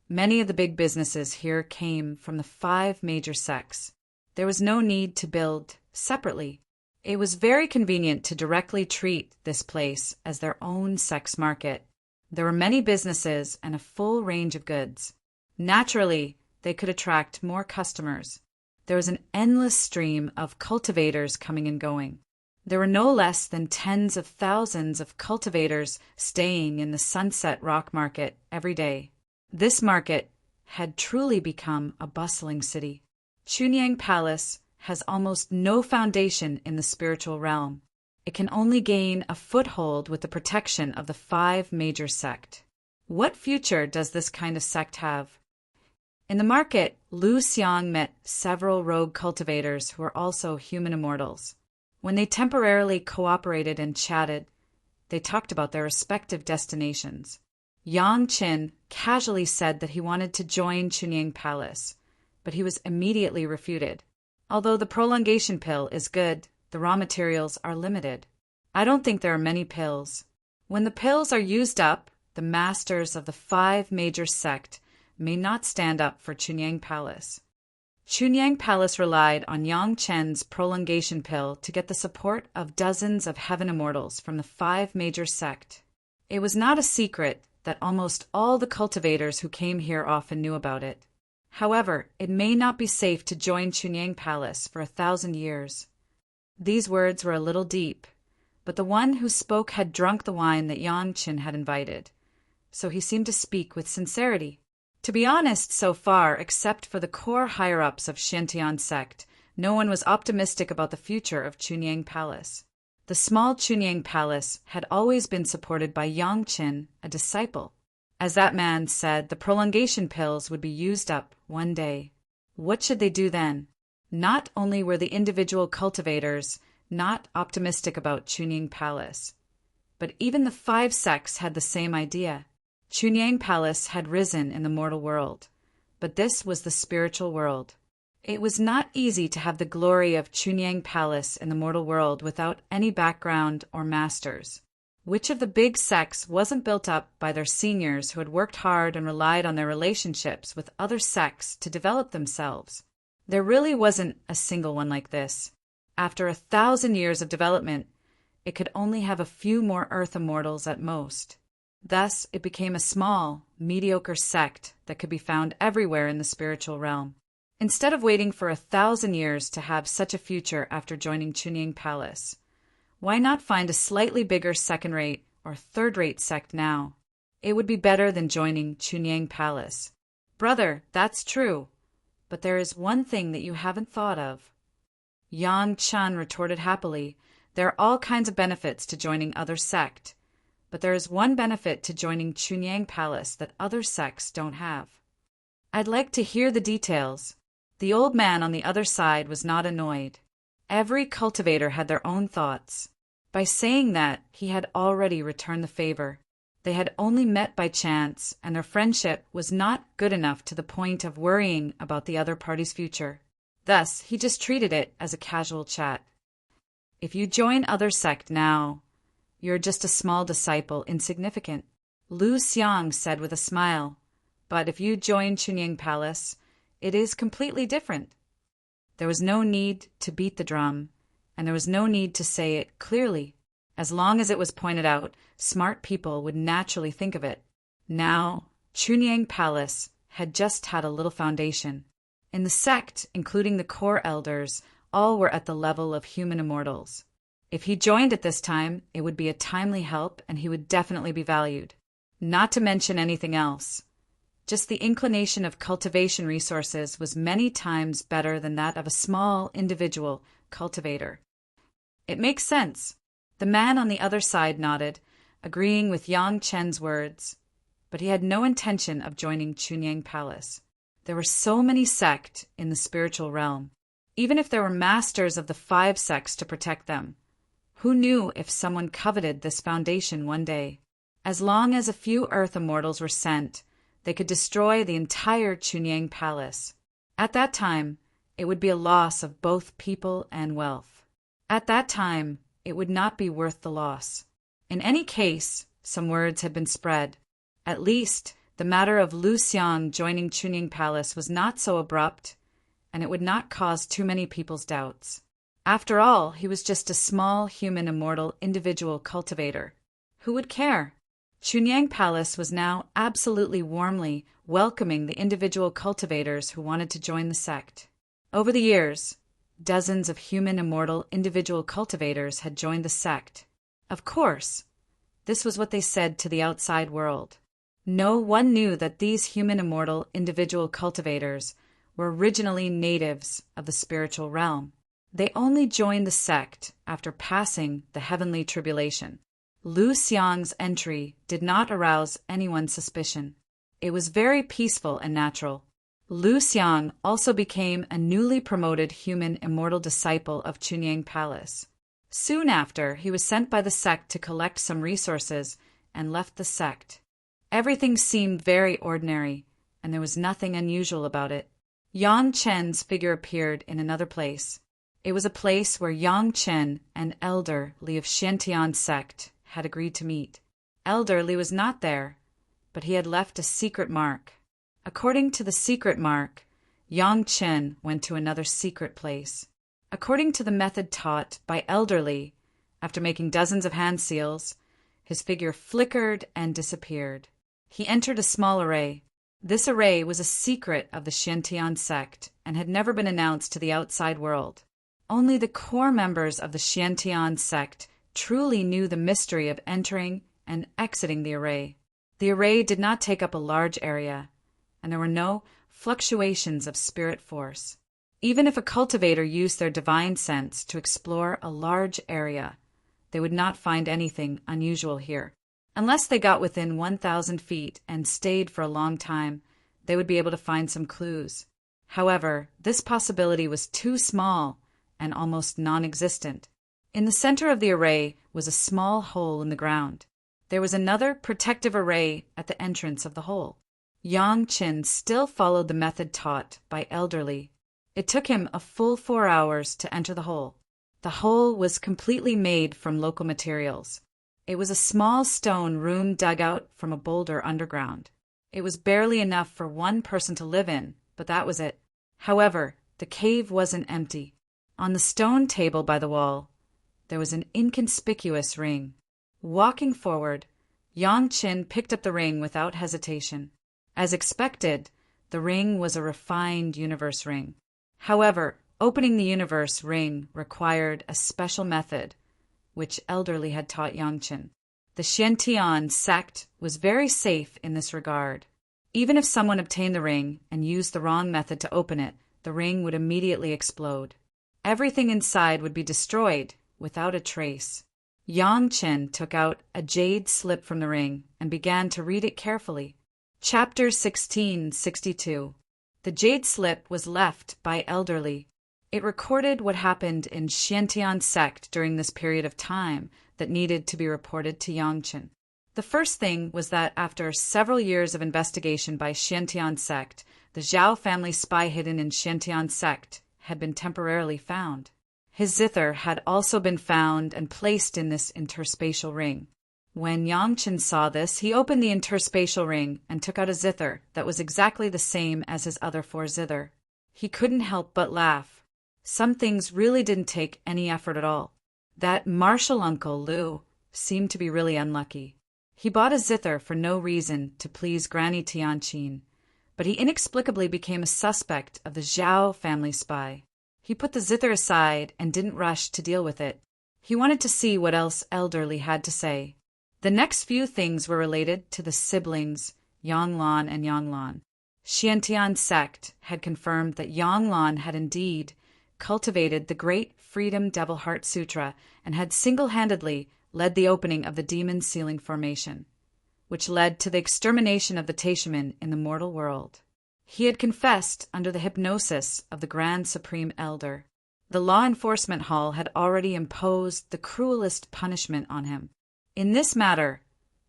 many of the big businesses here came from the 5 major sects. There was no need to build separately. It was very convenient to directly treat this place as their own sex market. There were many businesses and a full range of goods. Naturally, they could attract more customers. There was an endless stream of cultivators coming and going. There were no less than tens of thousands of cultivators staying in the Sunset Rock Market every day. This market had truly become a bustling city. Chunyang Palace has almost no foundation in the spiritual realm. It can only gain a foothold with the protection of the 5 major sects. What future does this kind of sect have? In the market, Lu Xiang met several rogue cultivators who were also human immortals. When they temporarily cooperated and chatted, they talked about their respective destinations. Yang Chen casually said that he wanted to join Chunyang Palace, but he was immediately refuted. Although the prolongation pill is good, the raw materials are limited. I don't think there are many pills. When the pills are used up, the masters of the 5 major sects may not stand up for Chunyang Palace. Chunyang Palace relied on Yang Chen's prolongation pill to get the support of dozens of heaven immortals from the 5 major sects. It was not a secret that almost all the cultivators who came here often knew about it. However, it may not be safe to join Chunyang Palace for 1,000 years. These words were a little deep, but the one who spoke had drunk the wine that Yang Chen had invited, so he seemed to speak with sincerity. To be honest, so far, except for the core higher-ups of Shantian sect, no one was optimistic about the future of Chunyang Palace. The small Chunyang Palace had always been supported by Yang Chen, a disciple. As that man said, the prolongation pills would be used up one day. What should they do then? Not only were the individual cultivators not optimistic about Chunying Palace, but even the 5 sects had the same idea. Chunying Palace had risen in the mortal world, but this was the spiritual world. It was not easy to have the glory of Chunying Palace in the mortal world without any background or masters. Which of the big sects wasn't built up by their seniors who had worked hard and relied on their relationships with other sects to develop themselves? There really wasn't a single one like this. After 1,000 years of development, it could only have a few more Earth Immortals at most. Thus, it became a small, mediocre sect that could be found everywhere in the spiritual realm. Instead of waiting for 1,000 years to have such a future after joining Chunying Palace, why not find a slightly bigger second-rate or third-rate sect now? It would be better than joining Chunying Palace. Brother, that's true, but there is one thing that you haven't thought of. Yang Chen retorted happily, there are all kinds of benefits to joining other sect, but there is one benefit to joining Chunying Palace that other sects don't have. I'd like to hear the details. The old man on the other side was not annoyed. Every cultivator had their own thoughts. By saying that, he had already returned the favor. They had only met by chance, and their friendship was not good enough to the point of worrying about the other party's future. Thus, he just treated it as a casual chat. If you join other sect now, you're just a small disciple, insignificant, Lu Xiang said with a smile. But if you join Chunying Palace, it is completely different. There was no need to beat the drum, and there was no need to say it clearly. As long as it was pointed out, smart people would naturally think of it. Now, Chunying Palace had just had a little foundation. In the sect, including the core elders, all were at the level of human immortals. If he joined at this time, it would be a timely help and he would definitely be valued. Not to mention anything else. Just the inclination of cultivation resources was many times better than that of a small individual cultivator. It makes sense. The man on the other side nodded, agreeing with Yang Chen's words, but he had no intention of joining Chunying Palace. There were so many sects in the spiritual realm. Even if there were masters of the 5 sects to protect them, who knew if someone coveted this foundation one day? As long as a few Earth Immortals were sent, they could destroy the entire Chunying Palace. At that time, it would be a loss of both people and wealth. At that time, it would not be worth the loss. In any case, some words had been spread. At least, the matter of Lu Xiang joining Chunying Palace was not so abrupt, and it would not cause too many people's doubts. After all, he was just a small human immortal individual cultivator. Who would care? Chunying Palace was now absolutely warmly welcoming the individual cultivators who wanted to join the sect. Over the years, dozens of human immortal individual cultivators had joined the sect. Of course, this was what they said to the outside world. No one knew that these human immortal individual cultivators were originally natives of the spiritual realm. They only joined the sect after passing the heavenly tribulation. Lu Xiang's entry did not arouse anyone's suspicion. It was very peaceful and natural. Lu Xiang also became a newly promoted human immortal disciple of Chunying Palace. Soon after, he was sent by the sect to collect some resources and left the sect. Everything seemed very ordinary, and there was nothing unusual about it. Yang Chen's figure appeared in another place. It was a place where Yang Chen, an elder Li of Xiantian sect, had agreed to meet. Elder Li was not there, but he had left a secret mark. According to the secret mark, Yang Chen went to another secret place. According to the method taught by Elder Li, after making dozens of hand seals, his figure flickered and disappeared. He entered a small array. This array was a secret of the Xiantian sect and had never been announced to the outside world. Only the core members of the Xiantian sect truly knew the mystery of entering and exiting the array. The array did not take up a large area, and there were no fluctuations of spirit force. Even if a cultivator used their divine sense to explore a large area, they would not find anything unusual here. Unless they got within 1,000 feet and stayed for a long time, they would be able to find some clues. However, this possibility was too small and almost non-existent. In the center of the array was a small hole in the ground. There was another protective array at the entrance of the hole. Yang Qin still followed the method taught by Elderly. It took him a full 4 hours to enter the hole. The hole was completely made from local materials. It was a small stone room dug out from a boulder underground. It was barely enough for one person to live in, but that was it. However, the cave wasn't empty. On the stone table by the wall, there was an inconspicuous ring. Walking forward, Yang Qin picked up the ring without hesitation. As expected, the ring was a refined universe ring. However, opening the universe ring required a special method, which Elderly had taught Yang Qin. The Xiantian sect was very safe in this regard. Even if someone obtained the ring and used the wrong method to open it, the ring would immediately explode. Everything inside would be destroyed without a trace. Yang Qin took out a jade slip from the ring and began to read it carefully. Chapter 1662. The jade slip was left by Elderly. It recorded what happened in Xiantian sect during this period of time that needed to be reported to Yang Qin. The first thing was that after several years of investigation by Xiantian sect, the Zhao family spy hidden in Xiantian sect had been temporarily found. His zither had also been found and placed in this interspatial ring. When Yang Qin saw this, he opened the interspatial ring and took out a zither that was exactly the same as his other 4 zither. He couldn't help but laugh. Some things really didn't take any effort at all. That martial uncle, Liu, seemed to be really unlucky. He bought a zither for no reason to please Granny Tianqin, but he inexplicably became a suspect of the Zhao family spy. He put the zither aside and didn't rush to deal with it. He wanted to see what else Elderly had to say. The next few things were related to the siblings Yang Lan and Yang Lan. Xiantian sect had confirmed that Yang Lan had indeed cultivated the Great Freedom Devil Heart Sutra and had single-handedly led the opening of the Demon Sealing Formation, which led to the extermination of the Taishaman in the mortal world. He had confessed under the hypnosis of the Grand Supreme Elder. The Law Enforcement Hall had already imposed the cruelest punishment on him. In this matter,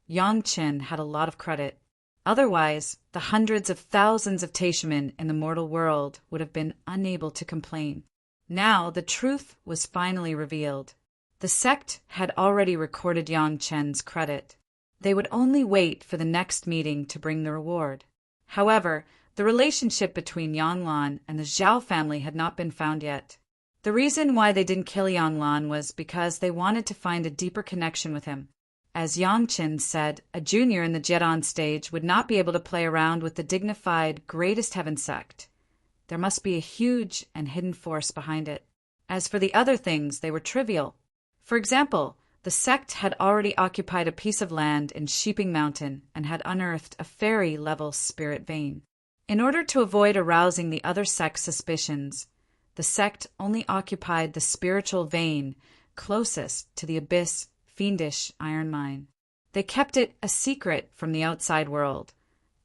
Yang Qin had a lot of credit. Otherwise, the hundreds of thousands of Taishaman in the mortal world would have been unable to complain. Now the truth was finally revealed. The sect had already recorded Yang Qin's credit. They would only wait for the next meeting to bring the reward. However, the relationship between Yang Lan and the Zhao family had not been found yet. The reason why they didn't kill Yang Lan was because they wanted to find a deeper connection with him. As Yang Qin said, a junior in the Jedan stage would not be able to play around with the dignified Greatest Heaven sect. There must be a huge and hidden force behind it. As for the other things, they were trivial. For example, the sect had already occupied a piece of land in Sheeping Mountain and had unearthed a fairy-level spirit vein. In order to avoid arousing the other sect's suspicions, the sect only occupied the spiritual vein closest to the abyss fiendish iron mine. They kept it a secret from the outside world,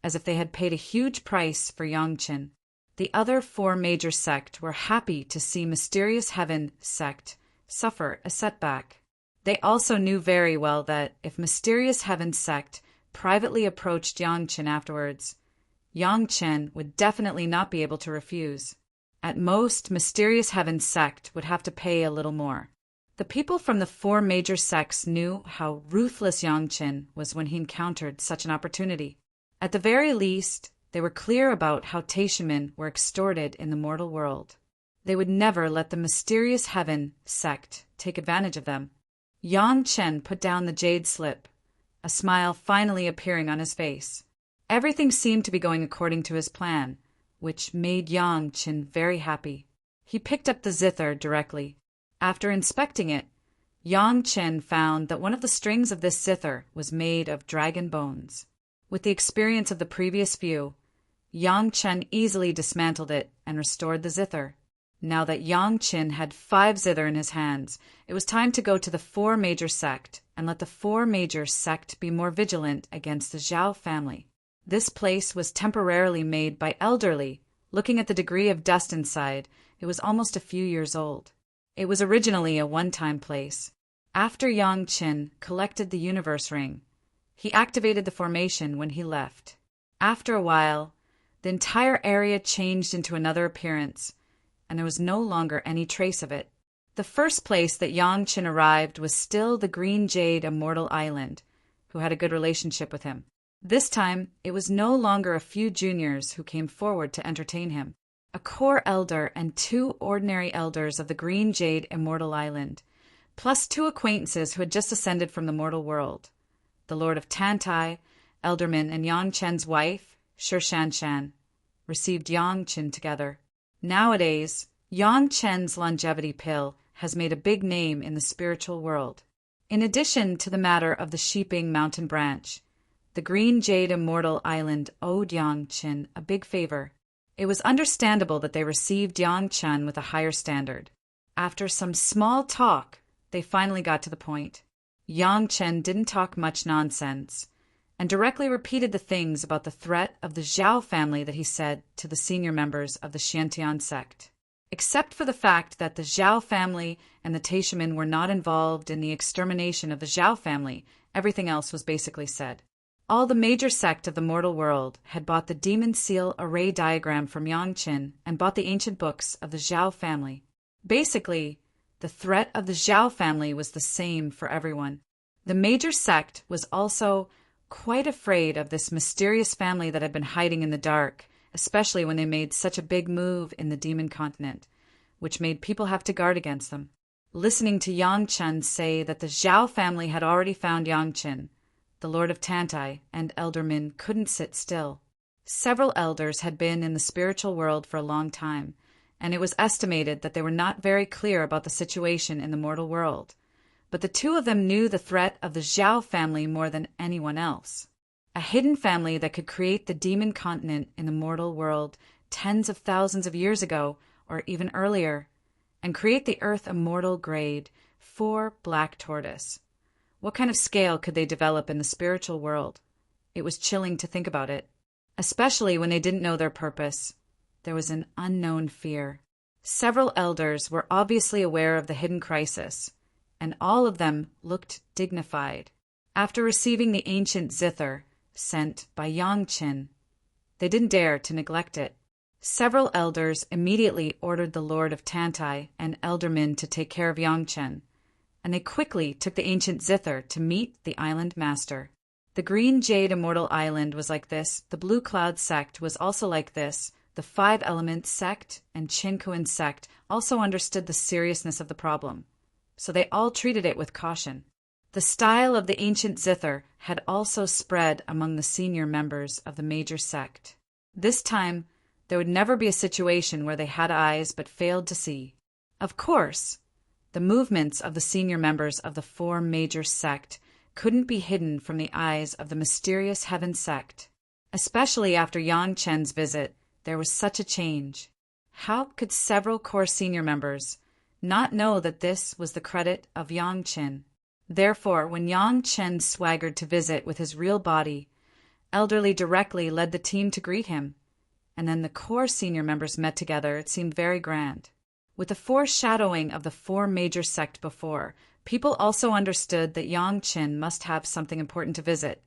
as if they had paid a huge price for Yang Qin. The other 4 major sect were happy to see Mysterious Heaven sect suffer a setback. They also knew very well that if Mysterious Heaven sect privately approached Yang Qin afterwards, Yang Qin would definitely not be able to refuse. At most, Mysterious Heaven sect would have to pay a little more. The people from the 4 major sects knew how ruthless Yang Qin was when he encountered such an opportunity. At the very least, they were clear about how Taishaman were extorted in the mortal world. They would never let the Mysterious Heaven sect take advantage of them. Yang Qin put down the jade slip, a smile finally appearing on his face. Everything seemed to be going according to his plan, which made Yang Qin very happy. He picked up the zither directly. After inspecting it, Yang Qin found that one of the strings of this zither was made of dragon bones. With the experience of the previous few, Yang Qin easily dismantled it and restored the zither. Now that Yang Qin had 5 zither in his hands, it was time to go to the 4 major sect and let the 4 major sect be more vigilant against the Zhao family. This place was temporarily made by elderly. Looking at the degree of dust inside, it was almost a few years old. It was originally a one-time place. After Yang Qin collected the universe ring, he activated the formation when he left. After a while, the entire area changed into another appearance, and there was no longer any trace of it. The first place that Yang Qin arrived was still the Green Jade Immortal Island, who had a good relationship with him. This time, it was no longer a few juniors who came forward to entertain him. A core elder and 2 ordinary elders of the Green Jade Immortal Island, plus 2 acquaintances who had just ascended from the mortal world. The Lord of Tantai, Elderman, and Yang Chen's wife, Shan, received Yang Qin together. Nowadays, Yang Chen's longevity pill has made a big name in the spiritual world. In addition to the matter of the Sheeping Mountain branch, the Green Jade Immortal Island owed Yang Qin a big favor. It was understandable that they received Yang Qin with a higher standard. After some small talk, they finally got to the point. Yang Qin didn't talk much nonsense, and directly repeated the things about the threat of the Zhao family that he said to the senior members of the Xiantian sect. Except for the fact that the Zhao family and the Taishaman were not involved in the extermination of the Zhao family, everything else was basically said. All the major sect of the mortal world had bought the demon seal array diagram from Yang Qin and bought the ancient books of the Zhao family. Basically, the threat of the Zhao family was the same for everyone. The major sect was also quite afraid of this mysterious family that had been hiding in the dark, especially when they made such a big move in the demon continent, which made people have to guard against them. Listening to Yang Qin say that the Zhao family had already found Yang Qin, the Lord of Tantai, and Elderman couldn't sit still. Several elders had been in the spiritual world for a long time, and it was estimated that they were not very clear about the situation in the mortal world. But the 2 of them knew the threat of the Zhao family more than anyone else. A hidden family that could create the demon continent in the mortal world tens of thousands of years ago, or even earlier, and create the Earth Immortal grade 4 black tortoise. What kind of scale could they develop in the spiritual world? It was chilling to think about it, especially when they didn't know their purpose. There was an unknown fear. Several elders were obviously aware of the hidden crisis, and all of them looked dignified. After receiving the ancient zither sent by Yang Qin, they didn't dare to neglect it. Several elders immediately ordered the Lord of Tantai and Elderman to take care of Yang Qin, and they quickly took the ancient zither to meet the island master. The Green Jade Immortal Island was like this, the Blue Cloud sect was also like this, the 5 Elements sect and Qinkuan sect also understood the seriousness of the problem, so they all treated it with caution. The style of the ancient zither had also spread among the senior members of the major sect. This time, there would never be a situation where they had eyes but failed to see. Of course, the movements of the senior members of the 4 major sect couldn't be hidden from the eyes of the mysterious heaven sect. Especially after Yang Chen's visit, there was such a change. How could several core senior members not know that this was the credit of Yang Qin? Therefore, when Yang Qin swaggered to visit with his real body, Elderly directly led the team to greet him, and then the core senior members met together. It seemed very grand. With the foreshadowing of the 4 major sect before, people also understood that Yang Qin must have something important to visit.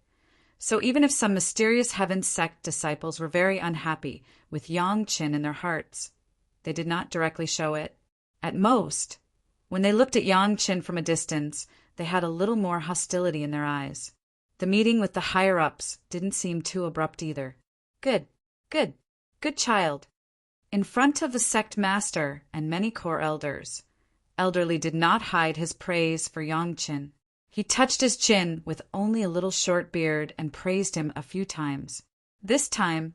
So even if some mysterious heaven sect disciples were very unhappy with Yang Qin in their hearts, they did not directly show it. At most, when they looked at Yang Qin from a distance, they had a little more hostility in their eyes. The meeting with the higher-ups didn't seem too abrupt either. Good child. In front of the sect master and many core elders, Elderly did not hide his praise for Yang Qin. He touched his chin with only a little short beard and praised him a few times. This time,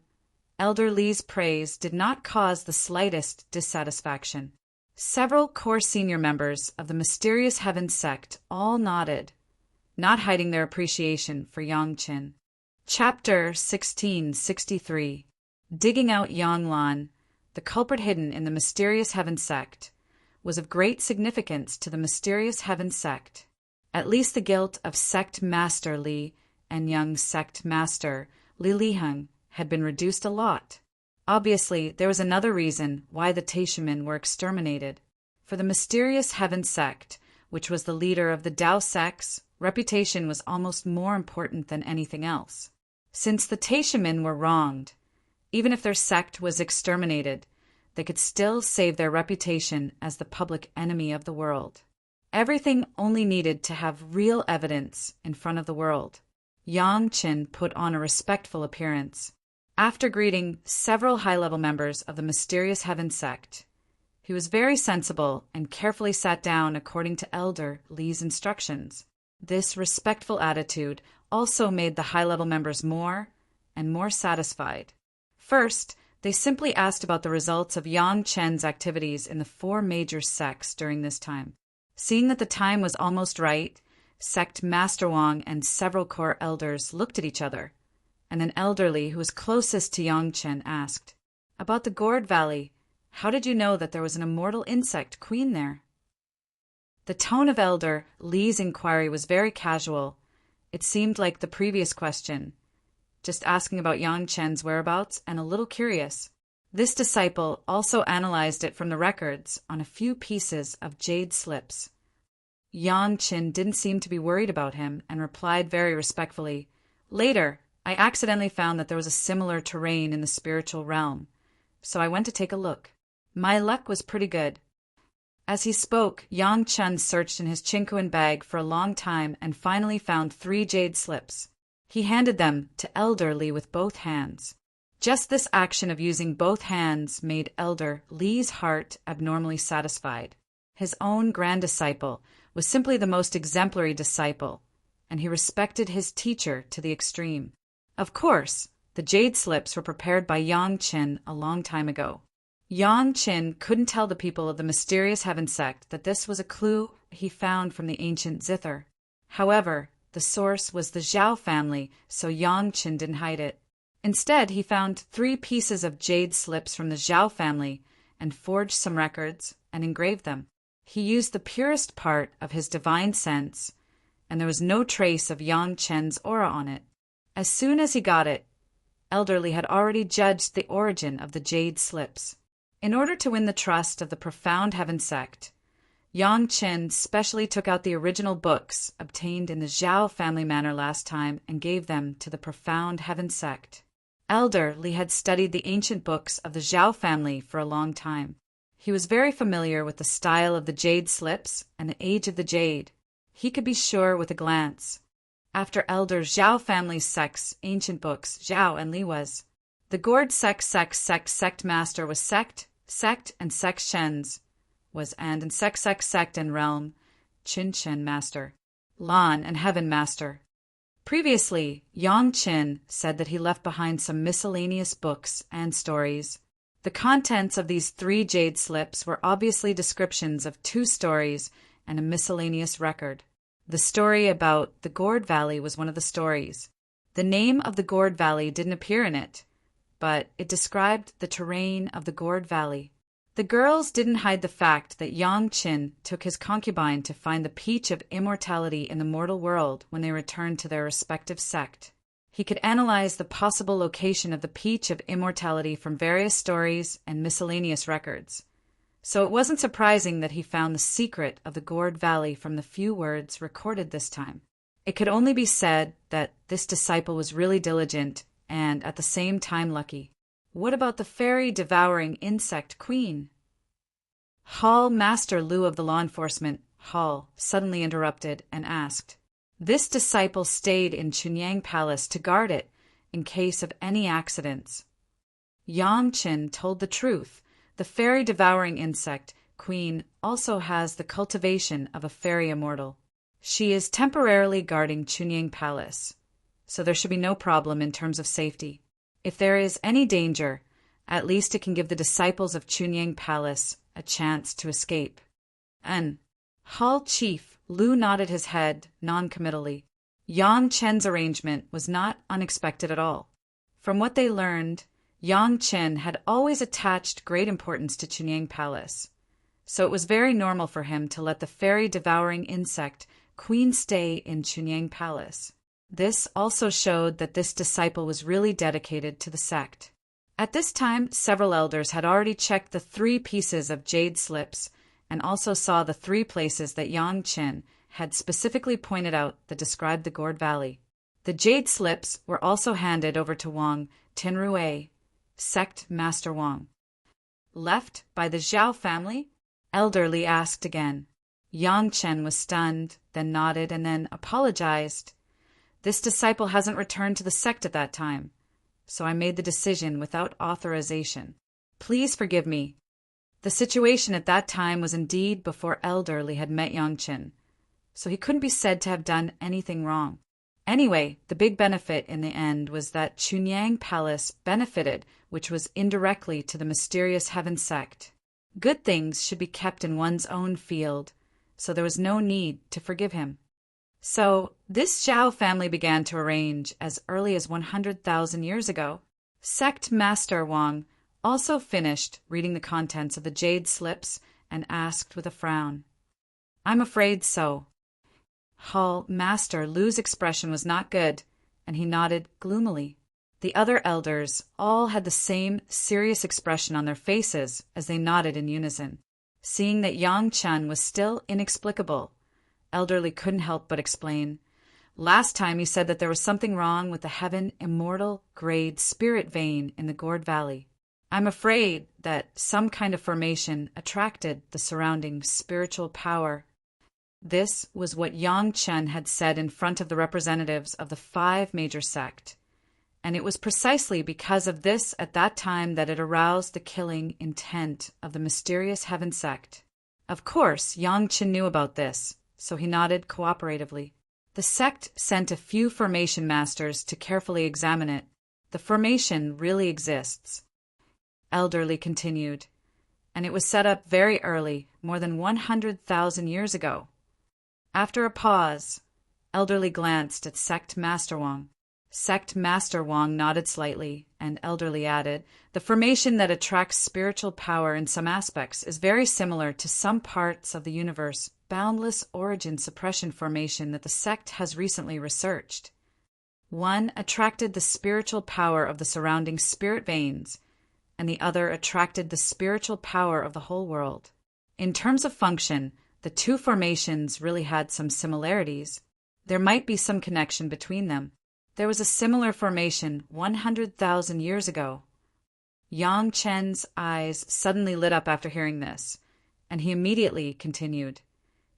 Elderly's praise did not cause the slightest dissatisfaction. Several core senior members of the mysterious heaven sect all nodded, not hiding their appreciation for Yang Qin. Chapter 1663. Digging out Yanglan the culprit hidden in the mysterious heaven sect, was of great significance to the mysterious heaven sect. At least the guilt of sect master Li and young sect master Li Liheng had been reduced a lot. Obviously, there was another reason why the Taishamen were exterminated. For the mysterious heaven sect, which was the leader of the Tao sects, reputation was almost more important than anything else. Since the Taishamen were wronged, even if their sect was exterminated, they could still save their reputation as the public enemy of the world. Everything only needed to have real evidence in front of the world. Yang Qin put on a respectful appearance. After greeting several high-level members of the mysterious heaven sect, he was very sensible and carefully sat down according to Elder Li's instructions. This respectful attitude also made the high-level members more and more satisfied. First, they simply asked about the results of Yang Chen's activities in the 4 major sects during this time. Seeing that the time was almost right, Sect Master Wang and several core elders looked at each other, and an elderly who was closest to Yang Chen asked, "About the Gourd Valley, how did you know that there was an immortal insect queen there?" The tone of Elder Li's inquiry was very casual. It seemed like the previous question, just asking about Yang Chen's whereabouts and a little curious. This disciple also analyzed it from the records on a few pieces of jade slips. Yang Chen didn't seem to be worried about him and replied very respectfully, "Later, I accidentally found that there was a similar terrain in the spiritual realm, so I went to take a look. My luck was pretty good." As he spoke, Yang Chen searched in his Chinquan bag for a long time and finally found 3 jade slips. He handed them to Elder Li with both hands. Just this action of using both hands made Elder Li's heart abnormally satisfied. His own grand disciple was simply the most exemplary disciple, and he respected his teacher to the extreme. Of course, the jade slips were prepared by Yang Qin a long time ago. Yang Qin couldn't tell the people of the mysterious heaven sect that this was a clue he found from the ancient zither. However, the source was the Zhao family, so Yang Qin didn't hide it. Instead, he found 3 pieces of jade slips from the Zhao family and forged some records and engraved them. He used the purest part of his divine sense, and there was no trace of Yang Chen's aura on it. As soon as he got it, Elder Li had already judged the origin of the jade slips. In order to win the trust of the profound heaven sect, Yang Chen specially took out the original books obtained in the Zhao family manor last time and gave them to the profound heaven sect. Elder Li had studied the ancient books of the Zhao family for a long time. He was very familiar with the style of the jade slips and the age of the jade. He could be sure with a glance. After Elder Zhao family's sect's ancient books, Zhao and Li was. The Gourd sect master was sect, and sect Shen's was and sect and realm, Qin Shen master, Lan and heaven master. Previously, Yang Qin said that he left behind some miscellaneous books and stories. The contents of these 3 jade slips were obviously descriptions of 2 stories and a miscellaneous record. The story about the Gourd Valley was one of the stories. The name of the Gourd Valley didn't appear in it, but it described the terrain of the Gourd Valley. The girls didn't hide the fact that Yang Qin took his concubine to find the peach of immortality in the mortal world when they returned to their respective sect. He could analyze the possible location of the peach of immortality from various stories and miscellaneous records. So it wasn't surprising that he found the secret of the Gourd Valley from the few words recorded this time. It could only be said that this disciple was really diligent and at the same time lucky. What about the fairy-devouring insect queen? Hall Master Lu of the law enforcement, Hall, suddenly interrupted and asked. This disciple stayed in Chunyang Palace to guard it in case of any accidents. Yang Qin told the truth. The fairy-devouring insect queen also has the cultivation of a fairy immortal. She is temporarily guarding Chunyang Palace, so there should be no problem in terms of safety. If there is any danger, at least it can give the disciples of Chunyang Palace a chance to escape. Hall Chief Lu nodded his head non-committally. Yang Chen's arrangement was not unexpected at all. From what they learned, Yang Qin had always attached great importance to Chunyang Palace, so it was very normal for him to let the fairy-devouring insect queen stay in Chunyang Palace. This also showed that this disciple was really dedicated to the sect. At this time, several elders had already checked the 3 pieces of jade slips and also saw the 3 places that Yang Qin had specifically pointed out that described the Gourd Valley. The jade slips were also handed over to Wang Tenrui, sect Master Wang. Left by the Zhao family, Elder Li asked again. Yang Chen was stunned, then nodded, and then apologized. This disciple hasn't returned to the sect at that time, so I made the decision without authorization. Please forgive me. The situation at that time was indeed before Elder Li had met Yang Chen, so he couldn't be said to have done anything wrong. Anyway, the big benefit in the end was that Chunyang Palace benefited, which was indirectly to the mysterious heaven sect. Good things should be kept in one's own field, so there was no need to forgive him. So, this Zhao family began to arrange as early as 100,000 years ago. Sect Master Wang also finished reading the contents of the jade slips and asked with a frown, "I'm afraid so." Hall Master Lu's expression was not good, and he nodded gloomily. The other elders all had the same serious expression on their faces as they nodded in unison. Seeing that Yang Chen was still inexplicable, Elder Li couldn't help but explain. Last time you said that there was something wrong with the heaven Immortal grade spirit vein in the Gourd Valley. I'm afraid that some kind of formation attracted the surrounding spiritual power. This was what Yang Chen had said in front of the representatives of the 5 major sect, and it was precisely because of this at that time that it aroused the killing intent of the mysterious heaven sect. Of course, Yang Chen knew about this, so he nodded cooperatively. The sect sent a few formation masters to carefully examine it. The formation really exists. Elder Li continued, and it was set up very early, more than 100,000 years ago. After a pause, Elder Li glanced at Sect Master Wang. Sect Master Wang nodded slightly, and Elder Li added, "The formation that attracts spiritual power in some aspects is very similar to some parts of the universe boundless origin suppression formation that the sect has recently researched. One attracted the spiritual power of the surrounding spirit veins, and the other attracted the spiritual power of the whole world. In terms of function, the 2 formations really had some similarities. There might be some connection between them. There was a similar formation 100,000 years ago." Yang Chen's eyes suddenly lit up after hearing this, and he immediately continued,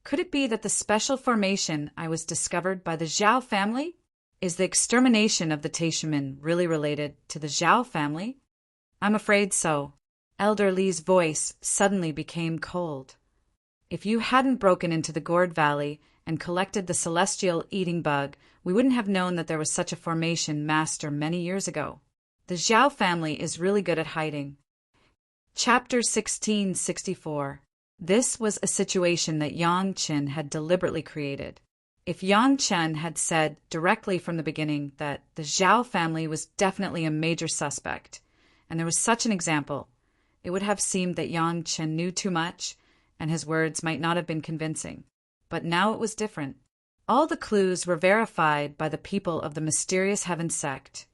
"Could it be that the special formation I was discovered by the Zhao family? Is the extermination of the Taishumen really related to the Zhao family?" "I'm afraid so." Elder Li's voice suddenly became cold. "If you hadn't broken into the Gourd Valley and collected the celestial eating bug, we wouldn't have known that there was such a formation master many years ago. The Zhao family is really good at hiding." Chapter 1664. This was a situation that Yang Chen had deliberately created. If Yang Chen had said directly from the beginning that the Zhao family was definitely a major suspect, and there was such an example, it would have seemed that Yang Chen knew too much, and his words might not have been convincing. But now it was different. All the clues were verified by the people of the mysterious heaven sect,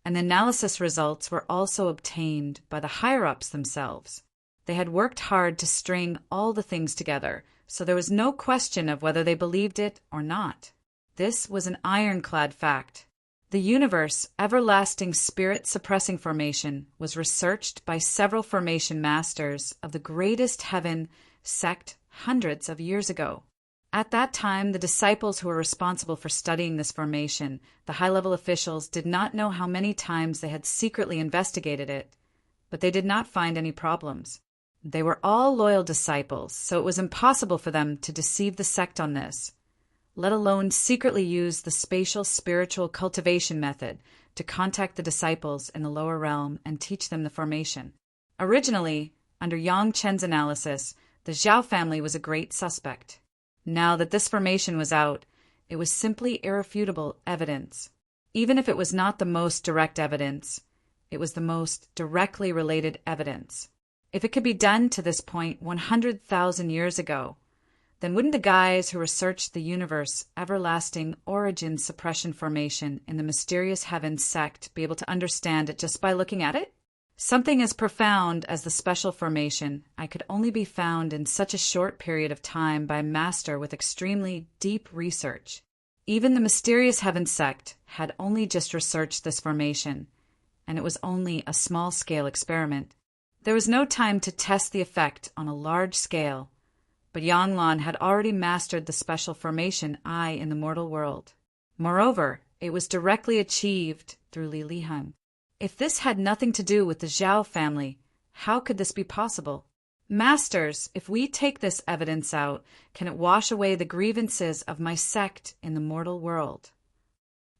and the analysis results were also obtained by the higher-ups themselves. They had worked hard to string all the things together, so there was no question of whether they believed it or not. This was an ironclad fact. The universe everlasting spirit-suppressing formation was researched by several formation masters of the greatest heaven sect hundreds of years ago. At that time, the disciples who were responsible for studying this formation, the high-level officials, did not know how many times they had secretly investigated it, but they did not find any problems. They were all loyal disciples, so it was impossible for them to deceive the sect on this, let alone secretly use the spatial spiritual cultivation method to contact the disciples in the lower realm and teach them the formation. Originally, under Yang Chen's analysis, the Zhao family was a great suspect. Now that this formation was out, it was simply irrefutable evidence. Even if it was not the most direct evidence, It was the most directly related evidence. If it could be done to this point 100,000 years ago, then wouldn't the guys who researched the universe everlasting origin suppression formation in the mysterious heaven sect be able to understand it just by looking at it? Something as profound as the special formation could only be found in such a short period of time by a master with extremely deep research. Even the mysterious heaven sect had only just researched this formation, and it was only a small-scale experiment. There was no time to test the effect on a large scale, but Yanglan had already mastered the special formation in the mortal world. Moreover, it was directly achieved through Li Liheng. If this had nothing to do with the Zhao family, how could this be possible? Masters, if we take this evidence out, can it wash away the grievances of my sect in the mortal world?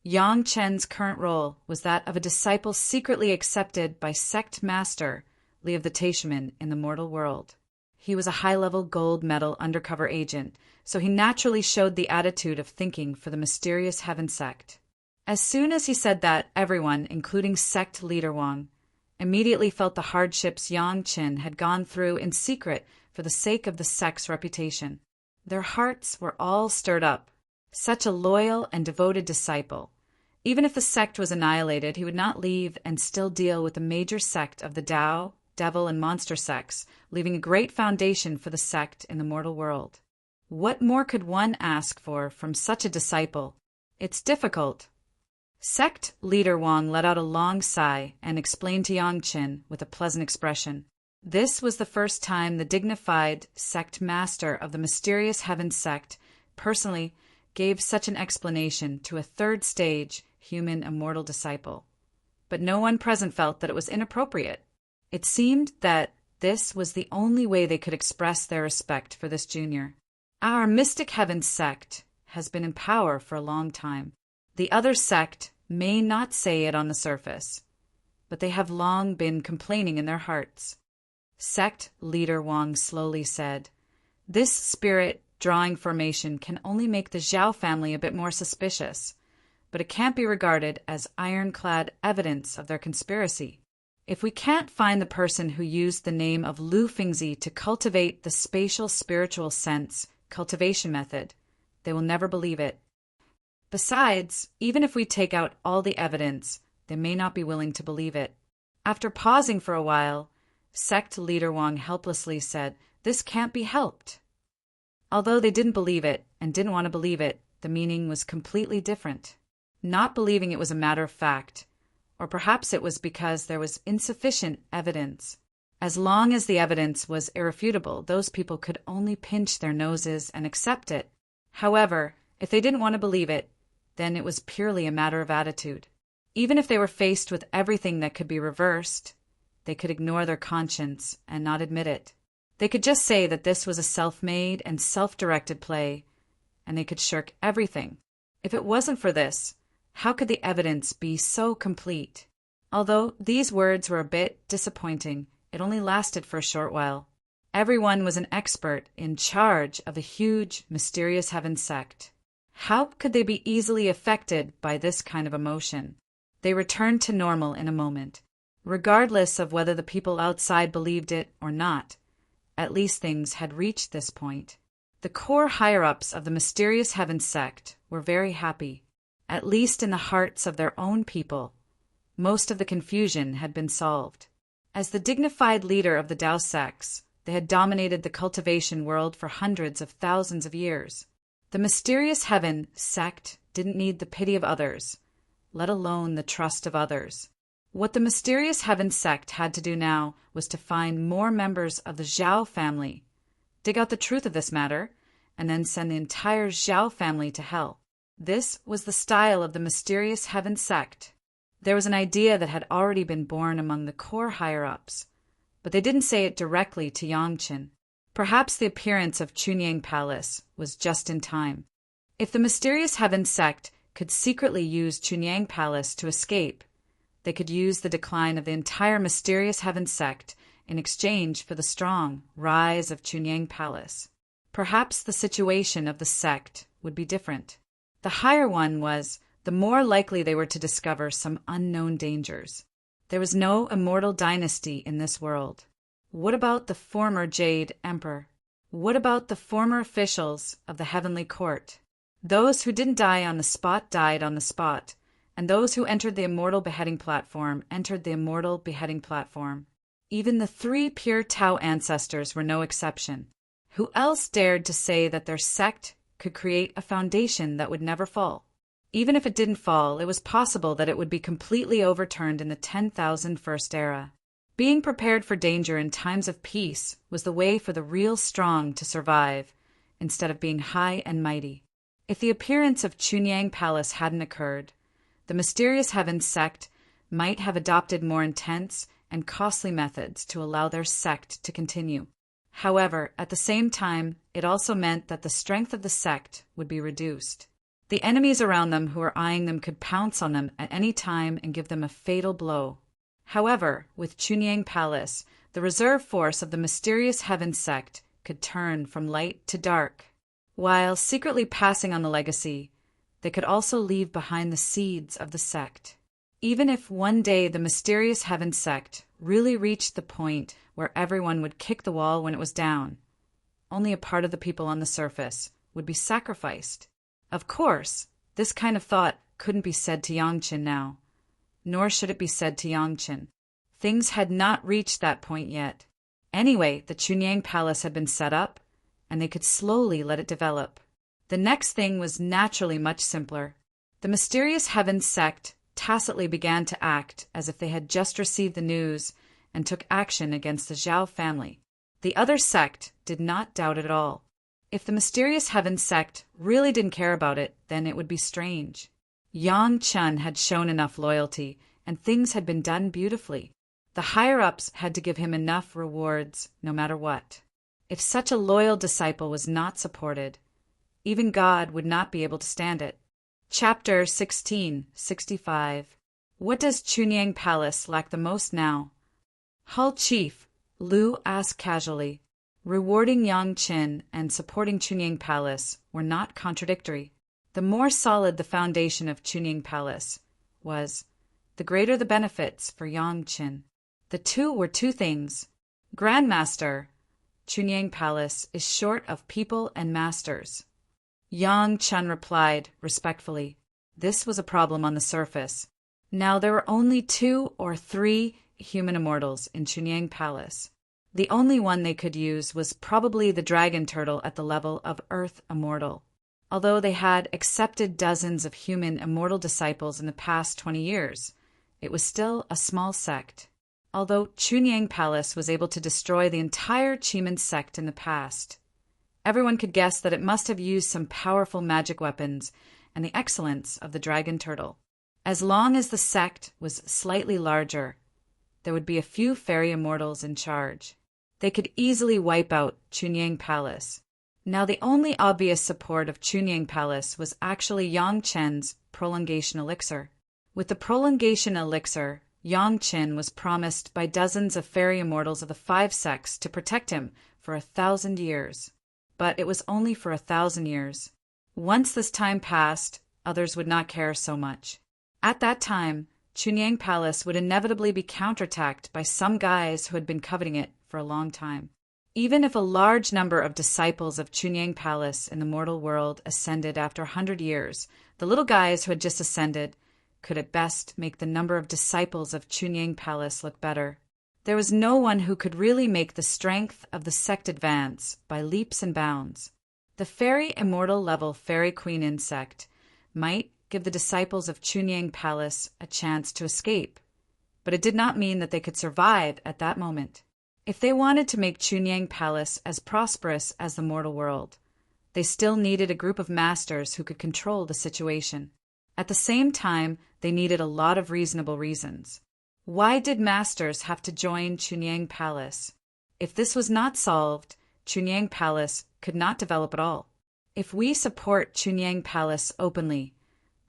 Yang Chen's current role was that of a disciple secretly accepted by sect master Li of the Taishaman in the mortal world. He was a high-level gold medal undercover agent, so he naturally showed the attitude of thinking for the mysterious heaven sect. As soon as he said that, everyone, including sect leader Wang, immediately felt the hardships Yang Chen had gone through in secret for the sake of the sect's reputation. Their hearts were all stirred up. Such a loyal and devoted disciple. Even if the sect was annihilated, he would not leave and still deal with the major sect of the Tao, devil, and monster sects, leaving a great foundation for the sect in the mortal world. What more could one ask for from such a disciple? It's difficult. Sect leader Wang let out a long sigh and explained to Yang Chen with a pleasant expression. This was the first time the dignified sect master of the mysterious heaven sect personally gave such an explanation to a third-stage human immortal disciple. But no one present felt that it was inappropriate. It seemed that this was the only way they could express their respect for this junior. Our mystic heaven sect has been in power for a long time. The other sect may not say it on the surface, but they have long been complaining in their hearts. Sect leader Wang slowly said, "This spirit drawing formation can only make the Zhao family a bit more suspicious, but it can't be regarded as ironclad evidence of their conspiracy. If we can't find the person who used the name of Lu Fingzi to cultivate the spatial spiritual sense cultivation method, they will never believe it. Besides, even if we take out all the evidence, they may not be willing to believe it." After pausing for a while, sect leader Wang helplessly said, "This can't be helped." Although they didn't believe it and didn't want to believe it, the meaning was completely different. Not believing it was a matter of fact, or perhaps it was because there was insufficient evidence. As long as the evidence was irrefutable, those people could only pinch their noses and accept it. However, if they didn't want to believe it, then it was purely a matter of attitude. Even if they were faced with everything that could be reversed, they could ignore their conscience and not admit it. They could just say that this was a self-made and self-directed play, and they could shirk everything. If it wasn't for this, how could the evidence be so complete? Although these words were a bit disappointing, it only lasted for a short while. Everyone was an expert in charge of a huge, mysterious heaven sect. How could they be easily affected by this kind of emotion? They returned to normal in a moment. Regardless of whether the people outside believed it or not, at least things had reached this point. The core higher-ups of the mysterious heaven sect were very happy. At least in the hearts of their own people, most of the confusion had been solved. As the dignified leader of the Tao sects, they had dominated the cultivation world for hundreds of thousands of years. The mysterious heaven sect didn't need the pity of others, let alone the trust of others. What the mysterious heaven sect had to do now was to find more members of the Zhao family, dig out the truth of this matter, and then send the entire Zhao family to hell. This was the style of the mysterious heaven sect. There was an idea that had already been born among the core higher-ups, but they didn't say it directly to Yang Chen. Perhaps the appearance of Chunyang Palace was just in time. If the mysterious heaven sect could secretly use Chunyang Palace to escape, they could use the decline of the entire mysterious heaven sect in exchange for the strong rise of Chunyang Palace. Perhaps the situation of the sect would be different. The higher one was, the more likely they were to discover some unknown dangers. There was no immortal dynasty in this world. What about the former Jade Emperor? What about the former officials of the heavenly court? Those who didn't die on the spot died on the spot, and those who entered the immortal beheading platform entered the immortal beheading platform. Even the 3 pure Tao ancestors were no exception. Who else dared to say that their sect could create a foundation that would never fall? Even if it didn't fall, it was possible that it would be completely overturned in the 10,000 First Era. Being prepared for danger in times of peace was the way for the real strong to survive, instead of being high and mighty. If the appearance of Chunyang Palace hadn't occurred, the Mysterious Heavens sect might have adopted more intense and costly methods to allow their sect to continue. However, at the same time, it also meant that the strength of the sect would be reduced. The enemies around them who were eyeing them could pounce on them at any time and give them a fatal blow. However, with Chunyang Palace, the reserve force of the Mysterious Heavens sect could turn from light to dark. While secretly passing on the legacy, they could also leave behind the seeds of the sect. Even if one day the Mysterious Heavens sect really reached the point where everyone would kick the wall when it was down, only a part of the people on the surface would be sacrificed. Of course, this kind of thought couldn't be said to Yangqin now, nor should it be said to Yangqin. Things had not reached that point yet. Anyway, the Chunyang Palace had been set up, and they could slowly let it develop. The next thing was naturally much simpler. The Mysterious Heavens sect tacitly began to act as if they had just received the news and took action against the Zhao family. The other sect did not doubt it at all. If the Mysterious Heavens sect really didn't care about it, then it would be strange. Yang Chun had shown enough loyalty, and things had been done beautifully. The higher-ups had to give him enough rewards, no matter what. If such a loyal disciple was not supported, even God would not be able to stand it. Chapter 1665. What does Chunyang Palace lack the most now? Hull Chief Lu asked casually. Rewarding Yang Qin and supporting Chunyang Palace were not contradictory. The more solid the foundation of Chunyang Palace was, the greater the benefits for Yang Qin. The two were two things. Grandmaster, Chunyang Palace is short of people and masters. Yang Chun replied respectfully. This was a problem on the surface. Now there were only 2 or 3 human immortals in Chunyang Palace. The only one they could use was probably the dragon turtle at the level of Earth Immortal. Although they had accepted dozens of human immortal disciples in the past 20 years, it was still a small sect. Although Chunyang Palace was able to destroy the entire Chiman sect in the past, everyone could guess that it must have used some powerful magic weapons and the excellence of the dragon turtle. As long as the sect was slightly larger, there would be a few fairy immortals in charge. They could easily wipe out Chunyang Palace. Now the only obvious support of Chunyang Palace was actually Yang Chen's prolongation elixir. With the prolongation elixir, Yang Chen was promised by dozens of fairy immortals of the 5 sects to protect him for 1,000 years. But it was only for 1,000 years. Once this time passed, others would not care so much. At that time, Chunyang Palace would inevitably be counterattacked by some guys who had been coveting it for a long time. Even if a large number of disciples of Chunyang Palace in the mortal world ascended after 100 years, the little guys who had just ascended could at best make the number of disciples of Chunyang Palace look better. There was no one who could really make the strength of the sect advance by leaps and bounds. The fairy immortal level fairy queen insect might give the disciples of Chunyang Palace a chance to escape, but it did not mean that they could survive at that moment. If they wanted to make Chunyang Palace as prosperous as the mortal world, they still needed a group of masters who could control the situation. At the same time, they needed a lot of reasonable reasons. Why did masters have to join Chunyang Palace? If this was not solved, Chunyang Palace could not develop at all. If we support Chunyang Palace openly,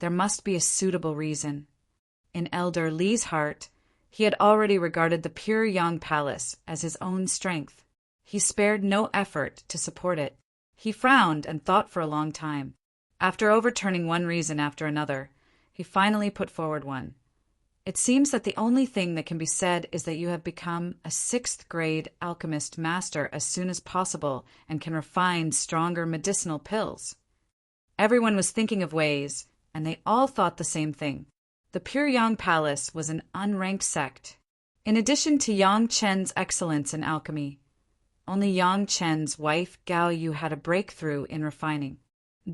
there must be a suitable reason. In Elder Li's heart, he had already regarded the pure Yang Palace as his own strength. He spared no effort to support it. He frowned and thought for a long time. After overturning one reason after another, he finally put forward one. It seems that the only thing that can be said is that you have become a 6th-grade alchemist master as soon as possible and can refine stronger medicinal pills. Everyone was thinking of ways, and they all thought the same thing. The Pure Yang Palace was an unranked sect. In addition to Yang Chen's excellence in alchemy, only Yang Chen's wife Gao Yu had a breakthrough in refining.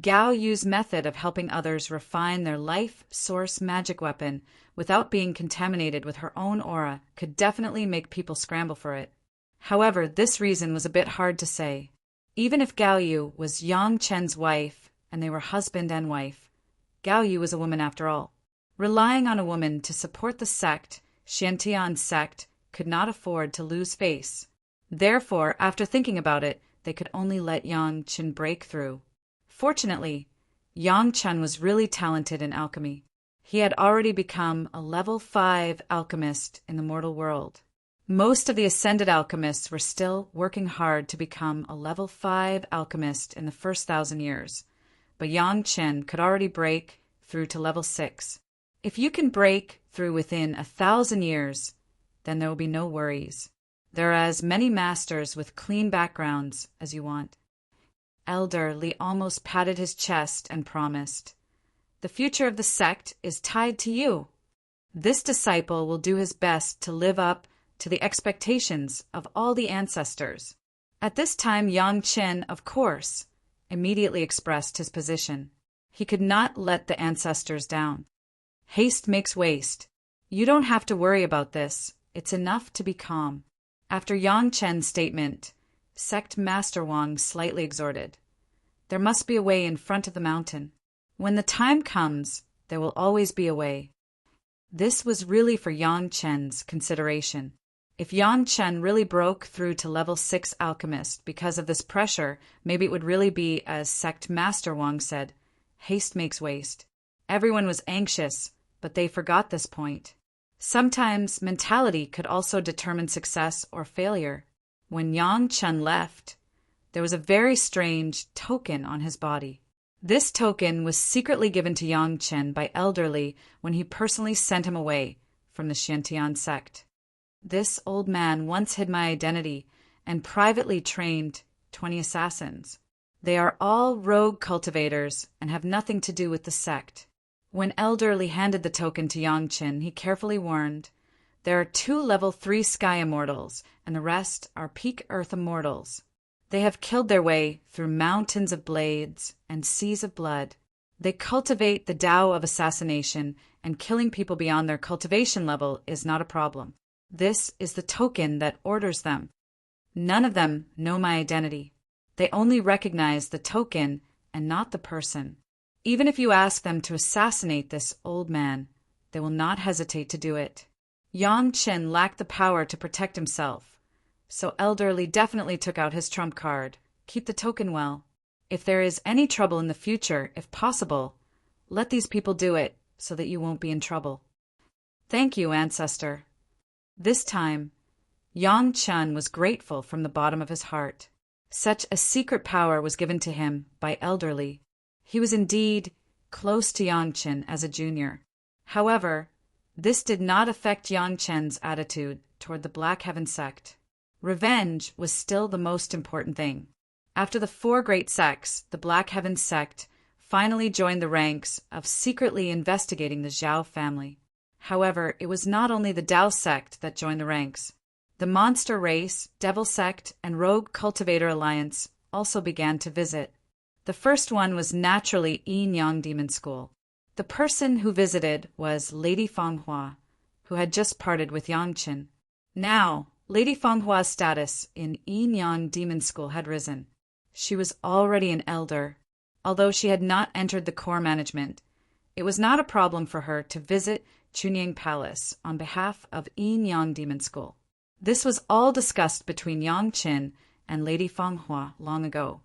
Gao Yu's method of helping others refine their life source magic weapon without being contaminated with her own aura could definitely make people scramble for it. However, this reason was a bit hard to say. Even if Gao Yu was Yang Chen's wife and they were husband and wife, Gao Yu was a woman after all. Relying on a woman to support the sect, Xiantian sect, could not afford to lose face. Therefore, after thinking about it, they could only let Yang Chen break through. Fortunately, Yang Chen was really talented in alchemy. He had already become a level 5 alchemist in the mortal world. Most of the ascended alchemists were still working hard to become a level 5 alchemist in the first 1,000 years, but Yang Chen could already break through to level 6. If you can break through within 1,000 years, then there will be no worries. There are as many masters with clean backgrounds as you want. Elder Li almost patted his chest and promised, "The future of the sect is tied to you. This disciple will do his best to live up to the expectations of all the ancestors." At this time, Yang Chen, of course, immediately expressed his position. He could not let the ancestors down. Haste makes waste. You don't have to worry about this. It's enough to be calm. After Yang Chen's statement, Sect Master Wang slightly exhorted, "There must be a way in front of the mountain. When the time comes, there will always be a way." This was really for Yang Chen's consideration. If Yang Chen really broke through to level 6 alchemist because of this pressure, maybe it would really be as Sect Master Wang said, haste makes waste. Everyone was anxious, but they forgot this point. Sometimes mentality could also determine success or failure. When Yang Chen left, there was a very strange token on his body. This token was secretly given to Yang Chen by Elder Li when he personally sent him away from the Xiantian sect. This old man once hid my identity and privately trained 20 assassins. They are all rogue cultivators and have nothing to do with the sect. When Elder Li handed the token to Yang Chen, he carefully warned, "There are 2 level 3 sky immortals, and the rest are peak earth immortals. They have killed their way through mountains of blades and seas of blood. They cultivate the Tao of assassination, and killing people beyond their cultivation level is not a problem. This is the token that orders them. None of them know my identity. They only recognize the token and not the person. Even if you ask them to assassinate this old man, they will not hesitate to do it." Yang Chen lacked the power to protect himself, so Elder Li definitely took out his trump card. Keep the token well. If there is any trouble in the future, if possible, let these people do it so that you won't be in trouble. Thank you, ancestor. This time, Yang Chen was grateful from the bottom of his heart. Such a secret power was given to him by Elder Li. He was indeed close to Yang Chen as a junior. However, this did not affect Yang Chen's attitude toward the Black Heaven sect. Revenge was still the most important thing. After the 4 great sects, the Black Heaven sect finally joined the ranks of secretly investigating the Zhao family. However, it was not only the Dao sect that joined the ranks. The Monster Race, Devil Sect, and Rogue Cultivator Alliance also began to visit. The first one was naturally Yin Yang Demon School. The person who visited was Lady Fanghua, who had just parted with Yang Chen. Now, Lady Fanghua's status in Yin Yang Demon School had risen. She was already an elder. Although she had not entered the core management, it was not a problem for her to visit Chunying Palace on behalf of Yin Yang Demon School. This was all discussed between Yang Chen and Lady Fanghua long ago.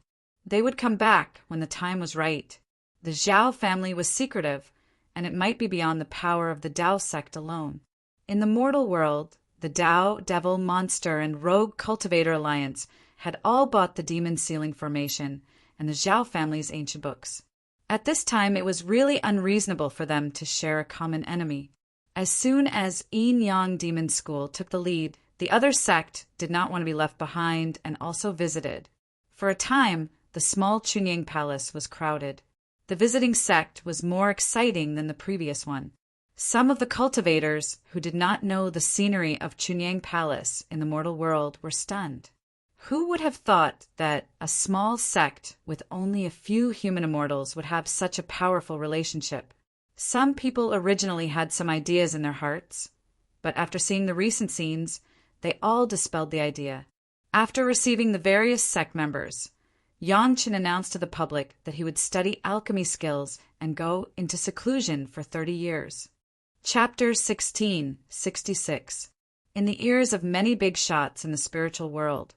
They would come back when the time was right. The Zhao family was secretive, and it might be beyond the power of the Dao sect alone. In the mortal world, the Dao, Devil, Monster, and Rogue Cultivator Alliance had all bought the Demon Sealing Formation and the Zhao family's ancient books. At this time, it was really unreasonable for them to share a common enemy. As soon as Yin Yang Demon School took the lead, the other sect did not want to be left behind and also visited. For a time, the small Chunying Palace was crowded. The visiting sect was more exciting than the previous one. Some of the cultivators who did not know the scenery of Chunying Palace in the mortal world were stunned. Who would have thought that a small sect with only a few human immortals would have such a powerful relationship? Some people originally had some ideas in their hearts, but after seeing the recent scenes, they all dispelled the idea. After receiving the various sect members, Yang Qin announced to the public that he would study alchemy skills and go into seclusion for 30 years. Chapter 1666. In the ears of many big shots in the spiritual world,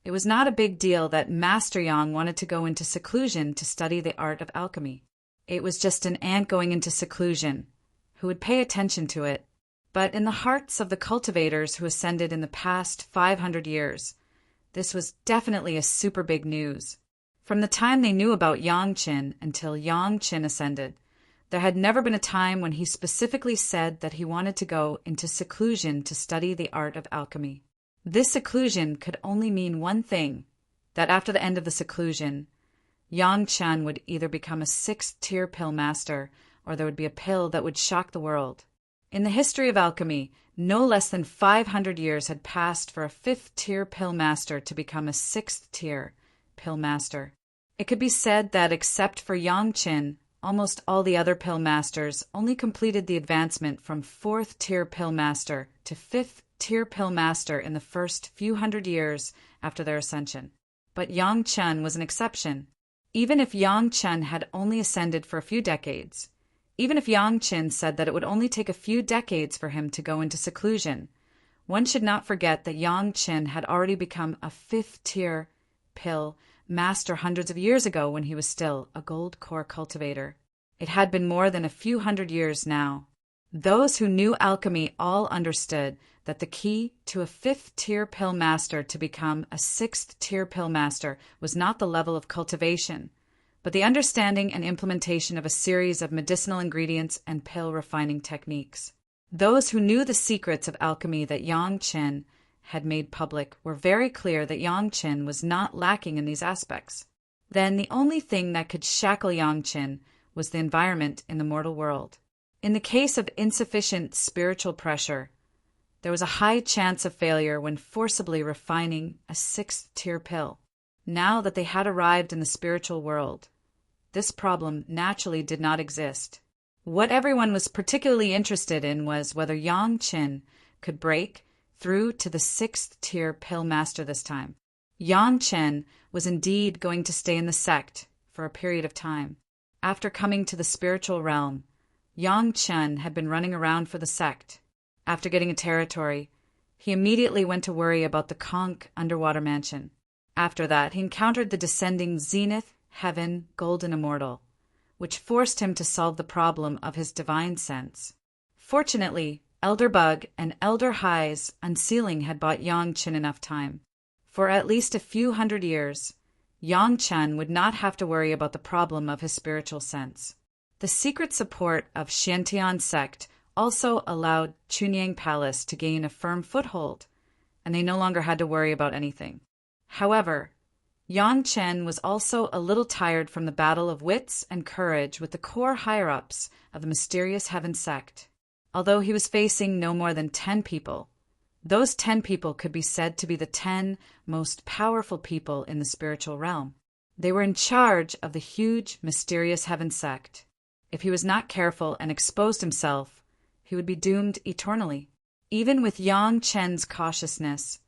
it was not a big deal that Master Yang wanted to go into seclusion to study the art of alchemy. It was just an ant going into seclusion. Who would pay attention to it? But in the hearts of the cultivators who ascended in the past 500 years, this was definitely a super big news. From the time they knew about Yang Qin until Yang Qin ascended, there had never been a time when he specifically said that he wanted to go into seclusion to study the art of alchemy. This seclusion could only mean one thing, that after the end of the seclusion, Yang Qin would either become a 6th-tier pill master, or there would be a pill that would shock the world. In the history of alchemy, no less than 500 years had passed for a 5th-tier pill master to become a 6th-tier pill master. It could be said that except for Yang Qin, almost all the other pill masters only completed the advancement from 4th-tier pill master to 5th-tier pill master in the first few hundred years after their ascension. But Yang Qin was an exception. Even if Yang Qin had only ascended for a few decades, even if Yang Qin said that it would only take a few decades for him to go into seclusion, one should not forget that Yang Qin had already become a 5th-tier pill master hundreds of years ago when he was still a gold core cultivator. It had been more than a few hundred years now. Those who knew alchemy all understood that the key to a 5th-tier pill master to become a 6th-tier pill master was not the level of cultivation, but the understanding and implementation of a series of medicinal ingredients and pill refining techniques. Those who knew the secrets of alchemy that Yang Qin had made public were very clear that Yang Qin was not lacking in these aspects. Then the only thing that could shackle Yang Qin was the environment in the mortal world. In the case of insufficient spiritual pressure, there was a high chance of failure when forcibly refining a 6th-tier pill. Now that they had arrived in the spiritual world, this problem naturally did not exist. What everyone was particularly interested in was whether Yang Qin could break through to the 6th-tier pill master this time. Yang Qin was indeed going to stay in the sect for a period of time. After coming to the spiritual realm, Yang Qin had been running around for the sect. After getting a territory, he immediately went to worry about the Conch underwater mansion. After that, he encountered the descending Zenith, Heaven, Golden Immortal, which forced him to solve the problem of his divine sense. Fortunately, Elder Bug and Elder High's unsealing had bought Yang Qin enough time. For at least a few hundred years, Yang Qin would not have to worry about the problem of his spiritual sense. The secret support of Xiantian sect also allowed Chunying Palace to gain a firm foothold, and they no longer had to worry about anything. However, Yang Qin was also a little tired from the battle of wits and courage with the core higher-ups of the mysterious Heaven sect. Although he was facing no more than 10 people, those 10 people could be said to be the 10 most powerful people in the spiritual realm. They were in charge of the huge, mysterious Heaven sect. If he was not careful and exposed himself, he would be doomed eternally. Even with Yang Qin's cautiousness,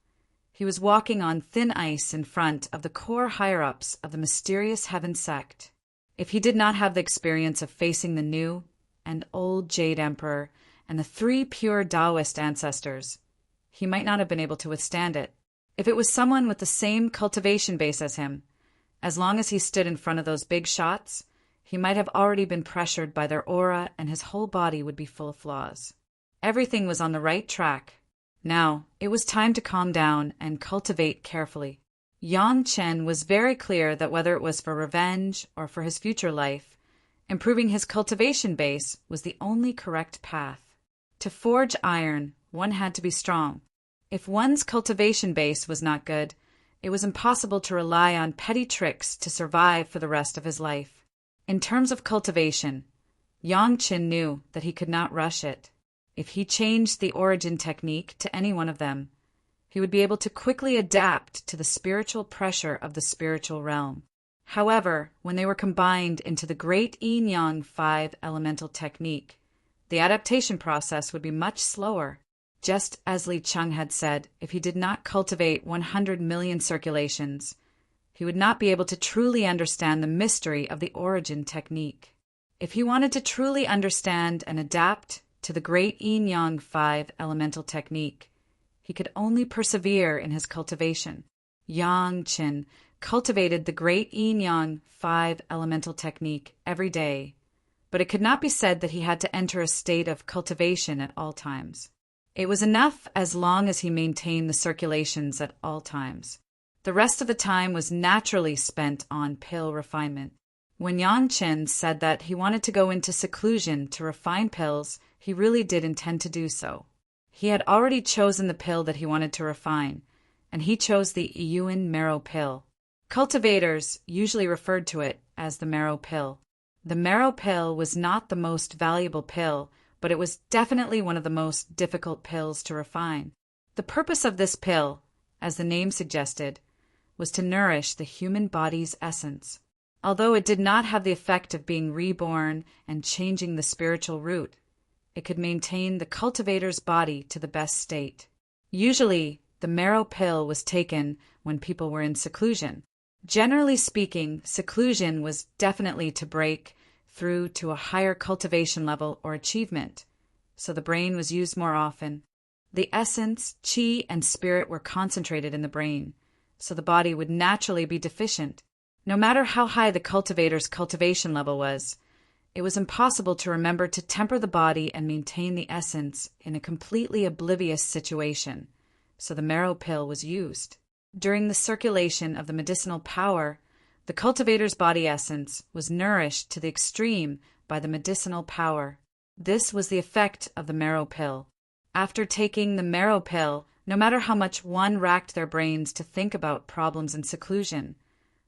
he was walking on thin ice in front of the core higher-ups of the mysterious Heaven sect. If he did not have the experience of facing the new and old Jade Emperor and the 3 pure Taoist ancestors, he might not have been able to withstand it. If it was someone with the same cultivation base as him, as long as he stood in front of those big shots, he might have already been pressured by their aura and his whole body would be full of flaws. Everything was on the right track. Now, it was time to calm down and cultivate carefully. Yang Qin was very clear that whether it was for revenge or for his future life, improving his cultivation base was the only correct path. To forge iron, one had to be strong. If one's cultivation base was not good, it was impossible to rely on petty tricks to survive for the rest of his life. In terms of cultivation, Yang Qin knew that he could not rush it. If he changed the origin technique to any one of them, he would be able to quickly adapt to the spiritual pressure of the spiritual realm. However, when they were combined into the great yin-yang 5 elemental technique, the adaptation process would be much slower. Just as Li Cheng had said, if he did not cultivate 100 million circulations, he would not be able to truly understand the mystery of the origin technique. If he wanted to truly understand and adapt to the great yin-yang 5 elemental technique, he could only persevere in his cultivation. Yang Qin cultivated the great yin-yang 5 elemental technique every day, but it could not be said that he had to enter a state of cultivation at all times. It was enough as long as he maintained the circulations at all times. The rest of the time was naturally spent on pill refinement. When Yang Qin said that he wanted to go into seclusion to refine pills, he really did intend to do so. He had already chosen the pill that he wanted to refine, and he chose the Yuan marrow pill. Cultivators usually referred to it as the marrow pill. The marrow pill was not the most valuable pill, but it was definitely one of the most difficult pills to refine. The purpose of this pill, as the name suggested, was to nourish the human body's essence. Although it did not have the effect of being reborn and changing the spiritual root, it could maintain the cultivator's body to the best state. Usually, the marrow pill was taken when people were in seclusion. Generally speaking, seclusion was definitely to break through to a higher cultivation level or achievement, so the brain was used more often. The essence, qi, and spirit were concentrated in the brain, so the body would naturally be deficient. No matter how high the cultivator's cultivation level was, it was impossible to remember to temper the body and maintain the essence in a completely oblivious situation, so the marrow pill was used. During the circulation of the medicinal power, the cultivator's body essence was nourished to the extreme by the medicinal power. This was the effect of the marrow pill. After taking the marrow pill, no matter how much one racked their brains to think about problems in seclusion,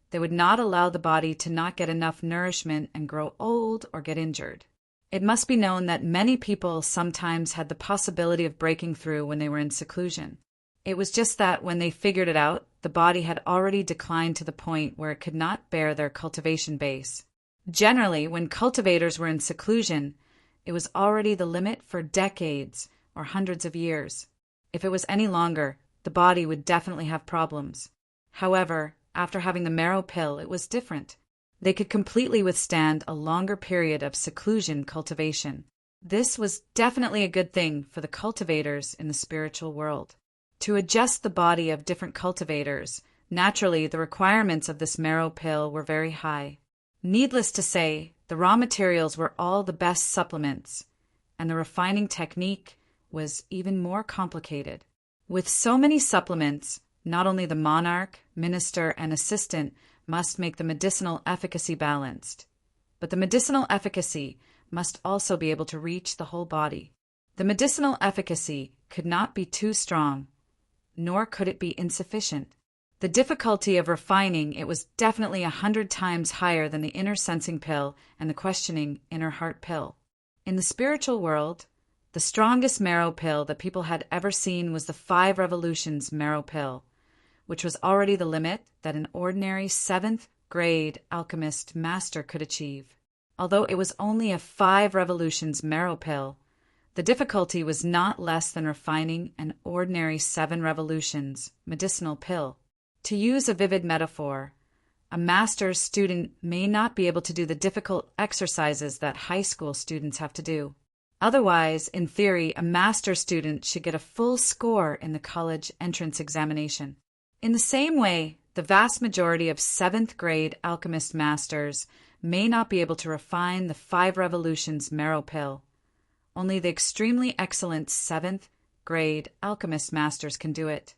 they would not allow the body to not get enough nourishment and grow old or get injured. It must be known that many people sometimes had the possibility of breaking through when they were in seclusion. It was just that when they figured it out, the body had already declined to the point where it could not bear their cultivation base. Generally, when cultivators were in seclusion, it was already the limit for decades or hundreds of years. If it was any longer, the body would definitely have problems. However, after having the marrow pill, it was different. They could completely withstand a longer period of seclusion cultivation. This was definitely a good thing for the cultivators in the spiritual world. To adjust the body of different cultivators, naturally the requirements of this marrow pill were very high. Needless to say, the raw materials were all the best supplements, and the refining technique was even more complicated. With so many supplements, not only the monarch, minister, and assistant must make the medicinal efficacy balanced, but the medicinal efficacy must also be able to reach the whole body. The medicinal efficacy could not be too strong, nor could it be insufficient. The difficulty of refining it was definitely 100 times higher than the inner sensing pill and the questioning inner heart pill. In the spiritual world, the strongest marrow pill that people had ever seen was the 5 revolutions marrow pill, which was already the limit that an ordinary 7th grade alchemist master could achieve. Although it was only a 5 revolutions marrow pill, the difficulty was not less than refining an ordinary 7 revolutions medicinal pill. To use a vivid metaphor, a master's student may not be able to do the difficult exercises that high school students have to do. Otherwise, in theory, a master's student should get a full score in the college entrance examination. In the same way, the vast majority of 7th grade alchemist masters may not be able to refine the 5 revolutions marrow pill. Only the extremely excellent 7th grade alchemist masters can do it.